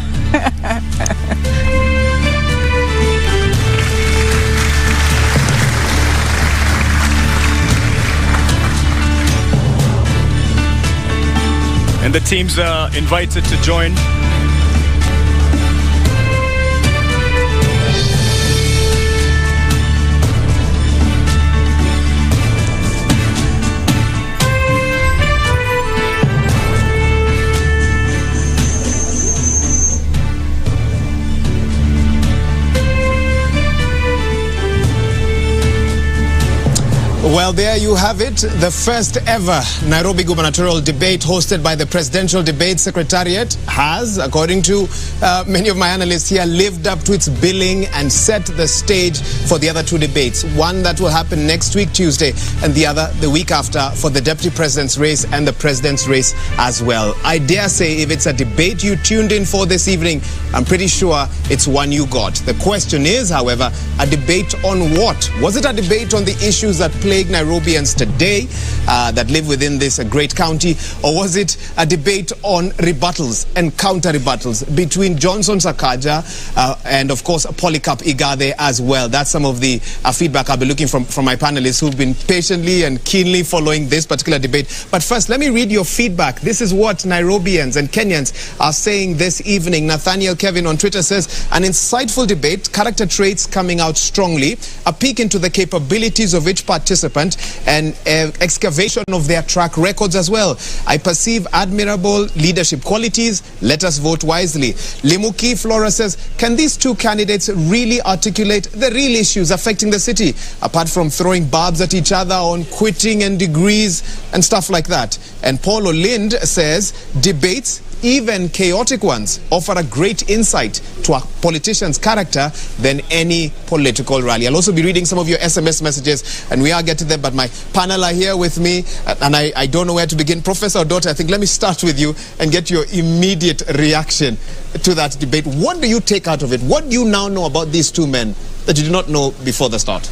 And the teams are invited to join. Well, there you have it, the first ever Nairobi gubernatorial debate hosted by the Presidential Debate Secretariat has, according to many of my analysts here, lived up to its billing and set the stage for the other two debates. One that will happen next week, Tuesday, and the other the week after for the Deputy President's race and the President's race as well. I dare say if it's a debate you tuned in for this evening, I'm pretty sure it's one you got. The question is, however, a debate on what? Was it a debate on the issues that plague Nairobians today that live within this great county, or was it a debate on rebuttals and counter-rebuttals between Johnson Sakaja and, of course, Polycarp Igathe as well? That's some of the feedback I'll be looking from my panelists who've been patiently and keenly following this particular debate. But first, let me read your feedback. This is what Nairobians and Kenyans are saying this evening. Nathaniel Kevin on Twitter says, an insightful debate, character traits coming out strongly, a peek into the capabilities of each participant, and excavation of their track records as well. I perceive admirable leadership qualities. Let us vote wisely. Limuki Flora says, can these two candidates really articulate the real issues affecting the city, apart from throwing barbs at each other on quitting and degrees and stuff like that? And Paul Olind says, debates, even chaotic ones, offer a great insight to a politician's character than any political rally. I'll also be reading some of your SMS messages, and we are getting them, but my panel are here with me, and I don't know where to begin. Professor Odote, I think let me start with you and get your immediate reaction to that debate. What do you take out of it? What do you now know about these two men that you did not know before the start?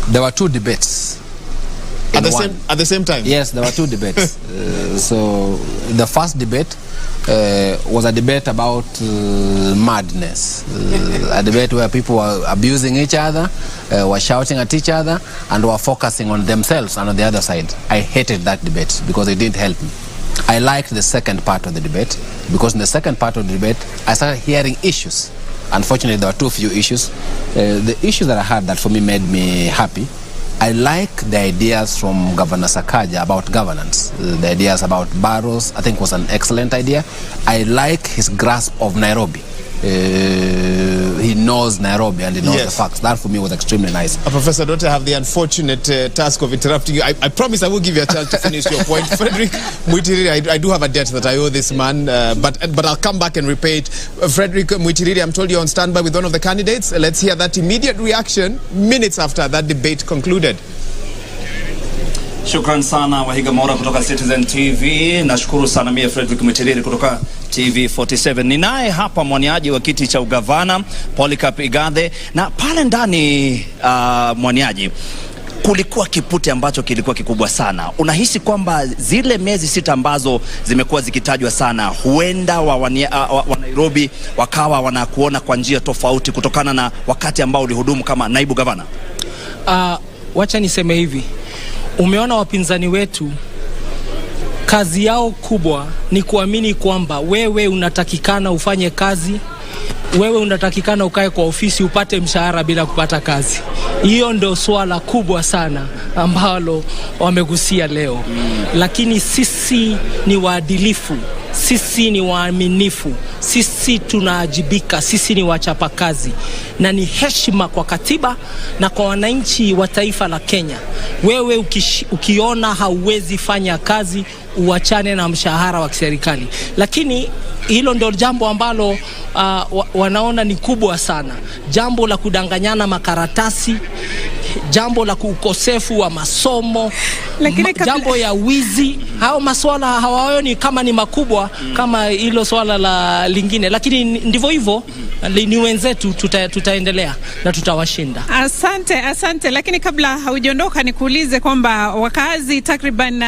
There were two debates. At the same time? Yes, there were two debates. So the first debate was a debate about madness. A debate where people were abusing each other, were shouting at each other, and were focusing on themselves and on the other side. I hated that debate because it didn't help me. I liked the second part of the debate because in the second part of the debate, I started hearing issues. Unfortunately, there were too few issues. The issues that I had that for me made me happy. I like the ideas from Governor Sakaja about governance. The ideas about barrows, I think, was an excellent idea. I like his grasp of Nairobi. He knows Nairobi and he knows the facts. That for me was extremely nice. Professor, don't I have the unfortunate task of interrupting you? I promise I will give you a chance to finish your point. Frederick Muitiriri, I do have a debt that I owe this man, but I'll come back and repay it. Frederick Muitiriri, I'm told you're on standby with one of the candidates. Let's hear that immediate reaction minutes after that debate concluded. Shukran sana Wahiga Mora kutoka Citizen TV. Nashukuru sana mie Frederick Muitiriri kutoka TV 47. Ninaye hapa mwaniaji wa kiti cha ugavana Polycarp Igathe, na pale ndani mwaniaji kulikuwa kipute ambacho kilikuwa kikubwa sana. Unahisi kwamba zile miezi 6 ambazo zimekuwa zikitajwa sana, huenda wa Nairobi wakawa wanakuona kwa njia tofauti kutokana na wakati ambao ulihudumu kama naibu gavana? Wacha niseme hivi. Umeona wapinzani wetu, kazi yao kubwa ni kuamini kwamba wewe unatakikana ufanye kazi, wewe unatakikana ukae kwa ofisi upate mshahara bila kupata kazi. Hiyo ndio swala kubwa sana ambalo wamegusia leo. Lakini sisi ni waadilifu, sisi ni waaminifu, sisi tunaajibika, sisi ni wachapakazi, na ni heshima kwa katiba na kwa wananchi wa taifa la Kenya. Wewe ukiona hauwezi fanya kazi, uachane na mshahara wa serikali. Lakini hilo ndio jambo ambalo wanaona ni kubwa sana. Jambo la kudanganyana makaratasi, jambo la ukosefu wa masomo, jambo ya wizi. Hao maswala hawaoni kama ni makubwa kama hilo swala la lingine. Lakini ndivyo hivyo, ni wenzetu, tutaendelea na tutawashinda. Asante. Lakini kabla haujaondoka nikuulize kwamba wakazi takriban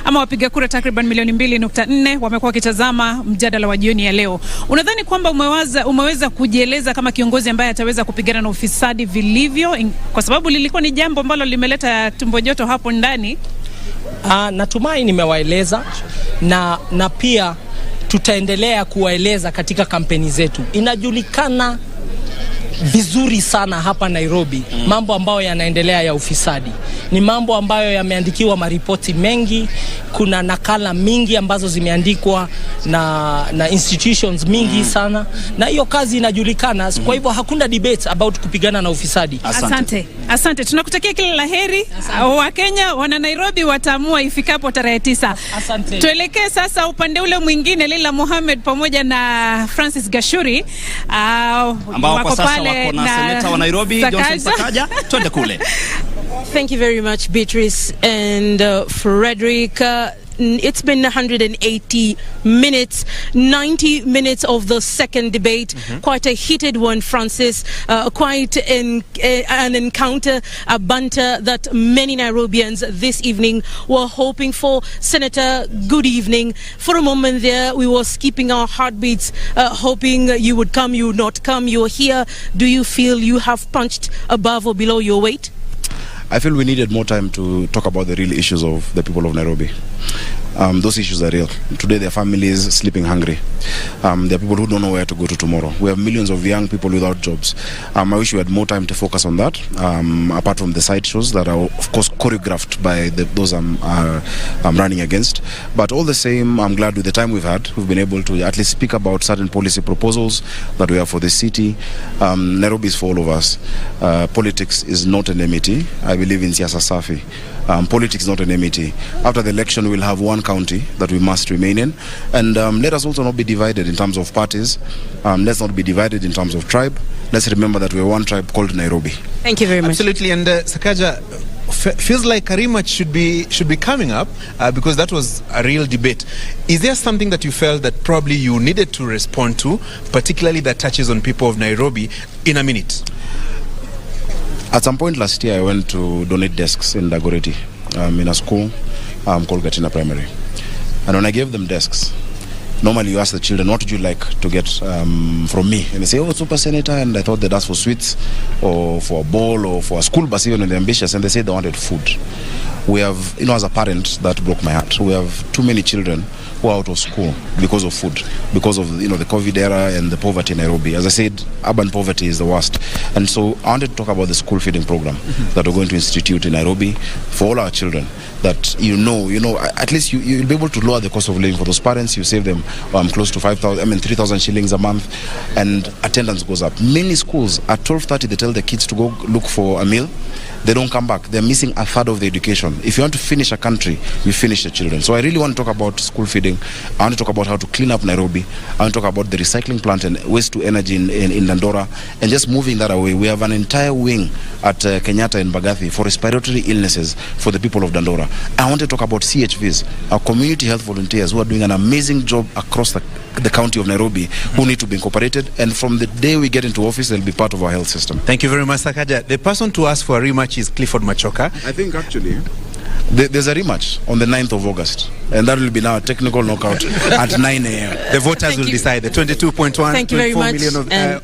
ama wapiga kura takriban milioni 2.4 wamekuwa wakitazama mjadala wa jioni ya leo. Unadhani kwamba umeweza kujieleza kama kiongozi ambaye ataweza kupigana na ufisadi vilivyo, kwa sababu lilikuwa ni jambo ambalo limeleta tumbo joto hapo ndani? Natumai nimewaeleza na pia tutaendelea kuwaeleza katika kampeni zetu. Inajulikana vizuri sana hapa Nairobi mambo ambayo yanaendelea ya ufisadi. Ni mambo ambayo yameandikiwa maripoti mengi, kuna nakala mingi ambazo zimeandikwa na institutions mingi sana, na hiyo kazi inajulikana. Kwa hivyo hakuna debate about kupigana na ufisadi. Asante. Tunakutakia kila laheri. Wa Kenya, wana Nairobi wataamua ifikapo tarehe 9. Asante. Tuelekee sasa upande ule mwingine, Leila Mohamed pamoja na Francis Gashuri ambao kwa sasa wako na seneta wa Nairobi Johnson Sakaja. Twende kule. Thank you very much, Beatrice and Frederick. It's been 180 minutes, 90 minutes of the second debate. Quite a heated one, Francis. Quite an encounter, a banter that many Nairobians this evening were hoping for. Senator, good evening. For a moment there, we were skipping our heartbeats, hoping you would come, you would not come. You're here. Do you feel you have punched above or below your weight? I feel we needed more time to talk about the real issues of the people of Nairobi. Those issues are real. Today their families sleeping hungry. There are people who don't know where to go to tomorrow. We have millions of young people without jobs. I wish we had more time to focus on that, apart from the side shows that are of course choreographed by those I'm running against. But all the same, I'm glad with the time we've been able to at least speak about certain policy proposals that we have for this city. Nairobi is for all of us. Politics is not an enmity. I believe in siasa safi. Politics is not an enmity. After the election, we'll have one county that we must remain in. And let us also not be divided in terms of parties. Let's not be divided in terms of tribe. Let's remember that we're one tribe called Nairobi. Thank you very much. Absolutely. And Sakaja, feels like a rematch should be coming up because that was a real debate. Is there something that you felt that probably you needed to respond to, particularly that touches on people of Nairobi, in a minute? At some point last year, I went to donate desks in Dagoretti. in a school called Gatina Primary. And when I gave them desks, normally you ask the children, what would you like to get from me? And they say, oh, Super Senator, and I thought they'd ask for sweets or for a bowl or for a school bus, even when they're ambitious, and they said they wanted food. We have, as a parent, that broke my heart. We have too many children who are out of school because of food, because of, the COVID era and the poverty in Nairobi. As I said, urban poverty is the worst. And so I wanted to talk about the school feeding program that we're going to institute in Nairobi for all our children, that, at least you'll be able to lower the cost of living for those parents. You save them close to 3,000 shillings a month, and attendance goes up. Many schools at 12:30 they tell the kids to go look for a meal. They don't come back. They're missing a third of the education. If you want to finish a country, you finish the children. So I really want to talk about school feeding. I want to talk about how to clean up Nairobi. I want to talk about the recycling plant and waste to energy in Dandora, and just moving that away. We have an entire wing at Kenyatta and Bagathi for respiratory illnesses for the people of Dandora. I want to talk about CHVs, our community health volunteers who are doing an amazing job across the county of Nairobi, who need to be incorporated, and from the day we get into office, they'll be part of our health system. Thank you very much, Sakaja. The person to ask for a rematch is Clifford Machoka. I think actually there's a rematch on the 9th of August, and that will be now a technical knockout at 9 a.m. The voters will decide the 22.1 million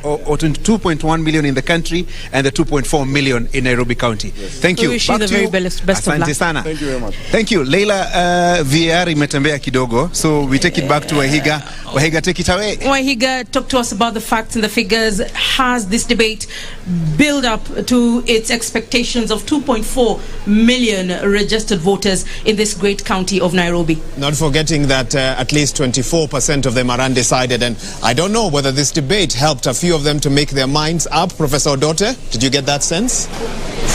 or 22.1 million in the country and the 2.4 million in Nairobi County. Yes. Thank you. We wish you the very best of luck. Sana. Thank you very much. Thank you. Leila, VAR imetembea kidogo, so we take it back to Wahiga. Wahiga, take it away. Wahiga, talk to us about the facts and the figures. Has this debate build up to its expectations of 2.4 million registered voters in this great county of Nairobi? Not forgetting that at least 24% of them are undecided, and I don't know whether this debate helped a few of them to make their minds up. Professor Odote, did you get that sense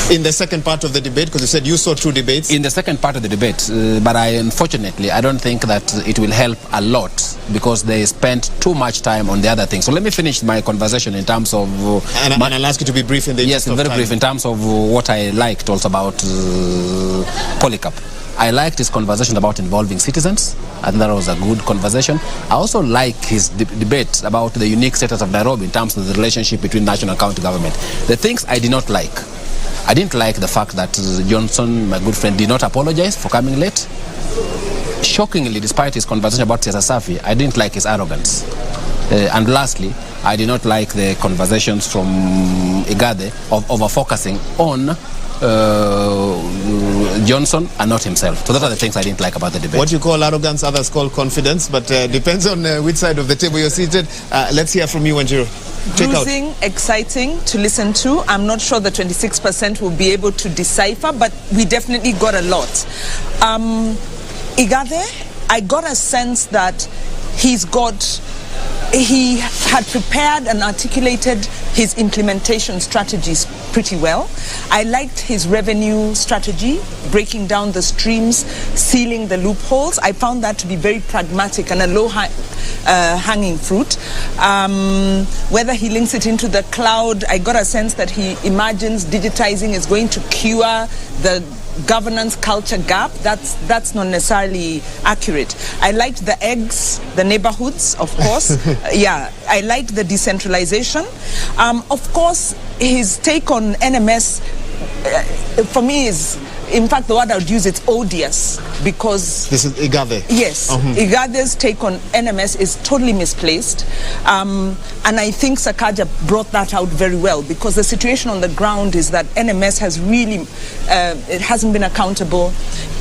in the second part of the debate? Because you said you saw two debates. In the second part of the debate, but unfortunately, I don't think that it will help a lot because they spent too much time on the other things. So let me finish my conversation in terms of... and I'll ask you to be brief in the interest of time. Yes, very brief in terms of what I liked also about Polycarp. I liked his conversation about involving citizens. I think that was a good conversation. I also like his debate about the unique status of Nairobi in terms of the relationship between national and county government. The things I did not like, I didn't like the fact that Johnson, my good friend, did not apologize for coming late. Shockingly, despite his conversation about Siasa Safi, I didn't like his arrogance. And lastly, I did not like the conversations from Igade of over-focusing on Johnson and not himself. So those are the things I didn't like about the debate. What you call arrogance, others call confidence, but depends on which side of the table you're seated. Let's hear from you, Wanjiru. Bruising, exciting to listen to. I'm not sure the 26% will be able to decipher, but we definitely got a lot. Igade, I got a sense that he had prepared and articulated his implementation strategies pretty well. I liked his revenue strategy, breaking down the streams, sealing the loopholes. I found that to be very pragmatic and a low-hanging fruit. Whether he links it into the cloud, I got a sense that he imagines digitizing is going to cure the governance culture gap. That's not necessarily accurate. I liked the eggs, the neighborhoods, of course. Yeah, I liked the decentralization. Of course, his take on NMS, for me, is, in fact, the word I would use, it's odious, because... This is Igade. Yes. Igade's take on NMS is totally misplaced. And I think Sakaja brought that out very well, because the situation on the ground is that NMS has really, it hasn't been accountable.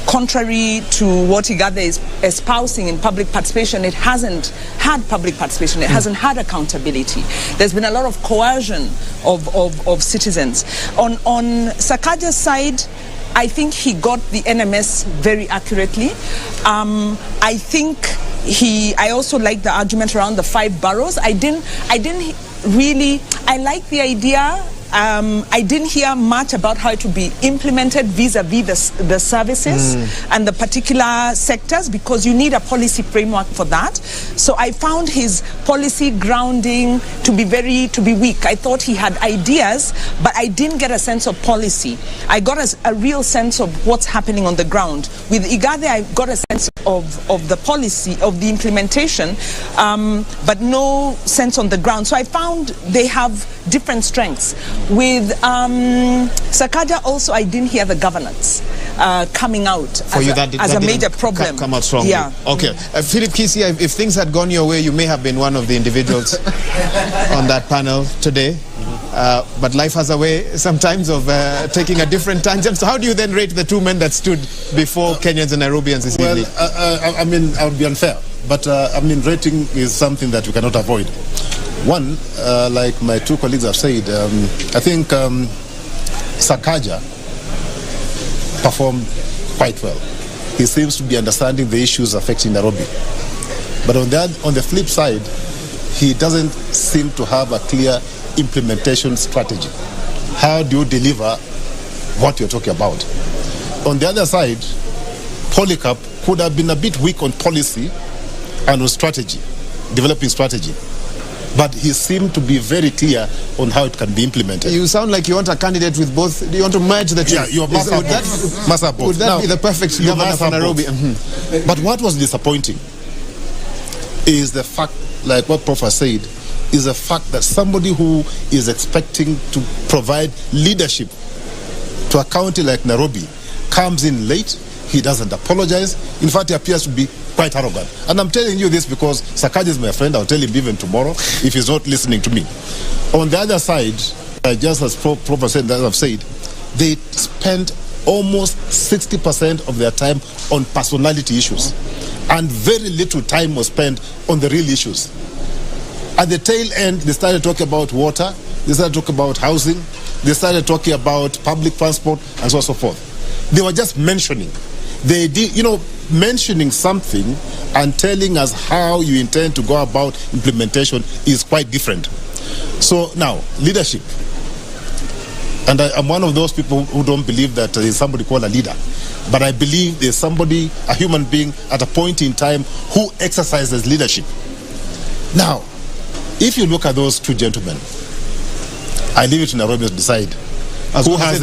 Contrary to what Igade is espousing in public participation, it hasn't had public participation. It hasn't had accountability. There's been a lot of coercion of citizens. On Sakaja's side, I think he got the NMS very accurately. I also like the argument around the 5 boroughs. I like the idea. I didn't hear much about how it would be implemented vis-a-vis the services and the particular sectors, because you need a policy framework for that. So I found his policy grounding to be weak. I thought he had ideas, but I didn't get a sense of policy. I got a real sense of what's happening on the ground. With Igade, I got a sense of the policy, of the implementation, but no sense on the ground. So I found they have different strengths. With Sakaja also, I didn't hear the governance coming out For you, that as a didn't major problem. Come out strongly. Yeah. Okay. Philip Kisia, if things had gone your way, you may have been one of the individuals on that panel today. But life has a way sometimes of taking a different tangent. So how do you then rate the two men that stood before Kenyans and Nairobians this evening? I mean, I would be unfair. But I mean, rating is something that we cannot avoid. One, like my two colleagues have said, I think Sakaja performed quite well. He seems to be understanding the issues affecting Nairobi. But on the flip side, he doesn't seem to have a clear implementation strategy. How do you deliver what you're talking about? On the other side, Polycarp could have been a bit weak on policy and on strategy, developing strategy. But he seemed to be very clear on how it can be implemented. You sound like you want a candidate with both. Do you want to merge the two? Yeah, you must have both. Would that be the perfect governor for Nairobi? But what was disappointing is the fact, like what Prof said, is the fact that somebody who is expecting to provide leadership to a county like Nairobi comes in late. He doesn't apologize. In fact, he appears to be quite arrogant. And I'm telling you this because Sakaja is my friend. I'll tell him even tomorrow if he's not listening to me. On the other side, just as Prof said, as I've said, they spend almost 60% of their time on personality issues. And very little time was spent on the real issues. At the tail end, they started talking about water, they started talking about housing, they started talking about public transport, and so on and so forth. They were just mentioning. They did, mentioning something and telling us how you intend to go about implementation is quite different. So now, leadership. And I'm one of those people who don't believe that there's somebody called a leader. But I believe there's somebody, a human being, at a point in time who exercises leadership. Now, if you look at those two gentlemen, I leave it to Nairobi to decide. Who has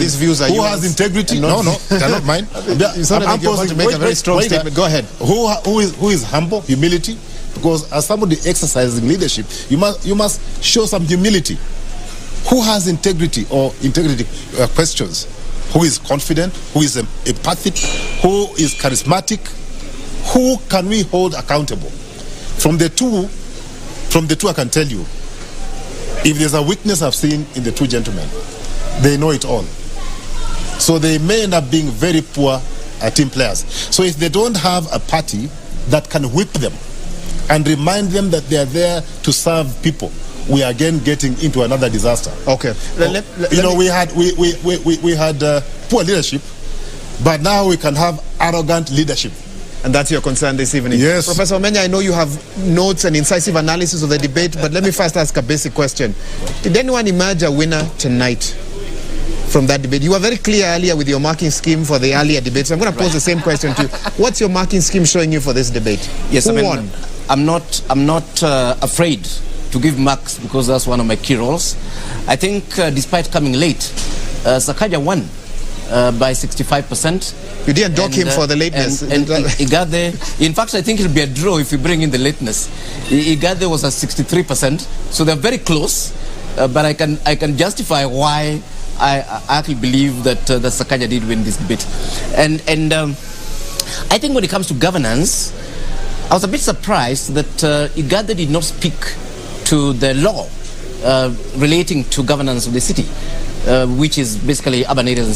integrity? No, cannot mind. You sounded like you want to make a very strong statement. Go ahead. Who is humble, humility? Because as somebody exercising leadership, you must show some humility. Who has integrity or integrity questions? Who is confident? Who is empathic? Who is charismatic? Who can we hold accountable? From the two, I can tell you, if there's a weakness I've seen in the two gentlemen, they know it all. So they may end up being very poor team players. So if they don't have a party that can whip them and remind them that they are there to serve people, we are again getting into another disaster. Okay. We had poor leadership, but now we can have arrogant leadership. And that's your concern this evening. Yes. Professor Omenya, I know you have notes and incisive analysis of the debate, but let me first ask a basic question. Did anyone emerge a winner tonight from that debate? You were very clear earlier with your marking scheme for the earlier debates. I'm going to pose the same question to you. What's your marking scheme showing you for this debate? Yes, Who won? I'm not afraid to give marks because that's one of my key roles. I think despite coming late, Sakaja won by 65%. You didn't dock him for the lateness. And Igade, in fact, I think it'll be a draw if you bring in the lateness. Igade was at 63%, so they're very close. But I can justify why I actually believe that Sakaja did win this debate. And I think when it comes to governance, I was a bit surprised that Igade did not speak to the law relating to governance of the city. Which is basically Urban Areas and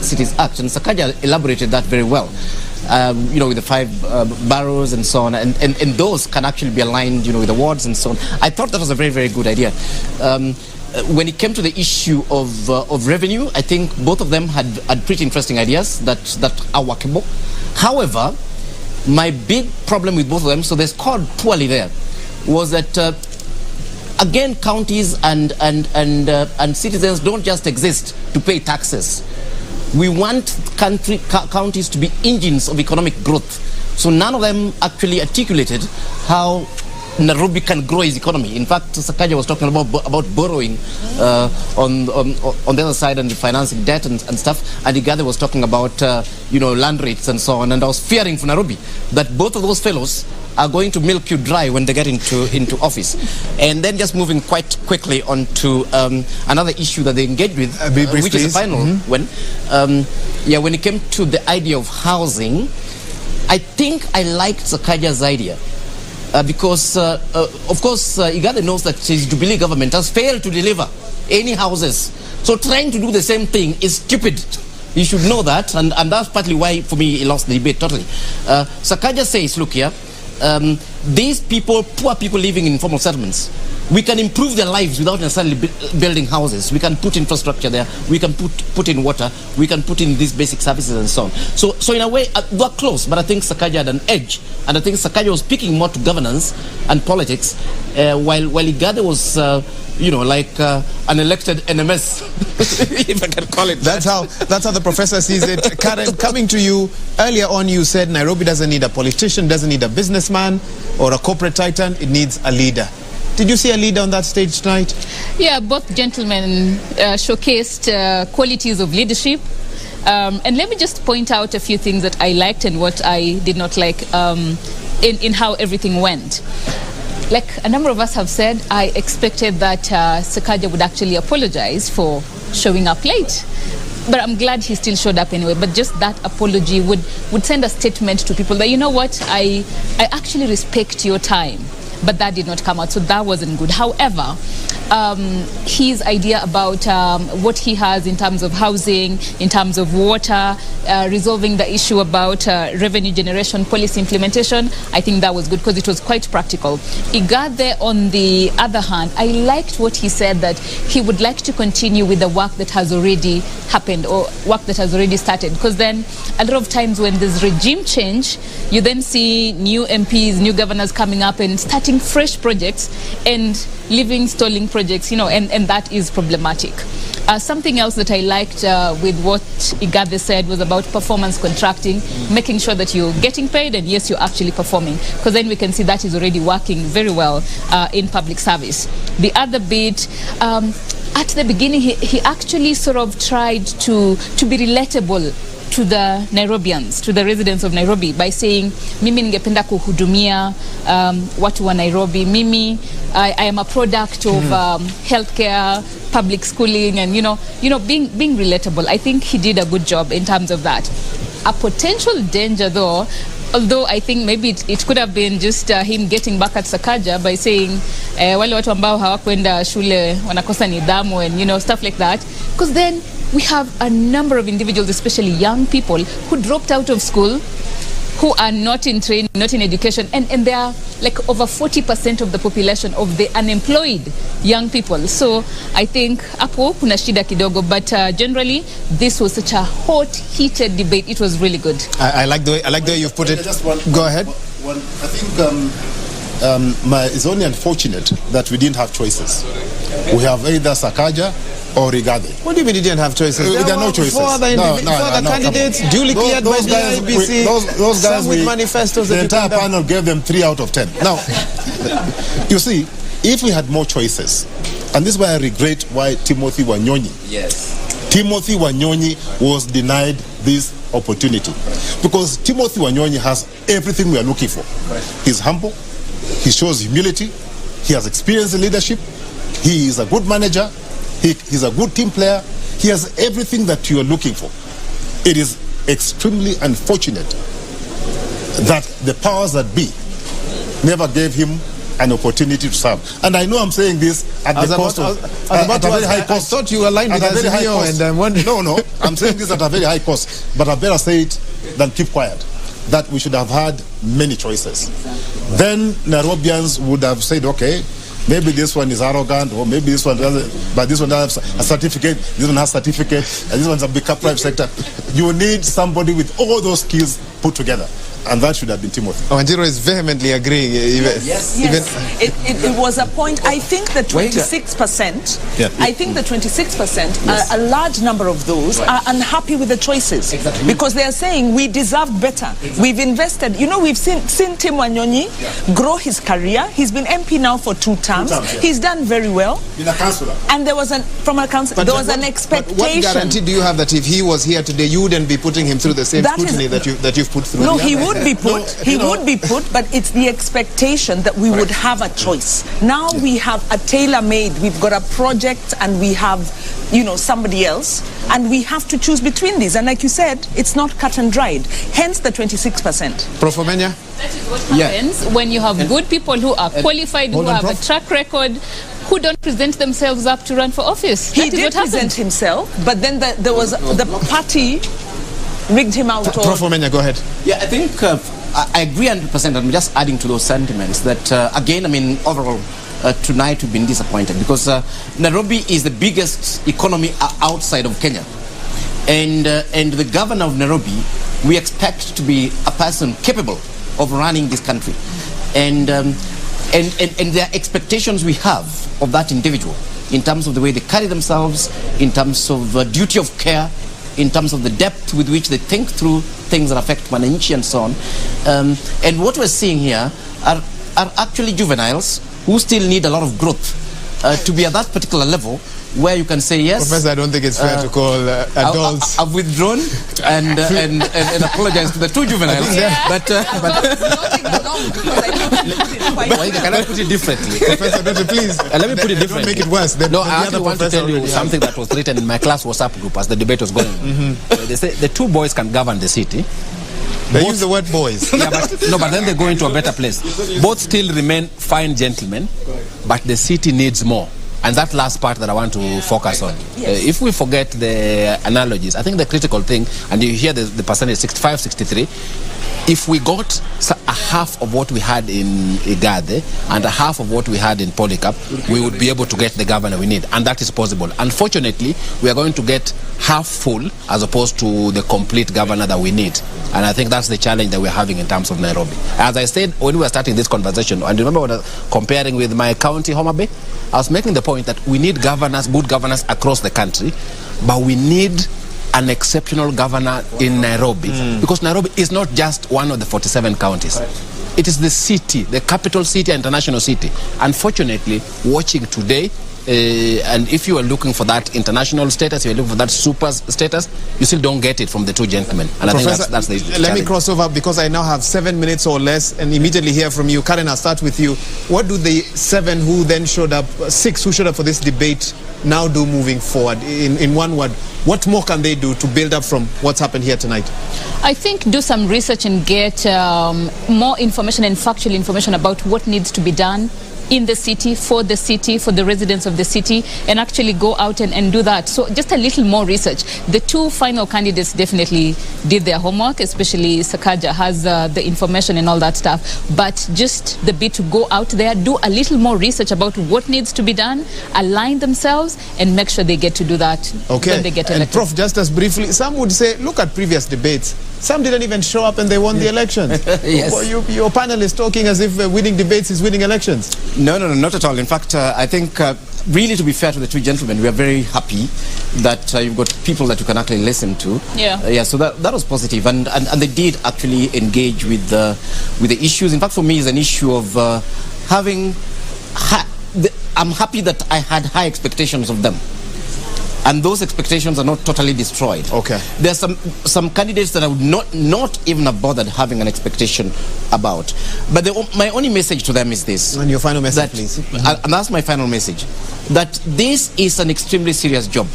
Cities Act, and Sakaja elaborated that very well. With the 5 boroughs and so on, and those can actually be aligned, with the wards and so on. I thought that was a very, very good idea. When it came to the issue of revenue, I think both of them had pretty interesting ideas that are workable. However, my big problem with both of them, so they scored poorly there, was that again, counties and citizens don't just exist to pay taxes. We want counties to be engines of economic growth. So none of them actually articulated how Nairobi can grow its economy. In fact, Sakaja was talking about borrowing on the other side and financing debt and stuff. And Igade was talking about land rates and so on. And I was fearing for Nairobi that both of those fellows are going to milk you dry when they get into office. And then just moving quite quickly on to another issue that they engaged with, which is the final one. When it came to the idea of housing, I think I liked Sakaja's idea. Because, of course, Igade knows that his Jubilee government has failed to deliver any houses. So trying to do the same thing is stupid. You should know that, and that's partly why, for me, he lost the debate totally. Sakaja says, look here, these people, poor people living in informal settlements, we can improve their lives without necessarily building houses. We can put infrastructure there. We can put in water. We can put in these basic services and so on. So in a way, we're close, but I think Sakaja had an edge. And I think Sakaja was speaking more to governance and politics, while Igade was, like an elected NMS, if I can call it. That's how the professor sees it. Karen, coming to you, earlier on you said Nairobi doesn't need a politician, doesn't need a businessman or a corporate titan, it needs a leader. Did you see a leader on that stage tonight? Yeah, both gentlemen showcased qualities of leadership. And let me just point out a few things that I liked and what I did not like in how everything went. Like a number of us have said, I expected that Sakaja would actually apologize for showing up late. But I'm glad he still showed up anyway. But just that apology would send a statement to people that, you know what, I actually respect your time. But that did not come out, so that wasn't good. However, his idea about what he has in terms of housing, in terms of water, resolving the issue about revenue generation, policy implementation, I think that was good because it was quite practical. Igade, on the other hand, I liked what he said, that he would like to continue with the work that has already happened or work that has already started, because then a lot of times when there's regime change, you then see new MPs, new governors coming up and starting fresh projects and leaving stalling projects, and that is problematic. Something else that I liked with what Igade said was about performance contracting, making sure that you're getting paid and yes, you're actually performing, because then we can see that is already working very well in public service. The other bit, at the beginning, he actually sort of tried to be relatable to the Nairobians, to the residents of Nairobi, by saying, mimi ningependa kuhudumia watu wa Nairobi. Mimi, I am a product of healthcare, public schooling, and being relatable. I think he did a good job in terms of that. A potential danger, though, although I think maybe it could have been just him getting back at Sakaja by saying wale watu ambao hawakwenda shule wanakosa nidhamu and stuff like that, because then we have a number of individuals, especially young people, who dropped out of school, who are not in training, not in education, and they are like over 40% of the population of the unemployed young people. So I think hapo kuna shida kidogo, but generally this was such a hot, heated debate. It was really good. I like the way you've put it. Go ahead. I think it's only unfortunate that we didn't have choices. We have either Sakaja or Igade. What do you mean you didn't have choices? There are no choices. Four other candidates, duly cleared by the IBC, those guys with manifestos. The entire panel gave them 3 out of 10. Now, you see, if we had more choices, and this is why I regret why Timothy Wanyonyi was denied this opportunity. Because Timothy Wanyonyi has everything we are looking for. He's humble, he shows humility, he has experience in leadership, he is a good manager, he's a good team player, he has everything that you are looking for. It is extremely unfortunate that the powers that be never gave him an opportunity to serve. And I know I'm saying this at the cost of a very high cost. I thought you aligned with Azimio, and No, I'm saying this at a very high cost, but I better say it than keep quiet. That we should have had many choices. Then Nairobians would have said, okay, maybe this one is arrogant, or maybe this one doesn't, but this one does have a certificate, this one has a certificate, and this one's a big private sector. You need somebody with all those skills put together. And that should have been Timothy. Wanjiru is vehemently agreeing. Yes. It was a point. I think the 26%, I think the 26%, a large number of those are unhappy with the choices. Exactly. Because they are saying we deserve better. Exactly. We've invested. We've seen Tim Wanyonyi grow his career. He's been MP now for 2 terms. He's done very well. Been a councillor. And there was an expectation. But what guarantee do you have that if he was here today, you wouldn't be putting him through the same scrutiny that you've put through? No, he would would be put. He would be put, but it's the expectation that we would have a choice. Now we have a tailor-made. We've got a project, and we have, somebody else, and we have to choose between these. And like you said, it's not cut and dried. Hence the 26%. Prof. Omenya? That is what happens when you have good people who are qualified, who have a track record, who don't present themselves up to run for office. He did present himself, but then there was the party rigged him out. Prof. Omenya, go ahead. Yeah, I think I agree 100%. I'm just adding to those sentiments that, again, overall, tonight we've been disappointed because Nairobi is the biggest economy outside of Kenya. And the governor of Nairobi, we expect to be a person capable of running this country. And there are expectations we have of that individual in terms of the way they carry themselves, in terms of duty of care, in terms of the depth with which they think through things that affect Wananchi and so on. And what we're seeing here are actually juveniles who still need a lot of growth to be at that particular level where you can say yes. Professor, I don't think it's fair to call adults. I've withdrawn and apologize to the two juveniles. But can I put it differently? Professor, please. Let me put it differently. Don't make it worse. No, I actually want to tell you something that was written in my class WhatsApp group as the debate was going. They say the two boys can govern the city. They use the word boys. Yeah, but then they go into a better place. Both still remain fine gentlemen, but the city needs more. And that last part that I want to focus on. If we forget the analogies, I think the critical thing, and you hear the percentage 65, 63, if we got a half of what we had in Igade and a half of what we had in Polycarp, we would be able to get the governor we need. And that is possible. Unfortunately, we are going to get half full as opposed to the complete governor that we need. And I think that's the challenge that we're having in terms of Nairobi. As I said when we were starting this conversation, and remember when I was comparing with my county, Homa Bay, I was making the point that we need governors, good governors across the country, but we need an exceptional governor in Nairobi. Because Nairobi is not just one of the 47 counties. It is the city, the capital city, international city. Unfortunately, watching today, and if you are looking for that international status, you are looking for that super status, you still don't get it from the two gentlemen. And Professor, I think that's the challenge. Let me cross over because I now have 7 minutes or less and immediately hear from you. Karen, I'll start with you. What do the 7 who then showed up, 6 who showed up for this debate now do moving forward? In one word, what more can they do to build up from what's happened here tonight? I think do some research and get more information and factual information about what needs to be done in the city, for the residents of the city, and actually go out and do that. So just a little more research. The two final candidates definitely did their homework, especially Sakaja has the information and all that stuff. But just the bit to go out there, do a little more research about what needs to be done, align themselves, and make sure they get to do that when they get elected. And Prof, just as briefly, some would say, look at previous debates. Some didn't even show up and they won the elections. Yes. Well, your panel is talking as if winning debates is winning elections. No, not at all. In fact, I think really to be fair to the two gentlemen, we are very happy that you've got people that you can actually listen to. Yeah. So that was positive, and they did actually engage with the issues. In fact, for me, it's an issue of having. I'm happy that I had high expectations of them. And those expectations are not totally destroyed. Okay. There are some candidates that I would not even have bothered having an expectation about. But my only message to them is this. And your final message, please. And that's my final message. That this is an extremely serious job.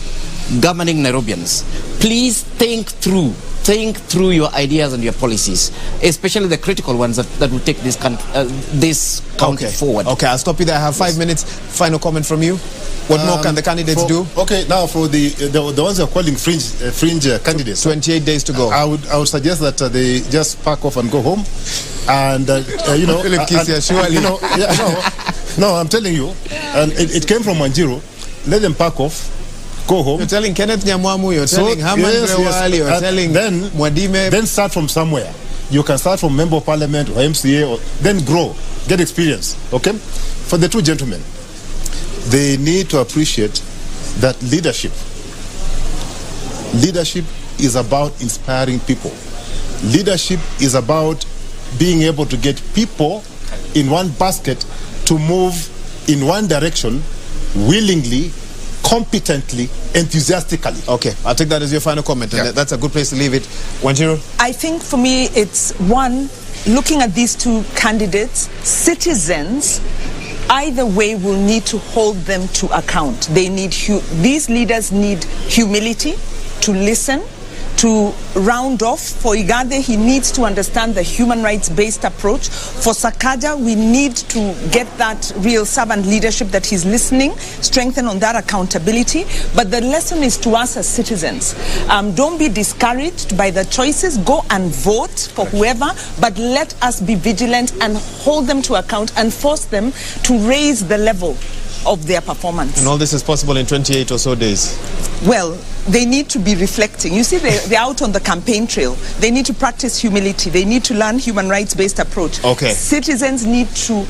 Governing Nairobians. Please think through your ideas and your policies, especially the critical ones that will take this county forward. Okay, I'll stop you there. I have 5 minutes. Final comment from you. What more can the candidates do? Okay, now for the ones who are calling fringe candidates, 28 days to go. I would suggest that they just pack off and go home, and Philip Kisia, surely. No, I'm telling you, and it came from Wanjiru. Let them pack off. Go home. You're telling Kenneth Nyamwamu, you're telling Haman Rewali, you're telling Mwadime. Then start from somewhere. You can start from Member of Parliament or MCA, or then grow, get experience. Okay? For the two gentlemen, they need to appreciate that leadership is about inspiring people. Leadership is about being able to get people in one basket to move in one direction willingly, competently, enthusiastically. Okay, I'll take that as your final comment, and that's a good place to leave it. Wanjiru? I think for me it's one, looking at these two candidates, citizens either way will need to hold them to account. They need these leaders need humility to listen, to round off. For Igathe, he needs to understand the human rights-based approach. For Sakaja, we need to get that real servant leadership that he's listening, strengthen on that accountability. But the lesson is to us as citizens. Don't be discouraged by the choices. Go and vote for whoever, but let us be vigilant and hold them to account and force them to raise the level of their performance. And all this is possible in 28 or so days? Well, they need to be reflecting. You see, they're out on the campaign trail. They need to practice humility. They need to learn human rights-based approach. Okay. Citizens need to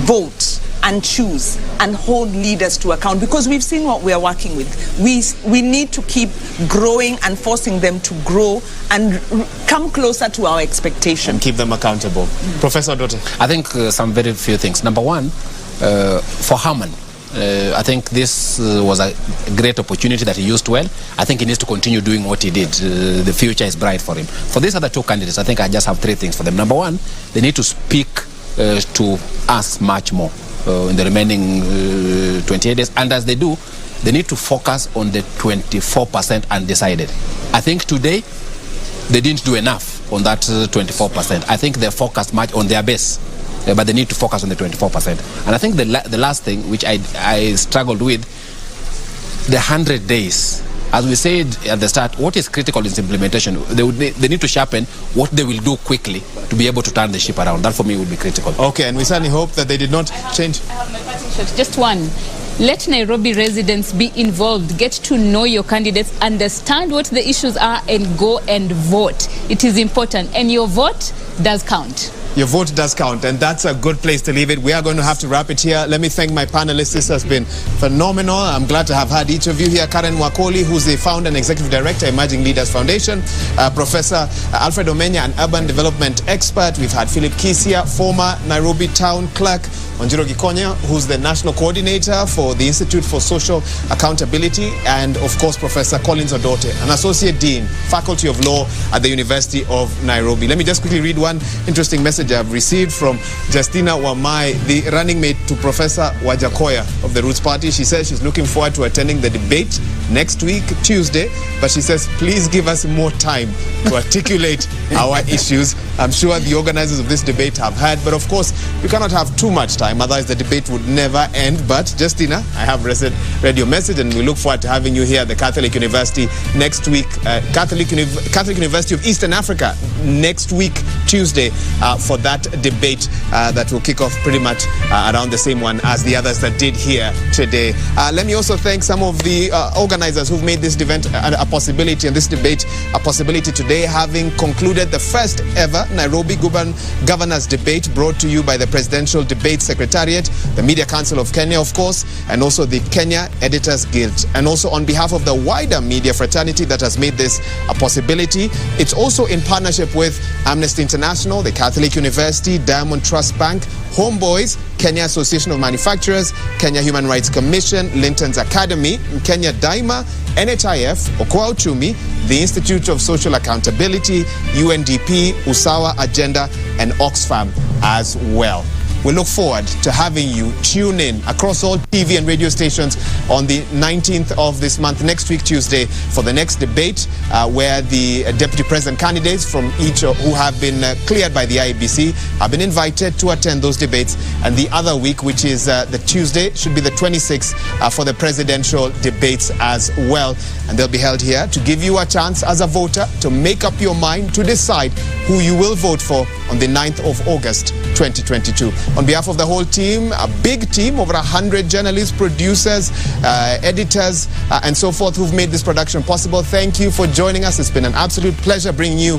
vote and choose and hold leaders to account, because we've seen what we are working with. We need to keep growing and forcing them to grow and come closer to our expectations. And keep them accountable. Professor Dote? I think some very few things. Number one, for Harman, I think this was a great opportunity that he used well. I think he needs to continue doing what he did. The future is bright for him. For these other two candidates, I think I just have three things for them. Number one, they need to speak to us much more in the remaining 28 days. And as they do, they need to focus on the 24% undecided. I think today, they didn't do enough on that 24%. I think they focused much on their base. But they need to focus on the 24%. And I think the last thing, which I struggled with, the 100 days. As we said at the start, what is critical is implementation. They need to sharpen what they will do quickly to be able to turn the ship around. That for me would be critical. Okay, and we certainly hope that they did not change. I have my parting shot. Just one. Let Nairobi residents be involved. Get to know your candidates, understand what the issues are, and go and vote. It is important, and your vote does count. Your vote does count, and that's a good place to leave it. We are going to have to wrap it here. Let me thank my panelists. This has been phenomenal. I'm glad to have had each of you here. Karen Wakoli, who's the founder and executive director, Emerging Leaders Foundation. Professor Alfred Omenya, an urban development expert. We've had Philip Kisia, former Nairobi town clerk. Wanjiru Gikonya, who's the national coordinator for the Institute for Social Accountability. And of course, Professor Collins Odote, an associate dean, Faculty of Law at the University of Nairobi. Let me just quickly read one interesting message I've received from Justina Wamai, the running mate to Professor Wajakoya of the Roots Party. She says she's looking forward to attending the debate next week, Tuesday, but she says, please give us more time to articulate our issues. I'm sure the organizers of this debate have heard, but of course, we cannot have too much time, otherwise the debate would never end. But Justina, I have read your message, and we look forward to having you here at the Catholic University next week, Catholic University of Eastern Africa next week, Tuesday, for that debate that will kick off pretty much around the same one as the others that did here today. Let me also thank some of the organizers who've made this event a possibility, and this debate a possibility today, having concluded the first ever Nairobi Governors Debate, brought to you by the Presidential Debate Secretariat, the Media Council of Kenya, of course, and also the Kenya Editors Guild. And also on behalf of the wider media fraternity that has made this a possibility, it's also in partnership with Amnesty International, the Catholic University, Diamond Trust Bank, Homeboys, Kenya Association of Manufacturers, Kenya Human Rights Commission, Linton's Academy, Kenya Daima, NHIF, Okoa Uchumi, the Institute of Social Accountability, UNDP, Usawa Agenda, and Oxfam as well. We look forward to having you tune in across all TV and radio stations on the 19th of this month, next week, Tuesday, for the next debate where the deputy president candidates from each who have been cleared by the IEBC have been invited to attend those debates. And the other week, which is the Tuesday, should be the 26th for the presidential debates as well. And they'll be held here to give you a chance as a voter to make up your mind to decide who you will vote for on the 9th of August, 2022. On behalf of the whole team, a big team, over 100 journalists, producers, editors, and so forth who've made this production possible, thank you for joining us. It's been an absolute pleasure bringing you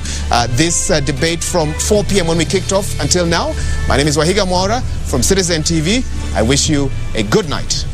this debate from 4 p.m. when we kicked off until now. My name is Wahiga Mwaura from Citizen TV. I wish you a good night.